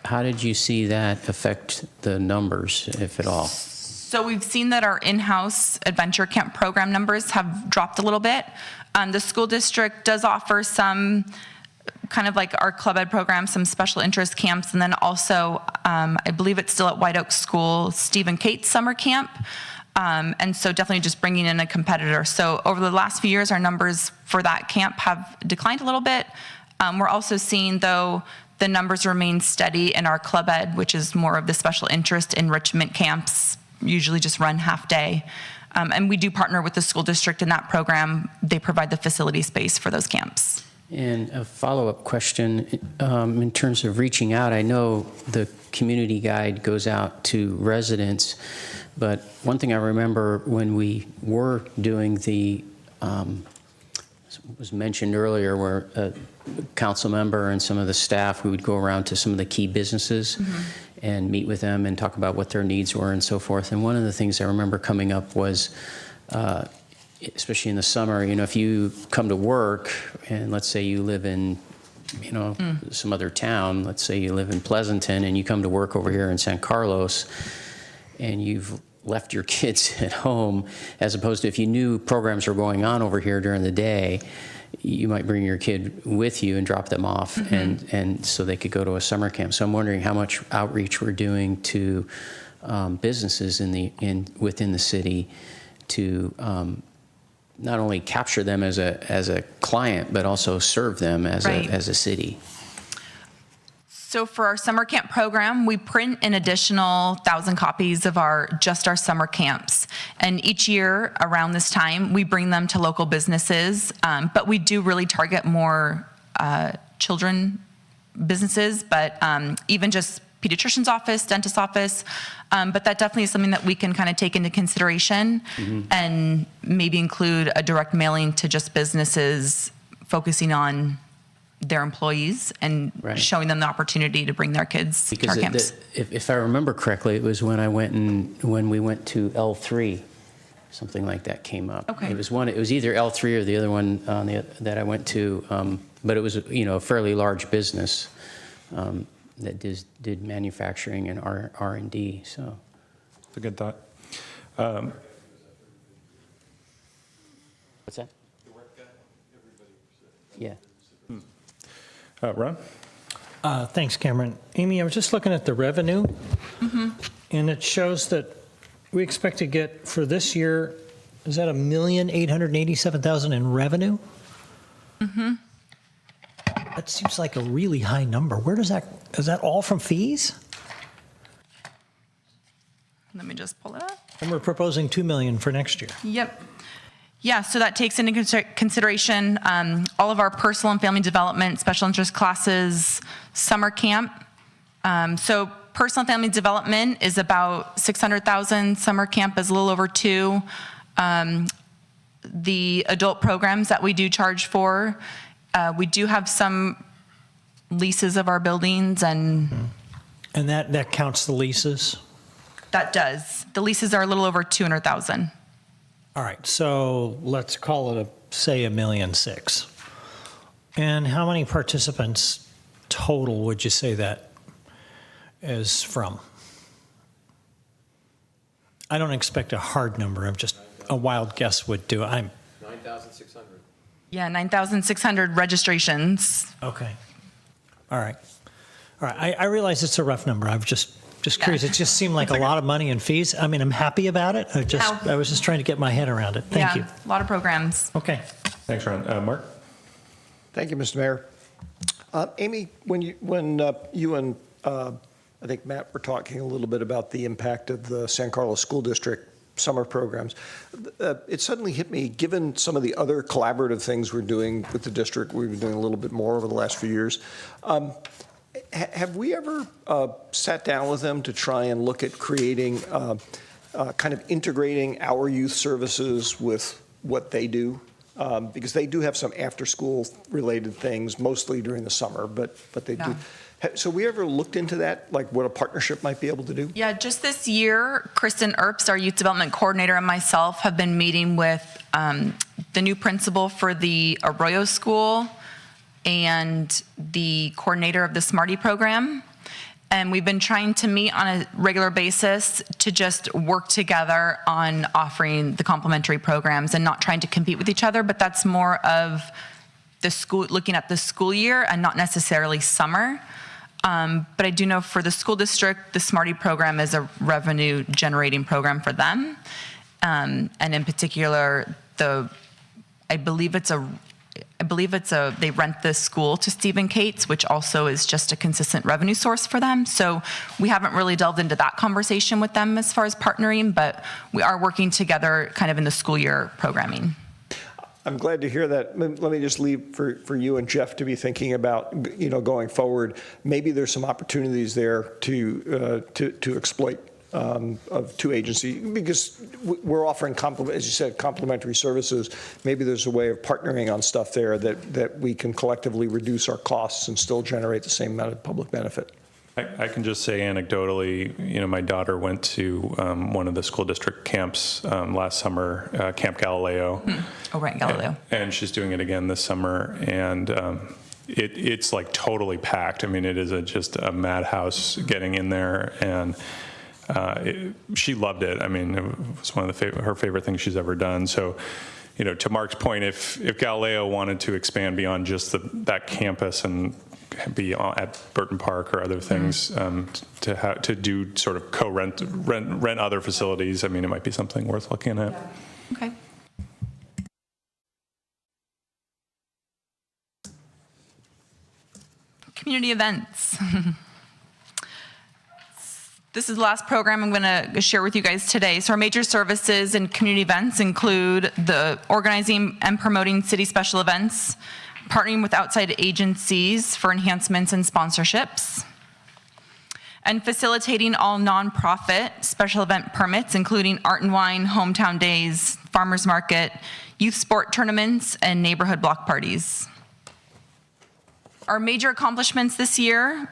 how did you see that affect the numbers, if at all? So we've seen that our in-house adventure camp program numbers have dropped a little bit. The school district does offer some kind of like our Club Ed program, some special interest camps, and then also, I believe it's still at White Oak School, Steve and Kate's summer camp. And so definitely just bringing in a competitor. So over the last few years, our numbers for that camp have declined a little bit. We're also seeing, though, the numbers remain steady in our Club Ed, which is more of the special interest enrichment camps, usually just run half day. And we do partner with the school district in that program. They provide the facility space for those camps. And a follow-up question, in terms of reaching out, I know the community guide goes out to residents, but one thing I remember when we were doing the, was mentioned earlier, where a council member and some of the staff, we would go around to some of the key businesses and meet with them and talk about what their needs were and so forth. And one of the things I remember coming up was, especially in the summer, if you come to work and let's say you live in, some other town, let's say you live in Pleasanton and you come to work over here in San Carlos and you've left your kids at home, as opposed to if you knew programs were going on over here during the day, you might bring your kid with you and drop them off and so they could go to a summer camp. So I'm wondering how much outreach we're doing to businesses within the city to not only capture them as a client, but also serve them as a city. So for our summer camp program, we print an additional 1,000 copies of our summer camps. And each year around this time, we bring them to local businesses. But we do really target more children businesses, but even just pediatrician's office, dentist's office. But that definitely is something that we can kind of take into consideration and maybe include a direct mailing to just businesses focusing on their employees and showing them the opportunity to bring their kids to our camps. If I remember correctly, it was when we went to L3, something like that came up. Okay. It was either L3 or the other one that I went to, but it was a fairly large business that did manufacturing and R&D. So it's a good thought. What's that? Yeah. Ron? Thanks, Cameron. Amy, I was just looking at the revenue, and it shows that we expect to get for this year, is that $1,887,000 in revenue? That seems like a really high number. Where is that all from fees? Let me just pull it up. And we're proposing $2 million for next year. Yep. Yeah, so that takes into consideration all of our personal and family development, special interest classes, summer camp. So personal and family development is about $600,000. Summer camp is a little over $2 million. The adult programs that we do charge for, we do have some leases of our buildings and that counts the leases? That does. The leases are a little over $200,000. All right, so let's call it say $1.6 million. And how many participants total would you say that is from? I don't expect a hard number. I'm just a wild guess would do. I'm 9,600. Yeah, 9,600 registrations. Okay. All right. All right. I realize it's a rough number. I'm just curious. It just seemed like a lot of money in fees. I mean, I'm happy about it. I was just trying to get my head around it. Thank you. A lot of programs. Okay. Thanks, Ron. Mark? Thank you, Mr. Mayor. Amy, when you and I think Matt were talking a little bit about the impact of the San Carlos School District summer programs, it suddenly hit me, given some of the other collaborative things we're doing with the district, we've been doing a little bit more over the last few years. Have we ever sat down with them to try and look at creating, kind of integrating our youth services with what they do? Because they do have some after-school related things, mostly during the summer, but they do. So we ever looked into that, like what a partnership might be able to do? Yeah, just this year, Kristen Earps, our youth development coordinator, and myself have been meeting with the new principal for the Arroyo School and the coordinator of the Smarty program. And we've been trying to meet on a regular basis to just work together on offering the complementary programs and not trying to compete with each other, but that's more of the school, looking at the school year and not necessarily summer. But I do know for the school district, the Smarty program is a revenue generating program for them. And in particular, I believe they rent the school to Stephen Cates, which also is just a consistent revenue source for them. So we haven't really delved into that conversation with them as far as partnering, but we are working together kind of in the school year programming. I'm glad to hear that. Let me just leave for you and Jeff to be thinking about, going forward. Maybe there's some opportunities there to exploit of two agencies, because we're offering, as you said, complementary services. Maybe there's a way of partnering on stuff there that we can collectively reduce our costs and still generate the same amount of public benefit. I can just say anecdotally, my daughter went to one of the school district camps last summer, Camp Galileo. Oh, right, Galileo. And she's doing it again this summer. And it's like totally packed. I mean, it is just a madhouse getting in there. And she loved it. I mean, it was one of her favorite things she's ever done. So, to Mark's point, if Galileo wanted to expand beyond just that campus and be at Burton Park or other things, to do sort of rent other facilities, I mean, it might be something worth looking at. Okay. Community events. This is the last program I'm going to share with you guys today. So our major services and community events include the organizing and promoting city special events, partnering with outside agencies for enhancements and sponsorships, and facilitating all nonprofit special event permits, including Art and Wine, Hometown Days, Farmers Market, youth sport tournaments, and neighborhood block parties. Our major accomplishments this year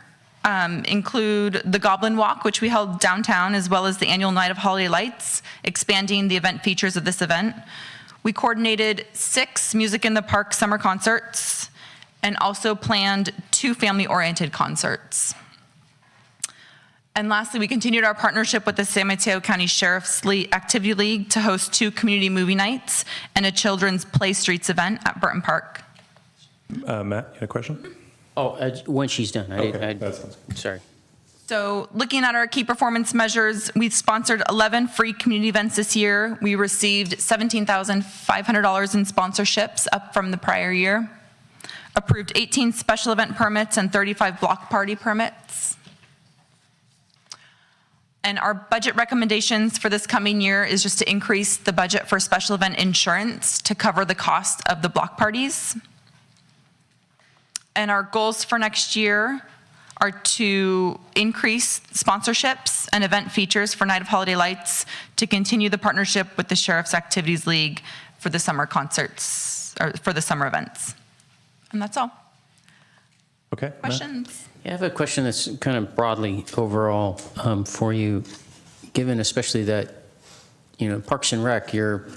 include the Goblin Walk, which we held downtown, as well as the annual Night of Holiday Lights, expanding the event features of this event. We coordinated 6 Music in the Park summer concerts and also planned 2 family-oriented concerts. And lastly, we continued our partnership with the San Mateo County Sheriff's Activity League to host 2 community movie nights and a children's Play Streets event at Burton Park. Matt, you had a question? Oh, when she's done. Sorry. So looking at our key performance measures, we've sponsored 11 free community events this year. We received $17,500 in sponsorships, up from the prior year. Approved 18 special event permits and 35 block party permits. And our budget recommendations for this coming year is just to increase the budget for special event insurance to cover the cost of the block parties. And our goals for next year are to increase sponsorships and event features for Night of Holiday Lights, to continue the partnership with the Sheriff's Activities League for the summer concerts, or for the summer events. And that's all. Okay. Questions? Yeah, I have a question that's kind of broadly overall for you, given especially that, Parks and Rec, you're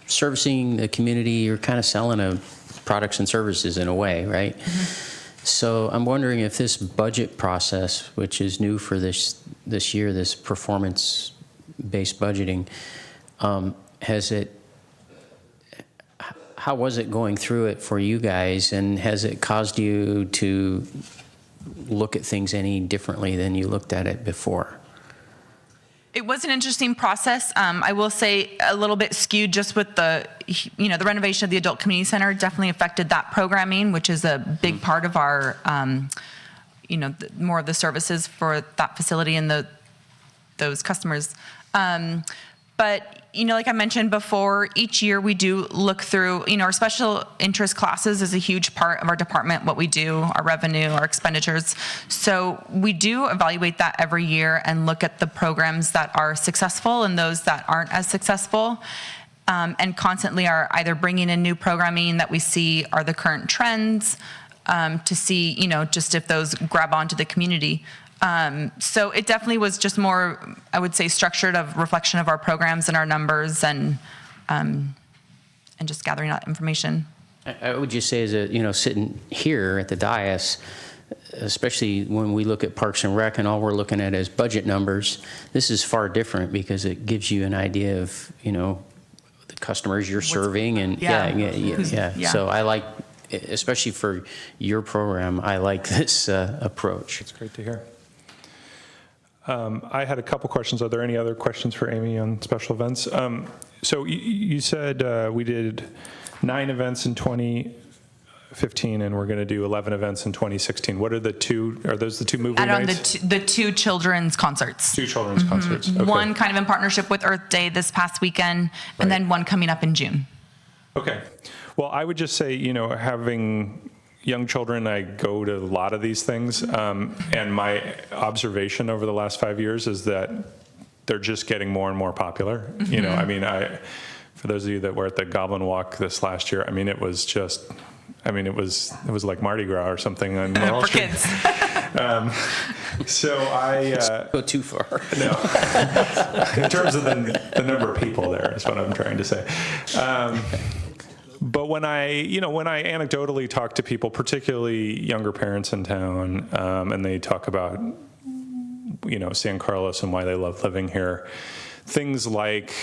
servicing the community, you're kind of selling products and services in a way, right? Mm-hmm. So I'm wondering if this budget process, which is new for this year, this performance-based budgeting, has how was it going through it for you guys, and has it caused you to look at things any differently than you looked at it before? It was an interesting process. I will say a little bit skewed just with the renovation of the Adult Community Center definitely affected that programming, which is a big part of our, more of the services for that facility and those customers. But like I mentioned before, each year we do look through, our special interest classes is a huge part of our department, what we do, our revenue, our expenditures. So we do evaluate that every year and look at the programs that are successful and those that aren't as successful. And constantly are either bringing in new programming that we see are the current trends to see, just if those grab onto the community. So it definitely was just more, I would say, structured of reflection of our programs and our numbers and just gathering that information. I would just say, sitting here at the dais, especially when we look at Parks and Rec and all we're looking at is budget numbers, this is far different because it gives you an idea of, the customers you're serving and yeah. So I like, especially for your program, I like this approach. It's great to hear. I had a couple questions. Are there any other questions for Amy on special events? So you said we did 9 events in 2015, and we're going to do 11 events in 2016. What are the two? Are those the two movie Add on nights? the two children's concerts. 2 children's concerts. Okay. One kind of in partnership with Earth Day this past weekend, and then one coming up in June. Okay. Well, I would just say, having young children, I go to a lot of these things, and my observation over the last 5 years is that they're just getting more and more popular. Mm-hmm. For those of you that were at the Goblin Walk this last year, it was just, it was like Mardi Gras or something on Laurel For Street. kids. So I go too far. No, in terms of the number of people there is what I'm trying to say. But when I anecdotally talk to people, particularly younger parents in town, and they talk about, San Carlos and why they love living here, things like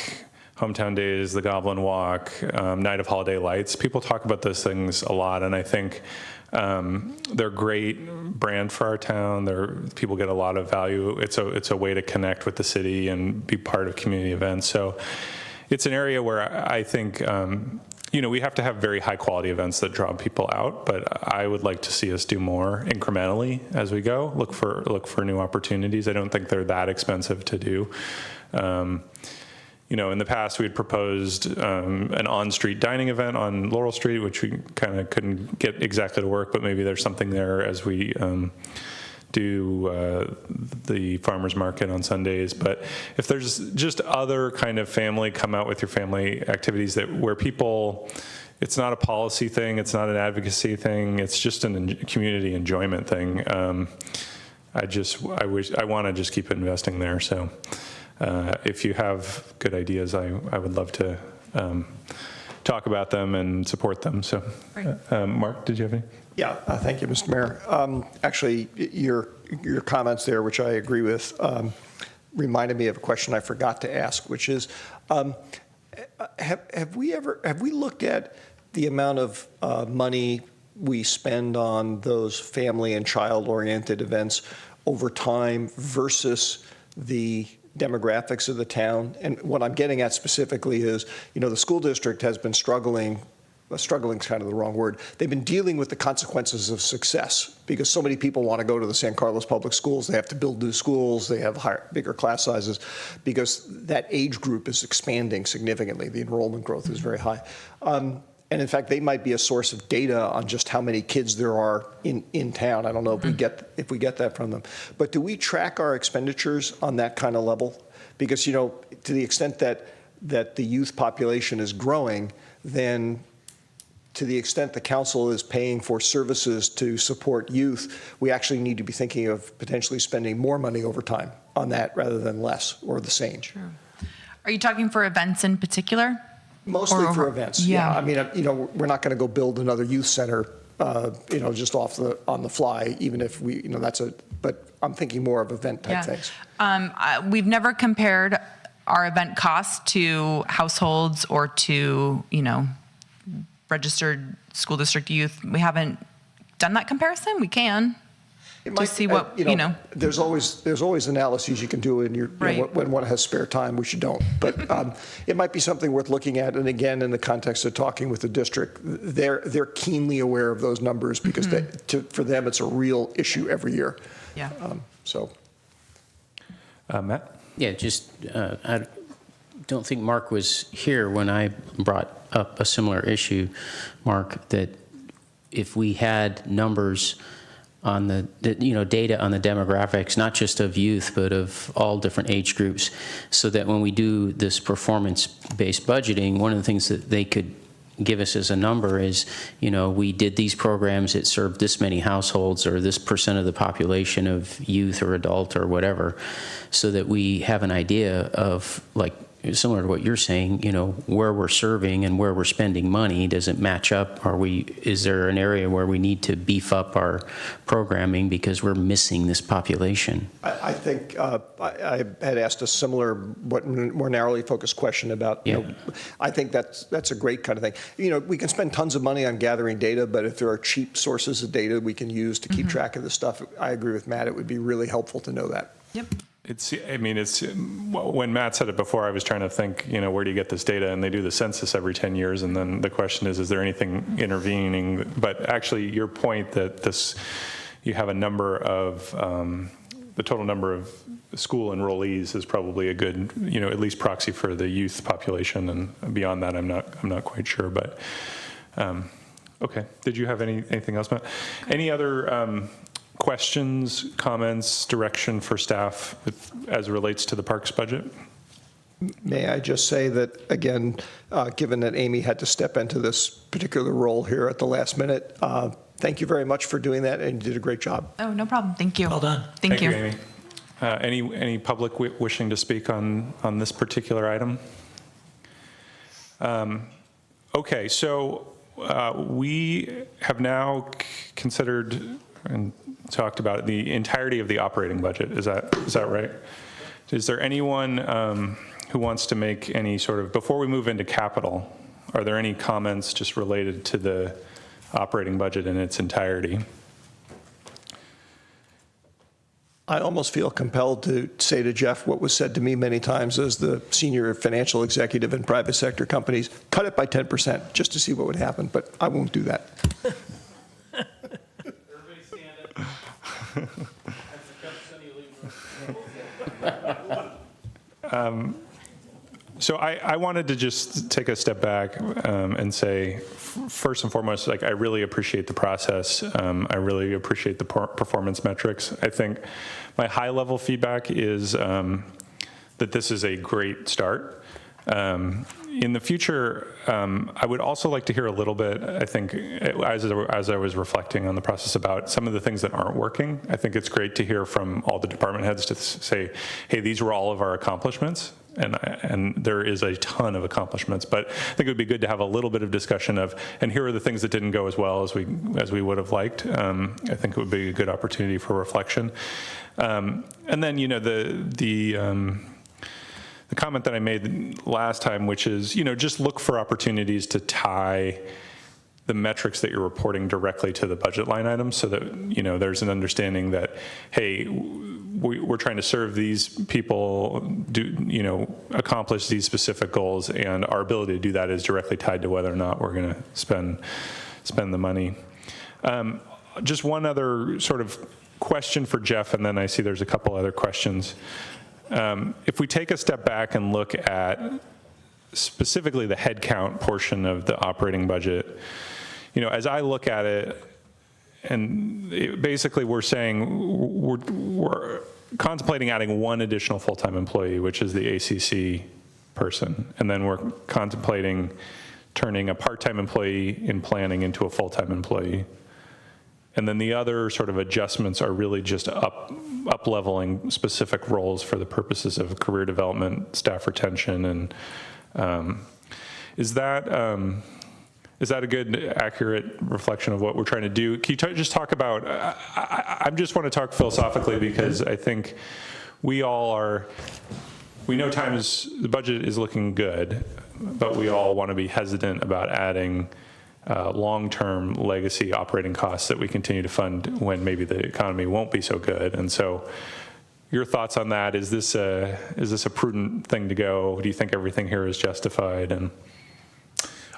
Hometown Days, the Goblin Walk, Night of Holiday Lights, people talk about those things a lot, and I think they're great brand for our town. People get a lot of value. It's a way to connect with the city and be part of community events. So it's an area where I think we have to have very high quality events that draw people out, but I would like to see us do more incrementally as we go. Look for new opportunities. I don't think they're that expensive to do. In the past we had proposed an on-street dining event on Laurel Street, which we kind of couldn't get exactly to work, but maybe there's something there as we do the farmers market on Sundays. But if there's just other kind of family, come out with your family activities where people, it's not a policy thing, it's not an advocacy thing, it's just a community enjoyment thing. I want to just keep investing there. So if you have good ideas, I would love to talk about them and support them. So Mark, did you have any? Yeah, thank you, Mr. Mayor. Actually, your comments there, which I agree with, reminded me of a question I forgot to ask, which is, have we looked at the amount of money we spend on those family and child-oriented events over time versus the demographics of the town? And what I'm getting at specifically is, the school district has been struggling is kind of the wrong word. They've been dealing with the consequences of success because so many people want to go to the San Carlos Public Schools. They have to build new schools. They have bigger class sizes because that age group is expanding significantly. The enrollment growth is very high. And in fact, they might be a source of data on just how many kids there are in town. I don't know if we get that from them. But do we track our expenditures on that kind of level? Because, to the extent that the youth population is growing, then to the extent the council is paying for services to support youth, we actually need to be thinking of potentially spending more money over time on that rather than less or the same. True. Are you talking for events in particular? Mostly for events. Yeah. We're not going to go build another youth center, just on the fly, even if we, but I'm thinking more of event type things. We've never compared our event costs to households or to, registered school district youth. We haven't done that comparison. We can. To see what, you know. There's always analyses you can do in your, you know, when one has spare time, which you don't. But it might be something worth looking at. And again, in the context of talking with the district, they're keenly aware of those numbers because for them, it's a real issue every year. Yeah. Matt? Yeah, just, I don't think Mark was here when I brought up a similar issue, Mark, that if we had numbers on the data on the demographics, not just of youth, but of all different age groups, so that when we do this performance-based budgeting, one of the things that they could give us as a number is, you know, we did these programs, it served this many households or this % of the population of youth or adult or whatever, so that we have an idea of, like, similar to what you're saying, you know, where we're serving and where we're spending money. Does it match up? Is there an area where we need to beef up our programming because we're missing this population? I think I had asked a similar, but more narrowly focused question about, you know, I think that's a great kind of thing. You know, we can spend tons of money on gathering data, but if there are cheap sources of data we can use to keep track of this stuff, I agree with Matt, it would be really helpful to know that. Yep. When Matt said it before, I was trying to think, you know, where do you get this data? And they do the census every 10 years. And then the question is there anything intervening? But actually, your point that you have a number of, the total number of school enrollees is probably a good, you know, at least proxy for the youth population. And beyond that, I'm not quite sure. But, okay. Did you have anything else, Matt? Any other questions, comments, direction for staff as it relates to the parks budget? May I just say that, again, given that Amy had to step into this particular role here at the last minute, thank you very much for doing that, and you did a great job. Oh, no problem. Thank you. Well done. Thank you. Amy. Any public wishing to speak on this particular item? Okay, so we have now considered and talked about the entirety of the operating budget. Is that right? Is there anyone who wants to make any sort of, before we move into capital, are there any comments just related to the operating budget in its entirety? I almost feel compelled to say to Jeff what was said to me many times as the senior financial executive in private sector companies, cut it by 10% just to see what would happen, but I won't do that. So I wanted to just take a step back and say, first and foremost, like, I really appreciate the process. I really appreciate the performance metrics. I think my high-level feedback is that this is a great start. In the future, I would also like to hear a little bit, I think, as I was reflecting on the process, about some of the things that aren't working. I think it's great to hear from all the department heads to say, hey, these were all of our accomplishments. And there is a ton of accomplishments, but I think it would be good to have a little bit of discussion of, and here are the things that didn't go as well as we would have liked. I think it would be a good opportunity for reflection. And then, you know, the comment that I made last time, which is, you know, just look for opportunities to tie the metrics that you're reporting directly to the budget line items, so that, you know, there's an understanding that, hey, we're trying to serve these people, accomplish these specific goals, and our ability to do that is directly tied to whether or not we're going to spend the money. Just one other sort of question for Jeff, and then I see there's a couple other questions. If we take a step back and look at specifically the headcount portion of the operating budget, you know, as I look at it, and basically we're saying we're contemplating adding one additional full-time employee, which is the ACC person, and then we're contemplating turning a part-time employee in planning into a full-time employee. And then the other sort of adjustments are really just up-leveling specific roles for the purposes of career development, staff retention, and is that a good, accurate reflection of what we're trying to do? Can you just talk about, I just want to talk philosophically, because I think we know times the budget is looking good, but we all want to be hesitant about adding long-term legacy operating costs that we continue to fund when maybe the economy won't be so good. And so your thoughts on that? Is this a prudent thing to go? Do you think everything here is justified? And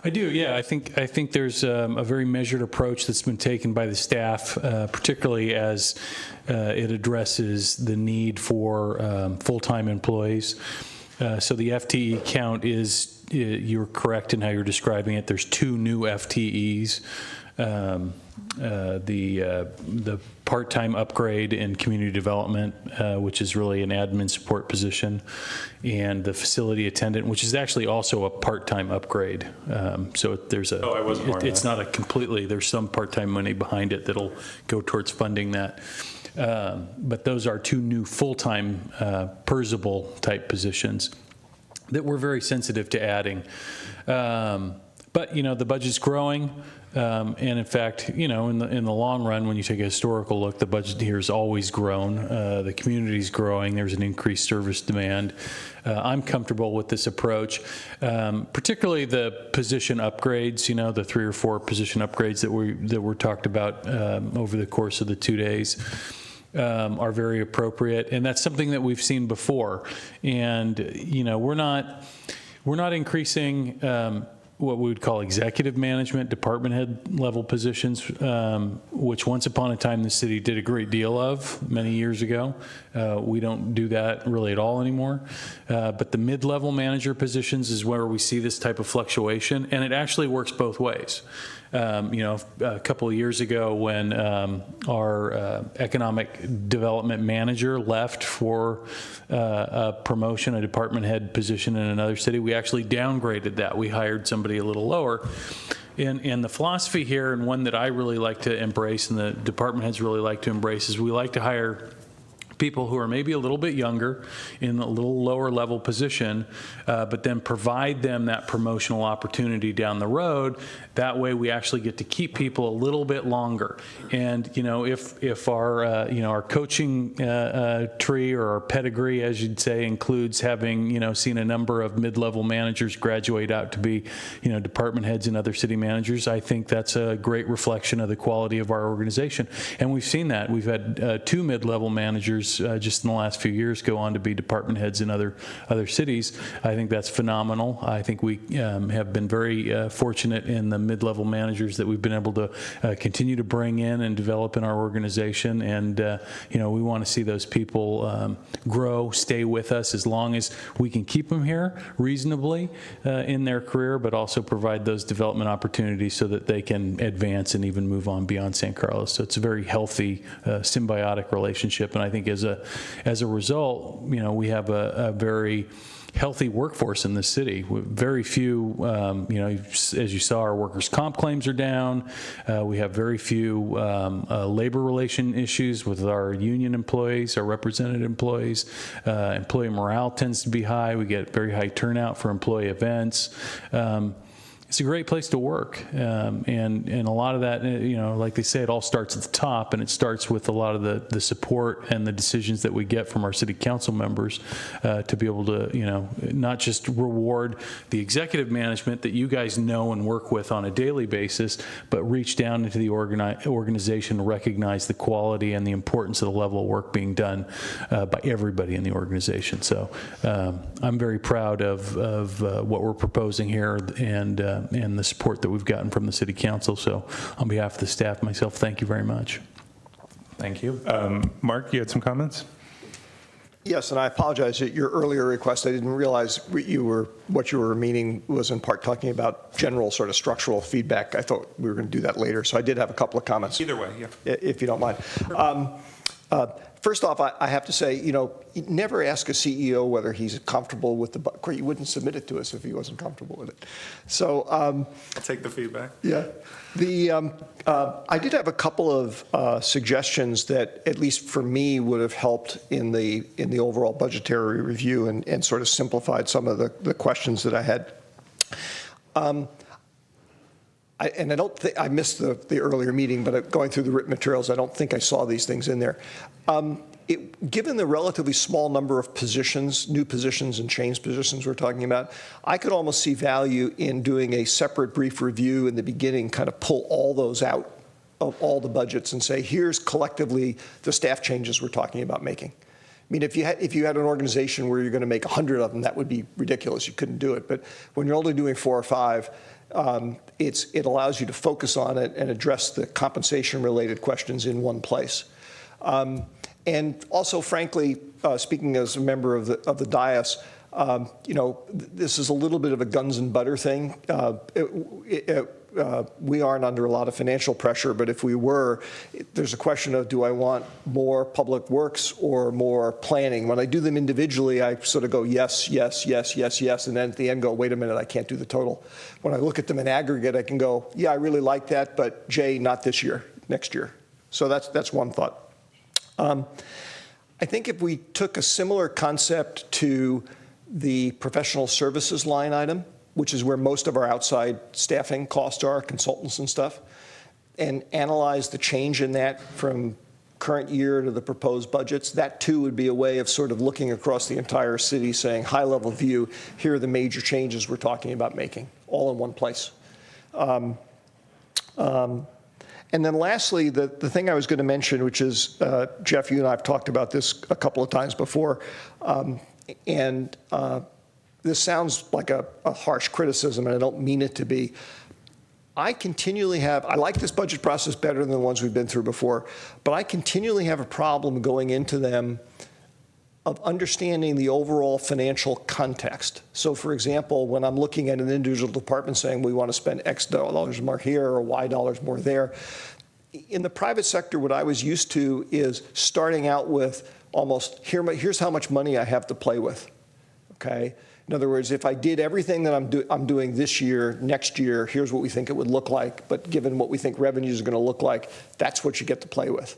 I do, yeah. I think there's a very measured approach that's been taken by the staff, particularly as it addresses the need for full-time employees. So the FTE count is, you're correct in how you're describing it. There's 2 new FTEs. The part-time upgrade in community development, which is really an admin support position, and the facility attendant, which is actually also a part-time upgrade. So there's a, it's not a completely, there's some part-time money behind it that'll go towards funding that. But those are 2 new full-time Perzival type positions that we're very sensitive to adding. But the budget's growing, and in fact, in the long run, when you take a historical look, the budget here has always grown. The community's growing. There's an increased service demand. I'm comfortable with this approach, particularly the position upgrades. The 3 or 4 position upgrades that were talked about over the course of the 2 days. Are very appropriate, and that's something that we've seen before. And we're not increasing what we would call executive management, department head level positions, which once upon a time the city did a great deal of many years ago. We don't do that really at all anymore. But the mid-level manager positions is where we see this type of fluctuation, and it actually works both ways. A couple of years ago when our economic development manager left for a promotion, a department head position in another city, we actually downgraded that. We hired somebody a little lower. And the philosophy here, and one that I really like to embrace and the department heads really like to embrace, is we like to hire people who are maybe a little bit younger in a little lower level position, but then provide them that promotional opportunity down the road. That way we actually get to keep people a little bit longer. And if our our coaching tree or our pedigree, as you'd say, includes having seen a number of mid-level managers graduate out to be department heads and other city managers, I think that's a great reflection of the quality of our organization. And we've seen that. We've had 2 mid-level managers just in the last few years go on to be department heads in other cities. I think that's phenomenal. I think we have been very fortunate in the mid-level managers that we've been able to continue to bring in and develop in our organization. And we want to see those people grow, stay with us as long as we can keep them here reasonably in their career, but also provide those development opportunities so that they can advance and even move on beyond San Carlos. So it's a very healthy, symbiotic relationship. And I think as a result, we have a very healthy workforce in this city. Very few, as you saw, our workers' comp claims are down. We have very few labor relation issues with our union employees, our represented employees. Employee morale tends to be high. We get very high turnout for employee events. It's a great place to work, and a lot of that, like they say, it all starts at the top, and it starts with a lot of the support and the decisions that we get from our city council members to be able to, not just reward the executive management that you guys know and work with on a daily basis, but reach down into the organization, recognize the quality and the importance of the level of work being done by everybody in the organization. So I'm very proud of what we're proposing here, and the support that we've gotten from the City Council. So on behalf of the staff, myself, thank you very much. Thank you. Mark, you had some comments? Yes, and I apologize at your earlier request. I didn't realize what you were meaning was in part talking about general sort of structural feedback. I thought we were going to do that later. So I did have a couple of comments. Either way, yeah. If you don't mind. First off, I have to say, never ask a CEO whether he's comfortable with the budget. He wouldn't submit it to us if he wasn't comfortable with it. So I'll take the feedback. Yeah. I did have a couple of suggestions that, at least for me, would have helped in the overall budgetary review and sort of simplified some of the questions that I had. And I don't think, I missed the earlier meeting, but going through the written materials, I don't think I saw these things in there. Given the relatively small number of positions, new positions and change positions we're talking about, I could almost see value in doing a separate brief review in the beginning, kind of pull all those out of all the budgets and say, here's collectively the staff changes we're talking about making. I mean, if you had an organization where you're going to make 100 of them, that would be ridiculous. You couldn't do it. But when you're only doing 4 or 5, it allows you to focus on it and address the compensation-related questions in one place. And also, frankly, speaking as a member of the dais, this is a little bit of a guns and butter thing. We aren't under a lot of financial pressure, but if we were, there's a question of, do I want more public works or more planning? When I do them individually, I sort of go yes, yes, yes, yes, yes, and then at the end go, wait a minute, I can't do the total. When I look at them in aggregate, I can go, yeah, I really like that, but Jay, not this year, next year. So that's one thought. I think if we took a similar concept to the professional services line item, which is where most of our outside staffing costs are, consultants and stuff, and analyze the change in that from current year to the proposed budgets, that too would be a way of sort of looking across the entire city, saying, high-level view, here are the major changes we're talking about making, all in one place. And then lastly, the thing I was going to mention, which is, Jeff, you and I have talked about this a couple of times before, and this sounds like a harsh criticism, and I don't mean it to be. I like this budget process better than the ones we've been through before, but I continually have a problem going into them of understanding the overall financial context. So for example, when I'm looking at an individual department saying we want to spend X dollars more here or Y dollars more there, in the private sector, what I was used to is starting out with almost, here's how much money I have to play with, okay? In other words, if I did everything that I'm doing this year, next year, here's what we think it would look like, but given what we think revenues are going to look like, that's what you get to play with.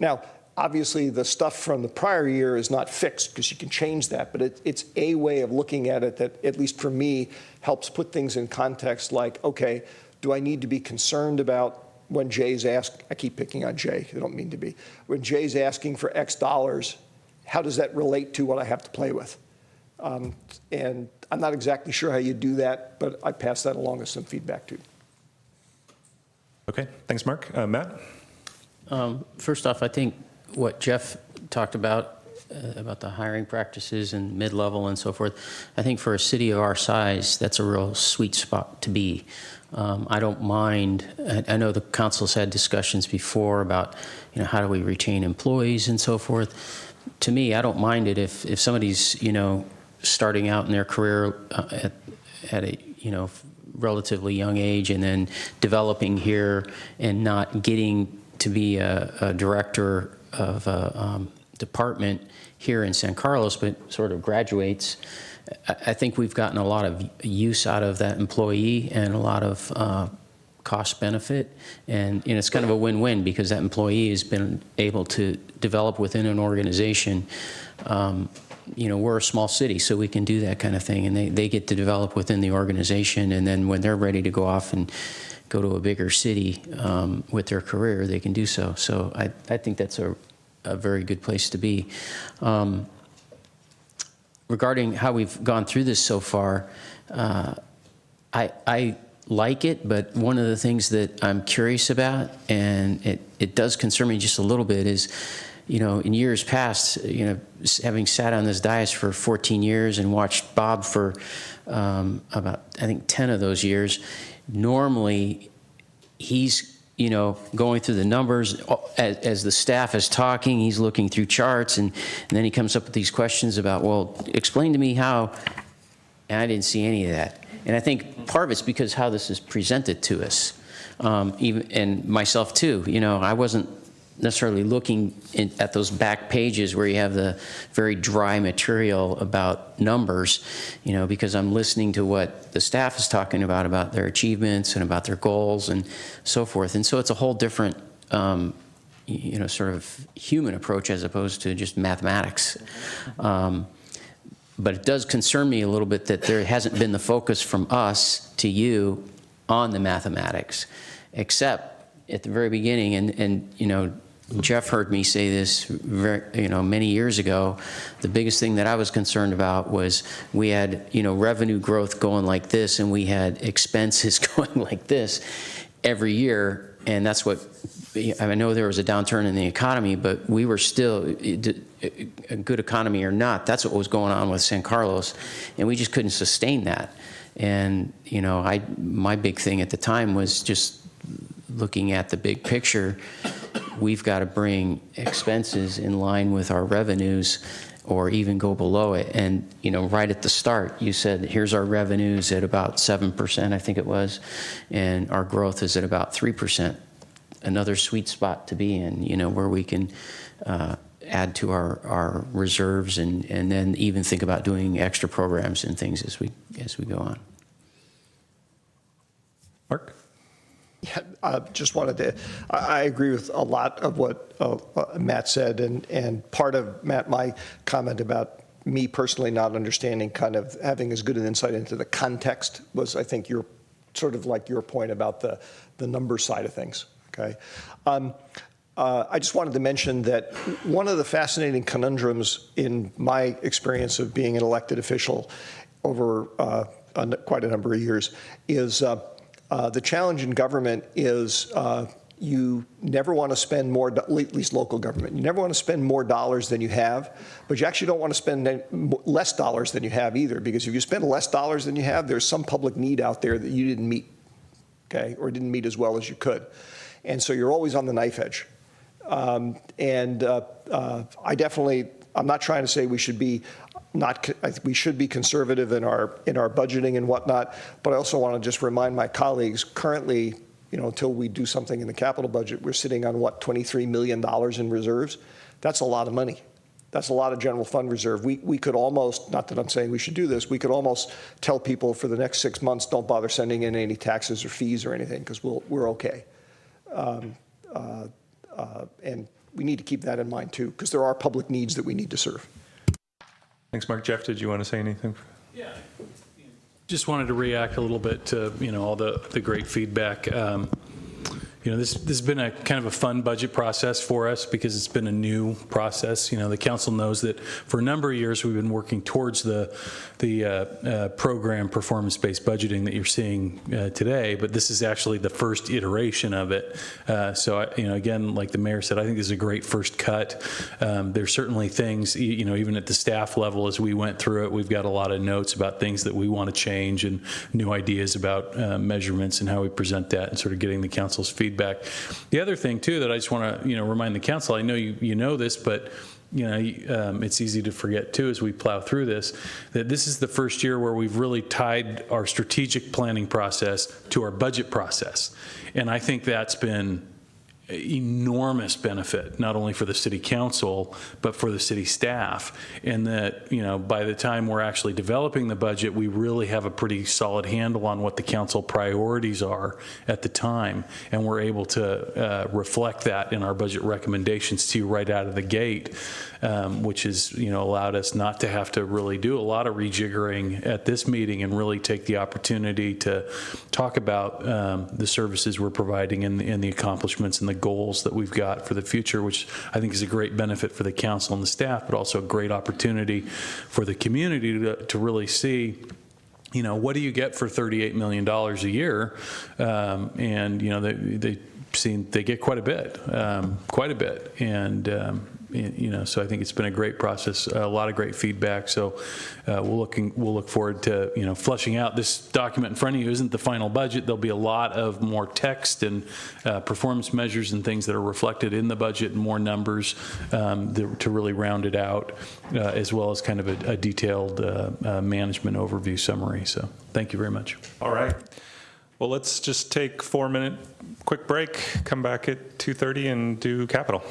Now, obviously, the stuff from the prior year is not fixed because you can change that, but it's a way of looking at it that, at least for me, helps put things in context like, okay, do I need to be concerned about when Jay's asked, I keep picking on Jay, I don't mean to be, when Jay's asking for X dollars, how does that relate to what I have to play with? And I'm not exactly sure how you do that, but I pass that along as some feedback too. Okay, thanks, Mark. Matt? First off, I think what Jeff talked about the hiring practices and mid-level and so forth, I think for a city of our size, that's a real sweet spot to be. I don't mind, I know the council's had discussions before about, how do we retain employees and so forth. To me, I don't mind it if somebody's, starting out in their career at a, relatively young age and then developing here and not getting to be a director of a department here in San Carlos, but sort of graduates. I think we've gotten a lot of use out of that employee and a lot of cost benefit. And it's kind of a win-win because that employee has been able to develop within an organization. We're a small city, so we can do that kind of thing. And they get to develop within the organization. And then when they're ready to go off and go to a bigger city with their career, they can do so. So I think that's a very good place to be. Regarding how we've gone through this so far, I like it, but one of the things that I'm curious about, and it does concern me just a little bit, is, in years past, having sat on this dais for 14 years and watched Bob for about, I think, 10 of those years, normally he's going through the numbers as the staff is talking, he's looking through charts, and then he comes up with these questions about, well, explain to me how, and I didn't see any of that. And I think part of it's because how this is presented to us, and myself too. I wasn't necessarily looking at those back pages where you have the very dry material about numbers, because I'm listening to what the staff is talking about their achievements and about their goals and so forth. And so it's a whole different, sort of human approach as opposed to just mathematics. But it does concern me a little bit that there hasn't been the focus from us to you on the mathematics, except at the very beginning, and you know, Jeff heard me say this many years ago. The biggest thing that I was concerned about was we had, revenue growth going like this, and we had expenses going like this every year. And that's what, I know there was a downturn in the economy, but we were still, a good economy or not, that's what was going on with San Carlos. And we just couldn't sustain that. And, my big thing at the time was just looking at the big picture. We've got to bring expenses in line with our revenues or even go below it. And, right at the start, you said, here's our revenues at about 7%, I think it was, and our growth is at about 3%. Another sweet spot to be in, where we can add to our reserves and then even think about doing extra programs and things as we go on. Mark? Yeah, just wanted to, I agree with a lot of what Matt said, and part of, Matt, my comment about me personally not understanding, kind of having as good an insight into the context was, I think, your sort of like your point about the number side of things, okay? I just wanted to mention that one of the fascinating conundrums in my experience of being an elected official over quite a number of years is the challenge in government is you never want to spend more, at least local government, you never want to spend more dollars than you have, but you actually don't want to spend less dollars than you have either, because if you spend less dollars than you have, there's some public need out there that you didn't meet, okay, or didn't meet as well as you could. And so you're always on the knife edge. I definitely, I'm not trying to say we should be we should be conservative in our budgeting and whatnot, but I also want to just remind my colleagues, currently, until we do something in the capital budget, we're sitting on what, $23 million in reserves? That's a lot of money. That's a lot of general fund reserve. We could almost, not that I'm saying we should do this, we could almost tell people for the next 6 months, don't bother sending in any taxes or fees or anything, because we're okay. And we need to keep that in mind too, because there are public needs that we need to serve. Thanks, Mark. Jeff, did you want to say anything? Yeah. Just wanted to react a little bit to, all the great feedback. This has been a kind of a fun budget process for us because it's been a new process. The council knows that for a number of years we've been working towards the program performance-based budgeting that you're seeing today, but this is actually the first iteration of it. So, again, like the mayor said, I think this is a great first cut. There's certainly things, even at the staff level as we went through it, we've got a lot of notes about things that we want to change and new ideas about measurements and how we present that and sort of getting the council's feedback. The other thing too that I just want to remind the council, I know you know this, but it's easy to forget too as we plow through this, that this is the first year where we've really tied our strategic planning process to our budget process, and I think that's been enormous benefit, not only for the city council, but for the city staff. And that, by the time we're actually developing the budget, we really have a pretty solid handle on what the council priorities are at the time. And we're able to reflect that in our budget recommendations to you right out of the gate, which has, allowed us not to have to really do a lot of rejiggering at this meeting and really take the opportunity to talk about the services we're providing and the accomplishments and the goals that we've got for the future, which I think is a great benefit for the council and the staff, but also a great opportunity for the community to really see, what do you get for $38 million a year? And, they get quite a bit. And, so I think it's been a great process, a lot of great feedback. So we'll look forward to, fleshing out this document in front of you. Isn't the final budget. There'll be a lot of more text and performance measures and things that are reflected in the budget and more numbers to really round it out, as well as kind of a detailed management overview summary. So thank you very much. All right. Well, let's just take 4-minute quick break, come back at 2:30 and do capital.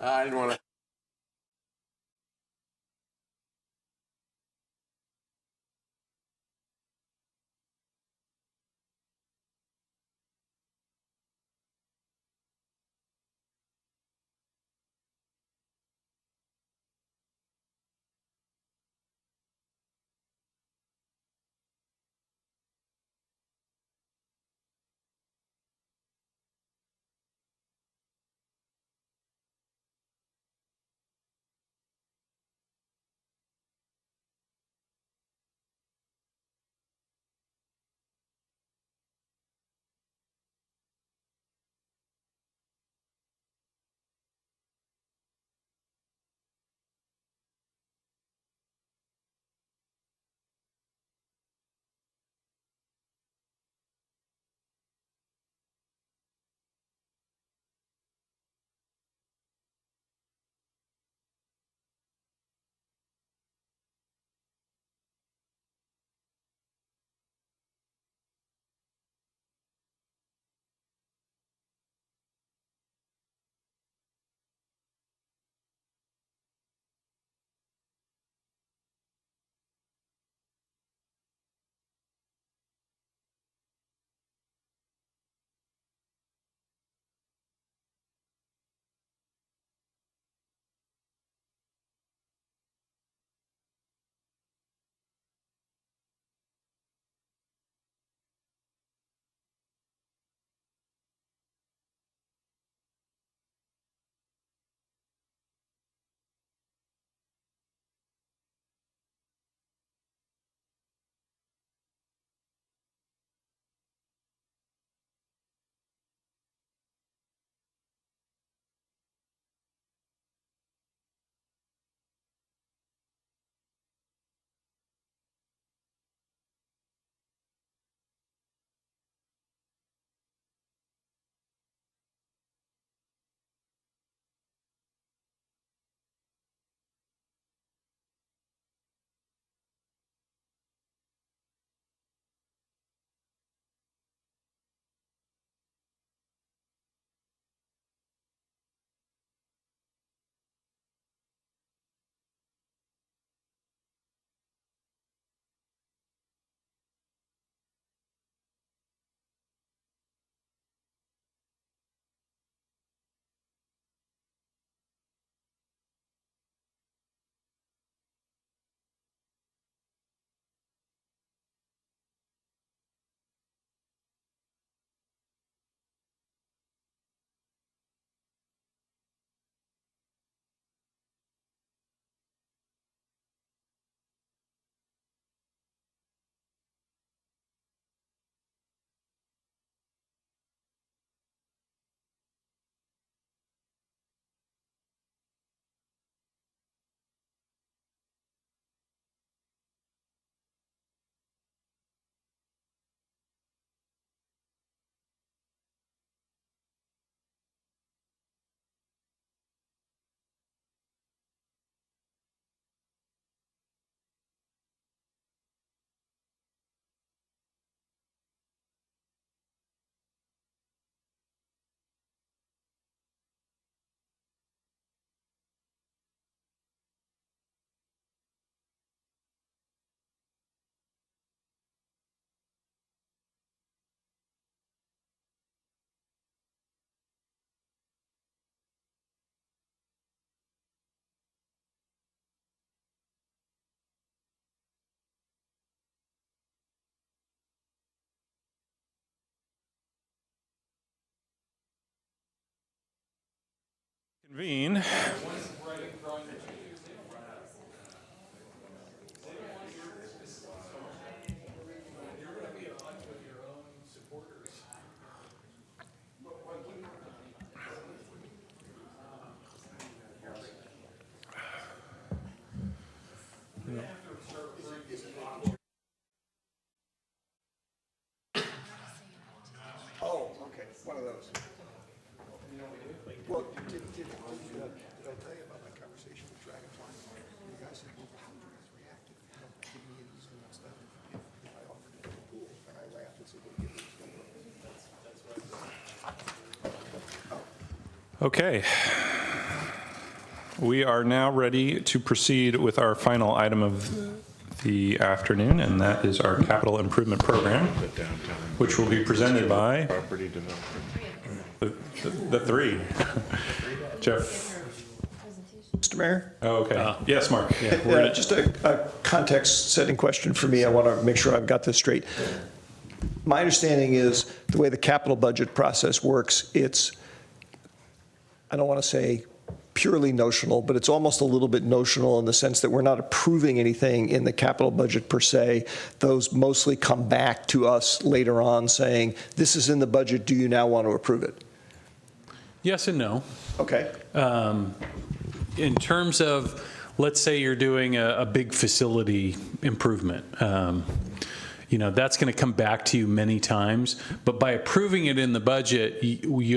I didn't want to. Convene. Oh, okay, one of those. Well, did I tell you about my conversation with Dragonfly? You guys said, well, how do you guys react if you don't give me these and stuff? If I offered to do a pool, and I laughed and said, well, give me these. Okay. We are now ready to proceed with our final item of the afternoon, and that is our capital improvement program, which will be presented by the three. Jeff. Mr. Mayor? Oh, okay. Yes, Mark. Yeah, just a context-setting question for me. I want to make sure I've got this straight. My understanding is the way the capital budget process works, it's, I don't want to say purely notional, but it's almost a little bit notional in the sense that we're not approving anything in the capital budget per se. Those mostly come back to us later on saying, this is in the budget, do you now want to approve it? Yes and no. Okay. In terms of, let's say you're doing a big facility improvement, that's going to come back to you many times. But by approving it in the budget,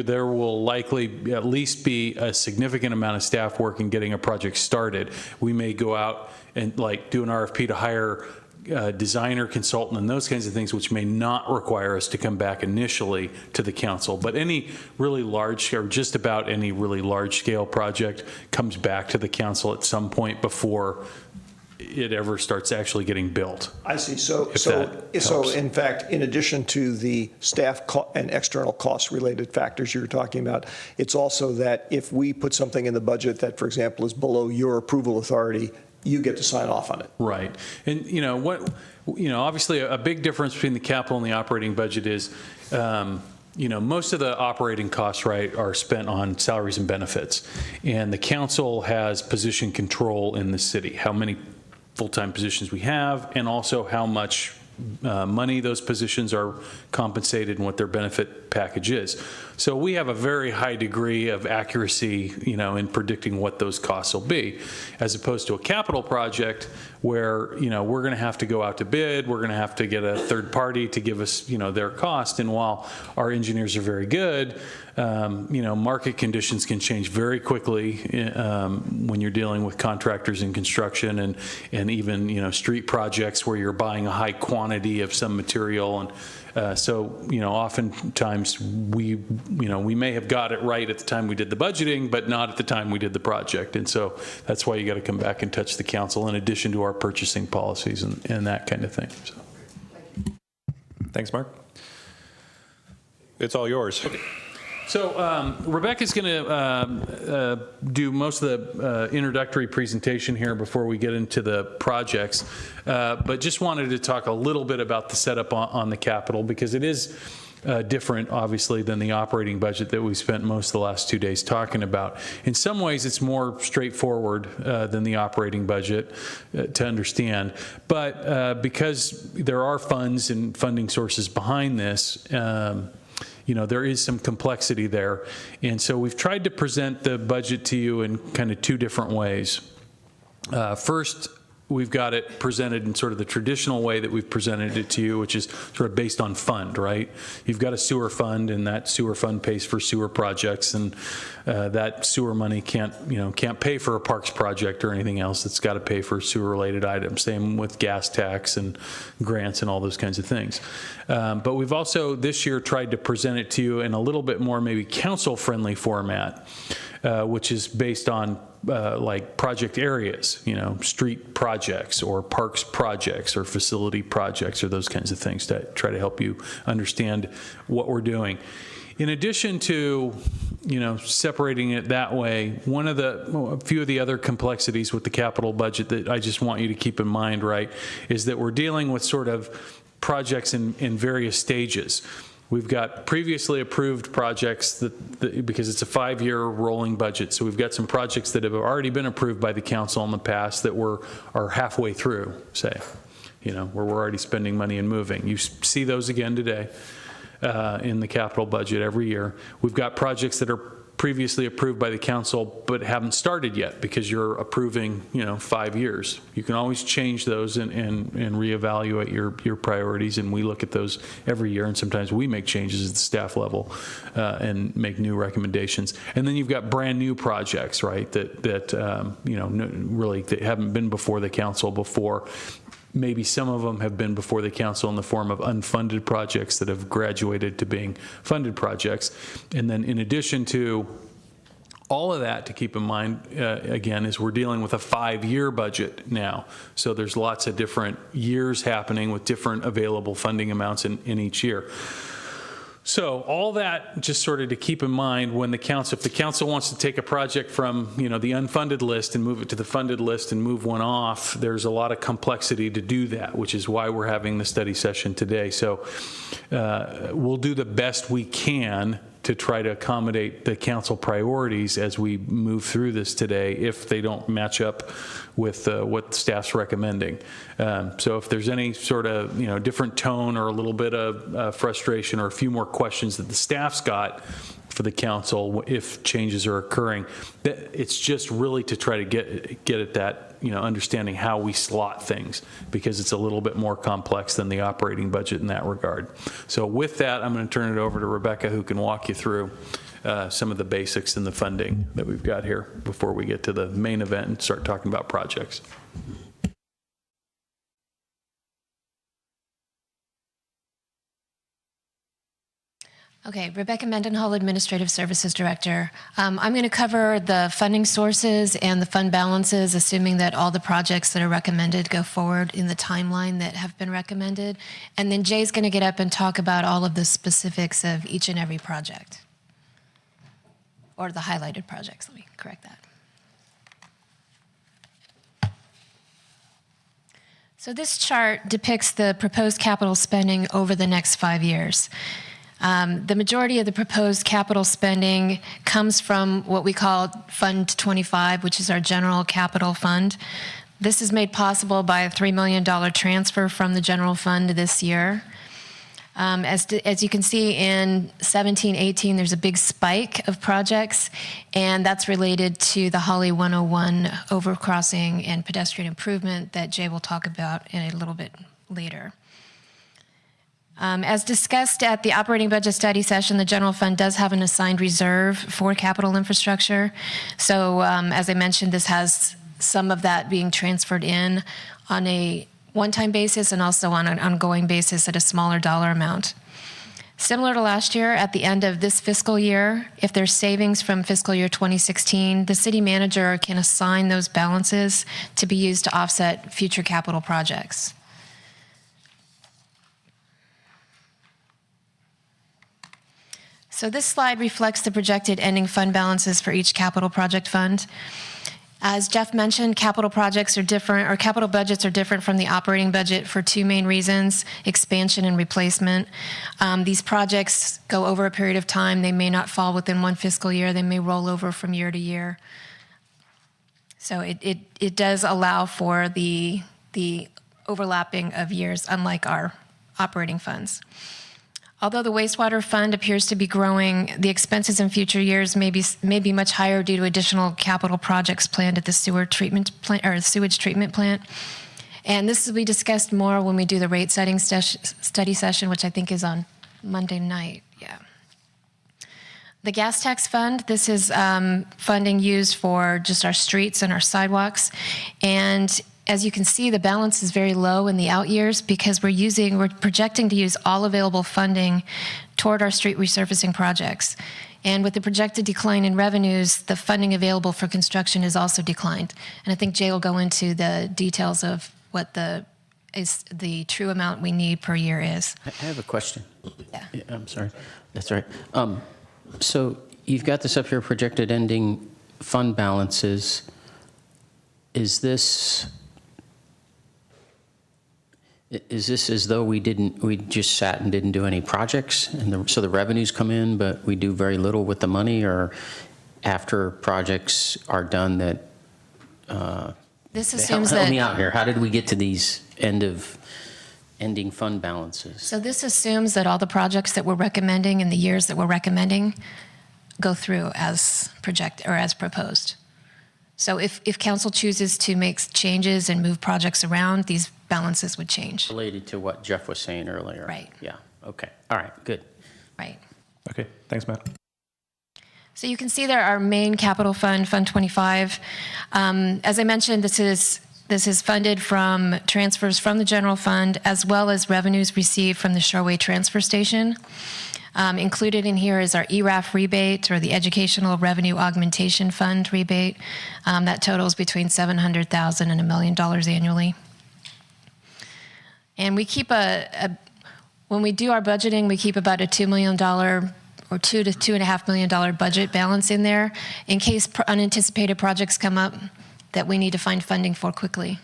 there will likely at least be a significant amount of staff work in getting a project started. We may go out and do an RFP to hire a designer, consultant, and those kinds of things, which may not require us to come back initially to the council. But any really large, or just about any really large scale project comes back to the council at some point before it ever starts actually getting built. I see. So in fact, in addition to the staff and external cost related factors you were talking about, it's also that if we put something in the budget that, for example, is below your approval authority, you get to sign off on it. Right. And obviously a big difference between the capital and the operating budget is, most of the operating costs, right, are spent on salaries and benefits. And the council has position control in the city, how many full-time positions we have, and also how much money those positions are compensated and what their benefit package is. So we have a very high degree of accuracy, in predicting what those costs will be, as opposed to a capital project where, we're going to have to go out to bid, we're going to have to get a third party to give us, their cost. And while our engineers are very good, market conditions can change very quickly when you're dealing with contractors in construction and even, street projects where you're buying a high quantity of some material. And so, oftentimes we may have got it right at the time we did the budgeting, but not at the time we did the project. And so that's why you got to come back and touch the council in addition to our purchasing policies and that kind of thing. So. Thanks, Mark. It's all yours. Okay. So Rebecca's going to do most of the introductory presentation here before we get into the projects, but just wanted to talk a little bit about the setup on the capital, because it is different, obviously, than the operating budget that we spent most of the last 2 days talking about. In some ways, it's more straightforward than the operating budget to understand, but because there are funds and funding sources behind this, there is some complexity there. And so we've tried to present the budget to you in kind of two different ways. First, we've got it presented in sort of the traditional way that we've presented it to you, which is sort of based on fund, right? You've got a sewer fund, and that sewer fund pays for sewer projects, and that sewer money can't pay for a parks project or anything else. It's got to pay for sewer-related items. Same with gas tax and grants and all those kinds of things. But we've also this year tried to present it to you in a little bit more maybe council-friendly format, which is based on like project areas, street projects or parks projects or facility projects or those kinds of things to try to help you understand what we're doing. In addition to, separating it that way, a few of the other complexities with the capital budget that I just want you to keep in mind, right, is that we're dealing with sort of projects in various stages. We've got previously approved projects because it's a 5-year rolling budget. So we've got some projects that have already been approved by the council in the past that are halfway through, say, where we're already spending money and moving. You see those again today in the capital budget every year. We've got projects that are previously approved by the council but haven't started yet because you're approving 5 years. You can always change those and reevaluate your priorities, and we look at those every year, and sometimes we make changes at the staff level and make new recommendations. And then you've got brand new projects, right, that really that haven't been before the council before. Maybe some of them have been before the council in the form of unfunded projects that have graduated to being funded projects. And then in addition to all of that, to keep in mind, again, is we're dealing with a 5-year budget now. So there's lots of different years happening with different available funding amounts in each year. So all that just sort of to keep in mind when if the council wants to take a project from the unfunded list and move it to the funded list and move one off, there's a lot of complexity to do that, which is why we're having the study session today. So we'll do the best we can to try to accommodate the council priorities as we move through this today if they don't match up with what staff's recommending. So if there's any sort of different tone or a little bit of frustration or a few more questions that the staff's got for the council if changes are occurring, it's just really to try to get at that understanding how we slot things, because it's a little bit more complex than the operating budget in that regard. So with that, I'm going to turn it over to Rebecca, who can walk you through some of the basics and the funding that we've got here before we get to the main event and start talking about projects. Okay, Rebecca Mendenhall, Administrative Services Director. I'm going to cover the funding sources and the fund balances, assuming that all the projects that are recommended go forward in the timeline that have been recommended. And then Jay's going to get up and talk about all of the specifics of each and every project, or the highlighted projects. Let me correct that. So this chart depicts the proposed capital spending over the next 5 years. The majority of the proposed capital spending comes from what we call Fund 25, which is our general capital fund. This is made possible by a $3 million transfer from the general fund this year. As you can see in 17-18, there's a big spike of projects, and that's related to the Holly 101 overcrossing and pedestrian improvement that Jay will talk about in a little bit later. As discussed at the operating budget study session, the general fund does have an assigned reserve for capital infrastructure. So as I mentioned, this has some of that being transferred in on a one-time basis and also on an ongoing basis at a smaller dollar amount. Similar to last year, at the end of this fiscal year, if there's savings from fiscal year 2016, the city manager can assign those balances to be used to offset future capital projects. So this slide reflects the projected ending fund balances for each capital project fund. As Jeff mentioned, capital projects are different, or capital budgets are different from the operating budget for two main reasons: expansion and replacement. These projects go over a period of time. They may not fall within one fiscal year. They may roll over from year to year. So it does allow for the overlapping of years, unlike our operating funds. Although the wastewater fund appears to be growing, the expenses in future years may be much higher due to additional capital projects planned at the sewage treatment plant. And this will be discussed more when we do the rate setting study session, which I think is on Monday night. Yeah. The gas tax fund, this is funding used for just our streets and our sidewalks. And as you can see, the balance is very low in the out years because we're projecting to use all available funding toward our street resurfacing projects. And with the projected decline in revenues, the funding available for construction is also declined. And I think Jay will go into the details of what the true amount we need per year is. I have a question. Yeah. I'm sorry. That's all right. So you've got this up here, projected ending fund balances. Is this Is this as though we just sat and didn't do any projects, and so the revenues come in, but we do very little with the money, or after projects are done that? This assumes help that. me out here. How did we get to these ending fund balances? So this assumes that all the projects that we're recommending in the years that we're recommending go through as proposed. So if council chooses to make changes and move projects around, these balances would change. Related to what Jeff was saying earlier. Right. Yeah. Okay. All right. Good. Right. Okay, thanks, Matt. So you can see there our main capital fund, Fund 25. As I mentioned, this is funded from transfers from the general fund as well as revenues received from the Shoreway Transfer Station. Included in here is our ERAF rebate, or the Educational Revenue Augmentation Fund rebate. That totals between $700,000 and $1 million annually. And we keep when we do our budgeting, we keep about a $2 million or $2 to $2.5 million budget balance in there in case unanticipated projects come up that we need to find funding for quickly.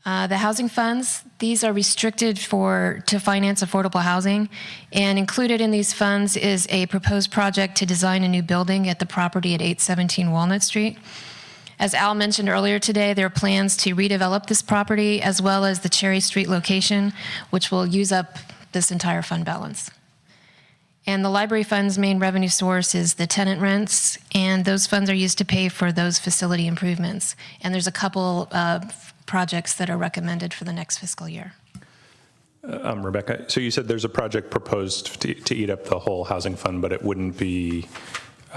The housing funds, these are restricted to finance affordable housing, and included in these funds is a proposed project to design a new building at the property at 817 Walnut Street. As Al mentioned earlier today, there are plans to redevelop this property as well as the Cherry Street location, which will use up this entire fund balance. And the library fund's main revenue source is the tenant rents, and those funds are used to pay for those facility improvements. And there's a couple of projects that are recommended for the next fiscal year. Rebecca, so you said there's a project proposed to eat up the whole housing fund, but it wouldn't be,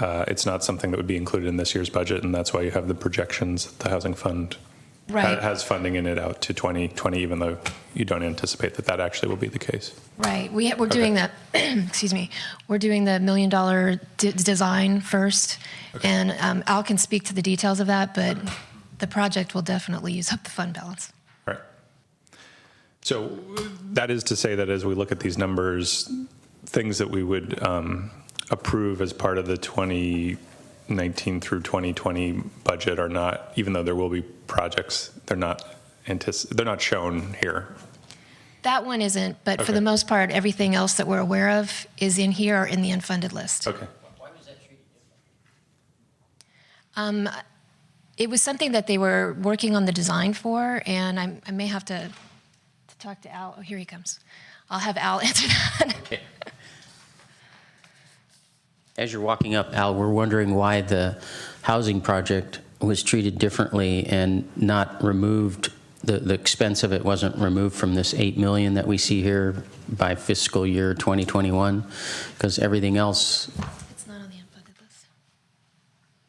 it's not something that would be included in this year's budget, and that's why you have the projections that the housing fund has funding in it out to 2020, even though you don't anticipate that actually will be the case. Right. We're doing that, excuse me, we're doing the $1 million design first, and Al can speak to the details of that, but the project will definitely use up the fund balance. Right. So that is to say that as we look at these numbers, things that we would approve as part of the 2019 through 2020 budget are not, even though there will be projects, they're not shown here. That one isn't, but for the most part, everything else that we're aware of is in here or in the unfunded list. Okay. It was something that they were working on the design for, and I may have to talk to Al. Oh, here he comes. I'll have Al answer that. Okay. As you're walking up, Al, we're wondering why the housing project was treated differently and not removed, the expense of it wasn't removed from this $8 million that we see here by fiscal year 2021, because everything else. It's not on the unfunded list.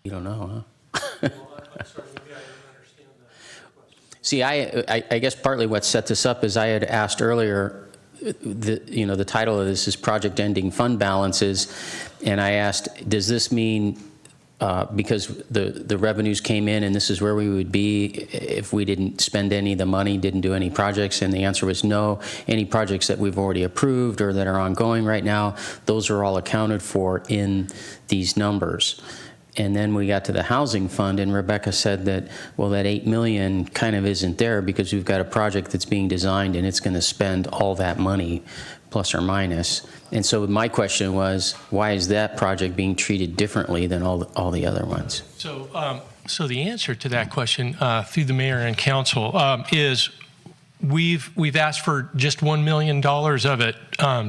You don't know, huh? See, I guess partly what set this up is I had asked earlier, the title of this is Project Ending Fund Balances, and I asked, does this mean because the revenues came in and this is where we would be if we didn't spend any of the money, didn't do any projects? And the answer was no. Any projects that we've already approved or that are ongoing right now, those are all accounted for in these numbers. And then we got to the housing fund, and Rebecca said that, well, that $8 million kind of isn't there because we've got a project that's being designed and it's going to spend all that money, plus or minus. And so my question was, why is that project being treated differently than all the other ones? So the answer to that question through the mayor and council is we've asked for just $1 million of it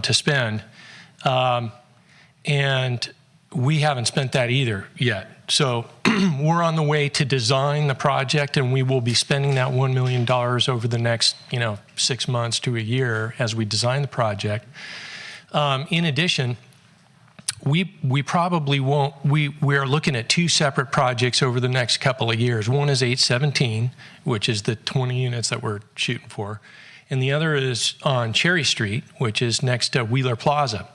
to spend, and we haven't spent that either yet. So we're on the way to design the project, and we will be spending that $1 million over the next 6 months to a year as we design the project. In addition, we probably won't, we are looking at 2 separate projects over the next couple of years. One is 817, which is the 20 units that we're shooting for. And the other is on Cherry Street, which is next to Wheeler Plaza.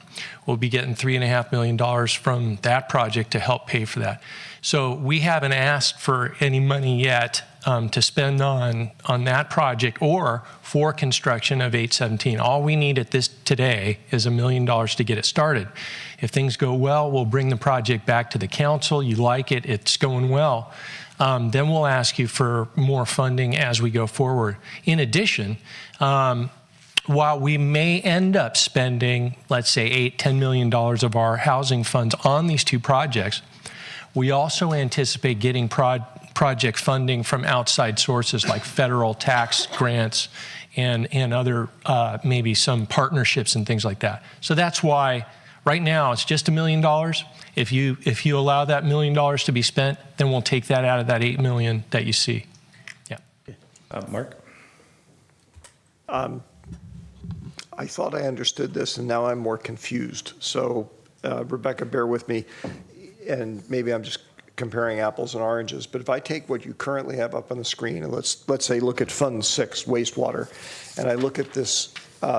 We'll be getting $3.5 million from that project to help pay for that. So we haven't asked for any money yet to spend on that project or for construction of 817. All we need at this today is $1 million to get it started. If things go well, we'll bring the project back to the council. You like it, it's going well. then we'll ask you for more funding as we go forward. In addition, while we may end up spending, let's say, $8–10 million of our housing funds on these two projects, we also anticipate getting project funding from outside sources like federal tax grants and other maybe some partnerships and things like that. So that's why right now it's just $1 million. If you allow that $1 million to be spent, then we'll take that out of that $8 million that you see. Yeah. Mark? I thought I understood this, and now I'm more confused. So, Rebecca, bear with me, and maybe I'm just comparing apples and oranges, but if I take what you currently have up on the screen, and let's say look at Fund 6, wastewater, and I look at this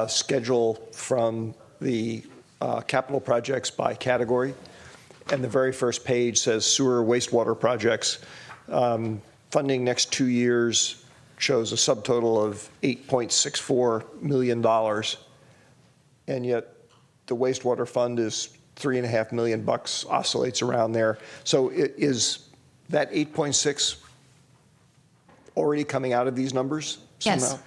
schedule from the capital projects by category, and the very first page says sewer wastewater projects. Funding next 2 years shows a subtotal of $8.64 million, and yet the wastewater fund is $3.5 million bucks, oscillates around there. So is that 8.6 already coming out of these numbers somehow? Yes.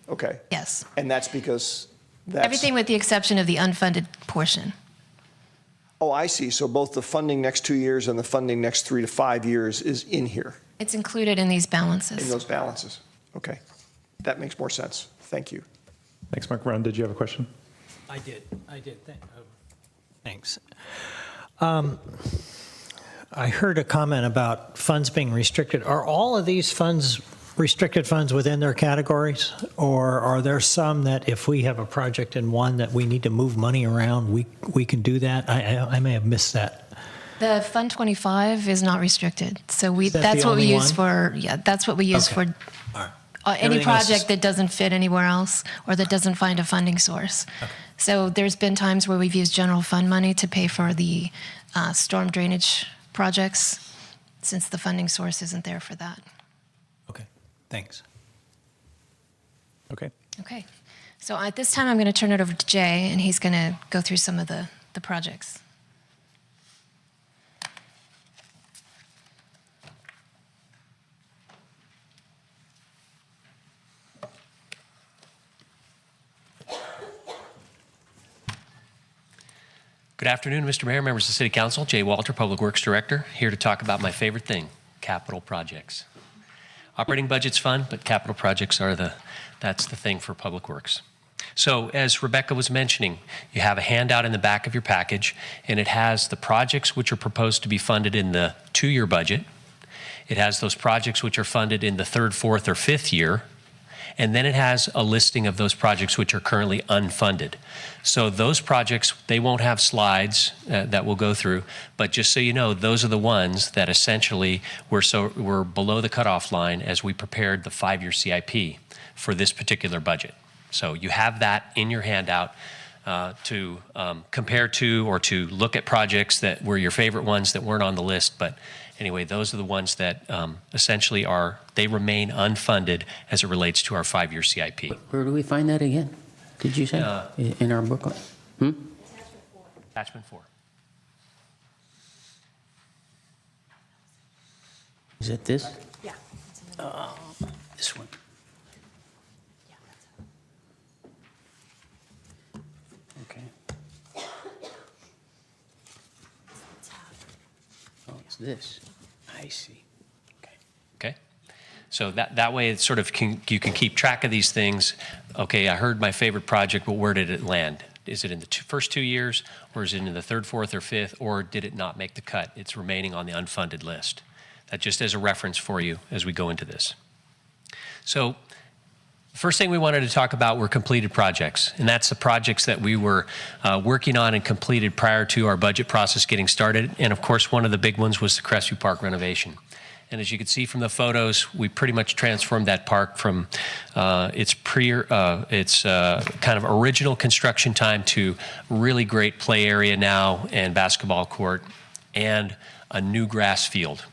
Okay. Yes. And that's because that's... Everything with the exception of the unfunded portion. Oh, I see. So both the funding next 2 years and the funding next 3 to 5 years is in here, It's included in these balances. in those balances. Okay. That makes more sense. Thank you. Thanks, Mark. Ron, did you have a question? I did. Thanks. I heard a comment about funds being restricted. Are all of these funds restricted funds within their categories? Or are there some that if we have a project in one that we need to move money around, we can do that? I may have missed that. The Fund 25 is not restricted. So Is that that's the what we only use one? for, yeah, that's what we use Okay. for any Everything else is- project that doesn't fit anywhere else or that doesn't find a funding source. So there's been times where we've used general fund money to pay for the storm drainage projects since the funding source isn't there for that. Thanks. Okay. Okay. So at this time, I'm going to turn it over to Jay, and he's going to go through some of the projects. Good afternoon, Mr. Mayor, members of the City Council. Jay Walter, Public Works Director, here to talk about my favorite thing, capital projects. Operating budget's fun, but capital projects are that's the thing for Public Works. So as Rebecca was mentioning, you have a handout in the back of your package, and it has the projects which are proposed to be funded in the 2-year budget. It has those projects which are funded in the 3rd, 4th, or 5th year. And then it has a listing of those projects which are currently unfunded. So those projects, they won't have slides that we'll go through, but just so you know, those are the ones that essentially were below the cutoff line as we prepared the 5-year CIP for this particular budget. So you have that in your handout to compare to or to look at projects that were your favorite ones that weren't on the list. But anyway, those are the ones that essentially they remain unfunded as it relates to our 5-year CIP. Where do we find that again? Did you say? In our booklet? Attachment 4. Is it this? Yeah. This one. Okay. Oh, it's this. I see. Okay. So that way it's sort of you can keep track of these things. Okay, I heard my favorite project, but where did it land? Is it in the first 2 years, or is it in the 3rd, 4th, or 5th, or did it not make the cut? It's remaining on the unfunded list. That just as a reference for you as we go into this. So the first thing we wanted to talk about were completed projects, and that's the projects that we were working on and completed prior to our budget process getting started. And of course, one of the big ones was the Crestview Park renovation. And as you can see from the photos, we pretty much transformed that park from its kind of original construction time to really great play area now and basketball court and a new grass field.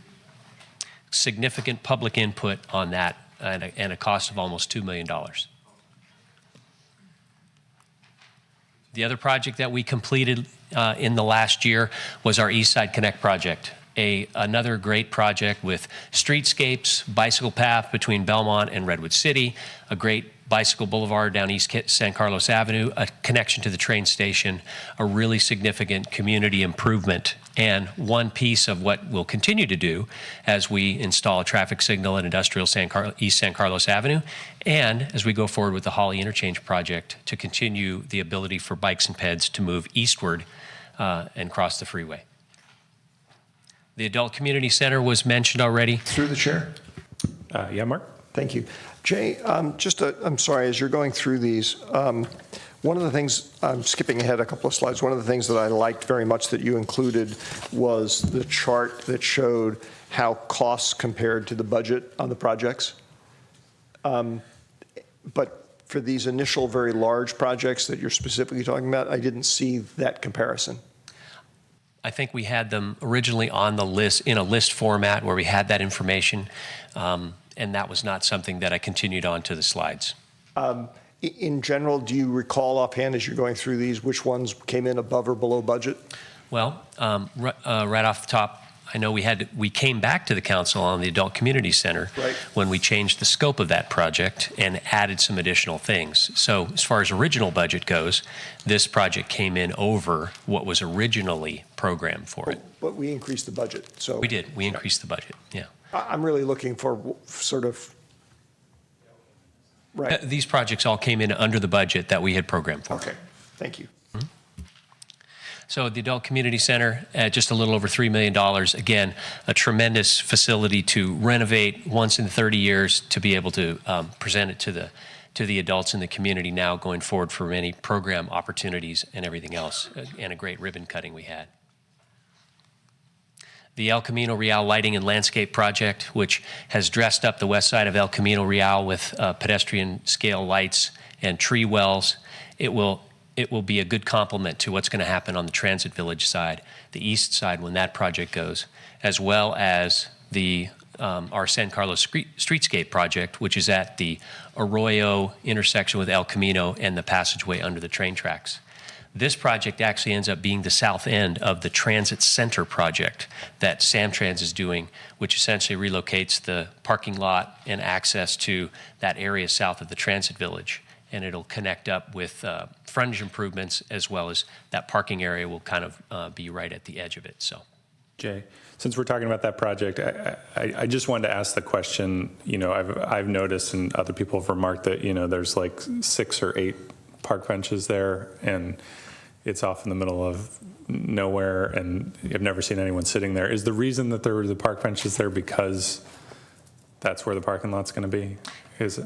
Significant public input on that and a cost of almost $2 million. The other project that we completed in the last year was our East Side Connect project. another great project with streetscapes, bicycle path between Belmont and Redwood City, a great bicycle boulevard down East San Carlos Avenue, a connection to the train station, a really significant community improvement, and one piece of what we'll continue to do as we install a traffic signal at industrial East San Carlos Avenue, and as we go forward with the Holly Interchange project to continue the ability for bikes and peds to move eastward and cross the freeway. The Adult Community Center was mentioned already. Through the chair. Yeah, Mark? Thank you. Jay, I'm sorry, as you're going through these, one of the things, I'm skipping ahead a couple of slides, one of the things that I liked very much that you included was the chart that showed how costs compared to the budget on the projects. But for these initial very large projects that you're specifically talking about, I didn't see that comparison. I think we had them originally on the list, in a list format where we had that information, and that was not something that I continued on to the slides. In general, do you recall offhand as you're going through these, which ones came in above or below budget? Well, right off the top, I know we came back to the council on the Adult Community Center when we changed the scope of that project and added some additional things. So as far as original budget goes, this project came in over what was originally programmed for it. But we increased the budget, so. We did. We increased the budget, yeah. I'm really looking for sort of, right. These projects all came in under the budget that we had programmed for. Okay, thank you. So the Adult Community Center, just a little over $3 million. Again, a tremendous facility to renovate once in 30 years to be able to present it to the adults in the community now going forward for many program opportunities and everything else, and a great ribbon cutting we had. The El Camino Real Lighting and Landscape Project, which has dressed up the west side of El Camino Real with pedestrian scale lights and tree wells. It will be a good complement to what's going to happen on the Transit Village side, the east side when that project goes, as well as our San Carlos Streetscape project, which is at the Arroyo intersection with El Camino and the passageway under the train tracks. This project actually ends up being the south end of the Transit Center project that Samtrans is doing, which essentially relocates the parking lot and access to that area south of the Transit Village. And it'll connect up with frontage improvements, as well as that parking area will kind of be right at the edge of it. So, Jay, since we're talking about that project, I just wanted to ask the question. You know, I've noticed, and other people have remarked that there's like 6 or 8 park benches there, and it's off in the middle of nowhere, and I've never seen anyone sitting there. Is the reason that there were the park benches there because that's where the parking lot's going to be? Is it?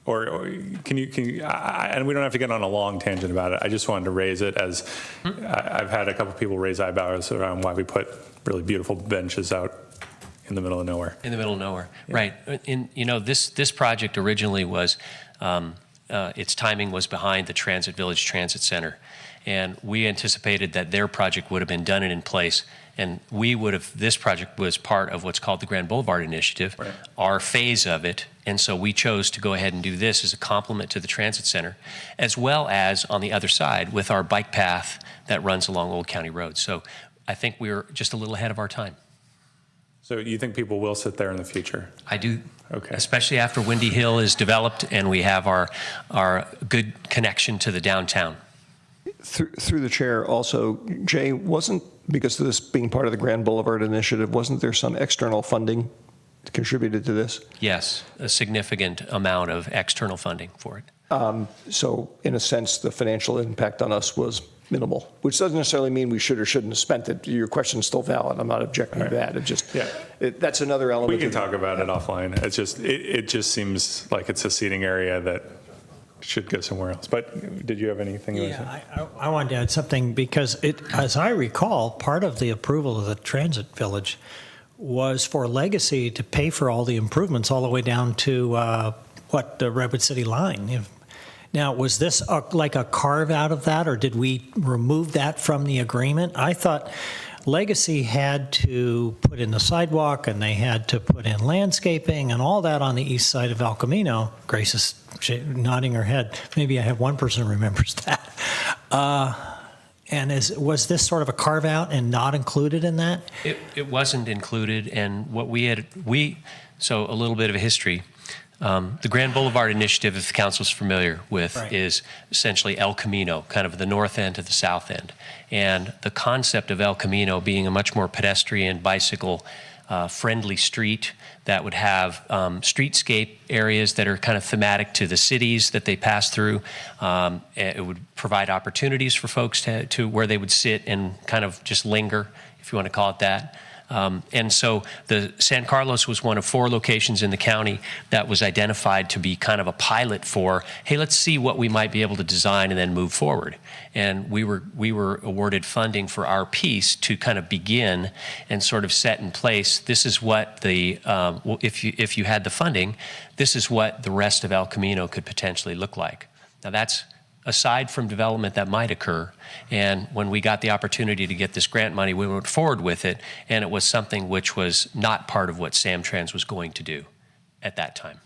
Or can you and we don't have to get on a long tangent about it. I just wanted to raise it as I've had a couple people raise eyebrows around why we put really beautiful benches out in the middle of nowhere. In the middle of nowhere, yeah. Right. This project originally was, its timing was behind the Transit Village Transit Center. And we anticipated that their project would have been done and in place. And this project was part of what's called the Grand Boulevard Initiative, right, our phase of it. And so we chose to go ahead and do this as a complement to the Transit Center, as well as on the other side with our bike path that runs along Old County Road. So I think we're just a little ahead of our time. So you think people will sit there in the future? I do. Okay. Especially after Windy Hill is developed and we have our good connection to the downtown. Through the chair, also, Jay, because of this being part of the Grand Boulevard Initiative, wasn't there some external funding contributed to this? Yes, a significant amount of external funding for it. So in a sense, the financial impact on us was minimal, which doesn't necessarily mean we should or shouldn't have spent it. Your question's still valid. I'm not objecting to that. It just, that's another element. We can talk about it offline. It's just, it just seems like it's a seating area that should go somewhere else. But did you have anything you want to say? I wanted to add something because as I recall, part of the approval of the Transit Village was for Legacy to pay for all the improvements all the way down to the Redwood City line. Now, was this like a carve out of that, or did we remove that from the agreement? I thought Legacy had to put in the sidewalk and they had to put in landscaping and all that on the east side of El Camino. Grace is nodding her head. Maybe I have one person who remembers that. And was this sort of a carve out and not included in that? It wasn't included, and what so a little bit of a history. The Grand Boulevard Initiative, if the council's familiar with, Right. is essentially El Camino, kind of the north end to the south end. And the concept of El Camino being a much more pedestrian, bicycle friendly street that would have streetscape areas that are kind of thematic to the cities that they pass through. It would provide opportunities for folks to where they would sit and kind of just linger, if you want to call it that. And so the San Carlos was one of 4 locations in the county that was identified to be kind of a pilot for, hey, let's see what we might be able to design and then move forward. And we were awarded funding for our piece to kind of begin and sort of set in place. This is what if you had the funding, this is what the rest of El Camino could potentially look like. Now that's aside from development that might occur. And when we got the opportunity to get this grant money, we went forward with it, and it was something which was not part of what Samtrans was going to do at that time.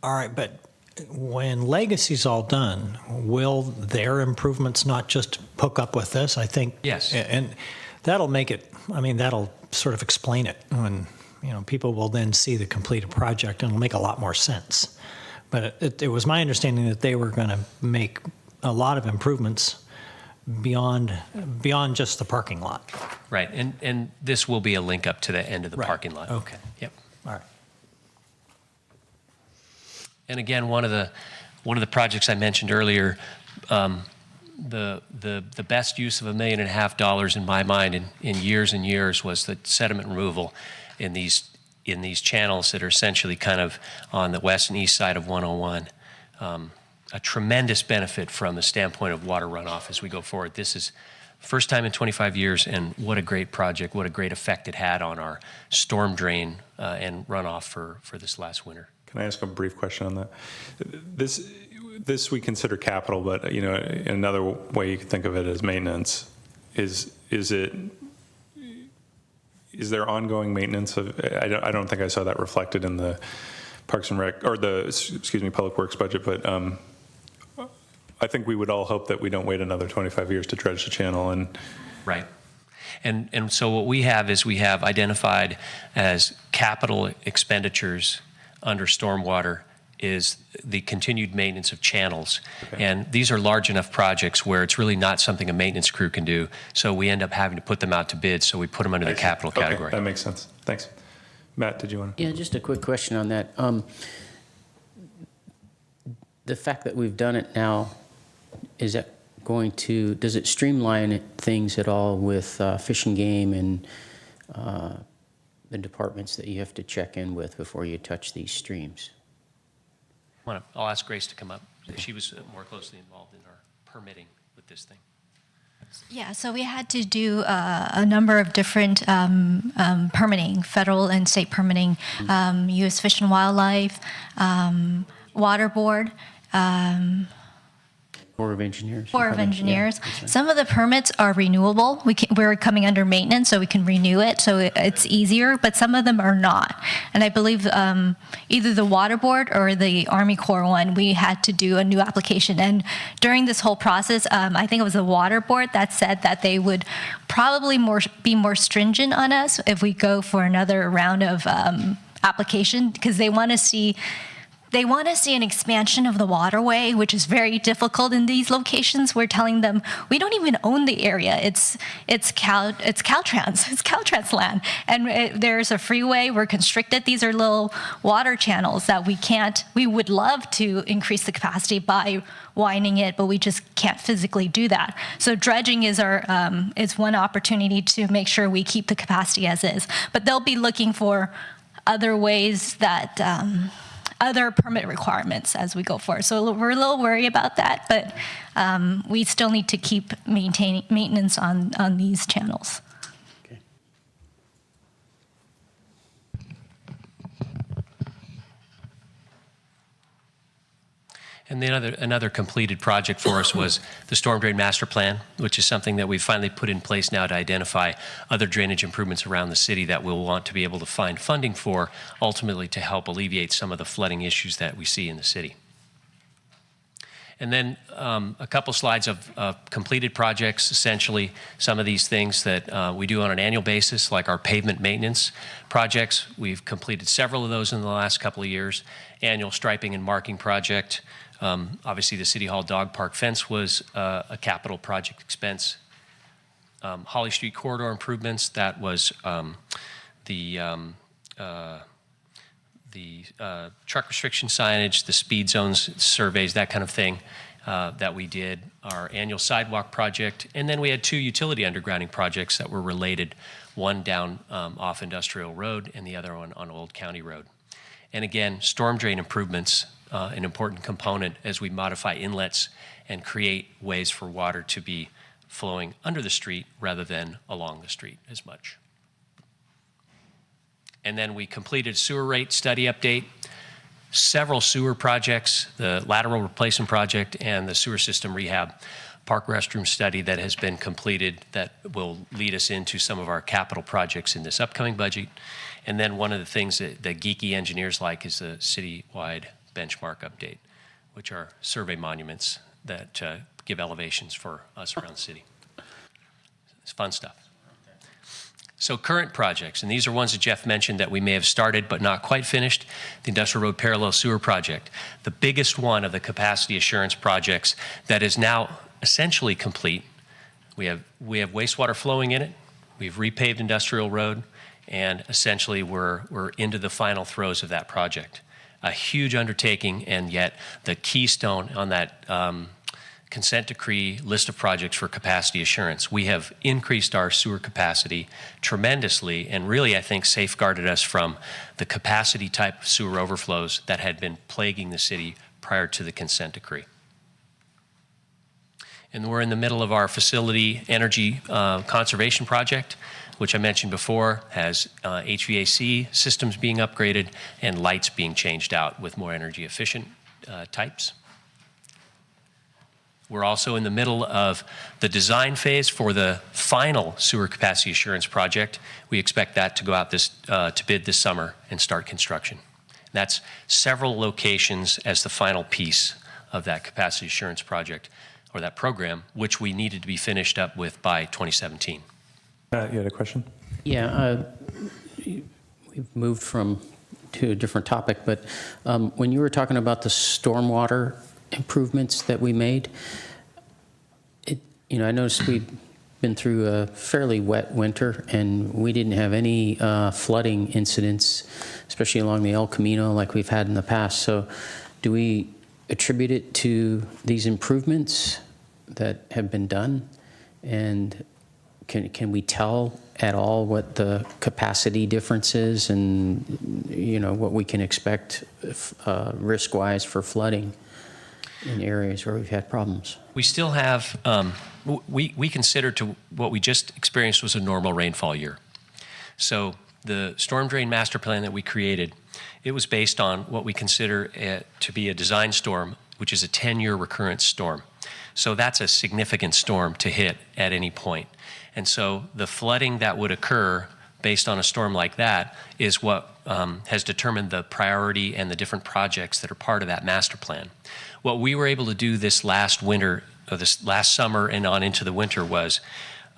All right, but when Legacy's all done, will their improvements not just hook up with this? I think. Yes. And that'll make it, I mean, that'll sort of explain it when, people will then see the completed project, and it'll make a lot more sense. But it was my understanding that they were going to make a lot of improvements beyond just the parking lot. Right, and this will be a link up to the end of the parking lot. Okay. Yep. All right. And again, one of the projects I mentioned earlier, the best use of $1.5 million in my mind in years and years was the sediment removal in these channels that are essentially kind of on the west and east side of 101. A tremendous benefit from the standpoint of water runoff as we go forward. This is first time in 25 years, and what a great project, what a great effect it had on our storm drain and runoff for this last winter. Can I ask a brief question on that? This we consider capital, but another way you could think of it as maintenance. Is there ongoing maintenance of? I don't think I saw that reflected in the Parks and Rec or Public Works budget, but I think we would all hope that we don't wait another 25 years to dredge the channel. And right. And so what we have is we have identified as capital expenditures under stormwater is the continued maintenance of channels. Okay. And these are large enough projects where it's really not something a maintenance crew can do. So we end up having to put them out to bid. So we put them under the capital category. That makes sense. Thanks. Matt, did you want to? Yeah, just a quick question on that. The fact that we've done it now, is that does it streamline things at all with Fish and Game and the departments that you have to check in with before you touch these streams? I'll ask Grace to come up. She was more closely involved in our permitting with this thing. Yeah, so we had to do a number of different permitting, federal and state permitting, U.S. Fish and Wildlife, Water Board, Corps of Engineers. Corps of Engineers. Yeah, some of the permits are renewable. We're coming under maintenance, so we can renew it, so it's easier, but some of them are not. And I believe either the Water Board or the Army Corps one, we had to do a new application. And during this whole process, I think it was the Water Board that said that they would probably be more stringent on us if we go for another round of application, because they want to see an expansion of the waterway, which is very difficult in these locations. We're telling them we don't even own the area. It's Caltrans land, and there's a freeway. We're constricted. These are little water channels that we can't. We would love to increase the capacity by widening it, but we just can't physically do that. So dredging is is one opportunity to make sure we keep the capacity as is. But they'll be looking for other ways that. Other permit requirements as we go forward. So we're a little worried about that, but we still need to keep maintaining maintenance on these channels. Okay. And then another completed project for us was the Storm Drain Master Plan, which is something that we've finally put in place now to identify other drainage improvements around the city that we'll want to be able to find funding for, ultimately to help alleviate some of the flooding issues that we see in the city. And then a couple slides of completed projects, essentially some of these things that we do on an annual basis, like our pavement maintenance projects. We've completed several of those in the last couple of years. Annual striping and marking project. Obviously, the City Hall dog park fence was a capital project expense. Holly Street corridor improvements, that was the truck restriction signage, the speed zones surveys, that kind of thing that we did, our annual sidewalk project, and then we had 2 utility undergrounding projects that were related, one down off Industrial Road and the other one on Old County Road. And again, storm drain improvements, an important component as we modify inlets and create ways for water to be flowing under the street rather than along the street as much. And then we completed sewer rate study update, several sewer projects, the lateral replacement project and the sewer system rehab park restroom study that has been completed that will lead us into some of our capital projects in this upcoming budget. And then one of the things that the geeky engineers like is the citywide benchmark update, which are survey monuments that give elevations for us around the city. It's fun stuff. So current projects, and these are ones that Jeff mentioned that we may have started but not quite finished. The Industrial Road Parallel Sewer Project, the biggest one of the capacity assurance projects that is now essentially complete. We have wastewater flowing in it. We've repaved Industrial Road, and essentially we're into the final throes of that project. A huge undertaking, and yet the keystone on that consent decree list of projects for capacity assurance. We have increased our sewer capacity tremendously and really, I think, safeguarded us from the capacity type sewer overflows that had been plaguing the city prior to the consent decree. And we're in the middle of our facility energy conservation project, which I mentioned before, has HVAC systems being upgraded and lights being changed out with more energy efficient types. We're also in the middle of the design phase for the final sewer capacity assurance project. We expect that to go out to bid this summer and start construction. That's several locations as the final piece of that capacity assurance project or that program, which we needed to be finished up with by 2017. You had a question? Yeah, we've moved to a different topic, but when you were talking about the stormwater improvements that we made, I noticed we've been through a fairly wet winter and we didn't have any flooding incidents, especially along the El Camino like we've had in the past. So do we attribute it to these improvements that have been done? And can we tell at all what the capacity difference is and what we can expect risk-wise for flooding in areas where we've had problems? We still have, we consider to what we just experienced was a normal rainfall year. So the storm drain master plan that we created, it was based on what we consider to be a design storm, which is a 10-year recurrence storm. So that's a significant storm to hit at any point. And so the flooding that would occur based on a storm like that is what has determined the priority and the different projects that are part of that master plan. What we were able to do this last winter, or this last summer and on into the winter, was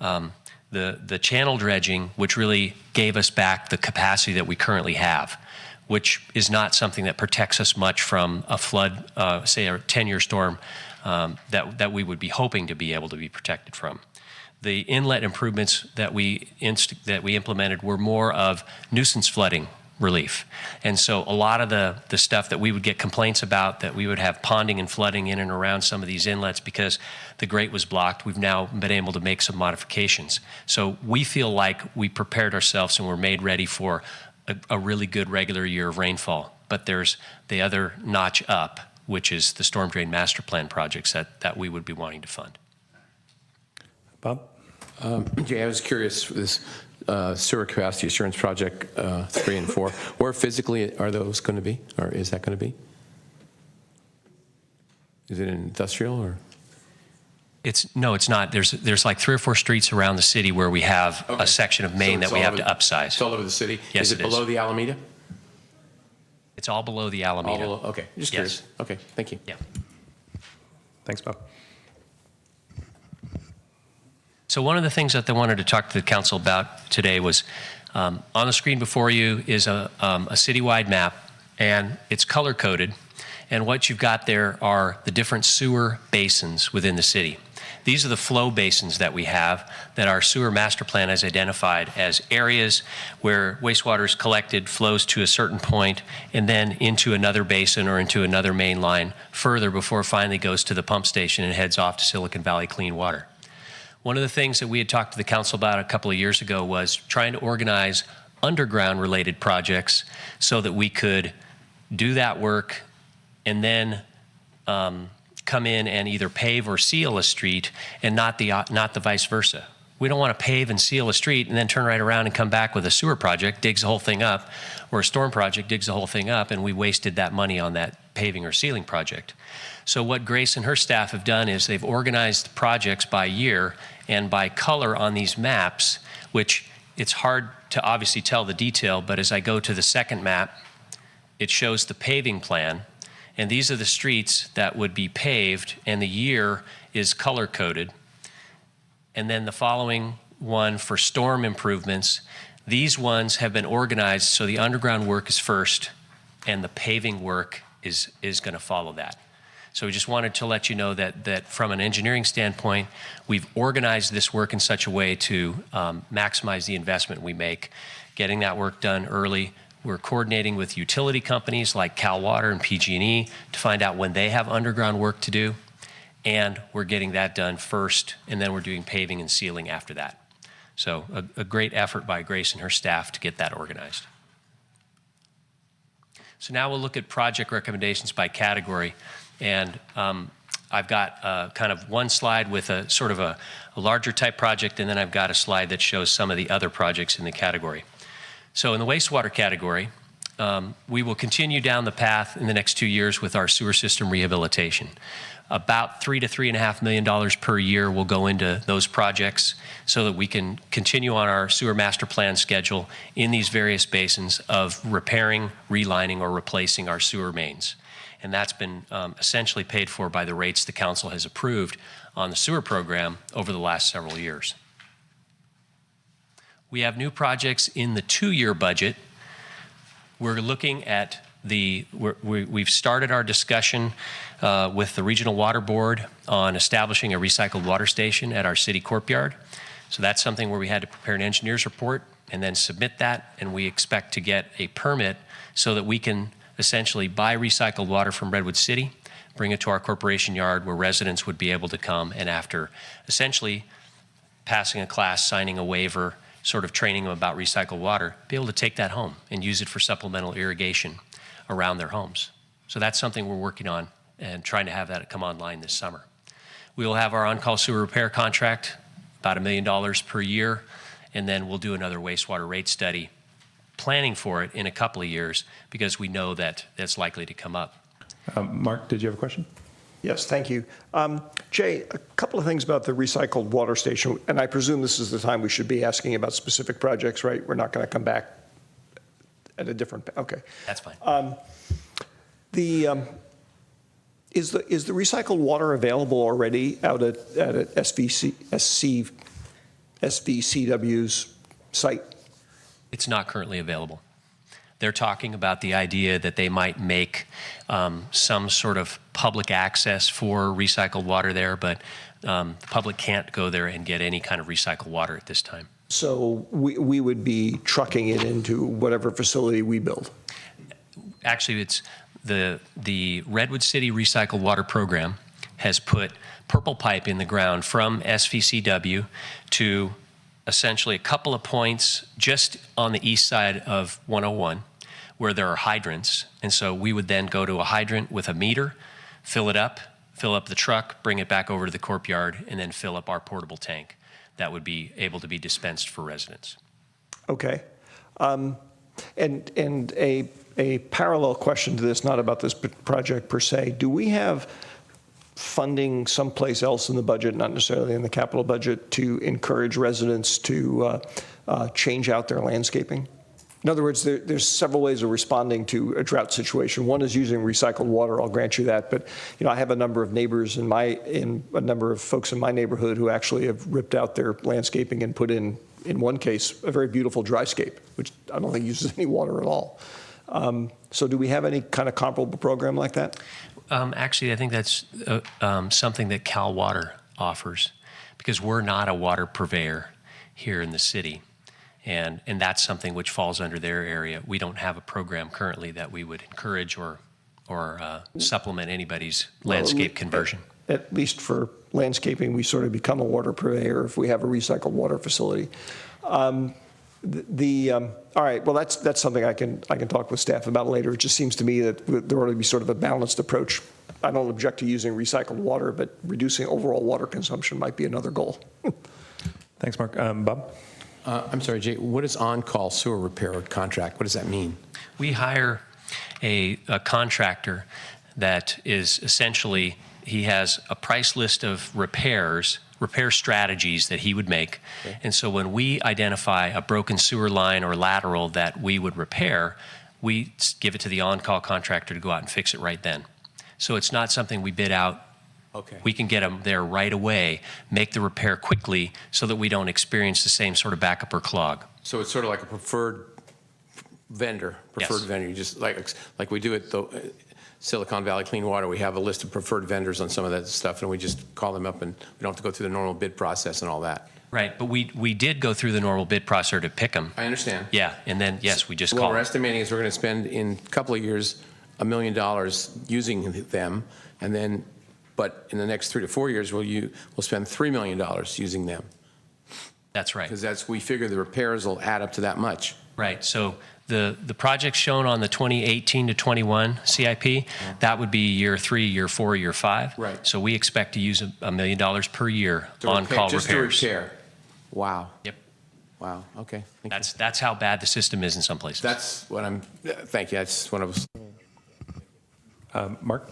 the channel dredging, which really gave us back the capacity that we currently have, which is not something that protects us much from a flood, say a 10-year storm that we would be hoping to be able to be protected from. The inlet improvements that we implemented were more of nuisance flooding relief. And so a lot of the stuff that we would get complaints about, that we would have ponding and flooding in and around some of these inlets because the grate was blocked, we've now been able to make some modifications. So we feel like we prepared ourselves and we're made ready for a really good regular year of rainfall. But there's the other notch up, which is the storm drain master plan projects that we would be wanting to fund. Bob? Jay, I was curious, this sewer capacity assurance project 3 and 4, where physically are those going to be, or is that going to be? Is it in industrial or? No, it's not. There's like 3 or 4 streets around the city where we have a section of Main that we have to upsize. It's all over the city? Yes, is it below the Alameda? It's all below the Alameda. All below, okay, just curious. Yes. Okay, thank you. Yeah. Thanks, Bob. So one of the things that I wanted to talk to the council about today was on the screen before you is a citywide map, and it's color-coded. And what you've got there are the different sewer basins within the city. These are the flow basins that we have that our sewer master plan has identified as areas where wastewater is collected, flows to a certain point, and then into another basin or into another main line further before it finally goes to the pump station and heads off to Silicon Valley Clean Water. One of the things that we had talked to the council about a couple of years ago was trying to organize underground related projects so that we could do that work and then come in and either pave or seal a street and not the vice versa. We don't want to pave and seal a street and then turn right around and come back with a sewer project, digs the whole thing up, or a storm project digs the whole thing up, and we wasted that money on that paving or sealing project. So what Grace and her staff have done is they've organized projects by year and by color on these maps, which it's hard to obviously tell the detail, but as I go to the second map, it shows the paving plan. And these are the streets that would be paved, and the year is color-coded. And then the following one for storm improvements, these ones have been organized so the underground work is first, and the paving work is going to follow that. So we just wanted to let you know that from an engineering standpoint, we've organized this work in such a way to maximize the investment we make, getting that work done early. We're coordinating with utility companies like Cal Water and PG&E to find out when they have underground work to do, and we're getting that done first, and then we're doing paving and sealing after that. So a great effort by Grace and her staff to get that organized. So now we'll look at project recommendations by category, and I've got kind of one slide with a sort of a larger type project, and then I've got a slide that shows some of the other projects in the category. So in the wastewater category, we will continue down the path in the next 2 years with our sewer system rehabilitation. About $3 to $3.5 million per year will go into those projects so that we can continue on our sewer master plan schedule in these various basins of repairing, relining, or replacing our sewer mains. And that's been essentially paid for by the rates the council has approved on the sewer program over the last several years. We have new projects in the 2-year budget. We're looking at we've started our discussion with the Regional Water Board on establishing a recycled water station at our city courtyard. So that's something where we had to prepare an engineer's report and then submit that, and we expect to get a permit so that we can essentially buy recycled water from Redwood City, bring it to our corporation yard where residents would be able to come, and after essentially passing a class, signing a waiver, sort of training them about recycled water, be able to take that home and use it for supplemental irrigation around their homes. So that's something we're working on and trying to have that come online this summer. We will have our on-call sewer repair contract, about $1 million per year, and then we'll do another wastewater rate study, planning for it in a couple of years because we know that that's likely to come up. Mark, did you have a question? Yes, thank you. Jay, a couple of things about the recycled water station, and I presume this is the time we should be asking about specific projects, right? We're not going to come back at a different, okay. That's fine. Is the recycled water available already out at SVCW's site? It's not currently available. They're talking about the idea that they might make some sort of public access for recycled water there, but the public can't go there and get any kind of recycled water at this time. So we would be trucking it into whatever facility we build? Actually, it's the Redwood City Recycled Water Program has put purple pipe in the ground from SVCW to essentially a couple of points just on the east side of 101 where there are hydrants. And so we would then go to a hydrant with a meter, fill up the truck, bring it back over to the courtyard, and then fill up our portable tank that would be able to be dispensed for residents. Okay. And a parallel question to this, not about this project per se, do we have funding someplace else in the budget, not necessarily in the capital budget, to encourage residents to change out their landscaping? In other words, there's several ways of responding to a drought situation. One is using recycled water. I'll grant you that. But I have a number of neighbors in a number of folks in my neighborhood who actually have ripped out their landscaping and put in one case, a very beautiful dryscape, which I don't think uses any water at all. So do we have any kind of comparable program like that? Actually, I think that's something that Cal Water offers, because we're not a water purveyor here in the city. And that's something which falls under their area. We don't have a program currently that we would encourage or supplement anybody's landscape conversion. At least for landscaping, we sort of become a water purveyor if we have a recycled water facility. All right, well, that's something I can talk with staff about later. It just seems to me that there ought to be sort of a balanced approach. I don't object to using recycled water, but reducing overall water consumption might be another goal. Thanks, Mark. Bob? I'm sorry, Jay, what is on-call sewer repair contract? What does that mean? We hire a contractor that is essentially, he has a price list of repair strategies that he would make. Okay. And so when we identify a broken sewer line or lateral that we would repair, we give it to the on-call contractor to go out and fix it right then. So it's not something we bid out. Okay. We can get them there right away, make the repair quickly so that we don't experience the same sort of backup or clog. So it's sort of like a preferred vendor. Yes. Vendor. You just like we do at the Silicon Valley Clean Water. We have a list of preferred vendors on some of that stuff, and we just call them up, and we don't have to go through the normal bid process and all that. Right, but we did go through the normal bid process to pick them. I understand. Yeah, and then, yes, we just What call we're them. estimating is we're going to spend in a couple of years $1 million using them, and then, but in the next 3 to 4 years, we'll spend $3 million using them. That's right. Because we figure the repairs will add up to that much. Right, so the projects shown on the 2018 to 21 CIP, that would be year 3, year 4, year 5. Right. So we expect to use $1 million per year on call just repairs. to repair. Wow. Yep. Wow. Okay. That's how bad the system is in some places. That's what I'm. Thank you. That's what I was. Mark?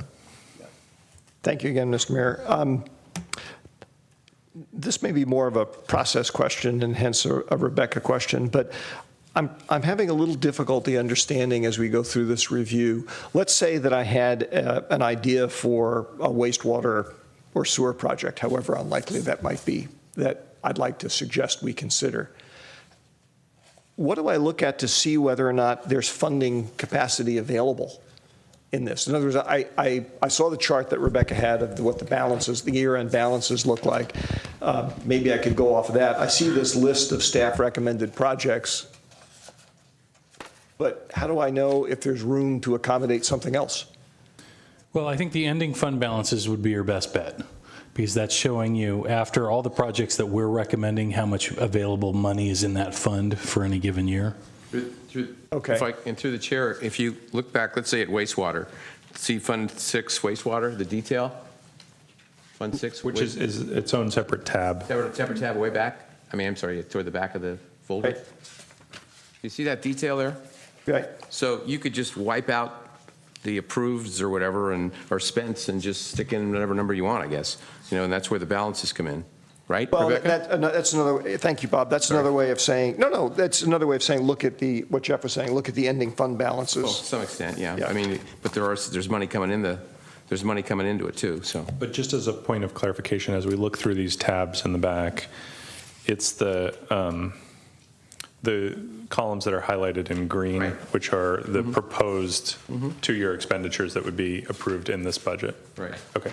Thank you again, Mr. Mayor. This may be more of a process question and hence a Rebecca question, but I'm having a little difficulty understanding as we go through this review. Let's say that I had an idea for a wastewater or sewer project, however unlikely that might be, that I'd like to suggest we consider. What do I look at to see whether or not there's funding capacity available in this? In other words, I saw the chart that Rebecca had of what the balances, the year-end balances look like. Maybe I could go off of that. I see this list of staff recommended projects, but how do I know if there's room to accommodate something else? Well, I think the ending fund balances would be your best bet, because that's showing you, after all the projects that we're recommending, how much available money is in that fund for any given year. Okay. And through the chair, if you look back, let's say at wastewater, see Fund 6 wastewater, the detail? Fund 6? Which is its own separate tab. Separate tab way back? I mean, I'm sorry, toward the back of the folder. Right. You see that detail there? Right. So you could just wipe out the approveds or whatever or spents and just stick in whatever number you want, I guess. And that's where the balances come in. Right, Well, Rebecca? that's another, thank you, Bob. That's another way of saying, that's another way of saying, look at what Jeff was saying, look at the ending fund balances. Well, to some extent, yeah. Yeah. I mean, but there's money coming into it too, so. But just as a point of clarification, as we look through these tabs in the back, it's the columns that are highlighted in green, Right. which are the Mhm. proposed Mhm. 2-year expenditures that would be approved in this budget. Right. Okay.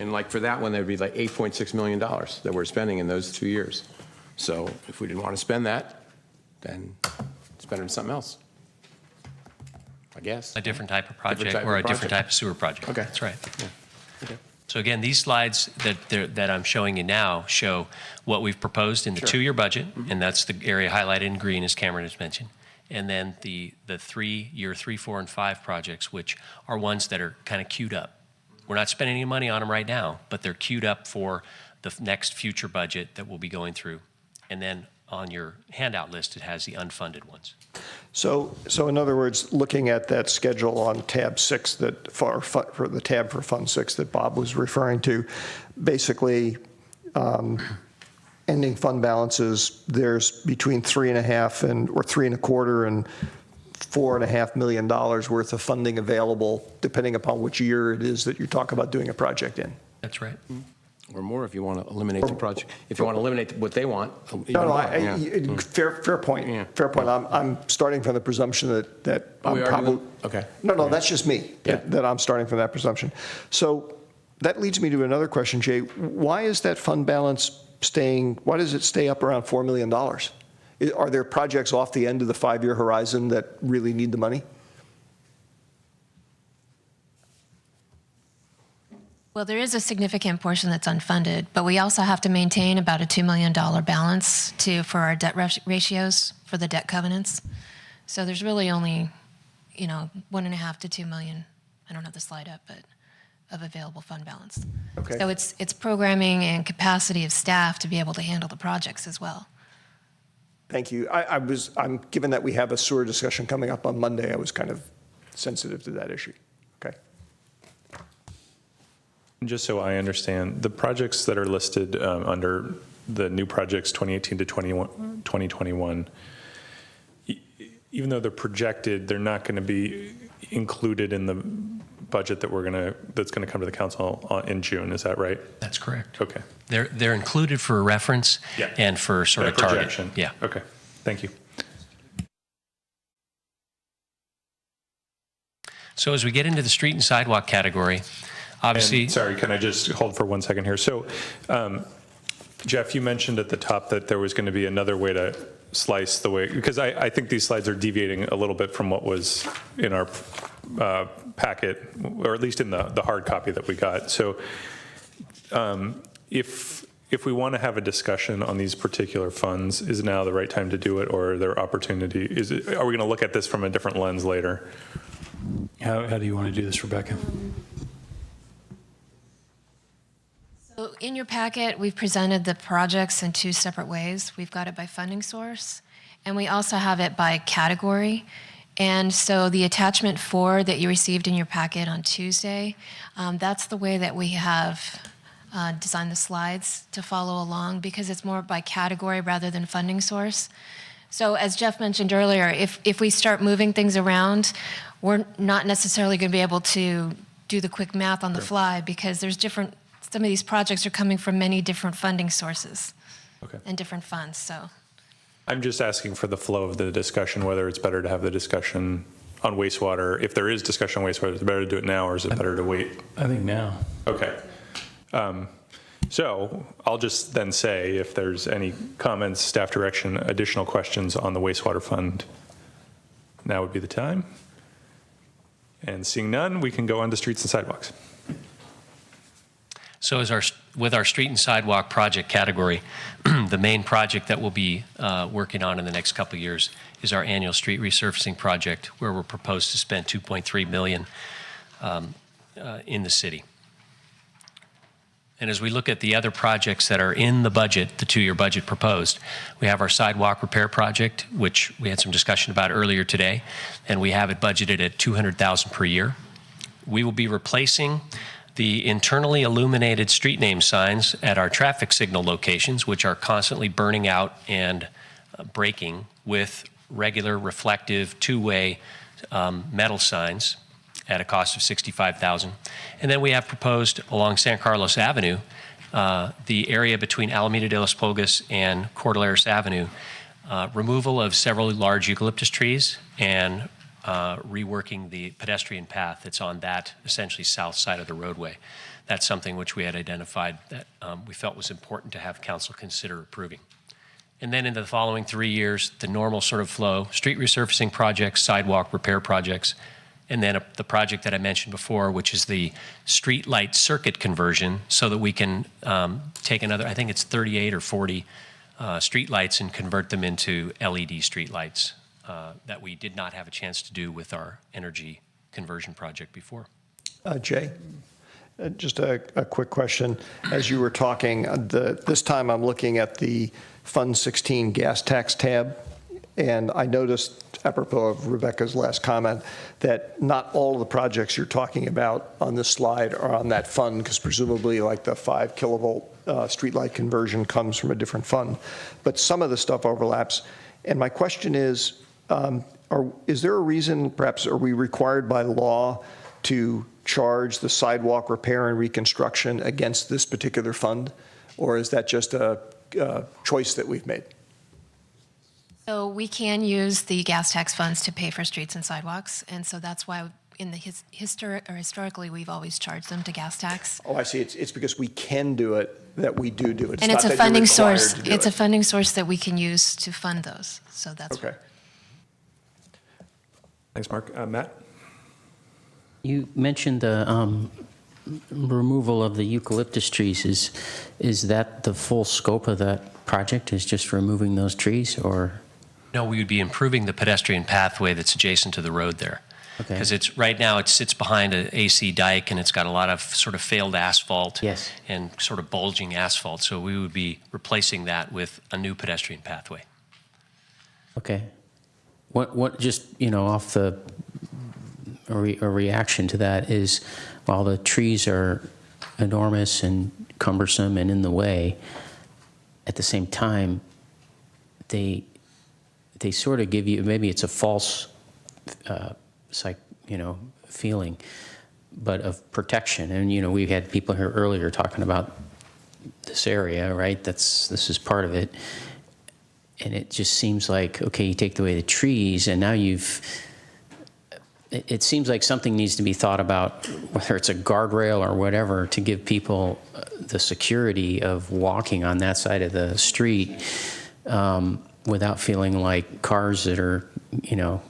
And like for that one, there'd be like $8.6 million that we're spending in those 2 years. So if we didn't want to spend that, then spend it on something else, I guess. A different type of project type or of a different project. type of sewer project. Okay. That's right. Yeah. Okay. So again, these slides that I'm showing you now show what we've proposed in the Sure. 2-year budget, and that's the area highlighted in green, as Cameron has mentioned. And then the 3-year 3, 4, and 5 projects, which are ones that are kind of queued up. We're not spending any money on them right now, but they're queued up for the next future budget that we'll be going through. And then on your handout list, it has the unfunded ones. So in other words, looking at that schedule on tab 6 for the tab for Fund 6 that Bob was referring to, basically ending fund balances, there's between $3.25 and $4.5 million worth of funding available, depending upon which year it is that you talk about doing a project in. That's right. Or more if you want to eliminate the project. If you want to eliminate what they want. No, fair point. Yeah. Fair point. I'm starting from the presumption that I'm we are probably. doing- okay. No, that's just me. Yeah. That I'm starting from that presumption. So that leads me to another question, Jay. Why is that fund balance why does it stay up around $4 million? Are there projects off the end of the 5-year horizon that really need the money? Well, there is a significant portion that's unfunded, but we also have to maintain about a $2 million balance for our debt ratios, for the debt covenants. So there's really only, 1.5 to 2 million, I don't have the slide up, but of available fund balance. Okay. So it's programming and capacity of staff to be able to handle the projects as well. Thank you. I'm given that we have a sewer discussion coming up on Monday, I was kind of sensitive to that issue. Okay. Just so I understand, the projects that are listed under the new projects 2018 to 2021, even though they're projected, they're not going to be included in the budget that's going to come to the council in June. Is that right? That's correct. Okay. They're included for reference and for sort of target. Projection. Yeah. Okay. Thank you. So as we get into the street and sidewalk category, obviously. And, sorry, can I just hold for 1 second here? So, Jeff, you mentioned at the top that there was going to be another way to slice the way, because I think these slides are deviating a little bit from what was in our packet, or at least in the hard copy that we got. So if we want to have a discussion on these particular funds, is now the right time to do it, or are there opportunity? Are we going to look at this from a different lens later? How do you want to do this, Rebecca? So in your packet, we've presented the projects in 2 separate ways. We've got it by funding source, and we also have it by category. And so the attachment 4 that you received in your packet on Tuesday, that's the way that we have designed the slides to follow along, because it's more by category rather than funding source. So as Jeff mentioned earlier, if we start moving things around, we're not necessarily going to be able to do the quick math on the fly, because there's some of these projects are coming from many different funding sources and different funds. So I'm just asking for the flow of the discussion, whether it's better to have the discussion on wastewater. If there is discussion on wastewater, is it better to do it now, or is it better to wait? I think now. Okay. So I'll just then say, if there's any comments, staff direction, additional questions on the wastewater fund, now would be the time. And seeing none, we can go on to streets and sidewalks. So with our street and sidewalk project category, the main project that we'll be working on in the next couple of years is our annual street resurfacing project, where we're proposed to spend $2.3 million in the city. And as we look at the other projects that are in the budget, the 2-year budget proposed, we have our sidewalk repair project, which we had some discussion about earlier today, and we have it budgeted at $200,000 per year. We will be replacing the internally illuminated street name signs at our traffic signal locations, which are constantly burning out and breaking, with regular reflective 2-way metal signs at a cost of $65,000. And then we have proposed along San Carlos Avenue, the area between Alameda de los Pogas and Cordilleras Avenue, removal of several large eucalyptus trees and reworking the pedestrian path that's on that essentially south side of the roadway. That's something which we had identified that we felt was important to have council consider approving. And then in the following 3 years, the normal sort of flow: street resurfacing projects, sidewalk repair projects, and then the project that I mentioned before, which is the street light circuit conversion, so that we can take another, I think it's 38 or 40 street lights and convert them into LED street lights that we did not have a chance to do with our energy conversion project before. Jay, just a quick question. As you were talking, this time I'm looking at the Fund 16 gas tax tab, and I noticed apropos of Rebecca's last comment, that not all of the projects you're talking about on this slide are on that fund, because presumably like the 5 kilovolt streetlight conversion comes from a different fund. But some of the stuff overlaps. And my question is, is there a reason, perhaps, are we required by law to charge the sidewalk repair and reconstruction against this particular fund? Or is that just a choice that we've made? So we can use the gas tax funds to pay for streets and sidewalks, and so that's why in the historically we've always charged them to gas tax. Oh, I see. It's because we can do it that we do it. And it's a funding source. It's a funding source that we can use to fund those. So that's okay. Thanks, Mark. Matt? You mentioned the removal of the eucalyptus trees. Is that the full scope of that project, is just removing those trees, or? No, we would be improving the pedestrian pathway that's adjacent to the road there. Okay. Because right now it sits behind an AC dike, and it's got a lot of sort of failed asphalt. Yes. And sort of bulging asphalt. So we would be replacing that with a new pedestrian pathway. Okay. What just, off a reaction to that is, while the trees are enormous and cumbersome and in the way, at the same time, they sort of give you, maybe it's a false feeling, but of protection. And we had people here earlier talking about this area, right? This is part of it. And it just seems like, okay, you take away the trees, and now it seems like something needs to be thought about, whether it's a guardrail or whatever, to give people the security of walking on that side of the street without feeling like cars that are,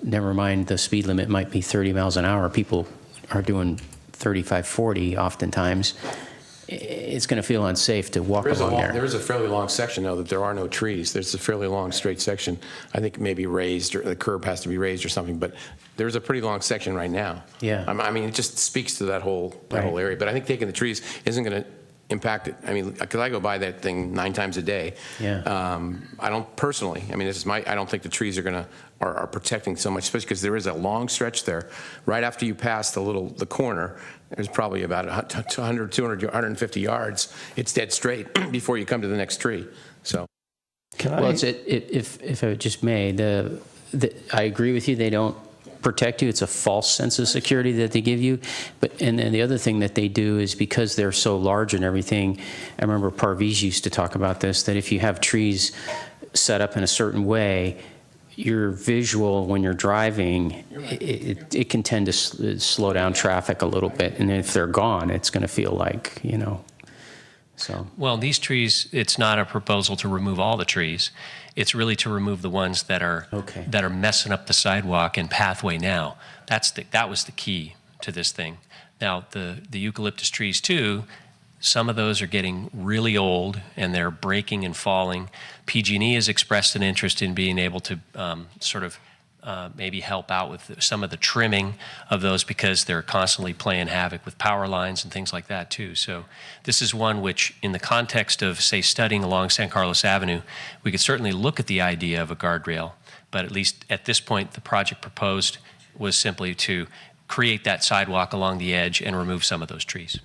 never mind the speed limit might be 30 miles an hour. People are doing 35, 40 oftentimes. It's going to feel unsafe to walk along there. There is a fairly long section, though, that there are no trees. There's a fairly long straight section. I think maybe raised, or the curb has to be raised or something, but there's a pretty long section right now. Yeah. I mean, it just speaks to that whole area. But I think taking the trees isn't going to impact it. I mean, because I go by that thing 9 times a day. Yeah. I don't personally. I mean, I don't think the trees are protecting so much, especially because there is a long stretch there. Right after you pass the corner, there's probably about 100, 200, 150 yards. It's dead straight before you come to the next tree. So. If I just may, I agree with you. They don't protect you. It's a false sense of security that they give you. And then the other thing that they do is, because they're so large and everything, I remember Parviz used to talk about this, that if you have trees set up in a certain way, your visual when you're driving, it can tend to slow down traffic a little bit. And if they're gone, it's going to feel like, so. Well, these trees, it's not a proposal to remove all the trees. It's really to remove the ones that are messing up the sidewalk and pathway now. That was the key to this thing. Now, the eucalyptus trees too, some of those are getting really old and they're breaking and falling. PG&E has expressed an interest in being able to maybe help out with some of the trimming of those, because they're constantly playing havoc with power lines and things like that too. So this is one which, in the context of, say, studying along San Carlos Avenue, we could certainly look at the idea of a guardrail, but at least at this point, the project proposed was simply to create that sidewalk along the edge and remove some of those trees.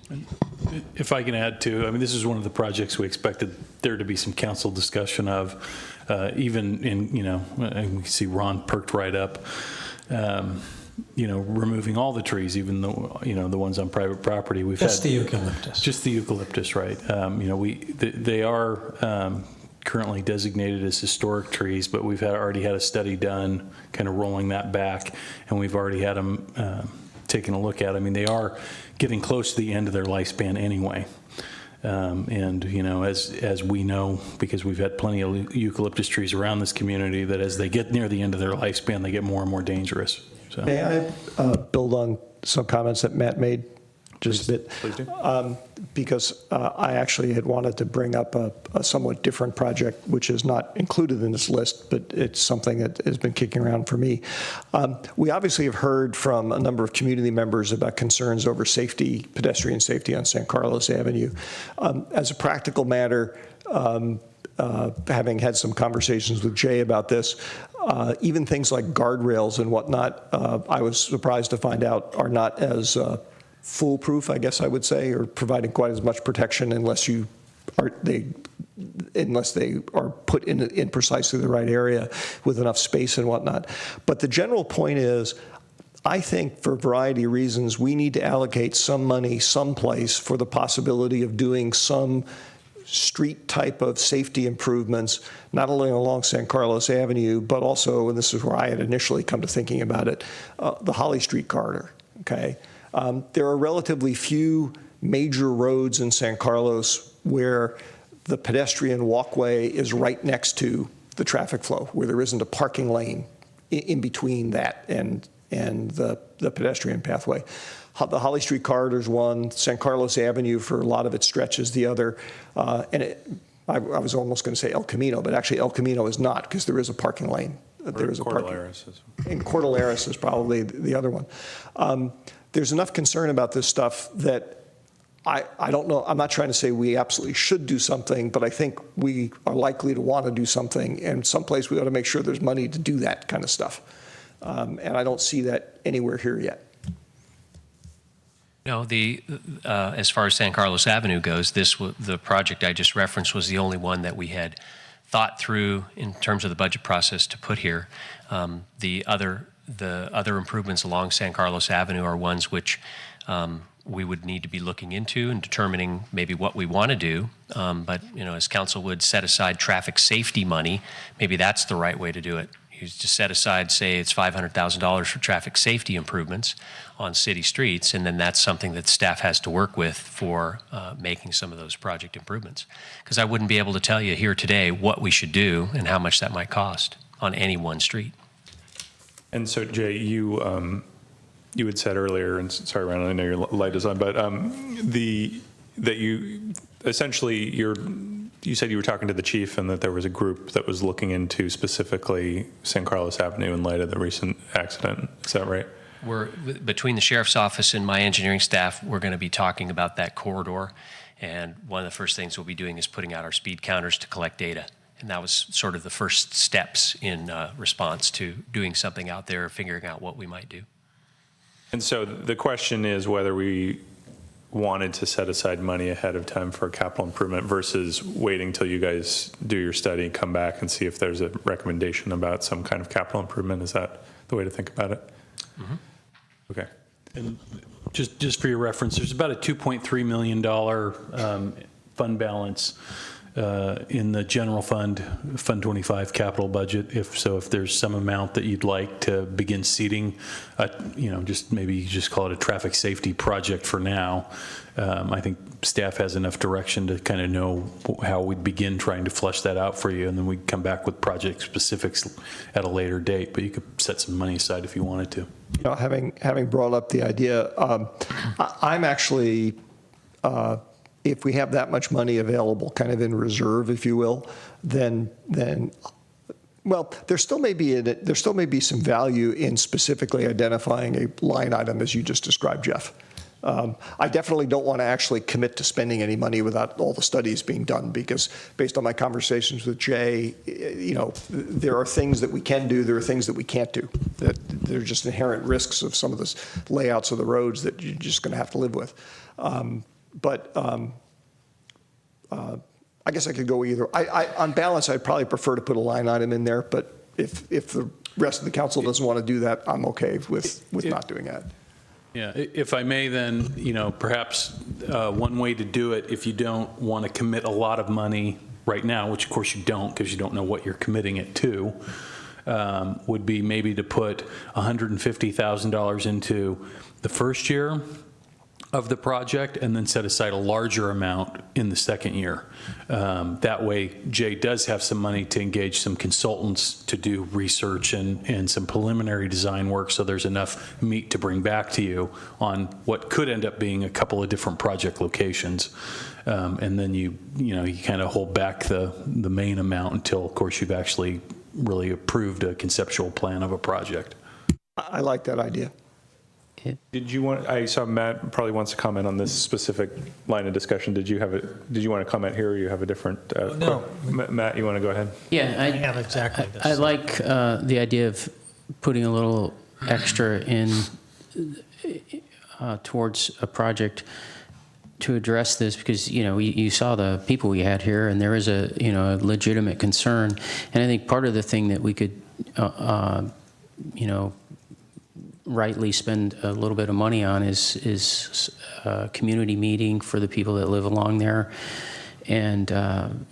If I can add too, I mean, this is one of the projects we expected there to be some council discussion of, even in, and we see Ron perked right up, removing all the trees, even though, the ones on private property. Just the eucalyptus. Just the eucalyptus, right. They are currently designated as historic trees, but we've already had a study done kind of rolling that back, and we've already had them taken a look at. I mean, they are getting close to the end of their lifespan anyway. And, as we know, because we've had plenty of eucalyptus trees around this community, that as they get near the end of their lifespan, they get more and more dangerous. So. May I build on some comments that Matt made just a bit? Please do. Because I actually had wanted to bring up a somewhat different project, which is not included in this list, but it's something that has been kicking around for me. We obviously have heard from a number of community members about concerns over pedestrian safety on San Carlos Avenue. As a practical matter, having had some conversations with Jay about this, even things like guardrails and whatnot, I was surprised to find out are not as foolproof, I guess I would say, or providing quite as much protection unless they are put in precisely the right area with enough space and whatnot. But the general point is, I think for a variety of reasons, we need to allocate some money someplace for the possibility of doing some street type of safety improvements, not only along San Carlos Avenue, but also, and this is where I had initially come to thinking about it, the Holly Street corridor, okay? There are relatively few major roads in San Carlos where the pedestrian walkway is right next to the traffic flow, where there isn't a parking lane in between that and the pedestrian pathway. The Holly Street corridor is one, San Carlos Avenue for a lot of its stretch is the other, I was almost going to say El Camino, but actually El Camino is not, because there is a parking lane. There is a parking. And Cordilleras is probably the other one. There's enough concern about this stuff that I don't know, I'm not trying to say we absolutely should do something, but I think we are likely to want to do something, and someplace we ought to make sure there's money to do that kind of stuff. And I don't see that anywhere here yet. No, as far as San Carlos Avenue goes, the project I just referenced was the only one that we had thought through in terms of the budget process to put here. The other improvements along San Carlos Avenue are ones which we would need to be looking into and determining maybe what we want to do. But as council would set aside traffic safety money, maybe that's the right way to do it. You just set aside, say it's $500,000 for traffic safety improvements on city streets, and then that's something that staff has to work with for making some of those project improvements. Because I wouldn't be able to tell you here today what we should do and how much that might cost on any one street. And so, Jay, you had said earlier, and sorry, Ryan, I know your light is on, but that you essentially you said you were talking to the chief and that there was a group that was looking into specifically San Carlos Avenue in light of the recent accident. Is that right? Between the sheriff's office and my engineering staff, we're going to be talking about that corridor. And one of the first things we'll be doing is putting out our speed counters to collect data. And that was sort of the first steps in response to doing something out there, figuring out what we might do. And so the question is whether we wanted to set aside money ahead of time for capital improvement versus waiting till you guys do your study, come back and see if there's a recommendation about some kind of capital improvement. Is that the way to think about it? Mm-hmm. Okay. And just for your reference, there's about a $2.3 million fund balance in the general fund, Fund 25 capital budget. If there's some amount that you'd like to begin seeding, just maybe you just call it a traffic safety project for now. I think staff has enough direction to kind of know how we'd begin trying to flesh that out for you, and then we'd come back with project specifics at a later date. But you could set some money aside if you wanted to. Having brought up the idea, I'm actually. If we have that much money available, kind of in reserve, if you will, then well, there still may be some value in specifically identifying a line item as you just described, Jeff. I definitely don't want to actually commit to spending any money without all the studies being done, because based on my conversations with Jay, there are things that we can do, there are things that we can't do. That there are just inherent risks of some of the layouts of the roads that you're just going to have to live with. But I guess I could go either. On balance, I'd probably prefer to put a line item in there, but if the rest of the council doesn't want to do that, I'm okay with not doing that. Yeah, if I may then, perhaps one way to do it, if you don't want to commit a lot of money right now, which of course you don't because you don't know what you're committing it to, would be maybe to put $150,000 into the first year of the project and then set aside a larger amount in the second year. That way, Jay does have some money to engage some consultants to do research and some preliminary design work, so there's enough meat to bring back to you on what could end up being a couple of different project locations. And then you kind of hold back the main amount until, of course, you've actually really approved a conceptual plan of a project. I like that idea. Did you want, I saw Matt probably wants to comment on this specific line of discussion. Did you want to comment here, or you have a different? No. Matt, you want to go ahead? Yeah, I have exactly this. I like the idea of putting a little extra in towards a project to address this, because, you know, you saw the people we had here, and there is a, you know, a legitimate concern. And I think part of the thing that we could, you know, rightly spend a little bit of money on is a community meeting for the people that live along there, and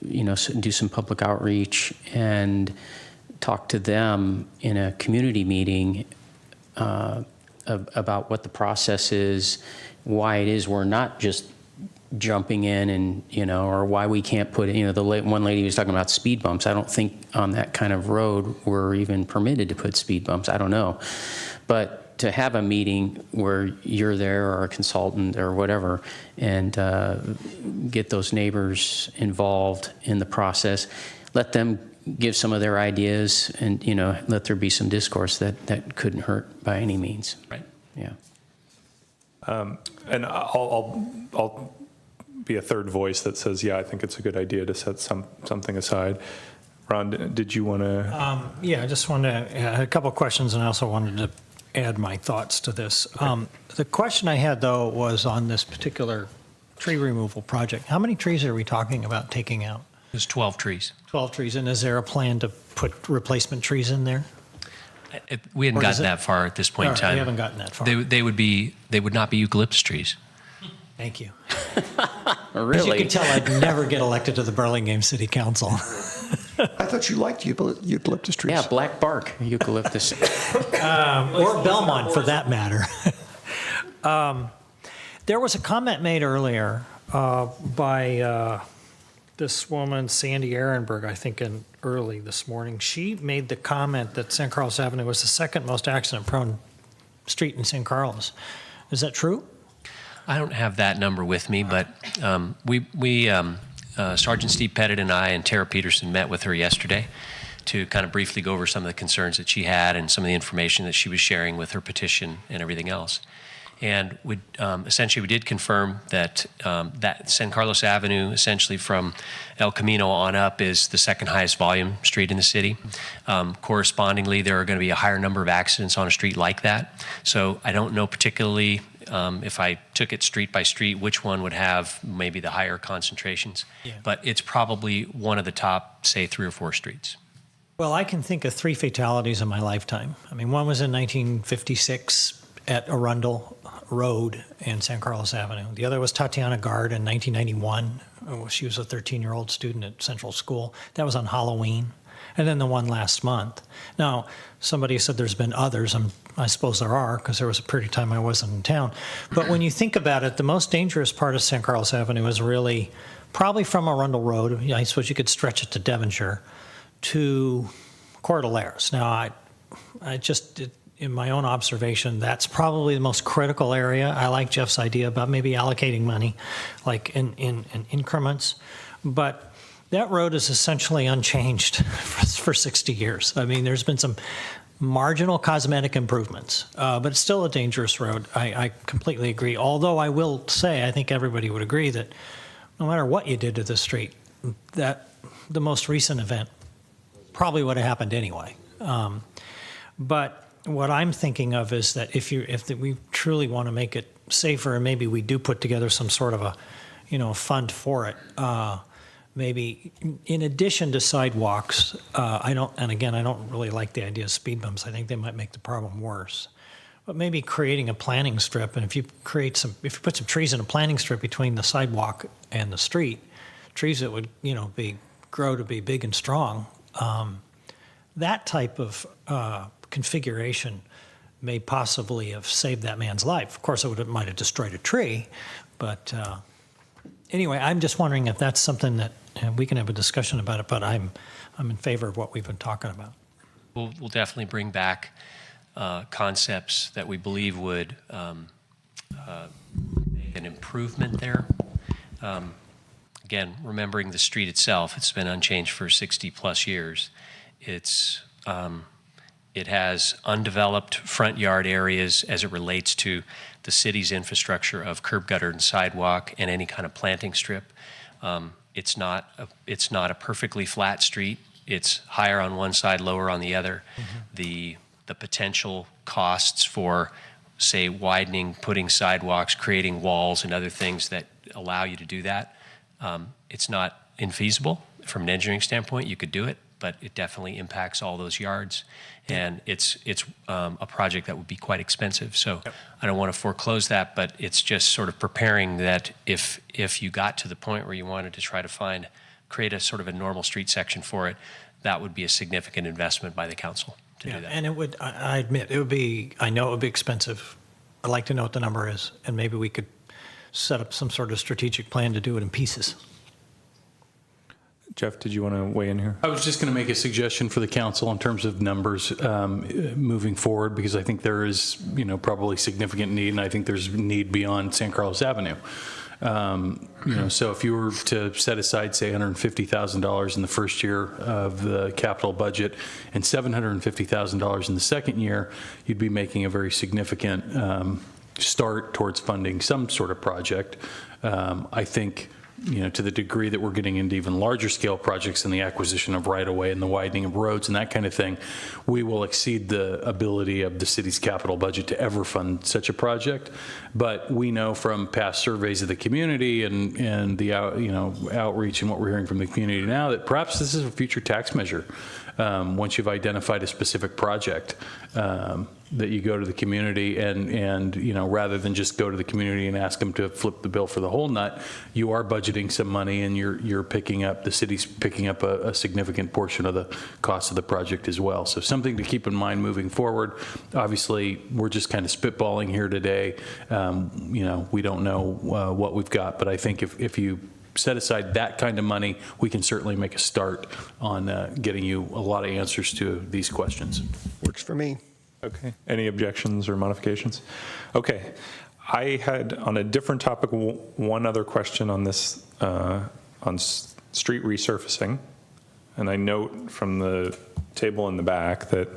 you know, do some public outreach and talk to them in a community meeting about what the process is, why it is we're not just jumping in, and, you know, or why we can't put, you know, one lady was talking about speed bumps. I don't think on that kind of road we're even permitted to put speed bumps. I don't know. But to have a meeting where you're there, or a consultant or whatever, and get those neighbors involved in the process, let them give some of their ideas, and, you know, let there be some discourse that couldn't hurt by any means. Right. Yeah. And I'll be a third voice that says, yeah, I think it's a good idea to set something aside. Ron, did you want to? Yeah, I just wanted to add a couple of questions, and I also wanted to add my thoughts to this. The question I had, though, was on this particular tree removal project. How many trees are we talking about taking out? There's 12 trees. 12 trees, and is there a plan to put replacement trees in there? We hadn't gotten that far at this point in time. We haven't gotten that far. They would not be eucalyptus trees. Thank you. Really? As you can tell, I'd never get elected to the Burlingame City Council. I thought you liked eucalyptus trees. Yeah, black bark eucalyptus. Or Belmont, for that matter. There was a comment made earlier by this woman, Sandy Ehrenberg, I think early this morning. She made the comment that San Carlos Avenue was the second most accident-prone street in San Carlos. Is that true? I don't have that number with me, but Sergeant Steve Pettit and I and Tara Peterson met with her yesterday to kind of briefly go over some of the concerns that she had and some of the information that she was sharing with her petition and everything else. And essentially, we did confirm that that San Carlos Avenue, essentially from El Camino on up, is the second highest volume street in the city. Correspondingly, there are going to be a higher number of accidents on a street like that. So I don't know particularly if I took it street by street, which one would have maybe the higher concentrations. Yeah. But it's probably one of the top, say, 3 or 4 streets. Well, I can think of 3 fatalities in my lifetime. I mean, one was in 1956 at Arundel Road and San Carlos Avenue. The other was Tatiana Gard in 1991. She was a 13-year-old student at Central School. That was on Halloween. And then the one last month. Now, somebody said there's been others. I suppose there are, because there was a period of time I wasn't in town. But when you think about it, the most dangerous part of San Carlos Avenue is really probably from Arundel Road. I suppose you could stretch it to Devonshire, to Cordilleras. Now, I just, in my own observation, that's probably the most critical area. I like Jeff's idea about maybe allocating money, like in increments. But that road is essentially unchanged for 60 years. I mean, there's been some marginal cosmetic improvements, but it's still a dangerous road. I completely agree. Although I will say, I think everybody would agree that no matter what you did to the street, that the most recent event probably would have happened anyway. But what I'm thinking of is that if we truly want to make it safer, and maybe we do put together some sort of a fund for it. Maybe in addition to sidewalks, I don't really like the idea of speed bumps. I think they might make the problem worse. But maybe creating a planting strip, and if you put some trees in a planting strip between the sidewalk and the street, trees that would grow to be big and strong, that type of configuration may possibly have saved that man's life. Of course, it might have destroyed a tree, but anyway, I'm just wondering if that's something that we can have a discussion about it. But I'm in favor of what we've been talking about. We'll definitely bring back concepts that we believe would make an improvement there. Again, remembering the street itself, it's been unchanged for 60 plus years. It's It has undeveloped front yard areas as it relates to the city's infrastructure of curb, gutter, and sidewalk, and any kind of planting strip. It's not a perfectly flat street. It's higher on one side, lower on the other. The potential costs for, say, widening, putting sidewalks, creating walls, and other things that allow you to do that, it's not infeasible from an engineering standpoint. You could do it, but it definitely impacts all those yards, and it's a project that would be quite expensive. So I don't want to foreclose that, but it's just sort of preparing that if you got to the point where you wanted to try to create a sort of a normal street section for it, that would be a significant investment by the council to do that. And it would, I admit, it would be, I know it would be expensive. I'd like to know what the number is, and maybe we could set up some sort of strategic plan to do it in pieces. Jeff, did you want to weigh in here? I was just going to make a suggestion for the council in terms of numbers moving forward, because I think there is, probably significant need, and I think there's need beyond San Carlos Avenue. So if you were to set aside, say, $150,000 in the first year of the capital budget and $750,000 in the second year, you'd be making a very significant start towards funding some sort of project. I think, to the degree that we're getting into even larger scale projects in the acquisition of right-of-way and the widening of roads and that kind of thing, we will exceed the ability of the city's capital budget to ever fund such a project. But we know from past surveys of the community and the outreach and what we're hearing from the community now that perhaps this is a future tax measure. Once you've identified a specific project, that you go to the community and rather than just go to the community and ask them to flip the bill for the whole nut, you are budgeting some money, and the city's picking up a significant portion of the cost of the project as well. So something to keep in mind moving forward. Obviously, we're just kind of spitballing here today. We don't know what we've got, but I think if you set aside that kind of money, we can certainly make a start on getting you a lot of answers to these questions. Works for me. Okay. Any objections or modifications? Okay. I had, on a different topic, one other question on this, on street resurfacing. And I note from the table in the back that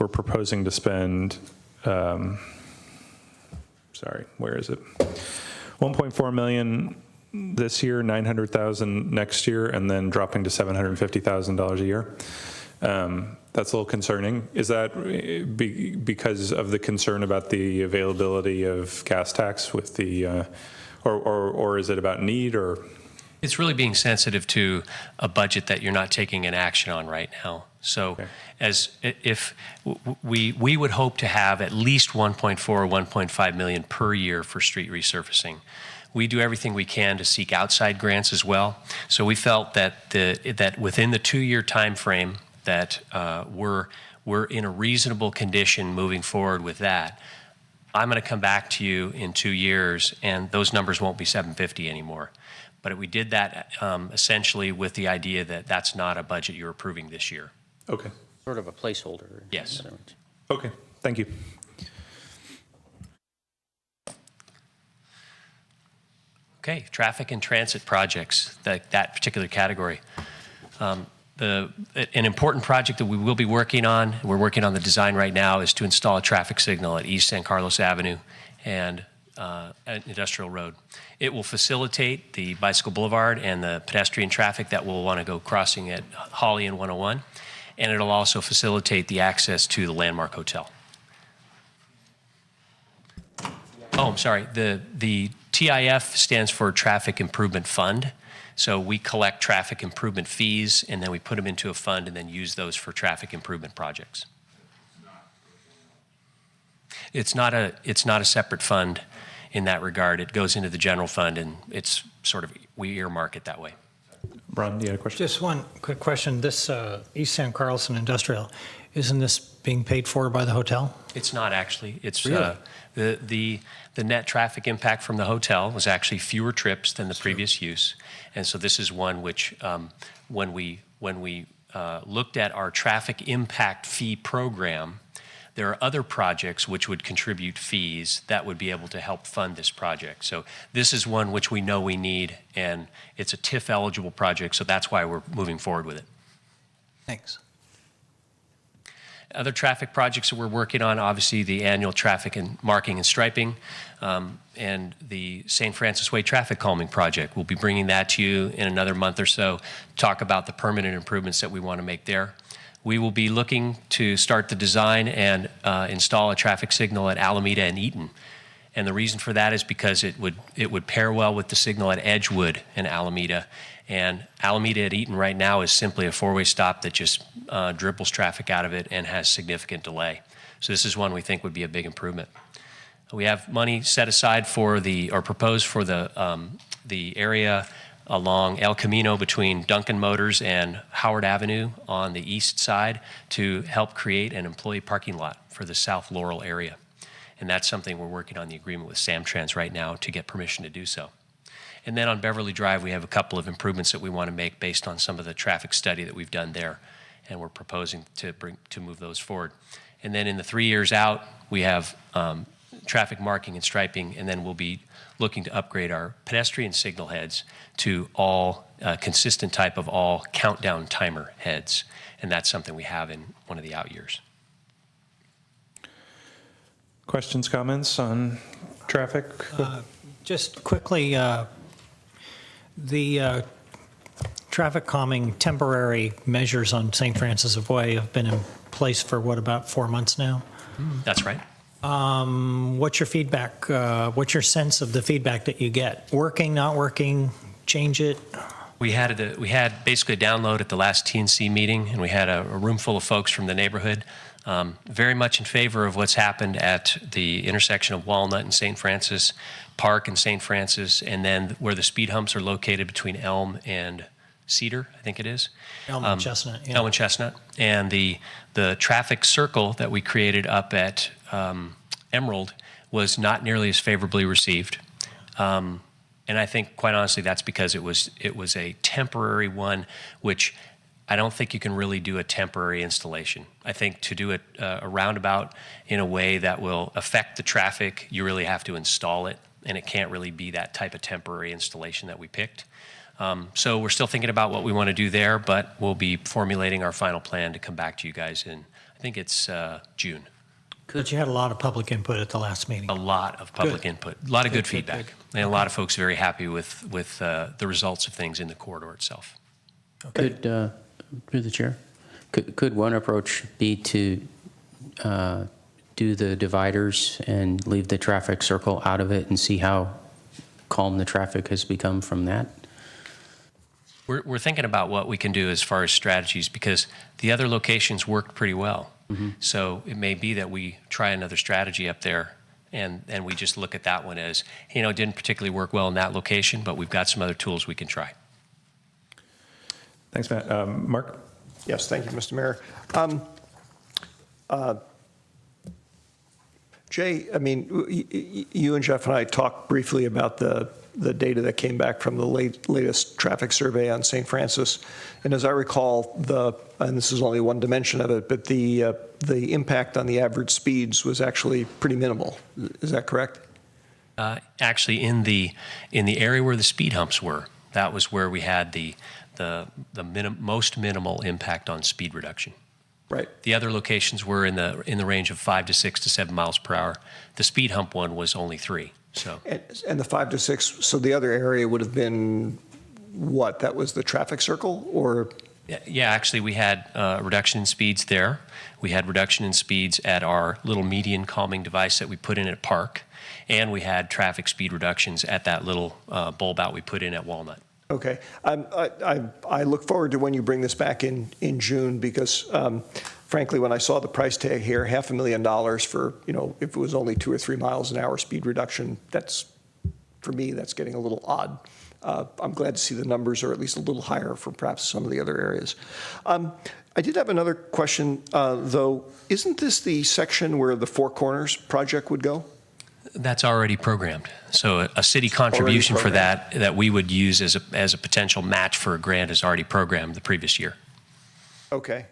we're proposing to spend, where is it? 1.4 million this year, 900,000 next year, and then dropping to $750,000 a year. That's a little concerning. Is that because of the concern about the availability of gas tax with the, or is it about need, or? It's really being sensitive to a budget that you're not taking an action on right now. So if we would hope to have at least 1.4 or 1.5 million per year for street resurfacing. We do everything we can to seek outside grants as well. So we felt that that within the 2-year time frame that we're in a reasonable condition moving forward with that. I'm going to come back to you in 2 years, and those numbers won't be 750 anymore. But we did that essentially with the idea that that's not a budget you're approving this year. Okay. Sort of a placeholder. Yes. Okay. Thank you. Okay, traffic and transit projects, that particular category. An important project that we will be working on, we're working on the design right now, is to install a traffic signal at East San Carlos Avenue and Industrial Road. It will facilitate the bicycle boulevard and the pedestrian traffic that will want to go crossing at Holly and 101, and it'll also facilitate the access to the Landmark Hotel. Oh, I'm sorry, the TIF stands for Traffic Improvement Fund. So we collect traffic improvement fees, and then we put them into a fund and then use those for traffic improvement projects. It's not a separate fund in that regard. It goes into the general fund, and it's sort of, we earmark it that way. Ron, you had a question? Just one quick question. This East San Carlos and Industrial, isn't this being paid for by the hotel? It's not actually. It's really? The net traffic impact from the hotel was actually fewer trips than the previous use, and so this is one which, when we looked at our traffic impact fee program, there are other projects which would contribute fees that would be able to help fund this project. So this is one which we know we need, and it's a TIF eligible project, so that's why we're moving forward with it. Thanks. Other traffic projects that we're working on, obviously the annual traffic and marking and striping, and the St. Francis Way traffic calming project. We'll be bringing that to you in another month or so, talk about the permanent improvements that we want to make there. We will be looking to start the design and install a traffic signal at Alameda and Eaton. And the reason for that is because it would pair well with the signal at Edgewood and Alameda. And Alameda at Eaton right now is simply a four-way stop that just dribbles traffic out of it and has significant delay. So this is one we think would be a big improvement. We have money set aside for or proposed for the area along El Camino between Duncan Motors and Howard Avenue on the east side to help create an employee parking lot for the South Laurel area. And that's something we're working on the agreement with Samtrans right now to get permission to do so. And then on Beverly Drive, we have a couple of improvements that we want to make based on some of the traffic study that we've done there, and we're proposing to move those forward. And then in the 3 years out, we have traffic marking and striping, and then we'll be looking to upgrade our pedestrian signal heads to all consistent type of all countdown timer heads, and that's something we have in one of the out years. Questions, comments on traffic? Just quickly, the traffic calming temporary measures on St. Francis of Way have been in place for what, about 4 months now? That's right. What's your feedback? What's your sense of the feedback that you get? Working, not working, change it? We had basically a download at the last TNC meeting, and we had a room full of folks from the neighborhood, very much in favor of what's happened at the intersection of Walnut and St. Francis Park and St. Francis, and then where the speed humps are located between Elm and Cedar, I think it is. Elm and Chestnut. Yeah. Elm and Chestnut. And the traffic circle that we created up at Emerald was not nearly as favorably received. And I think, quite honestly, that's because it was a temporary one, which I don't think you can really do a temporary installation. I think to do a roundabout in a way that will affect the traffic, you really have to install it, and it can't really be that type of temporary installation that we picked. So we're still thinking about what we want to do there, but we'll be formulating our final plan to come back to you guys in, I think it's June. But you had a lot of public input at the last meeting. A lot of public input, a lot of good feedback, and a lot of folks very happy with the results of things in the corridor itself. Okay. Could, through the chair, could one approach be to do the dividers and leave the traffic circle out of it and see how calm the traffic has become from that? We're thinking about what we can do as far as strategies, because the other locations worked pretty well. Mm-hmm. So it may be that we try another strategy up there, and we just look at that one as, it didn't particularly work well in that location, but we've got some other tools we can try. Thanks, Matt. Mark? Yes, thank you, Mr. Mayor. Jay, I mean, you and Jeff and I talked briefly about the data that came back from the latest traffic survey on St. Francis. And as I recall, and this is only one dimension of it, but the impact on the average speeds was actually pretty minimal. Is that correct? Actually, in the area where the speed humps were, that was where we had the most minimal impact on speed reduction. Right. The other locations were in the range of 5 to 6 to 7 miles per hour. The speed hump one was only 3. So. And the 5 to 6. So the other area would have been what? That was the traffic circle, or? Yeah, actually, we had reduction in speeds there. We had reduction in speeds at our little median calming device that we put in at Park, and we had traffic speed reductions at that little bulb out we put in at Walnut. Okay. I look forward to when you bring this back in June, because frankly, when I saw the price tag here, $500,000 for, if it was only 2 or 3 miles an hour speed reduction, for me, that's getting a little odd. I'm glad to see the numbers are at least a little higher for perhaps some of the other areas. I did have another question, though. Isn't this the section where the Four Corners project would go? That's already programmed. So a city contribution for that we would use as a potential match for a grant is already programmed the previous year. Okay.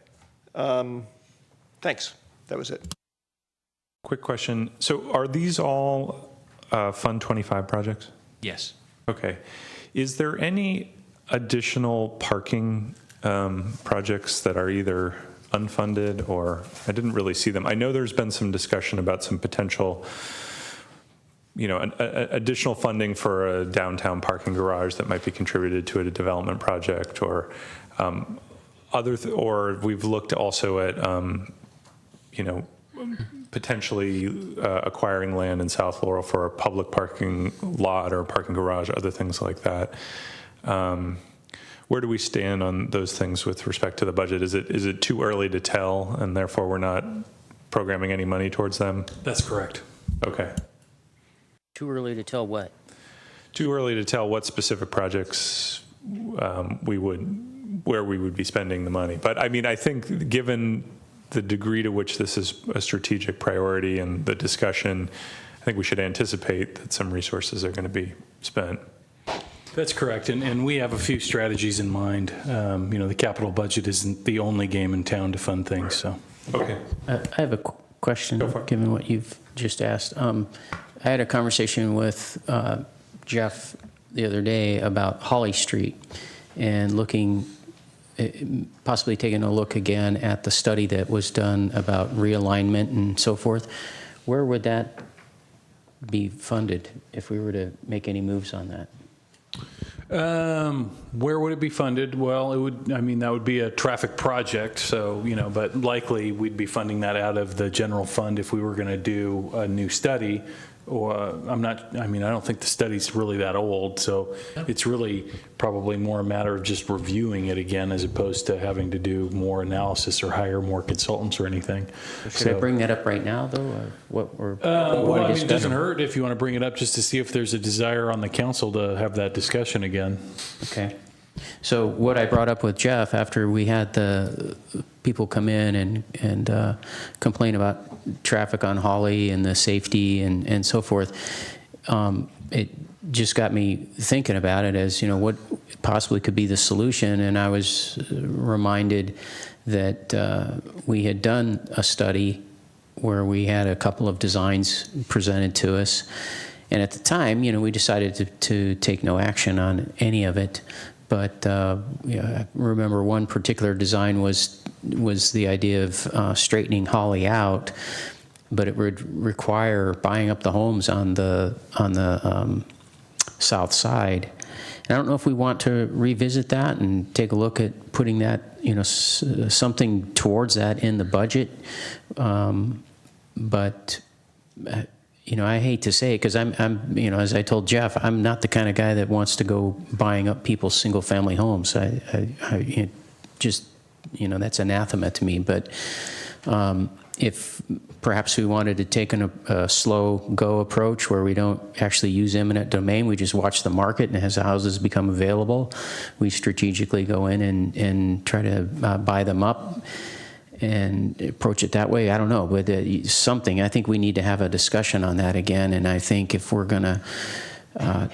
Thanks. That was it. Quick question. So are these all Fund 25 projects? Yes. Okay. Is there any additional parking projects that are either unfunded, or I didn't really see them. I know there's been some discussion about some potential, additional funding for a downtown parking garage that might be contributed to a development project, or or we've looked also at, potentially acquiring land in South Laurel for a public parking lot or a parking garage, other things like that. Where do we stand on those things with respect to the budget? Is it too early to tell, and therefore we're not programming any money towards them? That's correct. Okay. Too early to tell what? Too early to tell what specific projects where we would be spending the money. But I mean, I think given the degree to which this is a strategic priority and the discussion, I think we should anticipate that some resources are going to be spent. That's correct, and we have a few strategies in mind. The capital budget isn't the only game in town to fund things, so. Okay. I have a question, given what you've just asked. I had a conversation with Jeff the other day about Holly Street and possibly taking a look again at the study that was done about realignment and so forth. Where would that be funded if we were to make any moves on that? Where would it be funded? Well, that would be a traffic project, so, but likely we'd be funding that out of the general fund if we were going to do a new study. Or I don't think the study's really that old, so it's really probably more a matter of just reviewing it again as opposed to having to do more analysis or hire more consultants or anything. Should I bring that up right now, though? It doesn't hurt if you want to bring it up just to see if there's a desire on the council to have that discussion again. Okay. So what I brought up with Jeff after we had the people come in and complain about traffic on Holly and the safety and so forth, it just got me thinking about it as, what possibly could be the solution. And I was reminded that we had done a study where we had a couple of designs presented to us. And at the time, we decided to take no action on any of it. But I remember one particular design was the idea of straightening Holly out, but it would require buying up the homes on the south side. And I don't know if we want to revisit that and take a look at putting that, something towards that in the budget. But I hate to say it because I'm, as I told Jeff, I'm not the kind of guy that wants to go buying up people's single-family homes. I just, that's anathema to me. But if perhaps we wanted to take a slow go approach where we don't actually use eminent domain, we just watch the market, and as houses become available, we strategically go in and try to buy them up and approach it that way. I don't know, but something. I think we need to have a discussion on that again. And I think if we're going to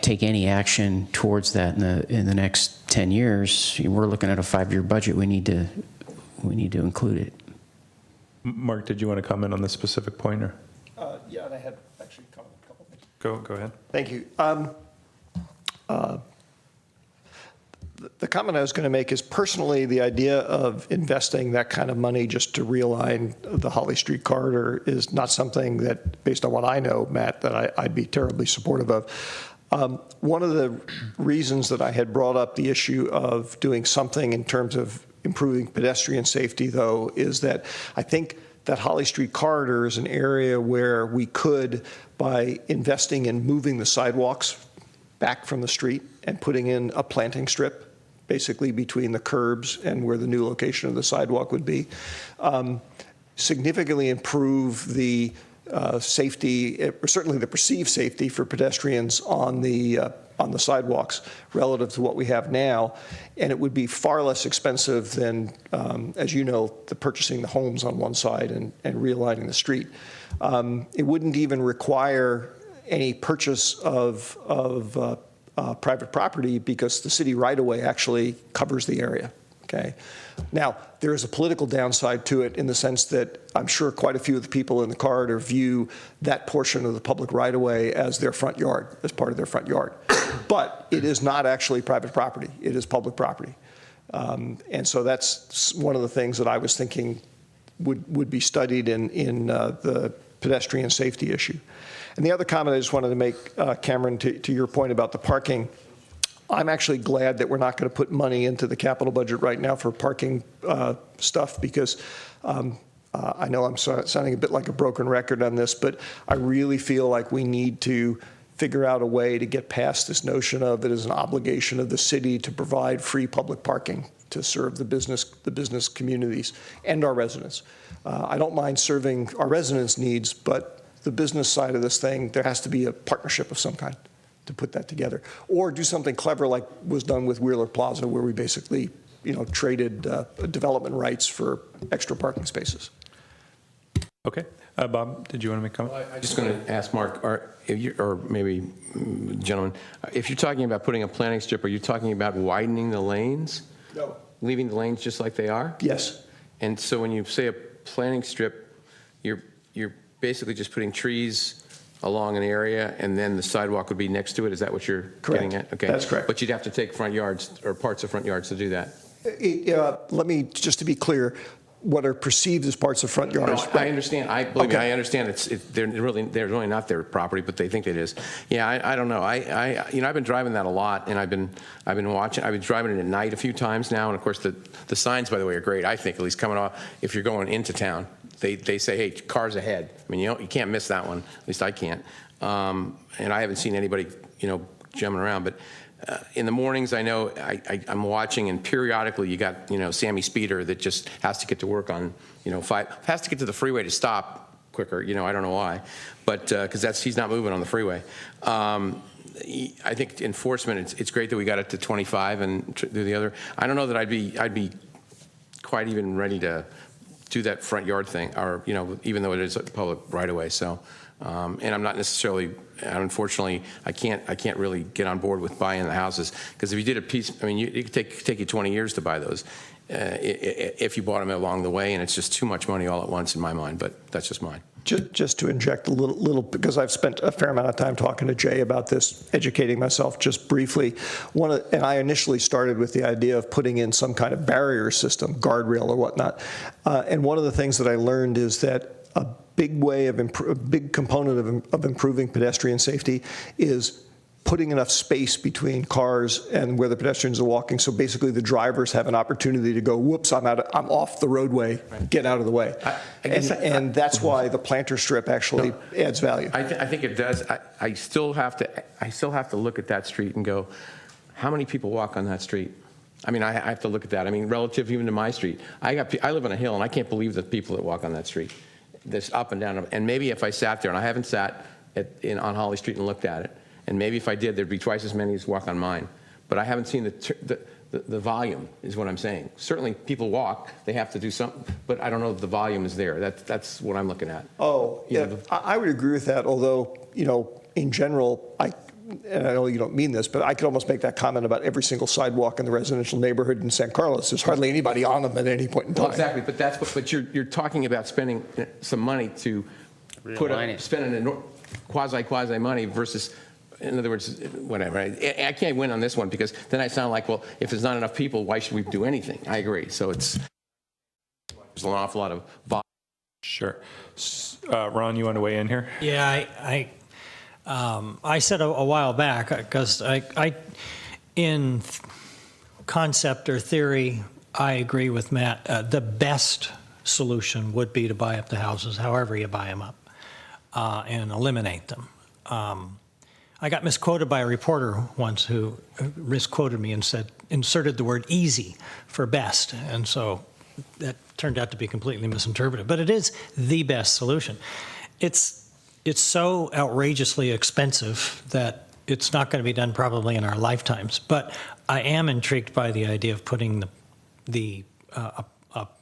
take any action towards that in the next 10 years, we're looking at a 5-year budget. We need to include it. Mark, did you want to comment on this specific point? Or? Yeah, and I had actually a couple things. Go ahead. Thank you. The comment I was going to make is personally the idea of investing that kind of money just to realign the Holly Street corridor is not something that, based on what I know, Matt, that I'd be terribly supportive of. One of the reasons that I had brought up the issue of doing something in terms of improving pedestrian safety, though, is that I think that Holly Street corridor is an area where we could, by investing in moving the sidewalks back from the street and putting in a planting strip, basically between the curbs and where the new location of the sidewalk would be, significantly improve the safety, or certainly the perceived safety for pedestrians on the sidewalks relative to what we have now. And it would be far less expensive than, as you know, purchasing the homes on one side and realigning the street. It wouldn't even require any purchase of private property because the city right-of-way actually covers the area, okay? Now, there is a political downside to it in the sense that I'm sure quite a few of the people in the corridor view that portion of the public right-of-way as their front yard, as part of their front yard. But it is not actually private property. It is public property. And so that's one of the things that I was thinking would be studied in the pedestrian safety issue. And the other comment I just wanted to make, Cameron, to your point about the parking, I'm actually glad that we're not going to put money into the capital budget right now for parking stuff, because I know I'm sounding a bit like a broken record on this, but I really feel like we need to figure out a way to get past this notion of it as an obligation of the city to provide free public parking to serve the business communities and our residents. I don't mind serving our residents' needs, but the business side of this thing, there has to be a partnership of some kind to put that together, or do something clever like was done with Wheeler Plaza, where we basically, traded development rights for extra parking spaces. Okay. Bob, did you want to make a comment? I'm just going to ask Mark, or maybe gentlemen, if you're talking about putting a planning strip, are you talking about widening the lanes? No. Leaving the lanes just like they are? Yes. And so when you say a planning strip, you're basically just putting trees along an area, and then the sidewalk would be next to it? Is that what you're getting at? Okay. That's correct. But you'd have to take front yards or parts of front yards to do that. Let me, just to be clear, what are perceived as parts of front yards. No, I understand. Believe me, I understand. They're really not their property, but they think it is. Yeah, I don't know. I've been driving that a lot, and I've been watching. I've been driving it at night a few times now, and of course the signs, by the way, are great. I think, at least coming off, if you're going into town, they say, hey, cars ahead. I mean, you can't miss that one. At least I can't. And I haven't seen anybody jumping around, but. In the mornings, I know I'm watching, and periodically you got Sammy Speeder that just has to get to work on has to get to the freeway to stop quicker. I don't know why, but because he's not moving on the freeway. I think enforcement. It's great that we got it to 25 and do the other. I don't know that I'd be quite even ready to do that front yard thing, or even though it is a public right of way. So. And I'm not necessarily, unfortunately, I can't really get on board with buying the houses, because if you did a piece, I mean, it could take you 20 years to buy those if you bought them along the way, and it's just too much money all at once in my mind, but that's just mine. Just to inject a little, because I've spent a fair amount of time talking to Jay about this, educating myself just briefly. And I initially started with the idea of putting in some kind of barrier system, guardrail or whatnot. And one of the things that I learned is that a big component of improving pedestrian safety is putting enough space between cars and where the pedestrians are walking. So basically, the drivers have an opportunity to go, "Whoops, I'm off the roadway. Get out of the way." And that's why the planter strip actually adds value. I think it does. I still have to look at that street and go, how many people walk on that street? I mean, I have to look at that. I mean, relative even to my street. I live on a hill, and I can't believe the people that walk on that street. This up and down, and maybe if I sat there, and I haven't sat on Holly Street and looked at it, and maybe if I did, there'd be twice as many as walk on mine. But I haven't seen the volume, is what I'm saying. Certainly, people walk; they have to do something, but I don't know if the volume is there. That's what I'm looking at. Oh, yeah, I would agree with that. Although, in general, and I know you don't mean this, but I could almost make that comment about every single sidewalk in the residential neighborhood in San Carlos. There's hardly anybody on them at any point in time. Well, exactly, but you're talking about spending some money to spending a quasi money versus, in other words, whatever. I can't win on this one, because then I sound like, well, if there's not enough people, why should we do anything? I agree. So there's an awful lot of volume. Sure. Ron, you want to weigh in here? Yeah, I said a while back, because in concept or theory, I agree with Matt. The best solution would be to buy up the houses, however you buy them up, and eliminate them. I got misquoted by a reporter once who misquoted me and inserted the word easy for best. And so that turned out to be completely misinterpreted. But it is the best solution. It's so outrageously expensive that it's not going to be done probably in our lifetimes. But I am intrigued by the idea of putting a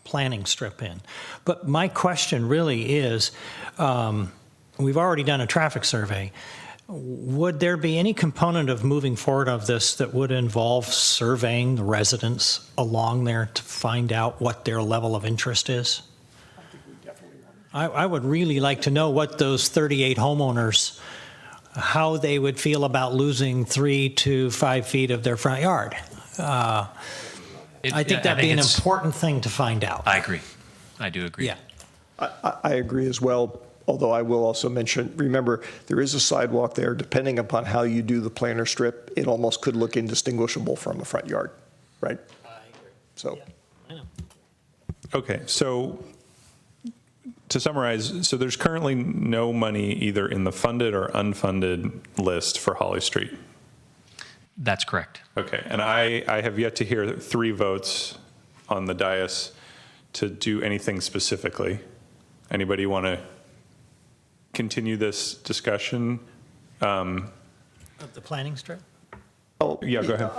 planning strip in. But my question really is, we've already done a traffic survey. Would there be any component of moving forward of this that would involve surveying the residents along there to find out what their level of interest is? I would really like to know what those 38 homeowners, how they would feel about losing 3 to 5 feet of their front yard. I think that'd be an important thing to find out. I agree. I do agree. Yeah. I agree as well, although I will also mention, remember, there is a sidewalk there. Depending upon how you do the planter strip, it almost could look indistinguishable from a front yard, right? I agree. So, Okay, so to summarize, so there's currently no money either in the funded or unfunded list for Holly Street. That's correct. Okay, and I have yet to hear 3 votes on the dais to do anything specifically. Anybody want to continue this discussion? Of the planning strip? oh, Yeah, go ahead.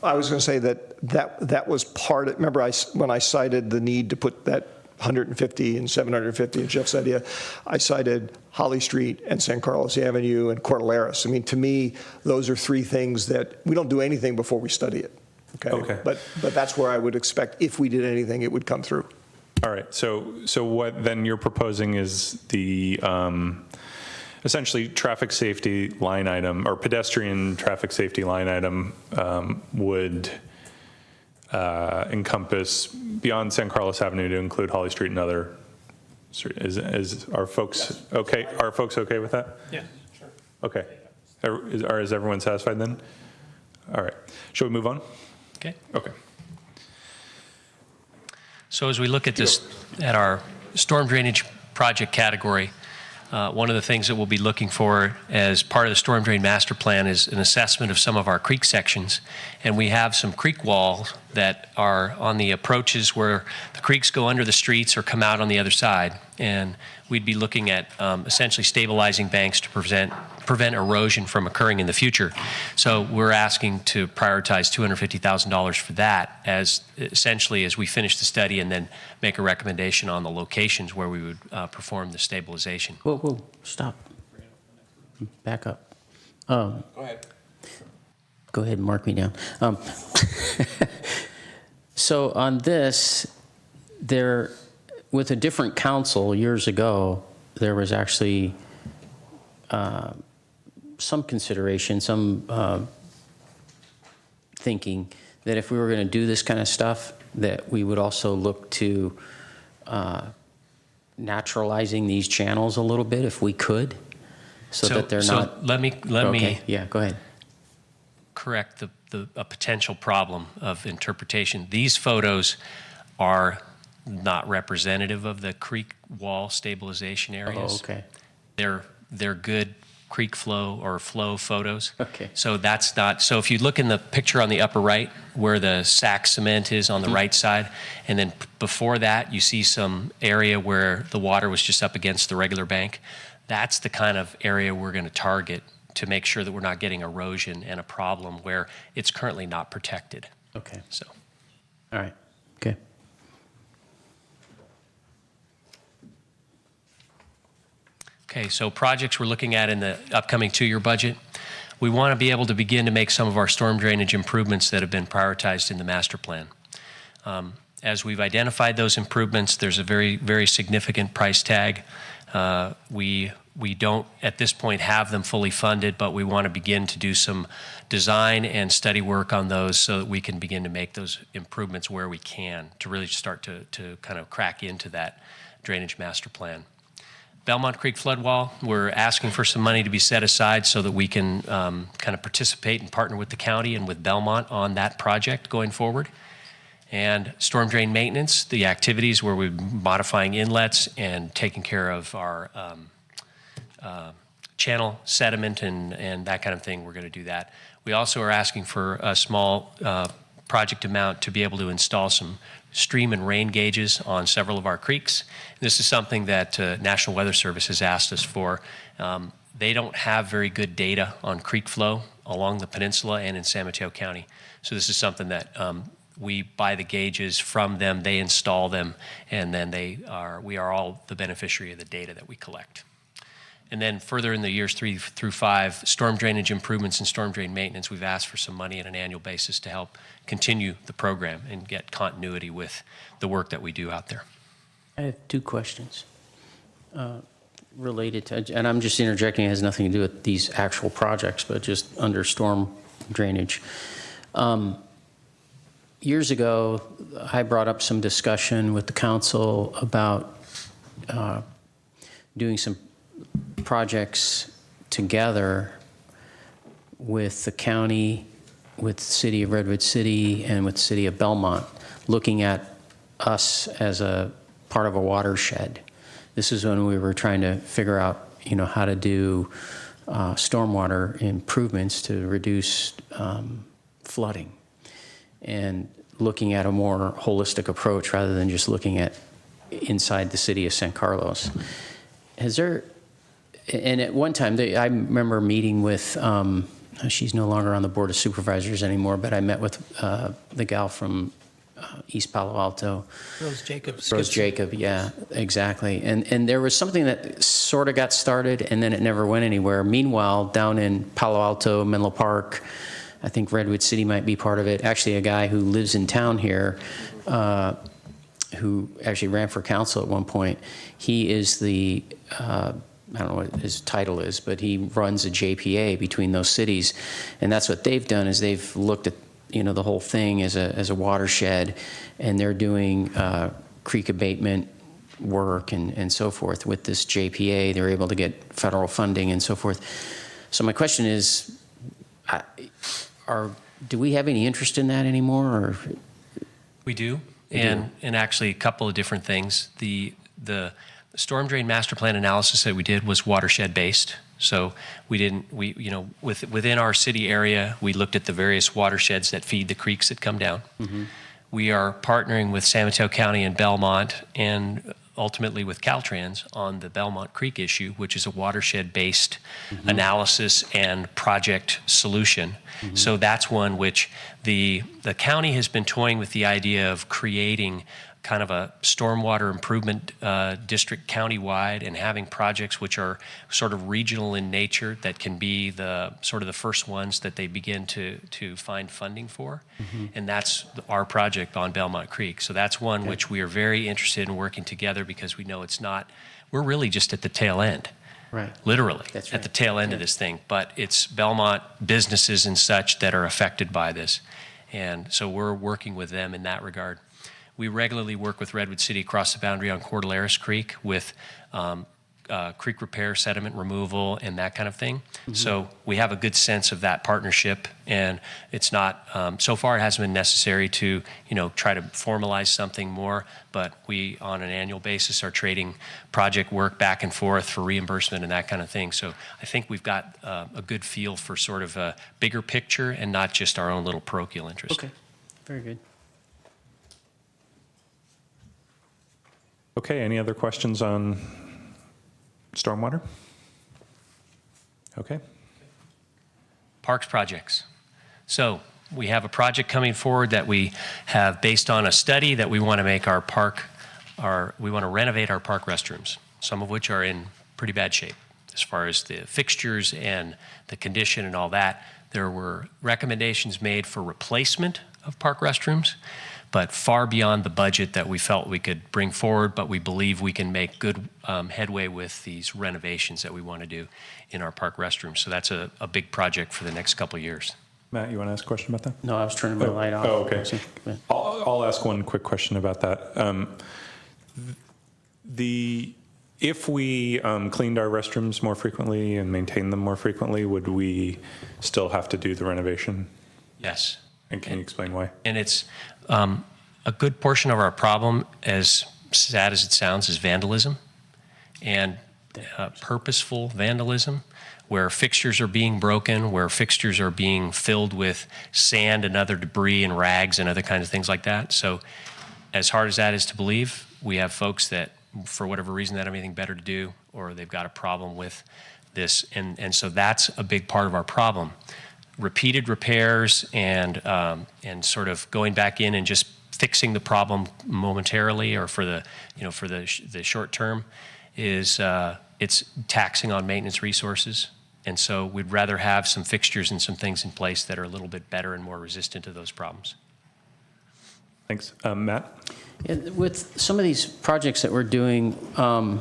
I was going to say that was part of, remember when I cited the need to put that 150 and 750 in Jeff's idea, I cited Holly Street and San Carlos Avenue and Cordilleras. I mean, to me, those are 3 things that we don't do anything before we study it. Okay. But that's where I would expect if we did anything, it would come through. All right, so what then you're proposing is the essentially traffic safety line item or pedestrian traffic safety line item would encompass beyond San Carlos Avenue to include Holly Street and other. Are folks okay? Are folks okay with that? Yeah, sure. Okay. Is everyone satisfied then? All right. Shall we move on? Okay. Okay. So as we look at this, at our storm drainage project category, one of the things that we'll be looking for as part of the storm drain master plan is an assessment of some of our creek sections. And we have some creek walls that are on the approaches where the creeks go under the streets or come out on the other side. And we'd be looking at essentially stabilizing banks to prevent erosion from occurring in the future. So we're asking to prioritize $250,000 for that as essentially as we finish the study and then make a recommendation on the locations where we would perform the stabilization. Whoa, stop. Back up. Go ahead. Go ahead and mark me down. So on this, with a different council years ago, there was actually some consideration, some thinking that if we were going to do this kind of stuff, that we would also look to naturalizing these channels a little bit if we could, so that they're not. Let me yeah, go ahead. Correct a potential problem of interpretation. These photos are not representative of the creek wall stabilization areas. Oh, okay. They're good creek flow or flow photos. Okay. So that's not, so if you look in the picture on the upper right where the sack cement is on the right side, and then before that you see some area where the water was just up against the regular bank, that's the kind of area we're going to target to make sure that we're not getting erosion and a problem where it's currently not protected. Okay. So. All right. Okay. Okay, so projects we're looking at in the upcoming 2-year budget. We want to be able to begin to make some of our storm drainage improvements that have been prioritized in the master plan. As we've identified those improvements, there's a very, very significant price tag. We don't, at this point, have them fully funded, but we want to begin to do some design and study work on those so that we can begin to make those improvements where we can to really start to kind of crack into that drainage master plan. Belmont Creek flood wall, we're asking for some money to be set aside so that we can kind of participate and partner with the county and with Belmont on that project going forward. And storm drain maintenance, the activities where we're modifying inlets and taking care of our channel sediment and that kind of thing, we're going to do that. We also are asking for a small project amount to be able to install some stream and rain gauges on several of our creeks. This is something that National Weather Service has asked us for. They don't have very good data on creek flow along the peninsula and in San Mateo County. So this is something that we buy the gauges from them, they install them, and then we are all the beneficiary of the data that we collect. And then further in the years 3 through 5, storm drainage improvements and storm drain maintenance, we've asked for some money on an annual basis to help continue the program and get continuity with the work that we do out there. I have 2 questions related to, and I'm just interjecting, it has nothing to do with these actual projects, but just under storm drainage. years ago, I brought up some discussion with the council about doing some projects together with the county, with the city of Redwood City, and with the city of Belmont, looking at us as a part of a watershed. This is when we were trying to figure out, how to do stormwater improvements to reduce flooding, and looking at a more holistic approach rather than just looking at inside the city of San Carlos. And at one time, I remember meeting with, she's no longer on the Board of Supervisors anymore, but I met with the gal from East Palo Alto. Rose Jacobs. Rose Jacob, yeah, exactly. And there was something that sort of got started and then it never went anywhere. Meanwhile, down in Palo Alto, Menlo Park, I think Redwood City might be part of it. Actually, a guy who lives in town here, who actually ran for council at one point, he is the, I don't know what his title is, but he runs a JPA between those cities. And that's what they've done, is they've looked at the whole thing as a watershed, and they're doing creek abatement work and so forth with this JPA. They're able to get federal funding and so forth. So my question is, do we have any interest in that anymore? Or? We do, and actually a couple of different things. The storm drain master plan analysis that we did was watershed based. So within our city area, we looked at the various watersheds that feed the creeks that come down. Mm-hmm. We are partnering with San Mateo County and Belmont, and ultimately with Caltrans on the Belmont Creek issue, which is a watershed-based analysis and project solution. So that's one which the county has been toying with the idea of creating kind of a stormwater improvement district countywide, and having projects which are sort of regional in nature that can be the sort of the first ones that they begin to find funding for. And that's our project on Belmont Creek. So that's one which we are very interested in working together, because we know we're really just at the tail end. Right. Literally, That's at the tail end of this thing. But it's Belmont businesses and such that are affected by this. And so we're working with them in that regard. We regularly work with Redwood City across the boundary on Cordilleras Creek with creek repair, sediment removal, and that kind of thing. So we have a good sense of that partnership, and it's not, so far it hasn't been necessary to, try to formalize something more, but we, on an annual basis, are trading project work back and forth for reimbursement and that kind of thing. So I think we've got a good feel for sort of a bigger picture and not just our own little parochial interest. Okay, very good. Okay, any other questions on stormwater? Okay. Parks projects. So we have a project coming forward that we have based on a study that we want to make we want to renovate our park restrooms, some of which are in pretty bad shape as far as the fixtures and the condition and all that. There were recommendations made for replacement of park restrooms, but far beyond the budget that we felt we could bring forward, but we believe we can make good headway with these renovations that we want to do in our park restrooms. So that's a big project for the next couple of years. Matt, you want to ask a question about that? No, I was turning my light off. Oh, okay. I'll ask one quick question about that. If we cleaned our restrooms more frequently and maintained them more frequently, would we still have to do the renovation? Yes. And can you explain why? And it's a good portion of our problem, as sad as it sounds, is vandalism, and purposeful vandalism, where fixtures are being broken, where fixtures are being filled with sand and other debris and rags and other kinds of things like that. So as hard as that is to believe, we have folks that, for whatever reason, that have anything better to do, or they've got a problem with this. And so that's a big part of our problem. Repeated repairs and sort of going back in and just fixing the problem momentarily or for the short term is it's taxing on maintenance resources. And so we'd rather have some fixtures and some things in place that are a little bit better and more resistant to those problems. Thanks. Matt? Yeah, with some of these projects that we're doing, I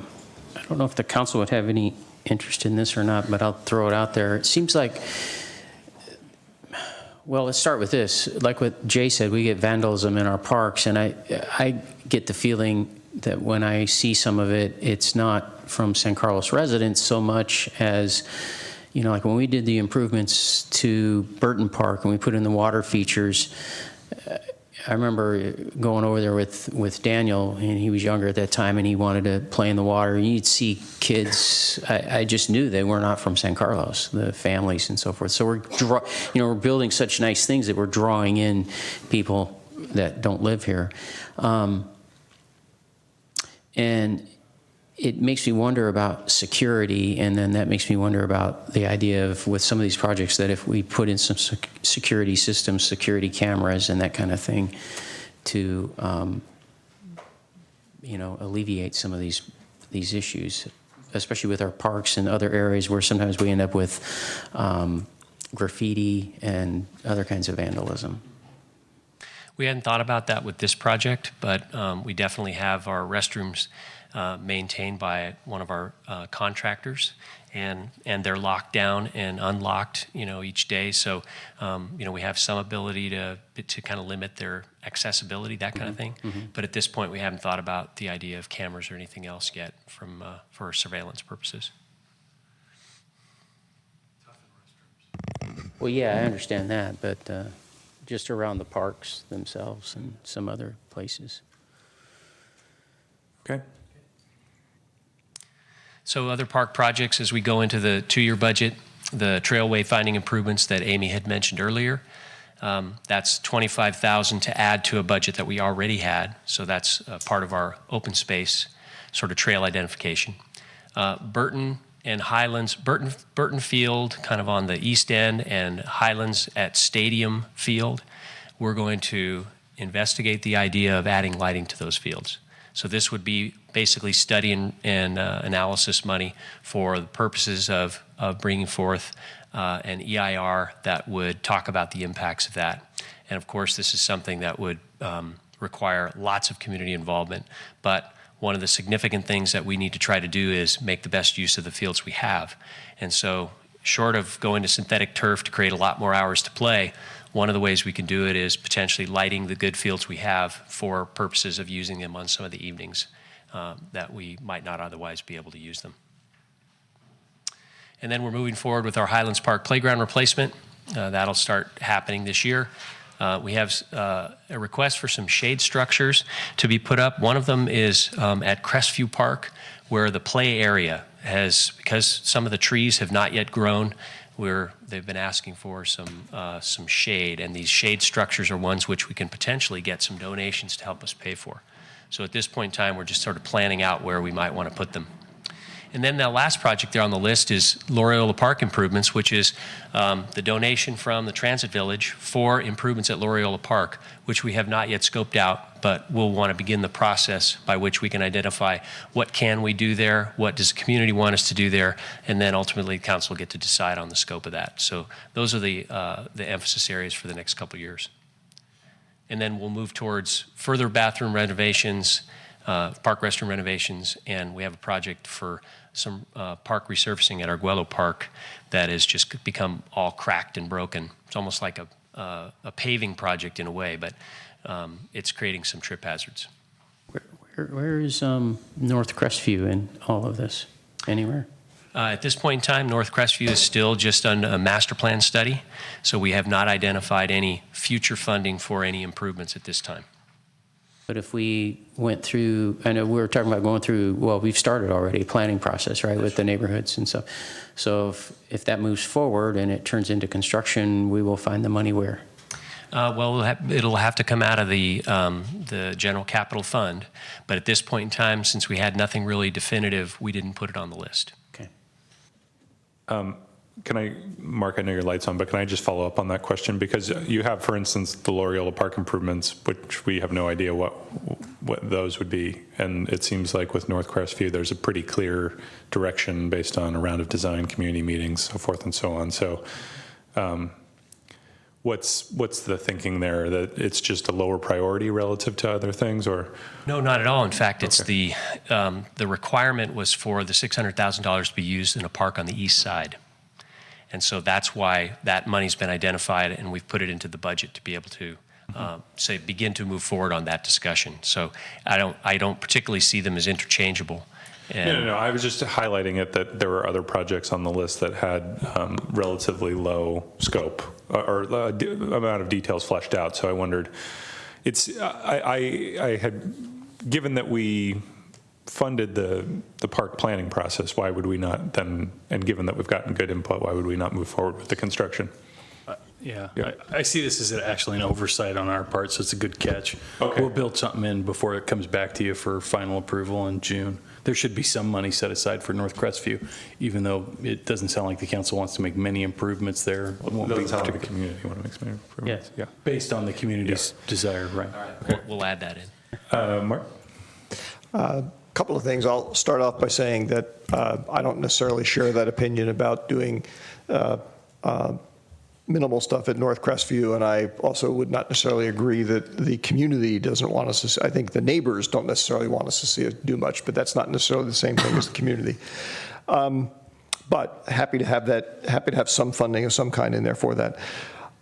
don't know if the council would have any interest in this or not, but I'll throw it out there. It seems like Well, let's start with this. Like what Jay said, we get vandalism in our parks, and I get the feeling that when I see some of it, it's not from San Carlos residents so much as, like when we did the improvements to Burton Park and we put in the water features, I remember going over there with Daniel, and he was younger at that time, and he wanted to play in the water. And you'd see kids. I just knew they were not from San Carlos, the families and so forth. So we're building such nice things that we're drawing in people that don't live here, and it makes me wonder about security, and then that makes me wonder about the idea of, with some of these projects, that if we put in some security systems, security cameras and that kind of thing to, alleviate some of these issues, especially with our parks and other areas where sometimes we end up with graffiti and other kinds of vandalism. We hadn't thought about that with this project, but we definitely have our restrooms maintained by one of our contractors, and they're locked down and unlocked, each day. So, we have some ability to kind of limit their accessibility, that kind of thing. But at this point, we haven't thought about the idea of cameras or anything else yet for surveillance purposes. Well, yeah, I understand that, but just around the parks themselves and some other places. Okay. So other park projects, as we go into the 2-year budget, the trail wayfinding improvements that Amy had mentioned earlier, that's $25,000 to add to a budget that we already had. So that's part of our open space sort of trail identification. Burton and Highlands, Burton Field kind of on the east end, and Highlands at Stadium Field, we're going to investigate the idea of adding lighting to those fields. So this would be basically study and analysis money for the purposes of bringing forth an EIR that would talk about the impacts of that. And of course, this is something that would require lots of community involvement. But one of the significant things that we need to try to do is make the best use of the fields we have. And so short of going to synthetic turf to create a lot more hours to play, one of the ways we can do it is potentially lighting the good fields we have for purposes of using them on some of the evenings that we might not otherwise be able to use them. And then we're moving forward with our Highlands Park playground replacement. That'll start happening this year. We have a request for some shade structures to be put up. One of them is at Crestview Park, where the play area has, because some of the trees have not yet grown, they've been asking for some shade, and these shade structures are ones which we can potentially get some donations to help us pay for. So at this point in time, we're just sort of planning out where we might want to put them. And then the last project there on the list is Loreola Park improvements, which is the donation from the Transit Village for improvements at Loreola Park, which we have not yet scoped out, but we'll want to begin the process by which we can identify what can we do there, what does the community want us to do there, and then ultimately council will get to decide on the scope of that. So those are the emphasis areas for the next couple of years. And then we'll move towards further bathroom renovations, park restroom renovations, and we have a project for some park resurfacing at Arguello Park that has just become all cracked and broken. It's almost like a paving project in a way, but it's creating some trip hazards. Where is North Crestview in all of this? Anywhere? At this point in time, North Crestview is still just on a master plan study, so we have not identified any future funding for any improvements at this time. But if we went through, I know we were talking about going through, well, we've started already a planning process, right, with the neighborhoods and stuff. So if that moves forward and it turns into construction, we will find the money where? Well, it'll have to come out of the general capital fund. But at this point in time, since we had nothing really definitive, we didn't put it on the list. Okay. Can I, Mark, I know your light's on, but can I just follow up on that question? Because you have, for instance, the Loreola Park improvements, which we have no idea what those would be. And it seems like with North Crestview, there's a pretty clear direction based on a round of design, community meetings, so forth and so on. So what's the thinking there? That it's just a lower priority relative to other things, or? No, not at all. In fact, it's the requirement was for the $600,000 to be used in a park on the east side. And so that's why that money's been identified, and we've put it into the budget to be able to begin to move forward on that discussion. So I don't particularly see them as interchangeable. And No. I was just highlighting it that there were other projects on the list that had relatively low scope or amount of details fleshed out. So I wondered, I had, given that we funded the park planning process, why would we not then, and given that we've gotten good input, why would we not move forward with the construction? Yeah, I see this as actually an oversight on our part, so it's a good catch. Okay. We'll build something in before it comes back to you for final approval in June. There should be some money set aside for North Crestview, even though it doesn't sound like the council wants to make many improvements there. It won't be Doesn't sound like the particular- community want to make some improvements. Yeah, based on the community's desire, right. we'll add that in. Mark? Couple of things. I'll start off by saying that I don't necessarily share that opinion about doing minimal stuff at North Crestview, and I also would not necessarily agree that the community doesn't want us to see. I think the neighbors don't necessarily want us to see it do much, but that's not necessarily the same thing as the community. But happy to have some funding of some kind in there for that.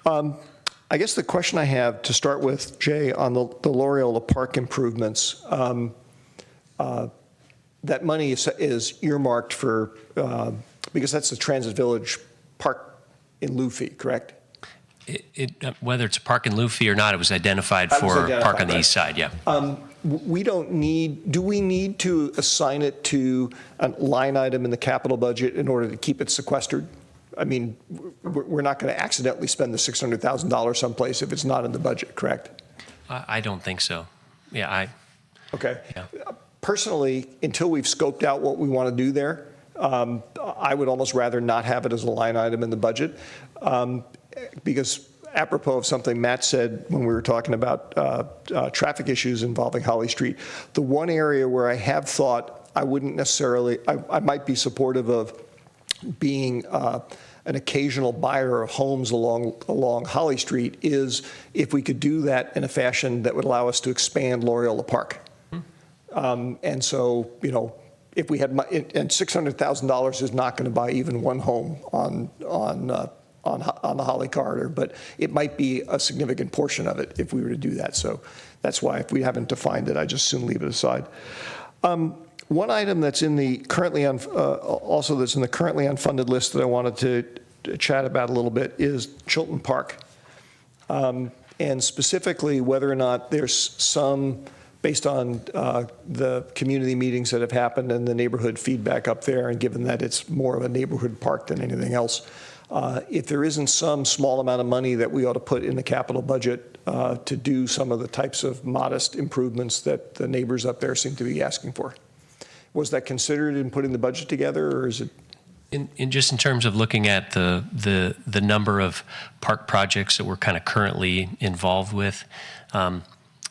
I guess the question I have to start with, Jay, on the Loyola Park improvements, that money is earmarked for, because that's the Transit Village Park in lieu fee, correct? Whether it's a park in lieu fee or not, it was identified for park on the east side, yeah. Do we need to assign it to a line item in the capital budget in order to keep it sequestered? I mean, we're not going to accidentally spend the $600,000 someplace if it's not in the budget, correct? I don't think so. Yeah, Okay. Yeah. Personally, until we've scoped out what we want to do there, I would almost rather not have it as a line item in the budget, because apropos of something Matt said when we were talking about traffic issues involving Holly Street, the one area where I have thought I wouldn't necessarily, I might be supportive of being an occasional buyer of homes along Holly Street is if we could do that in a fashion that would allow us to expand Loyola Park. And so, if we had, and $600,000 is not going to buy even one home on the Holly corridor, but it might be a significant portion of it if we were to do that. So that's why if we haven't defined it, I just soon leave it aside. One item that's in the currently also that's in the currently unfunded list that I wanted to chat about a little bit is Chilton Park, and specifically whether or not there's some, based on the community meetings that have happened and the neighborhood feedback up there, and given that it's more of a neighborhood park than anything else, if there isn't some small amount of money that we ought to put in the capital budget to do some of the types of modest improvements that the neighbors up there seem to be asking for. Was that considered in putting the budget together, or is it? In just in terms of looking at the number of park projects that we're kind of currently involved with,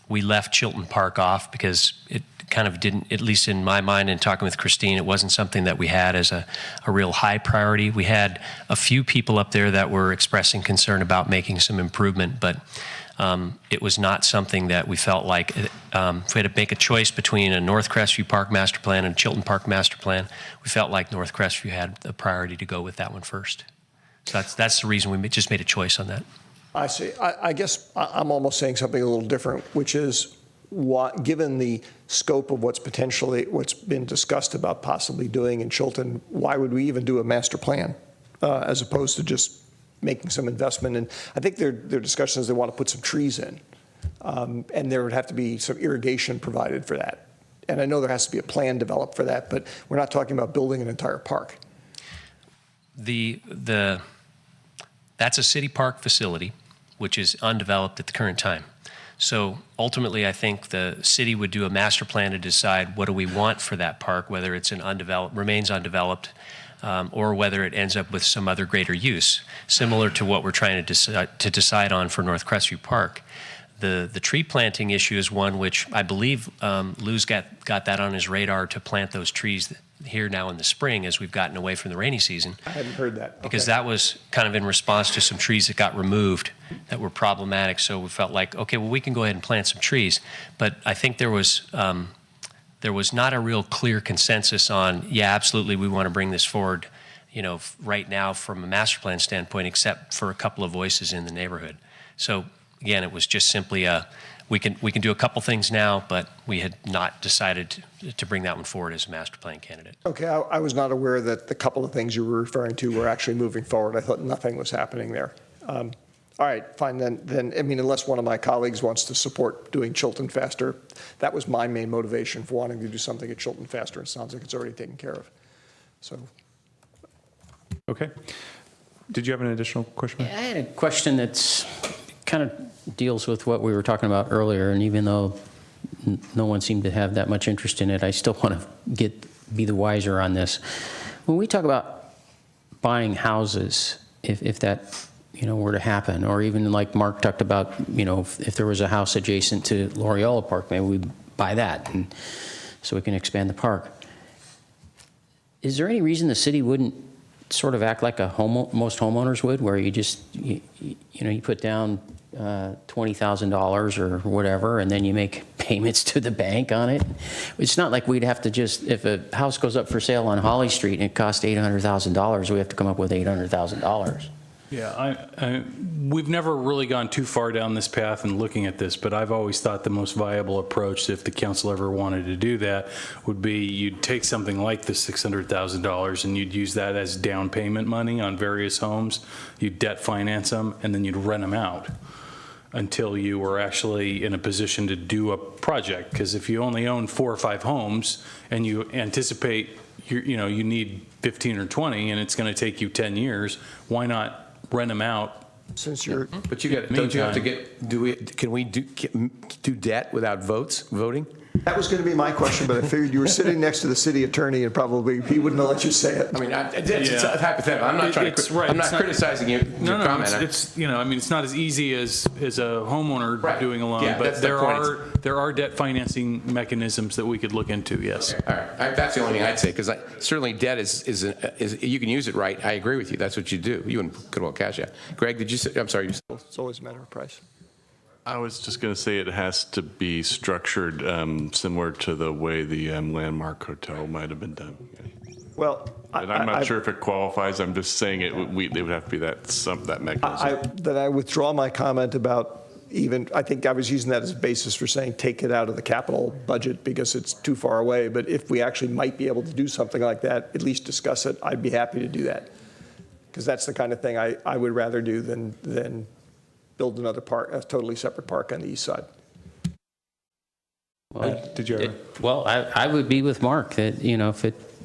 we left Chilton Park off because it kind of didn't, at least in my mind and talking with Christine, it wasn't something that we had as a real high priority. We had a few people up there that were expressing concern about making some improvement, but it was not something that we felt like, if we had to make a choice between a North Crestview Park Master Plan and Chilton Park Master Plan, we felt like North Crestview had the priority to go with that one first. So that's the reason we just made a choice on that. I see. I guess I'm almost saying something a little different, which is, given the scope of what's been discussed about possibly doing in Chilton, why would we even do a master plan as opposed to just making some investment? And I think their discussions, they want to put some trees in, and there would have to be some irrigation provided for that. And I know there has to be a plan developed for that, but we're not talking about building an entire park. That's a city park facility, which is undeveloped at the current time. So ultimately, I think the city would do a master plan to decide what do we want for that park, whether it's remains undeveloped, or whether it ends up with some other greater use, similar to what we're trying to decide on for North Crestview Park. The tree planting issue is one which I believe Lou's got that on his radar to plant those trees here now in the spring as we've gotten away from the rainy season. I hadn't heard that. Because that was kind of in response to some trees that got removed that were problematic. So we felt like, okay, well, we can go ahead and plant some trees. But I think there was not a real clear consensus on, yeah, absolutely, we want to bring this forward, right now from a master plan standpoint, except for a couple of voices in the neighborhood. So again, it was just simply we can do a couple things now, but we had not decided to bring that one forward as a master plan candidate. Okay, I was not aware that the couple of things you were referring to were actually moving forward. I thought nothing was happening there. All right, fine, then, I mean, unless one of my colleagues wants to support doing Chilton faster, that was my main motivation for wanting to do something at Chilton faster. It sounds like it's already taken care of. So. Okay. Did you have an additional question? I had a question that's kind of deals with what we were talking about earlier, and even though no one seemed to have that much interest in it, I still want to be the wiser on this. When we talk about buying houses, if that were to happen, or even like Mark talked about, if there was a house adjacent to Loyola Park, maybe we buy that, and so we can expand the park. Is there any reason the city wouldn't sort of act like most homeowners would, where you just you put down $20,000 or whatever, and then you make payments to the bank on it? It's not like we'd have to just, if a house goes up for sale on Holly Street and it costs $800,000, we have to come up with $800,000. Yeah, we've never really gone too far down this path in looking at this, but I've always thought the most viable approach, if the council ever wanted to do that, would be you'd take something like the $600,000 and you'd use that as down payment money on various homes. You'd debt finance them, and then you'd rent them out until you were actually in a position to do a project. Because if you only own 4 or 5 homes and you anticipate you need 15 or 20 and it's going to take you 10 years, why not rent them out? Since you're, But don't you have to can we do debt without voting? that was going to be my question, but I figured you were sitting next to the city attorney and probably he wouldn't have let you say it. I mean, it's hypothetical. I'm not trying to. I'm not criticizing you. No, comment. it's it's not as easy as a homeowner doing a loan, Yeah, but that's the point. there are debt financing mechanisms that we could look into. Yes. Okay, all right. That's the only thing I'd say, because certainly debt is you can use it right. I agree with you. That's what you do. You could well cash out. Greg, did you say? I'm sorry. It's always a matter of price. I was just going to say it has to be structured similar to the way the Landmark Hotel might have been done. Well, and I'm not sure if it qualifies. I'm just saying it would have to be that mechanism. I withdraw my comment about I think I was using that as a basis for saying take it out of the capital budget because it's too far away. But if we actually might be able to do something like that, at least discuss it, I'd be happy to do that. Because that's the kind of thing I would rather do than build another park, a totally separate park on the east side. Well, I would be with Mark that,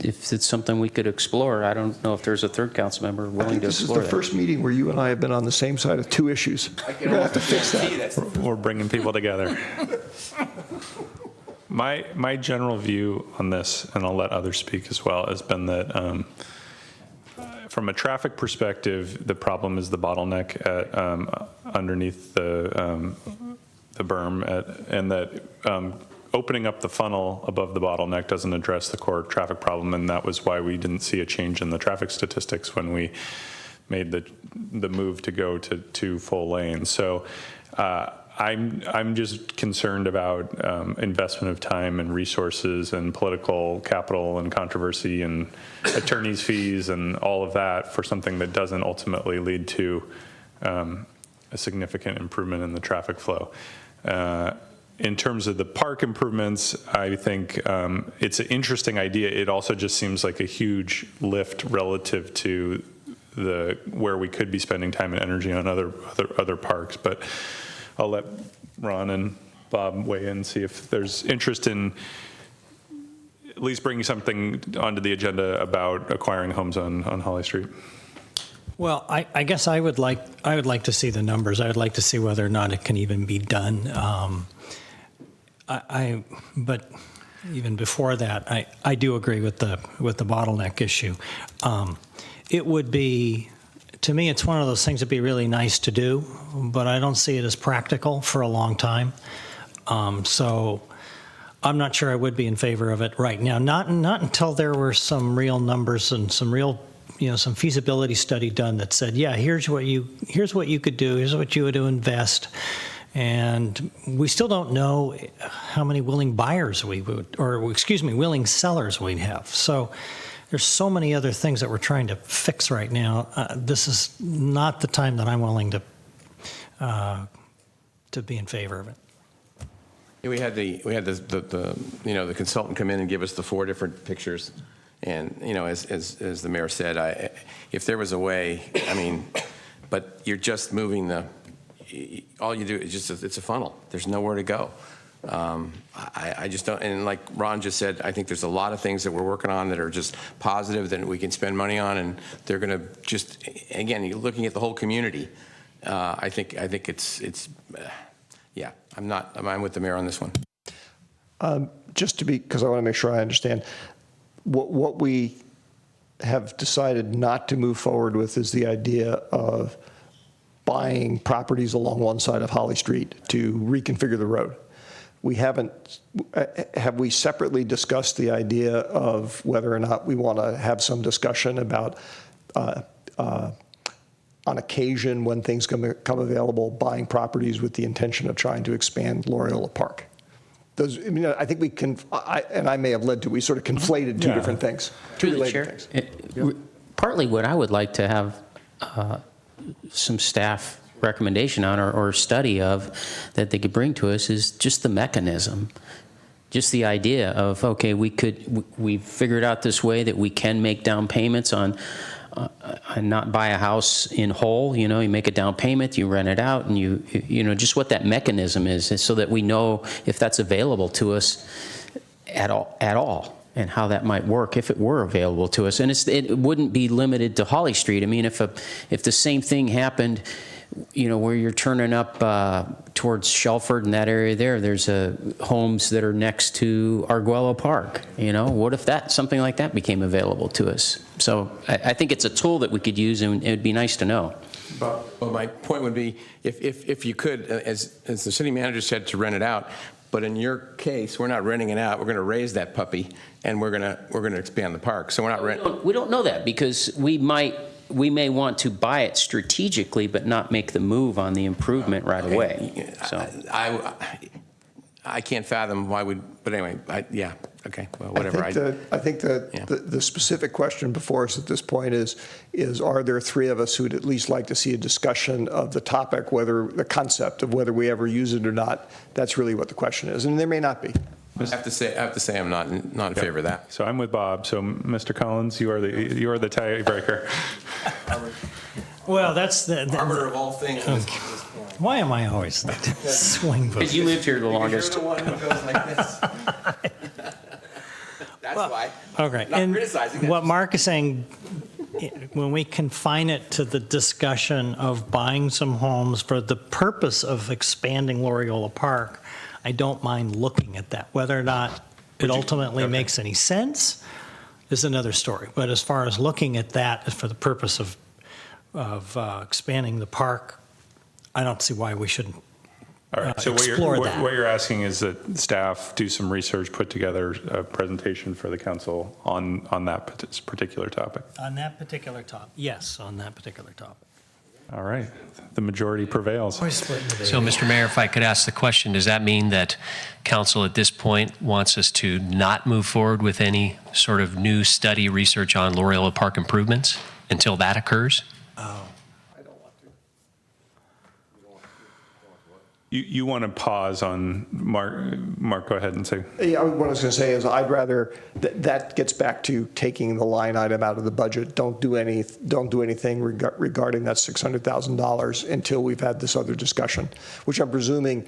if it's something we could explore. I don't know if there's a third council member willing to explore that. This is the first meeting where you and I have been on the same side of 2 issues. We're going to have to fix that. We're bringing people together. My general view on this, and I'll let others speak as well, has been that from a traffic perspective, the problem is the bottleneck underneath the berm, and that opening up the funnel above the bottleneck doesn't address the core traffic problem, and that was why we didn't see a change in the traffic statistics when we made the move to go to 2 full lanes. So I'm just concerned about investment of time and resources and political capital and controversy and attorneys' fees and all of that for something that doesn't ultimately lead to a significant improvement in the traffic flow. In terms of the park improvements, I think it's an interesting idea. It also just seems like a huge lift relative to where we could be spending time and energy on other parks. But I'll let Ron and Bob weigh in, see if there's interest in at least bringing something onto the agenda about acquiring homes on Holly Street. Well, I guess I would like to see the numbers. I would like to see whether or not it can even be done. But even before that, I do agree with the bottleneck issue. It would be, to me, it's one of those things that'd be really nice to do, but I don't see it as practical for a long time. So I'm not sure I would be in favor of it right now. Not until there were some real numbers and some real, some feasibility study done that said, yeah, here's what you could do, here's what you would invest. And we still don't know how many willing buyers willing sellers we'd have. So there's so many other things that we're trying to fix right now. This is not the time that I'm willing to be in favor of it. Yeah, we had the consultant come in and give us the 4 different pictures, and as the mayor said, if there was a way, but you're just moving all you do is it's a funnel. There's nowhere to go. I just don't, and like Ron just said, I think there's a lot of things that we're working on that are just positive that we can spend money on, and they're going to just, again, you're looking at the whole community. I think it's yeah, I'm with the mayor on this one. Just to be, because I want to make sure I understand, what we have decided not to move forward with is the idea of buying properties along one side of Holly Street to reconfigure the road. Have we separately discussed the idea of whether or not we want to have some discussion about, on occasion when things come available, buying properties with the intention of trying to expand Loyola Park? I think we can, and I may have led to, we sort of conflated two different things. Through the chair, partly what I would like to have some staff recommendation on or study of that they could bring to us is just the mechanism. Just the idea of, okay, we figured out this way that we can make down payments on and not buy a house in whole. You make a down payment, you rent it out, and you just what that mechanism is so that we know if that's available to us at all, and how that might work if it were available to us. And it wouldn't be limited to Holly Street. If the same thing happened, where you're turning up towards Shelford and that area there's homes that are next to Arguello Park. What if something like that became available to us? So I think it's a tool that we could use, and it would be nice to know. Well, my point would be, if you could, as the city manager said, to rent it out. But in your case, we're not renting it out. We're going to raise that puppy, and we're going to expand the park. So we're not renting. We don't know that, because we may want to buy it strategically, but not make the move on the improvement right away. So I can't fathom why but anyway, yeah, okay, well, whatever. I think the specific question before us at this point is are there 3 of us who'd at least like to see a discussion of the topic, the concept of whether we ever use it or not? That's really what the question is, and there may not be. I have to say I'm not in favor of that. So I'm with Bob. So Mr. Collins, you are the tiebreaker. Well, that's the arbiter of all things. Why am I always swing vote? Because you lived here the longest. You're the one who goes like this. That's why. Okay. Not And criticizing what Mark is saying, when we confine it to the discussion of buying some homes for the purpose of expanding Loyola Park, I don't mind looking at that. Whether or not it ultimately makes any sense is another story. But as far as looking at that for the purpose of expanding the park, I don't see why we shouldn't All right. So explore that. what you're asking is that staff do some research, put together a presentation for the council on that particular topic. On that particular topic, yes, on that particular topic. All right. The majority prevails. So, Mr. Mayor, if I could ask the question, does that mean that council at this point wants us to not move forward with any sort of new study research on Loyola Park improvements until that occurs? You want to pause on Mark, go ahead and say. Yeah, what I was going to say is I'd rather that gets back to taking the line item out of the budget. Don't do anything regarding that $600,000 until we've had this other discussion, which I'm presuming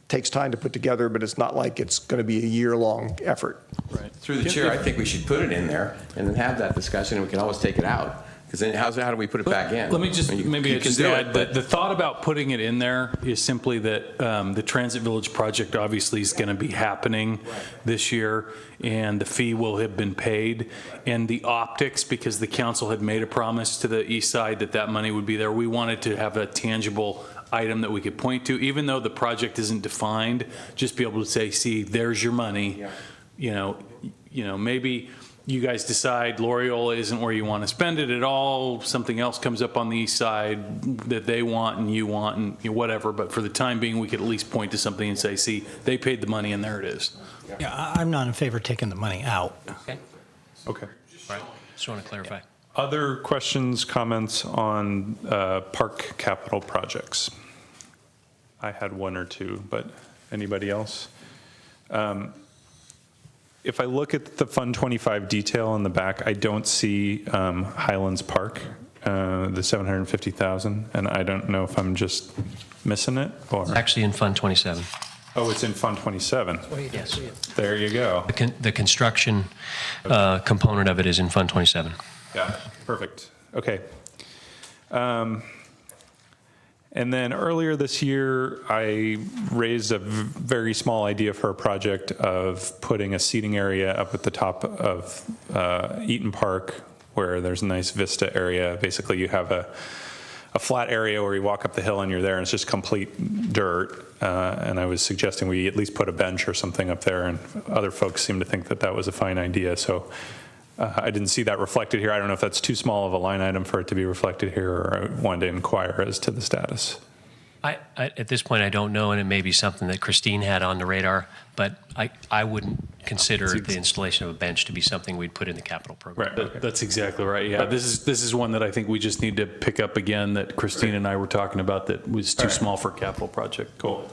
takes time to put together, but it's not like it's going to be a year-long effort. Right. Through the chair, I think we should put it in there and then have that discussion, and we can always take it out. Because then how do we put it back in? Let me just maybe you just can do add it, that the thought about putting it in there is simply that the Transit Village project obviously is going to be happening this year, and the fee will have been paid. And the optics, because the council had made a promise to the east side that money would be there, we wanted to have a tangible item that we could point to, even though the project isn't defined, just be able to say, see, there's your money. Yeah. Maybe you guys decide Loyola isn't where you want to spend it at all. Something else comes up on the east side that they want and you want and whatever. But for the time being, we could at least point to something and say, see, they paid the money and there it is. Yeah, I'm not in favor of taking the money out. Okay. Okay. Right. Just want to clarify. Other questions, comments on park capital projects? I had one or two, but anybody else? If I look at the Fund 25 detail in the back, I don't see Highlands Park, the 750,000, and I don't know if I'm just missing it or. It's actually in Fund 27. Oh, it's in Fund 27. Yes. There you go. The construction component of it is in Fund 27. Yeah, perfect. Okay. And then earlier this year, I raised a very small idea for a project of putting a seating area up at the top of Eaton Park, where there's a nice vista area. Basically, you have a flat area where you walk up the hill and you're there, and it's just complete dirt. And I was suggesting we at least put a bench or something up there, and other folks seem to think that that was a fine idea. So I didn't see that reflected here. I don't know if that's too small of a line item for it to be reflected here, or I wanted to inquire as to the status. At this point, I don't know, and it may be something that Christine had on the radar, but I wouldn't consider the installation of a bench to be something we'd put in the capital program. Right. That's exactly right. Yeah, this is one that I think we just need to pick up again that Christine and I were talking about that was too small for a capital project. Cool.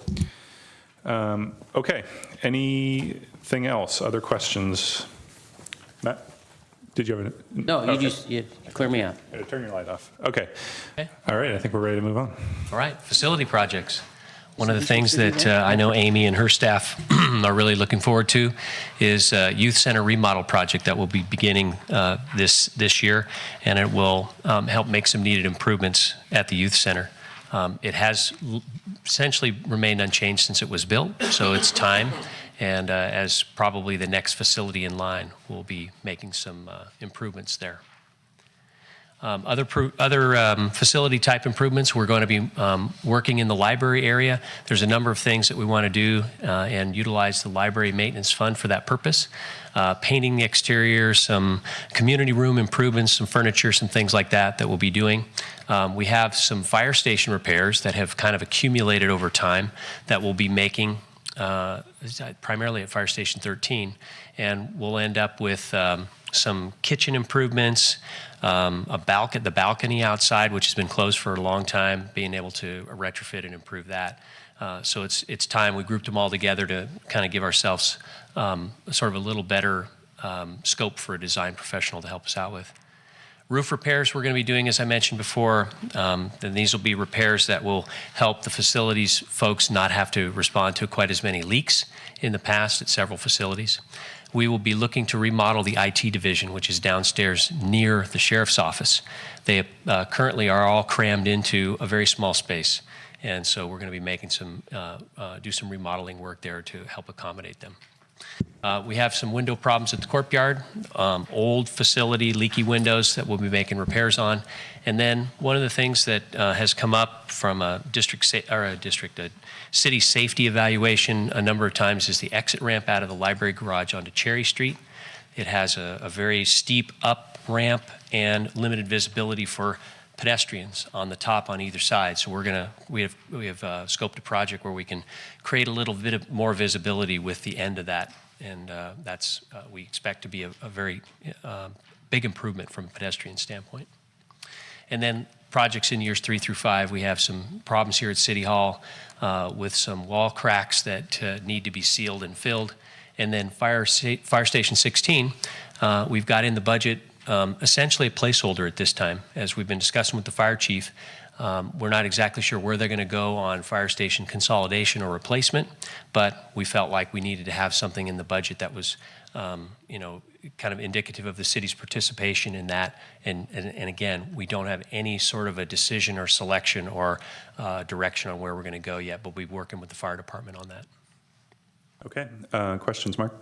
Okay. Anything else? Other questions? Matt? Did you have a... No, you clear me out. Turn your light off. Okay. All right, I think we're ready to move on. All right, facility projects. One of the things that I know Amy and her staff are really looking forward to is a youth center remodel project that will be beginning this year, and it will help make some needed improvements at the youth center. It has essentially remained unchanged since it was built, so it's time. And as probably the next facility in line, we'll be making some improvements there. Other facility type improvements, we're going to be working in the library area. There's a number of things that we want to do and utilize the library maintenance fund for that purpose. Painting the exterior, some community room improvements, some furniture, some things like that we'll be doing. We have some fire station repairs that have kind of accumulated over time that we'll be making primarily at Fire Station 13, and we'll end up with some kitchen improvements, the balcony outside, which has been closed for a long time, being able to retrofit and improve that. So it's time. We grouped them all together to kind of give ourselves sort of a little better scope for a design professional to help us out with. Roof repairs we're going to be doing, as I mentioned before, then these will be repairs that will help the facilities folks not have to respond to quite as many leaks in the past at several facilities. We will be looking to remodel the IT division, which is downstairs near the sheriff's office. They currently are all crammed into a very small space, and so we're going to be making do some remodeling work there to help accommodate them. We have some window problems at the courtyard, old facility, leaky windows that we'll be making repairs on. And then one of the things that has come up from a city safety evaluation a number of times is the exit ramp out of the library garage onto Cherry Street. It has a very steep up ramp and limited visibility for pedestrians on the top on either side. So we have scoped a project where we can create a little bit more visibility with the end of that, and that's we expect to be a very big improvement from a pedestrian standpoint. And then projects in years 3 through 5, we have some problems here at City Hall with some wall cracks that need to be sealed and filled. And then Fire Station 16, we've got in the budget essentially a placeholder at this time. As we've been discussing with the fire chief, we're not exactly sure where they're going to go on fire station consolidation or replacement, but we felt like we needed to have something in the budget that was, kind of indicative of the city's participation in that. And again, we don't have any sort of a decision or selection or direction on where we're going to go yet, but we'll be working with the fire department on that. Okay. Questions, Mark?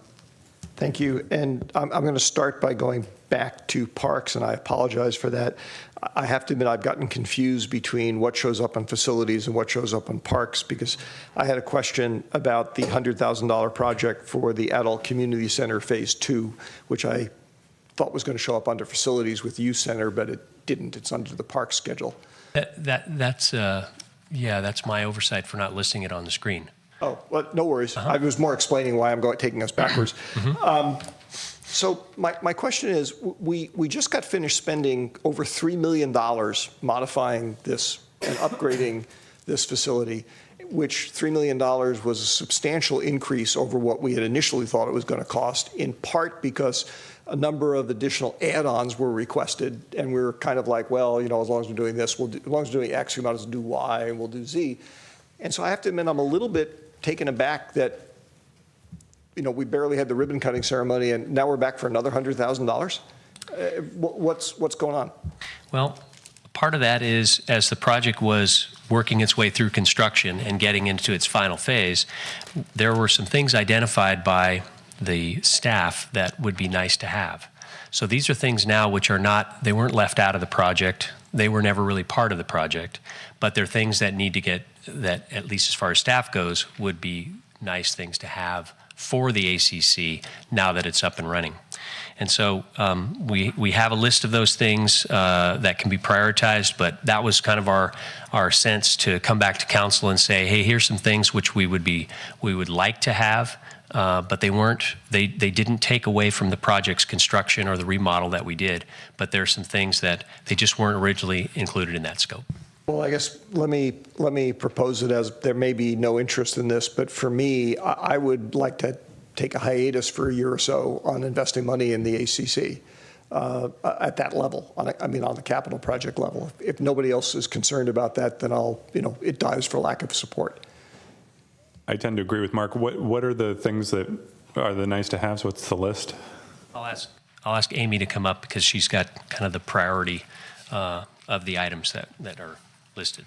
Thank you. And I'm going to start by going back to parks, and I apologize for that. I have to admit I've gotten confused between what shows up on facilities and what shows up on parks, because I had a question about the $100,000 project for the Adult Community Center Phase 2, which I thought was going to show up under facilities with youth center, but it didn't. It's under the park schedule. That's my oversight for not listing it on the screen. Oh, well, no worries. I was more explaining why I'm taking us backwards. So my question is, we just got finished spending over $3 million modifying this and upgrading this facility, which $3 million was a substantial increase over what we had initially thought it was going to cost, in part because a number of additional add-ons were requested, and we were kind of like, well, you know, as long as we're doing this, we'll do, as long as we're doing X, we might as well do Y, and we'll do Z. And so I have to admit, I'm a little bit taken aback that, you know, we barely had the ribbon cutting ceremony, and now we're back for another $100,000. What's going on? Well, part of that is as the project was working its way through construction and getting into its final phase, there were some things identified by the staff that would be nice to have. So these are things now which are not, they weren't left out of the project. They were never really part of the project, but they're things that need to get, that at least as far as staff goes, would be nice things to have for the ACC now that it's up and running. And so we have a list of those things that can be prioritized, but that was kind of our sense to come back to council and say, hey, here's some things which we would like to have, but they didn't take away from the project's construction or the remodel that we did, but there's some things that they just weren't originally included in that scope. Well, I guess let me propose it as there may be no interest in this, but for me, I would like to take a hiatus for a year or so on investing money in the ACC at that level, on the capital project level. If nobody else is concerned about that, then it dies for lack of support. I tend to agree with Mark. What are the things that are the nice to haves? What's the list? I'll ask Amy to come up because she's got kind of the priority of the items that are listed.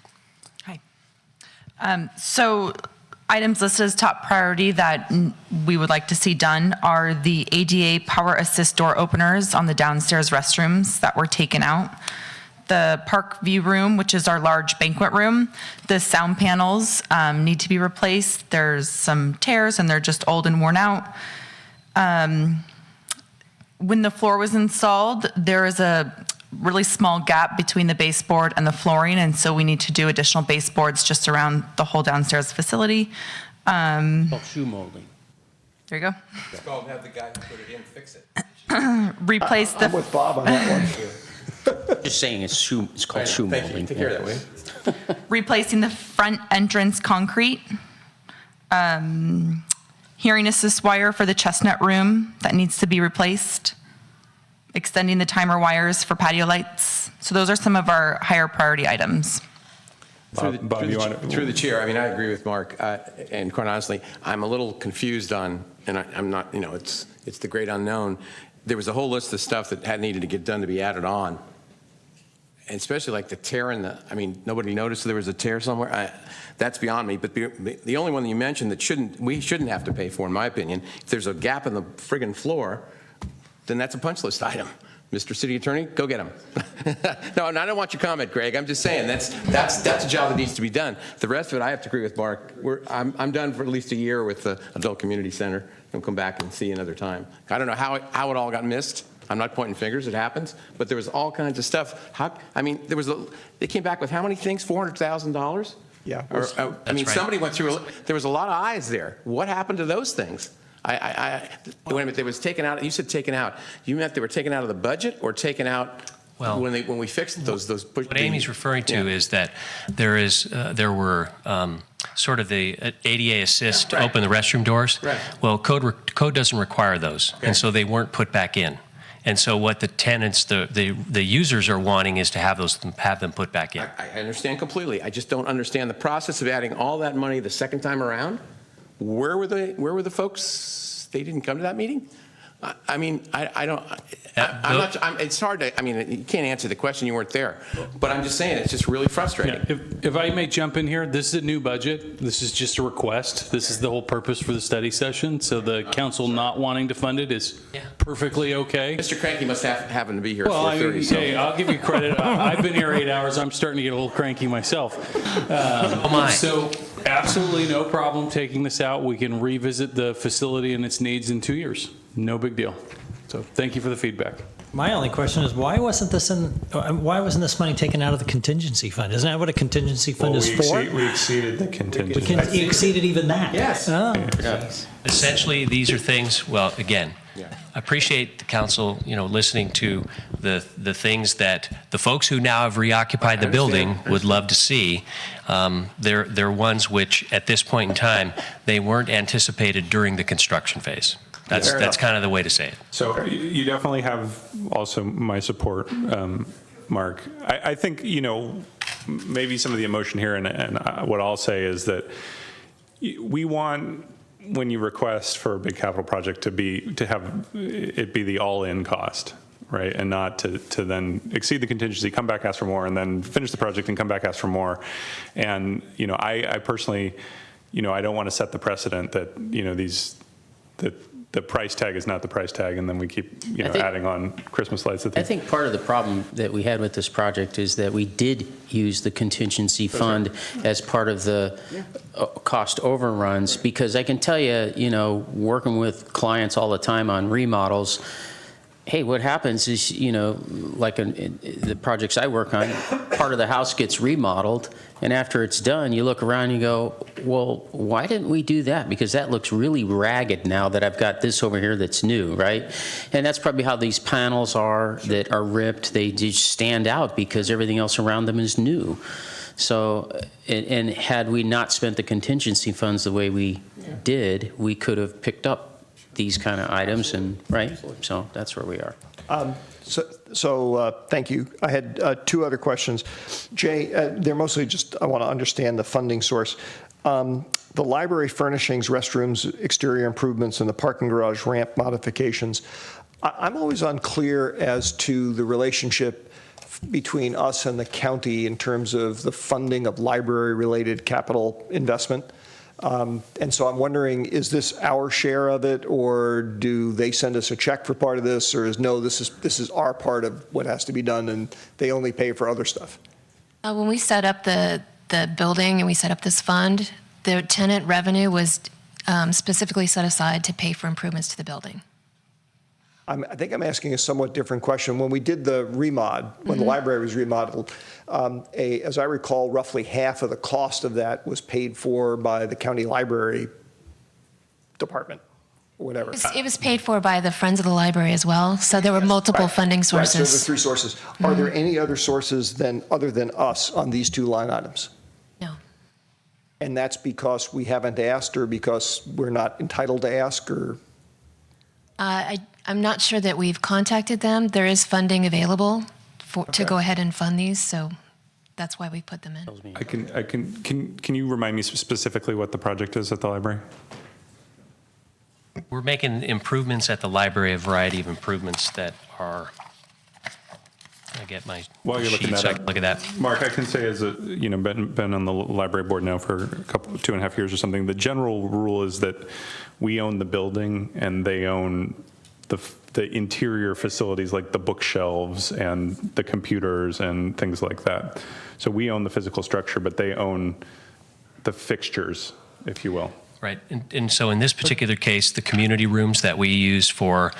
Hi. So items listed as top priority that we would like to see done are the ADA power assist door openers on the downstairs restrooms that were taken out. The park view room, which is our large banquet room, the sound panels need to be replaced. There's some tears and they're just old and worn out. When the floor was installed, there is a really small gap between the baseboard and the flooring, and so we need to do additional baseboards just around the whole downstairs facility. Called shoe molding. There you go. It's called have the guy who put it in fix it. Replace I'm with Bob on that one. Just saying it's called shoe Thank molding. you. Take care of that, Wayne. Replacing the front entrance concrete. Hearing assist wire for the Chestnut room that needs to be replaced. Extending the timer wires for patio lights. So those are some of our higher priority items. Through the chair, I mean, I agree with Mark, and quite honestly, I'm a little confused on, and I'm not, you know, it's the great unknown. There was a whole list of stuff that had needed to get done to be added on, and especially like the tear in the, I mean, nobody noticed there was a tear somewhere. That's beyond me, but the only one that you mentioned that we shouldn't have to pay for, in my opinion, if there's a gap in the friggin' floor, then that's a punch list item. Mr. City Attorney, go get him. No, and I don't want your comment, Greg. I'm just saying that's a job that needs to be done. The rest of it, I have to agree with Mark. I'm done for at least a year with the Adult Community Center. I'll come back and see you another time. I don't know how it all got missed. I'm not pointing fingers. It happens. But there was all kinds of stuff. They came back with how many things? $400,000? Yeah. I mean, somebody went through. There was a lot of eyes there. What happened to those things? Wait a minute, they was taken out, you said taken out. You meant they were taken out of the budget or taken out when we fixed those push? What Amy's referring to is that there were sort of the ADA assist to open the restroom doors. Right. Well, code doesn't require those, and so they weren't put back in. And so what the tenants, the users are wanting is to have them put back in. I understand completely. I just don't understand the process of adding all that money the second time around. Where were the folks? They didn't come to that meeting? I mean, I don't. It's hard to. I mean, you can't answer the question. You weren't there. But I'm just saying, it's just really frustrating. Yeah, if I may jump in here, this is a new budget. This is just a request. This is the whole purpose for the study session. So the council not wanting to fund it is perfectly okay. Mr. Cranky must happen to be here Well, at 4:30. hey, I'll give you credit. I've been here 8 hours. I'm starting to get a little cranky myself. So absolutely no problem taking this out. We can revisit the facility and its needs in 2 years. No big deal. So thank you for the feedback. My only question is why wasn't this money taken out of the contingency fund? Isn't that what a contingency fund is for? We exceeded the contingency. You exceeded even that. Yes. Oh. Essentially, these are things, well, again, I appreciate the council, listening to the things that the folks who now have reoccupied the building would love to see. They're ones which, at this point in time, they weren't anticipated during the construction phase. That's kind of the way to say it. So you definitely have also my support, Mark. I think, maybe some of the emotion here, and what I'll say is that we want, when you request for a big capital project, to have it be the all-in cost, right? And not to then exceed the contingency, come back, ask for more, and then finish the project and come back, ask for more. And, I personally, I don't want to set the precedent that, the price tag is not the price tag, and then we keep, adding on Christmas lights. I think part of the problem that we had with this project is that we did use the contingency fund as part of the cost overruns, because I can tell you, working with clients all the time on remodels, hey, what happens is, like in the projects I work on, part of the house gets remodeled, and after it's done, you look around and you go, well, why didn't we do that? Because that looks really ragged now that I've got this over here that's new, right? And that's probably how these panels are that are ripped. They just stand out because everything else around them is new. So, and had we not spent the contingency funds the way we did, we could have picked up these kind of items, and right? So that's where we are. So thank you. I had two other questions. Jay, they're mostly just, I want to understand the funding source. The library furnishings, restrooms, exterior improvements, and the parking garage ramp modifications, I'm always unclear as to the relationship between us and the county in terms of the funding of library-related capital investment. And so I'm wondering, is this our share of it, or do they send us a check for part of this, or this is our part of what has to be done and they only pay for other stuff? When we set up the building and we set up this fund, the tenant revenue was specifically set aside to pay for improvements to the building. I think I'm asking a somewhat different question. When we did the remod, when the library was remodeled, as I recall, roughly half of the cost of that was paid for by the county library department, or whatever. It was paid for by the Friends of the Library as well, so there were multiple funding sources. Right, so there were three sources. Are there any other sources other than us on these two line items? No. And that's because we haven't asked, or because we're not entitled to ask, or? I'm not sure that we've contacted them. There is funding available to go ahead and fund these, so that's why we put them in. Can you remind me specifically what the project is at the library? We're making improvements at the library, a variety of improvements that are, I get my While you're looking sheet that so I up, can look at that. Mark, I can say, as been on the library board now for 2.5 years or something, the general rule is that we own the building and they own the interior facilities, like the bookshelves and the computers and things like that. So we own the physical structure, but they own the fixtures, if you will. Right, and so in this particular case, the community rooms that we use for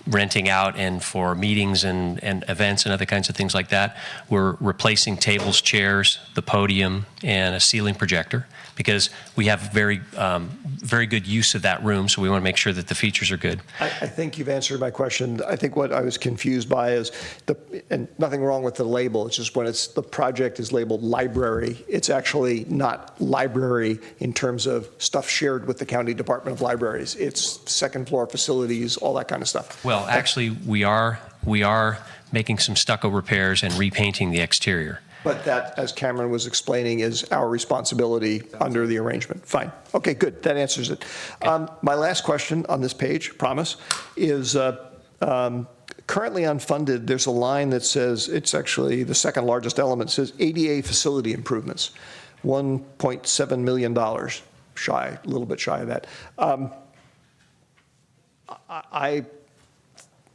renting out and for meetings and events and other kinds of things like that, we're replacing tables, chairs, the podium, and a ceiling projector, because we have very good use of that room, so we want to make sure that the features are good. I think you've answered my question. I think what I was confused by is, and nothing wrong with the label, it's just when the project is labeled library, it's actually not library in terms of stuff shared with the County Department of Libraries. It's second floor facilities, all that kind of stuff. Well, actually, we are making some stucco repairs and repainting the exterior. But that, as Cameron was explaining, is our responsibility under the arrangement. Fine. Okay, good. That answers it. My last question on this page, promise, is currently unfunded. There's a line that says, it's actually the second largest element, says ADA facility improvements, $1.7 million, shy, a little bit shy of that. I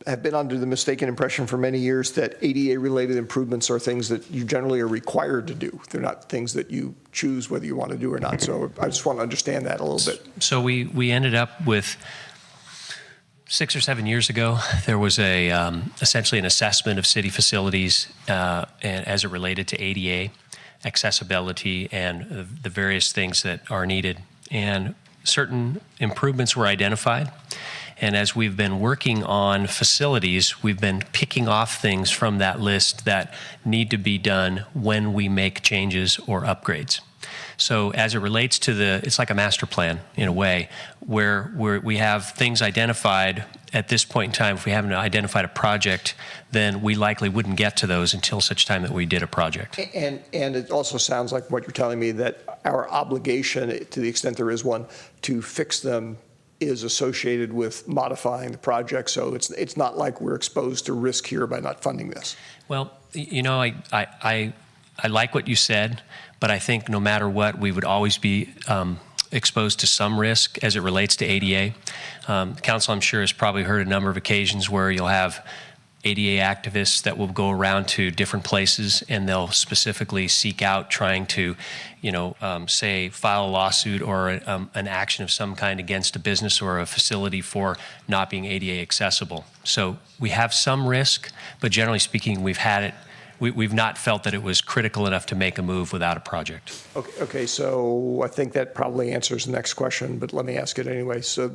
have been under the mistaken impression for many years that ADA-related improvements are things that you generally are required to do. They're not things that you choose whether you want to do or not. So I just want to understand that a little bit. So we ended up with 6 or 7 years ago, there was essentially an assessment of city facilities and as it related to ADA, accessibility, and the various things that are needed. And certain improvements were identified. And as we've been working on facilities, we've been picking off things from that list that need to be done when we make changes or upgrades. So as it relates to it's like a master plan in a way, where we have things identified at this point in time. If we haven't identified a project, then we likely wouldn't get to those until such time that we did a project. And it also sounds like what you're telling me, that our obligation, to the extent there is one, to fix them is associated with modifying the project. So it's not like we're exposed to risk here by not funding this. Well, you know, I like what you said, but I think no matter what, we would always be exposed to some risk as it relates to ADA. Council, I'm sure, has probably heard a number of occasions where you'll have ADA activists that will go around to different places and they'll specifically seek out trying to, you know, say file a lawsuit or an action of some kind against a business or a facility for not being ADA accessible. So we have some risk, but generally speaking, we've not felt that it was critical enough to make a move without a project. Okay, so I think that probably answers the next question, but let me ask it anyway. So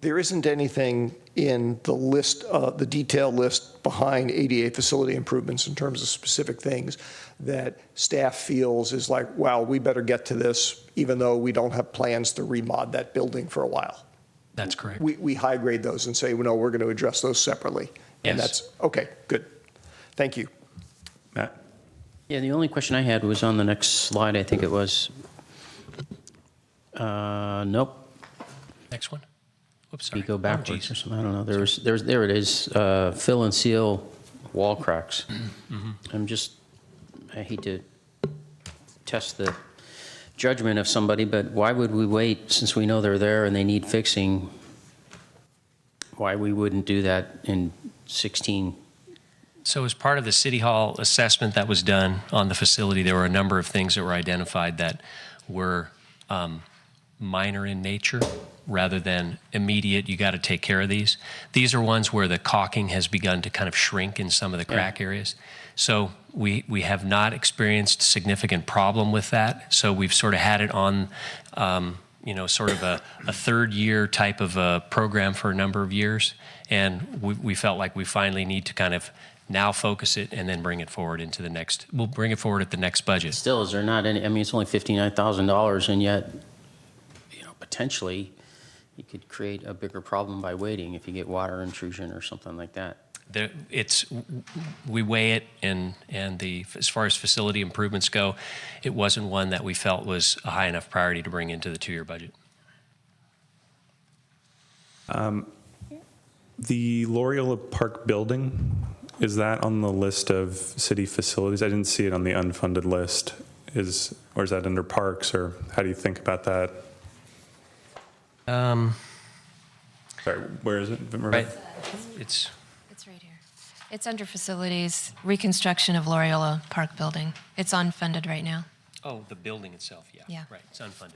there isn't anything in the list, the detailed list behind ADA facility improvements in terms of specific things that staff feels is like, wow, we better get to this, even though we don't have plans to remod that building for a while. That's correct. We high grade those and say, well, no, we're going to address those separately. And Yes. that's, okay, good. Thank you. Matt? Yeah, the only question I had was on the next slide, I think it was. Nope. Next one. Oops, You sorry. go backwards geez. or something, I don't know. There it is, fill and seal wall cracks. I hate to test the judgment of somebody, but why would we wait, since we know they're there and they need fixing, why we wouldn't do that in 16? So as part of the City Hall assessment that was done on the facility, there were a number of things that were identified that were minor in nature rather than immediate, you got to take care of these. These are ones where the caulking has begun to kind of shrink in some of the crack areas. So we have not experienced significant problem with that. So we've sort of had it on, you know, sort of a third year type of a program for a number of years. And we felt like we finally need to kind of now focus it and then bring it forward into the next, we'll bring it forward at the next budget. Still, is there not any, I mean, it's only $59,000 and yet, you know, potentially you could create a bigger problem by waiting if you get water intrusion or something like that. We weigh it, and as far as facility improvements go, it wasn't one that we felt was a high enough priority to bring into the two-year budget. The Loyola Park building, is that on the list of city facilities? I didn't see it on the unfunded list. Or is that under parks, or how do you think about that? Sorry, where is it? Right. It's right here. It's under facilities, reconstruction of Loyola Park building. It's unfunded right now. Oh, the building itself, yeah. Yeah. Right, it's unfunded.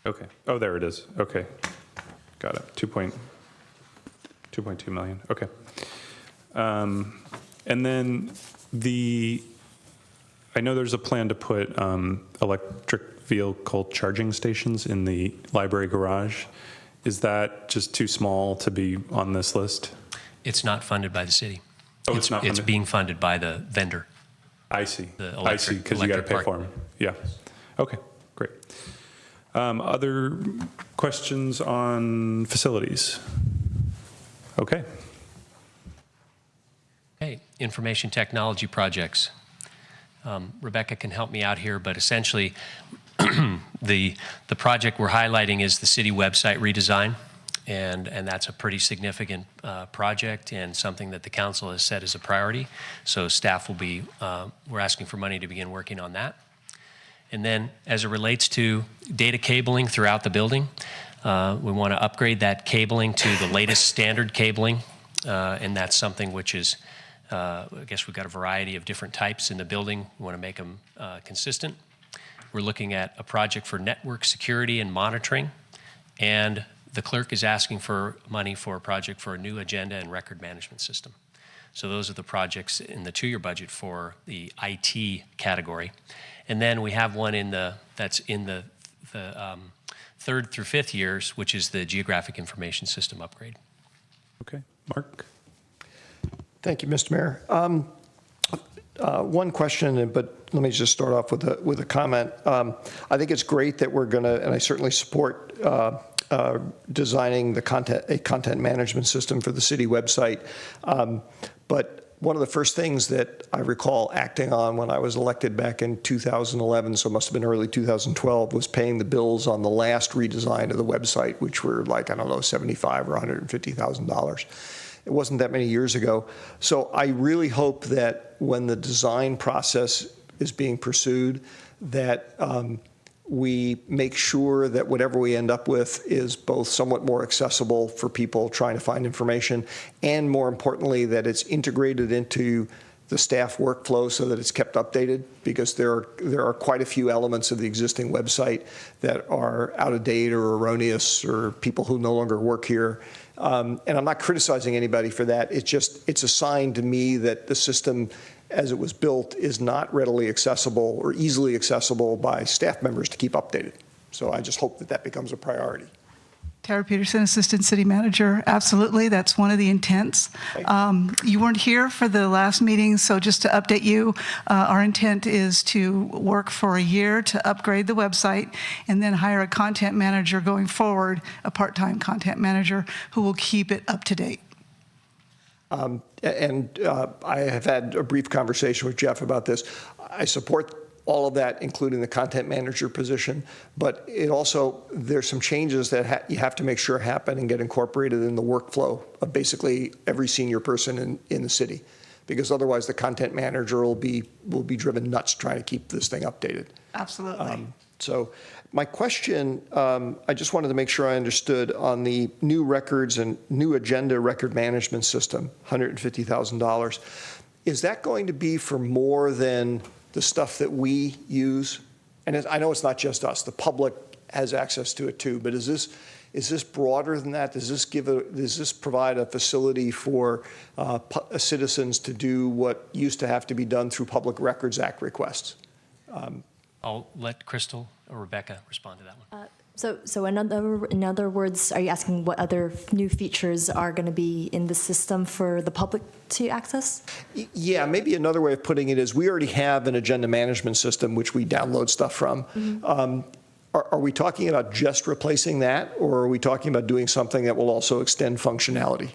Okay. Oh, there it is. Okay. Got it. 2.2 million. Okay. And then I know there's a plan to put electric vehicle charging stations in the library garage. Is that just too small to be on this list? It's not funded by the city. Oh, it's not funded? It's being funded by the vendor. I see. The I see, because you got to pay electric for them. Yeah. Okay, great. Other questions on facilities? Okay. Okay, information technology projects. Rebecca can help me out here, but essentially the project we're highlighting is the city website redesign, and that's a pretty significant project and something that the council has set as a priority. So staff will be, we're asking for money to begin working on that. And then as it relates to data cabling throughout the building, we want to upgrade that cabling to the latest standard cabling, and that's something which is, I guess we've got a variety of different types in the building. We want to make them consistent. We're looking at a project for network security and monitoring, and the clerk is asking for money for a project for a new agenda and record management system. So those are the projects in the two-year budget for the IT category. And then we have one that's in the third through fifth years, which is the geographic information system upgrade. Okay, Mark? Thank you, Mr. Mayor. One question, but let me just start off with a comment. I think it's great that we're going to, and I certainly support designing a content management system for the city website. But one of the first things that I recall acting on when I was elected back in 2011, so it must have been early 2012, was paying the bills on the last redesign of the website, which were like, I don't know, $75,000 or $150,000. It wasn't that many years ago. So I really hope that when the design process is being pursued, that we make sure that whatever we end up with is both somewhat more accessible for people trying to find information, and more importantly, that it's integrated into the staff workflow so that it's kept updated, because there are quite a few elements of the existing website that are out of date or erroneous, or people who no longer work here. And I'm not criticizing anybody for that. It's a sign to me that the system, as it was built, is not readily accessible or easily accessible by staff members to keep updated. So I just hope that that becomes a priority. Tara Peterson, Assistant City Manager. Absolutely, that's one of the intents. You weren't here for the last meeting, so just to update you, our intent is to work for a year to upgrade the website and then hire a content manager going forward, a part-time content manager who will keep it up to date. I have had a brief conversation with Jeff about this. I support all of that, including the content manager position, but it also, there's some changes that you have to make sure happen and get incorporated in the workflow of basically every senior person in the city, because otherwise the content manager will be driven nuts trying to keep this thing updated. Absolutely. So my question, I just wanted to make sure I understood on the new records and new agenda record management system, $150,000. Is that going to be for more than the stuff that we use? And I know it's not just us, the public has access to it too, but is this broader than that? Does this provide a facility for citizens to do what used to have to be done through Public Records Act requests? I'll let Crystal or Rebecca respond to that one. So in other words, are you asking what other new features are going to be in the system for the public to access? Yeah, maybe another way of putting it is we already have an agenda management system which we download stuff from. Mm-hmm. Are we talking about just replacing that, or are we talking about doing something that will also extend functionality?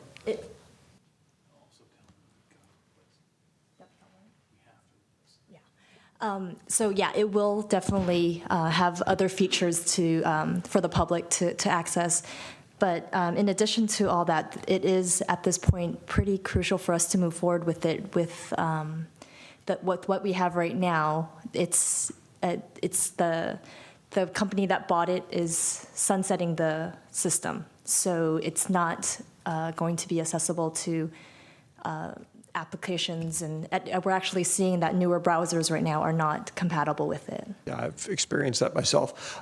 So yeah, it will definitely have other features for the public to access. But in addition to all that, it is at this point pretty crucial for us to move forward with it. With what we have right now, it's the company that bought it is sunsetting the system, so it's not going to be accessible to applications, and we're actually seeing that newer browsers right now are not compatible with it. Yeah, I've experienced that myself.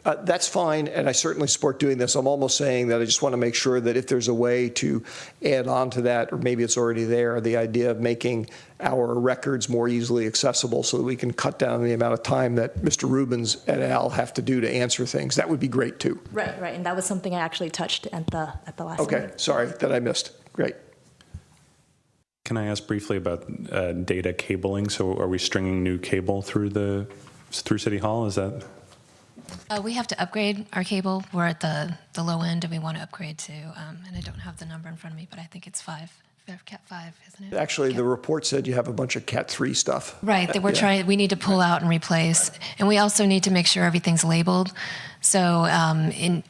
That's fine, and I certainly support doing this. I'm almost saying that I just want to make sure that if there's a way to add on to that, or maybe it's already there, the idea of making our records more easily accessible so that we can cut down the amount of time that Mr. Rubens et al. Have to do to answer things, that would be great too. Right, and that was something I actually touched at the last meeting. Okay, sorry that I missed. Great. Can I ask briefly about data cabling? So are we stringing new cable through City Hall? Is that? We have to upgrade our cable. We're at the low end, and we want to upgrade to, and I don't have the number in front of me, but I think it's 5. Cat 5, isn't it? Actually, the report said you have a bunch of Cat 3 stuff. Right, that we're trying. We need to pull out and replace, and we also need to make sure everything's labeled. So,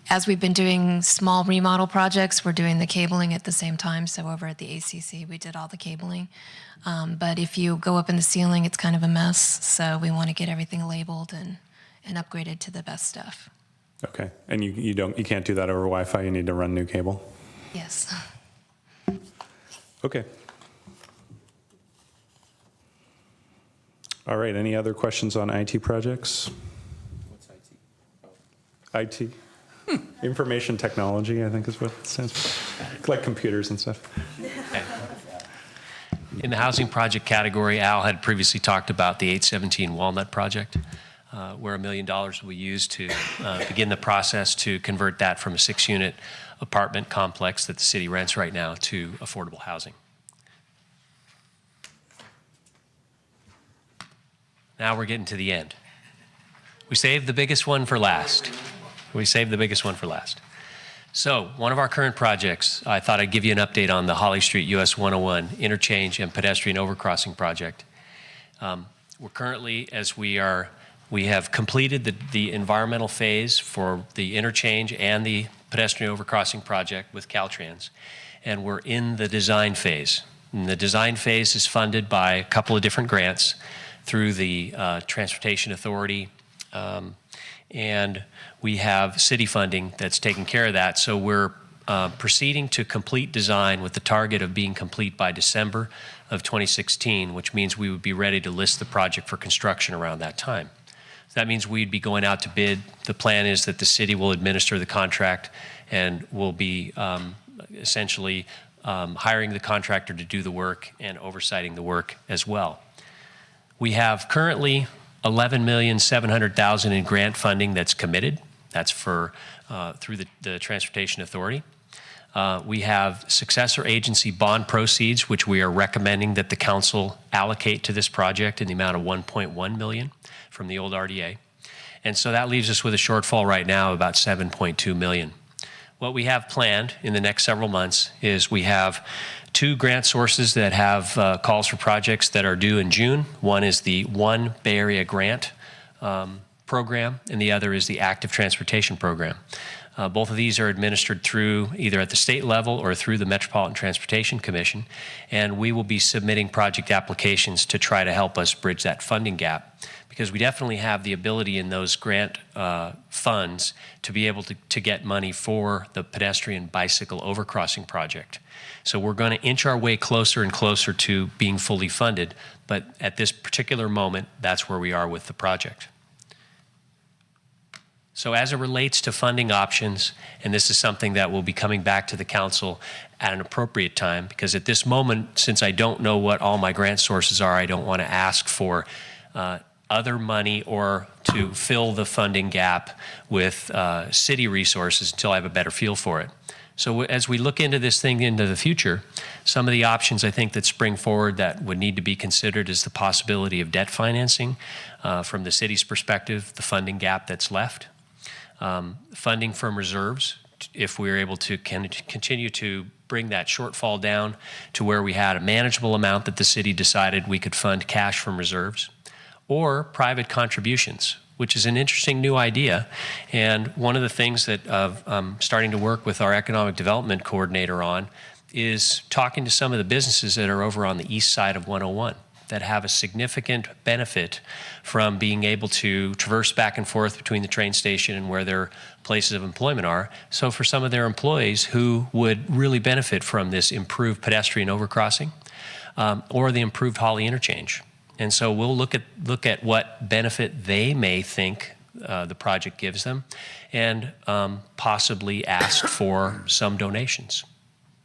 as we've been doing small remodel projects, we're doing the cabling at the same time. So over at the ACC, we did all the cabling. But if you go up in the ceiling, it's kind of a mess. So we want to get everything labeled and upgraded to the best stuff. Okay, and you can't do that over Wi-Fi. You need to run new cable. Yes. Okay. All right, any other questions on IT projects? What's IT? IT? Information technology, I think is what it stands for. Like computers and stuff. In the housing project category, Al had previously talked about the 817 Walnut project. where $1 million will be used to begin the process to convert that from a 6-unit apartment complex that the city rents right now to affordable housing. Now we're getting to the end. We saved the biggest one for last. So one of our current projects, I thought I'd give you an update on the Holly Street US 101 interchange and pedestrian overcrossing project. We're currently, we have completed the environmental phase for the interchange and the pedestrian overcrossing project with Caltrans, and we're in the design phase. And the design phase is funded by a couple of different grants through the Transportation Authority, and we have city funding that's taking care of that. So we're proceeding to complete design with the target of being complete by December of 2016, which means we would be ready to list the project for construction around that time. That means we'd be going out to bid. The plan is that the city will administer the contract and will be essentially hiring the contractor to do the work and oversighting the work as well. We have currently $11,700,000 in grant funding that's committed. That's for through the Transportation Authority. We have successor agency bond proceeds, which we are recommending that the council allocate to this project in the amount of $1.1 million from the old RDA. And so that leaves us with a shortfall right now of about $7.2 million. What we have planned in the next several months is we have 2 grant sources that have calls for projects that are due in June. One is the One Bay Area Grant program, and the other is the Active Transportation Program. Both of these are administered through either at the state level or through the Metropolitan Transportation Commission, and we will be submitting project applications to try to help us bridge that funding gap, because we definitely have the ability in those grant funds to be able to get money for the pedestrian bicycle overcrossing project. So we're going to inch our way closer and closer to being fully funded, but at this particular moment, that's where we are with the project. So as it relates to funding options, and this is something that will be coming back to the council at an appropriate time, because at this moment, since I don't know what all my grant sources are, I don't want to ask for other money or to fill the funding gap with city resources until I have a better feel for it. So as we look into this thing into the future, some of the options I think that spring forward that would need to be considered is the possibility of debt financing from the city's perspective, the funding gap that's left. Funding from reserves, if we were able to continue to bring that shortfall down to where we had a manageable amount that the city decided we could fund cash from reserves, or private contributions, which is an interesting new idea. And one of the things that I'm starting to work with our economic development coordinator on is talking to some of the businesses that are over on the east side of 101 that have a significant benefit from being able to traverse back and forth between the train station and where their places of employment are. So for some of their employees who would really benefit from this improved pedestrian overcrossing or the improved Holly interchange. And so we'll look at what benefit they may think the project gives them and possibly ask for some donations.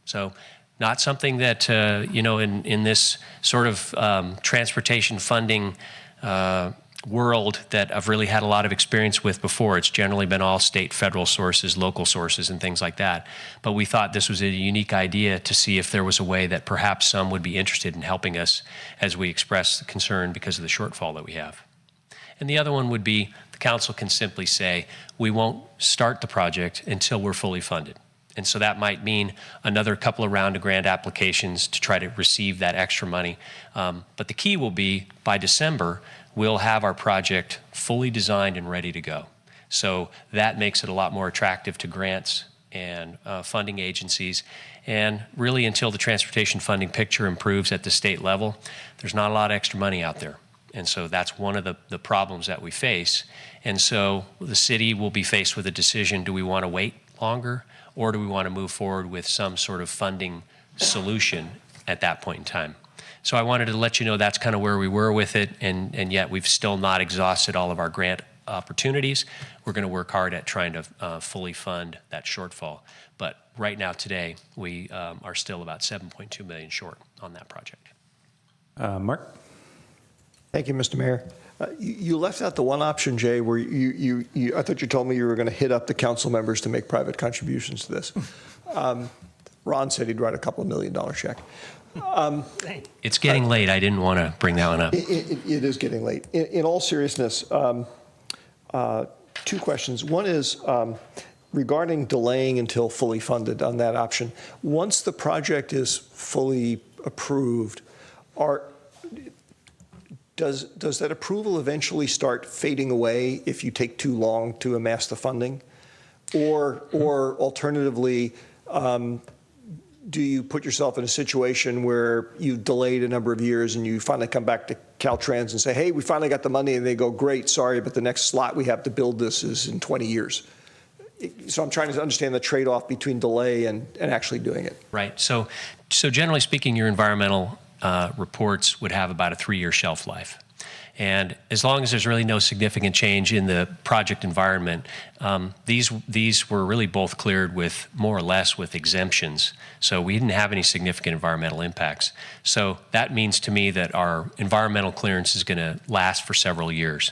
So not something that, in this sort of transportation funding world that I've really had a lot of experience with before. It's generally been all state, federal sources, local sources, and things like that. But we thought this was a unique idea to see if there was a way that perhaps some would be interested in helping us as we express the concern because of the shortfall that we have. And the other one would be the council can simply say, we won't start the project until we're fully funded. And so that might mean another couple of round of grant applications to try to receive that extra money. But the key will be by December, we'll have our project fully designed and ready to go. So that makes it a lot more attractive to grants and funding agencies. And really until the transportation funding picture improves at the state level, there's not a lot of extra money out there. And so that's one of the problems that we face. And so the city will be faced with a decision, do we want to wait longer? Or do we want to move forward with some sort of funding solution at that point in time? So I wanted to let you know that's kind of where we were with it, and yet we've still not exhausted all of our grant opportunities. We're going to work hard at trying to fully fund that shortfall. But right now, today, we are still about $7.2 million short on that project. Mark? Thank you, Mr. Mayor. You left out the one option, Jay, where I thought you told me you were going to hit up the council members to make private contributions to this. Ron said he'd write a couple of $1 million check. It's getting late. I didn't want to bring that one up. It is getting late. In all seriousness, two questions. One is regarding delaying until fully funded on that option. Once the project is fully approved, does that approval eventually start fading away if you take too long to amass the funding? Or alternatively, do you put yourself in a situation where you delayed a number of years and you finally come back to Caltrans and say, hey, we finally got the money, and they go, great, sorry, but the next slot we have to build this is in 20 years. So I'm trying to understand the trade-off between delay and actually doing it. Right. So generally speaking, your environmental reports would have about a 3-year shelf life. And as long as there's really no significant change in the project environment, these were really both cleared with more or less with exemptions. So we didn't have any significant environmental impacts. So that means to me that our environmental clearance is going to last for several years.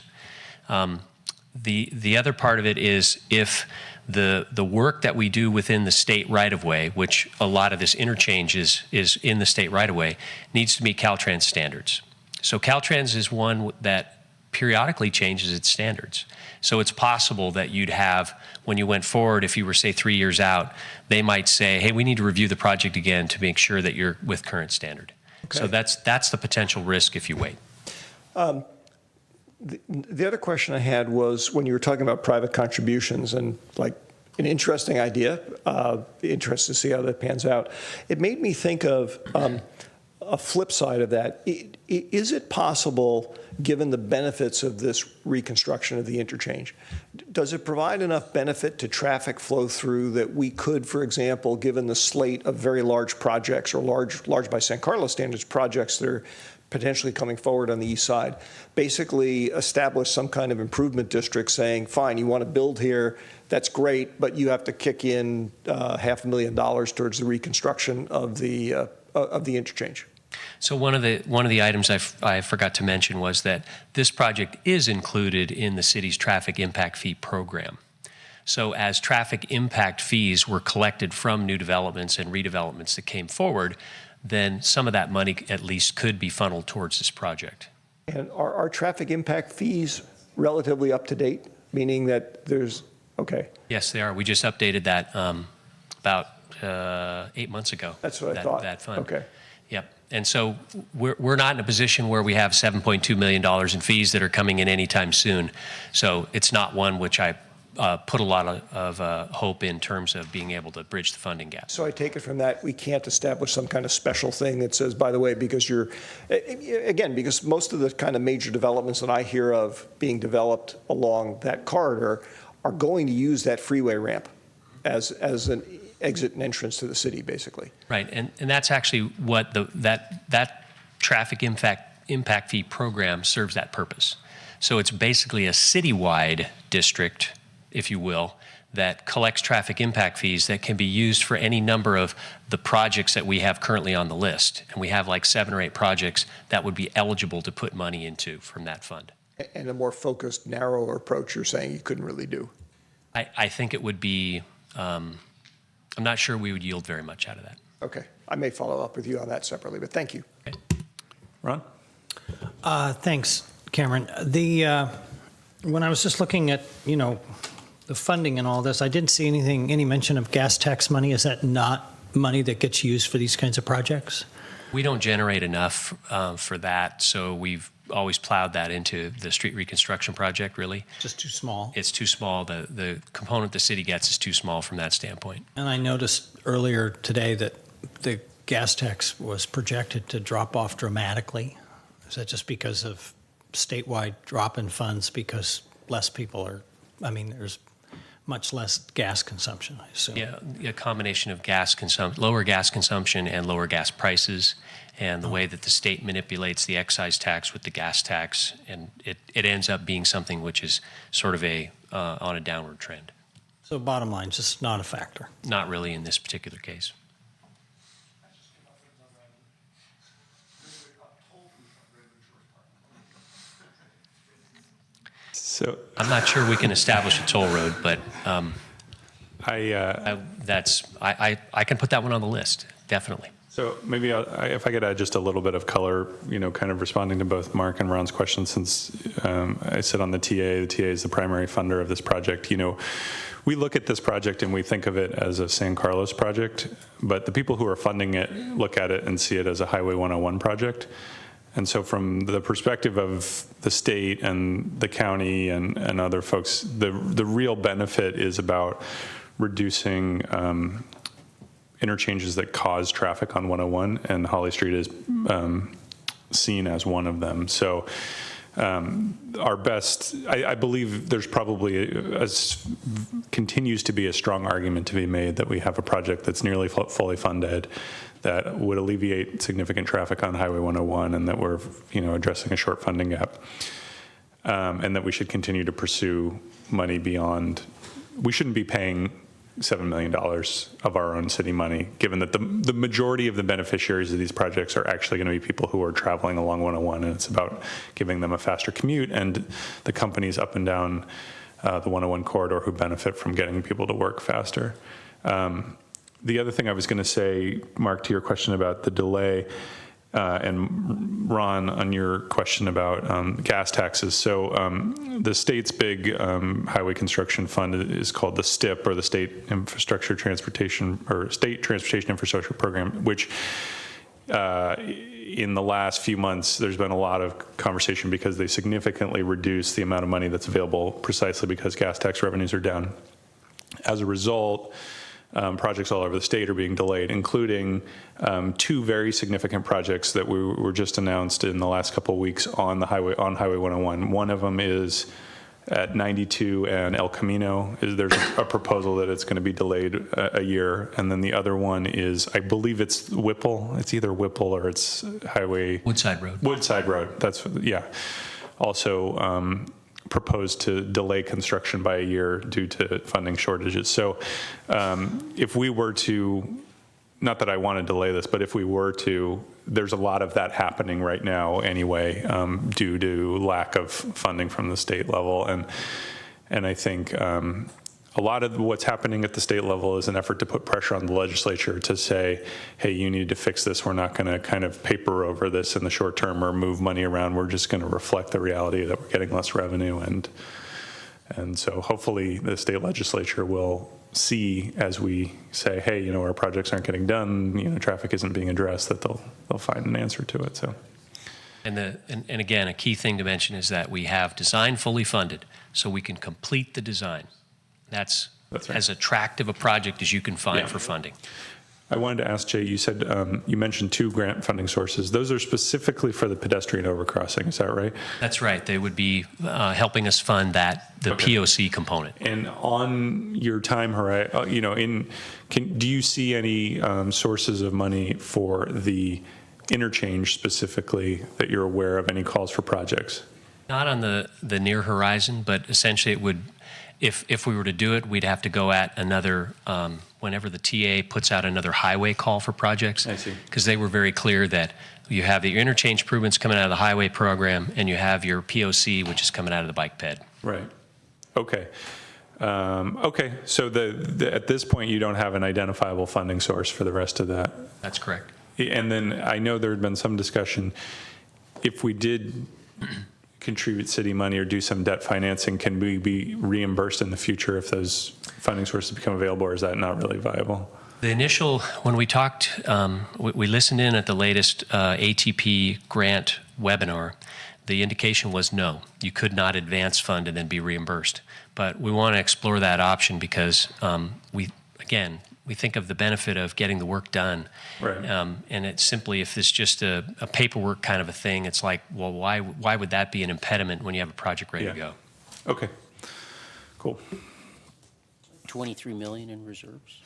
The other part of it is if the work that we do within the state right-of-way, which a lot of this interchange is in the state right-of-way, needs to meet Caltrans standards. So Caltrans is one that periodically changes its standards. So it's possible that you'd have, when you went forward, if you were, say, 3 years out, they might say, hey, we need to review the project again to make sure that you're with current standard. Okay. So that's the potential risk if you wait. The other question I had was when you were talking about private contributions and like an interesting idea, interested to see how that pans out. It made me think of a flip side of that. Is it possible, given the benefits of this reconstruction of the interchange, does it provide enough benefit to traffic flow through that we could, for example, given the slate of very large projects or large by San Carlos standards projects that are potentially coming forward on the east side, basically establish some kind of improvement district saying, fine, you want to build here, that's great, but you have to kick in $500,000 towards the reconstruction of the interchange. So one of the items I forgot to mention was that this project is included in the city's traffic impact fee program. So as traffic impact fees were collected from new developments and redevelopments that came forward, then some of that money at least could be funneled towards this project. And are traffic impact fees relatively up to date, meaning that there's, okay. Yes, they are. We just updated that about 8 months ago. That's what I thought. That fund. Okay. Yep. And so we're not in a position where we have $7.2 million in fees that are coming in anytime soon. So it's not one which I put a lot of hope in terms of being able to bridge the funding gap. So I take it from that we can't establish some kind of special thing that says, by the way, because you're, again, because most of the kind of major developments that I hear of being developed along that corridor are going to use that freeway ramp as an exit and entrance to the city, basically. Right, and that's actually what that traffic impact fee program serves that purpose. So it's basically a citywide district, if you will, that collects traffic impact fees that can be used for any number of the projects that we have currently on the list. And we have like 7 or 8 projects that would be eligible to put money into from that fund. And a more focused, narrower approach you're saying you couldn't really do? I think it would be, I'm not sure we would yield very much out of that. Okay. I may follow up with you on that separately, but thank you. Okay. Ron? Thanks, Cameron. When I was just looking at, the funding and all this, I didn't see any mention of gas tax money. Is that not money that gets used for these kinds of projects? We don't generate enough for that, so we've always plowed that into the street reconstruction project, really. Just too small? It's too small. The component the city gets is too small from that standpoint. And I noticed earlier today that the gas tax was projected to drop off dramatically. Is that just because of statewide drop in funds because less people there's much less gas consumption, I assume? Yeah, a combination of lower gas consumption and lower gas prices, and the way that the state manipulates the excise tax with the gas tax, and it ends up being something which is sort of on a downward trend. So bottom line, just not a factor. Not really in this particular case. So I'm not sure we can establish a toll road, but I can put that one on the list, definitely. So maybe if I could add just a little bit of color, kind of responding to both Mark and Ron's questions, since I sit on the TA is the primary funder of this project. We look at this project and we think of it as a San Carlos project, but the people who are funding it look at it and see it as a Highway 101 project. And so from the perspective of the state and the county and other folks, the real benefit is about reducing interchanges that cause traffic on 101, and Holly Street is seen as one of them. So our best, I believe there's probably continues to be a strong argument to be made that we have a project that's nearly fully funded, that would alleviate significant traffic on Highway 101, and that we're addressing a short funding gap, and that we should continue to pursue money beyond. We shouldn't be paying $7 million of our own city money, given that the majority of the beneficiaries of these projects are actually going to be people who are traveling along 101, and it's about giving them a faster commute, and the companies up and down the 101 corridor who benefit from getting people to work faster. The other thing I was going to say, Mark, to your question about the delay, and Ron, on your question about gas taxes. So the state's big highway construction fund is called the STIP, or the State Infrastructure Transportation, or State Transportation Infrastructure Program, which in the last few months, there's been a lot of conversation because they significantly reduced the amount of money that's available precisely because gas tax revenues are down. As a result, projects all over the state are being delayed, including two very significant projects that were just announced in the last couple of weeks on Highway 101. One of them is at 92 and El Camino. There's a proposal that it's going to be delayed a year, and then the other one is, I believe it's Whipple. It's either Whipple or it's Highway Woodside Road. Woodside Road. That's also proposed to delay construction by a year due to funding shortages. So if we were to, not that I want to delay this, but if we were to, there's a lot of that happening right now anyway, due to lack of funding from the state level. And I think a lot of what's happening at the state level is an effort to put pressure on the legislature to say, hey, you need to fix this. We're not going to kind of paper over this in the short term or move money around. We're just going to reflect the reality that we're getting less revenue. And so hopefully the state legislature will see, as we say, hey, our projects aren't getting done, traffic isn't being addressed, that they'll find an answer to it. So. And again, a key thing to mention is that we have design fully funded, so we can complete the design. That's right. As attractive a project as you can find for funding. I wanted to ask Jay, you said, you mentioned two grant funding sources. Those are specifically for the pedestrian overcrossing, is that right? That's right. They would be helping us fund the POC component. And on your time horizon, do you see any sources of money for the interchange specifically that you're aware of, any calls for projects? Not on the near horizon, but essentially it would, if we were to do it, we'd have to go at another, whenever the TA puts out another highway call for projects. I see. Because they were very clear that you have your interchange improvements coming out of the highway program, and you have your POC, which is coming out of the bike ped. Right. Okay. So at this point, you don't have an identifiable funding source for the rest of that. That's correct. And then I know there had been some discussion, if we did contribute city money or do some debt financing, can we be reimbursed in the future if those funding sources become available, or is that not really viable? The initial, when we talked, we listened in at the latest ATP grant webinar. The indication was no, you could not advance fund and then be reimbursed. But we want to explore that option because we think of the benefit of getting the work done. Right. And it's simply, if it's just a paperwork kind of a thing, it's like, well, why would that be an impediment when you have a project ready to go? Okay, cool. 23 million in reserves.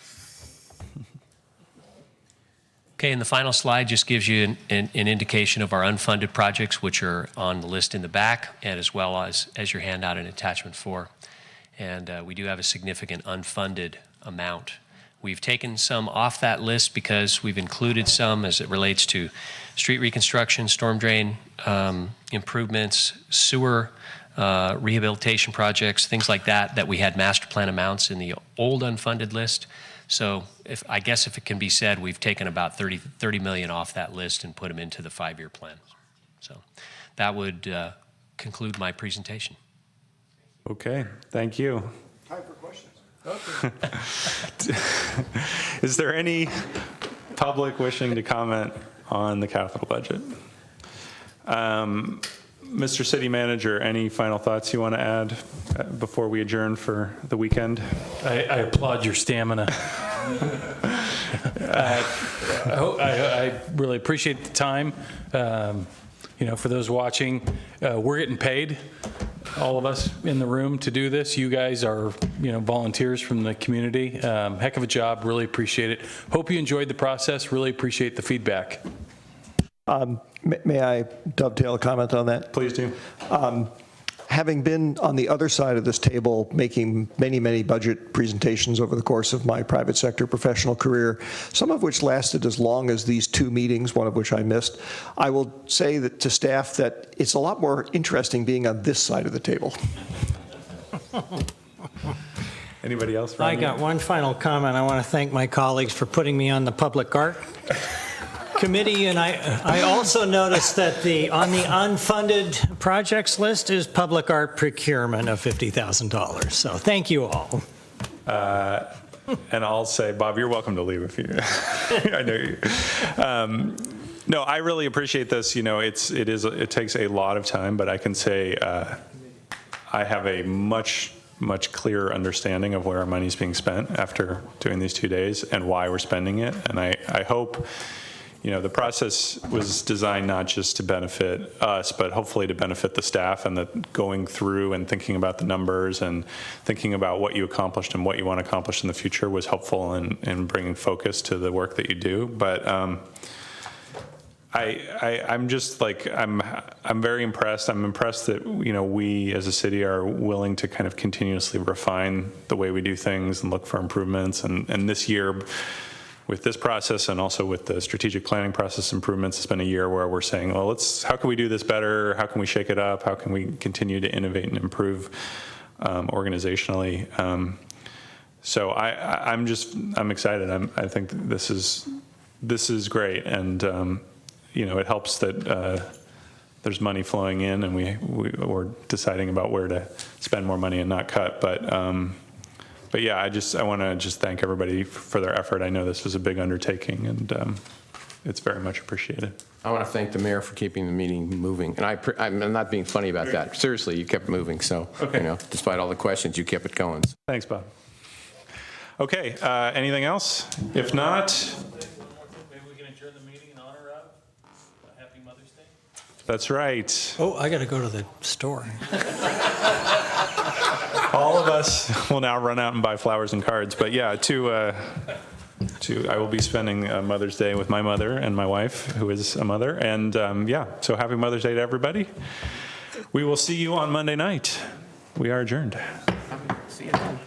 Okay, and the final slide just gives you an indication of our unfunded projects, which are on the list in the back, and as well as your handout in attachment 4. And we do have a significant unfunded amount. We've taken some off that list because we've included some as it relates to street reconstruction, storm drain improvements, sewer rehabilitation projects, things like that, that we had master plan amounts in the old unfunded list. So I guess if it can be said, we've taken about 30 million off that list and put them into the 5-year plan. So that would conclude my presentation. Okay, thank you. Time for questions. Is there any public wishing to comment on the capital budget? Mr. City Manager, any final thoughts you want to add before we adjourn for the weekend? I applaud your stamina. I really appreciate the time. For those watching, we're getting paid, all of us in the room, to do this. You guys are, volunteers from the community. Heck of a job. Really appreciate it. Hope you enjoyed the process. Really appreciate the feedback. May I dovetail a comment on that? Please do. Having been on the other side of this table, making many, many budget presentations over the course of my private sector professional career, some of which lasted as long as these 2 meetings, one of which I missed, I will say that to staff that it's a lot more interesting being on this side of the table. Anybody else? I got one final comment. I want to thank my colleagues for putting me on the Public Art Committee, and I also noticed that on the unfunded projects list is public art procurement of $50,000. So thank you all. And I'll say, Bob, you're welcome to leave if you. I know you. No, I really appreciate this. It takes a lot of time, but I can say I have a much clearer understanding of where our money is being spent after doing these 2 days and why we're spending it. And I hope. The process was designed not just to benefit us, but hopefully to benefit the staff, and that going through and thinking about the numbers and thinking about what you accomplished and what you want to accomplish in the future was helpful in bringing focus to the work that you do. But I'm just I'm very impressed. I'm impressed that we as a city are willing to kind of continuously refine the way we do things and look for improvements. And this year, with this process and also with the strategic planning process improvements, it's been a year where we're saying, well, how can we do this better? How can we shake it up? How can we continue to innovate and improve organizationally? So I'm excited. I think this is great, and it helps that there's money flowing in, and we're deciding about where to spend more money and not cut. But yeah, I want to just thank everybody for their effort. I know this was a big undertaking, and it's very much appreciated. I want to thank the mayor for keeping the meeting moving. And I'm not being funny about that. Seriously, you kept it moving. So, despite all the questions, you kept it going. Thanks, Bob. Okay, anything else? If not, Maybe we can adjourn the meeting in honor of Happy Mother's Day. that's right. Oh, I got to go to the store. All of us will now run out and buy flowers and cards. But yeah, I will be spending Mother's Day with my mother and my wife, who is a mother. And so happy Mother's Day to everybody. We will see you on Monday night. We are adjourned. See you then.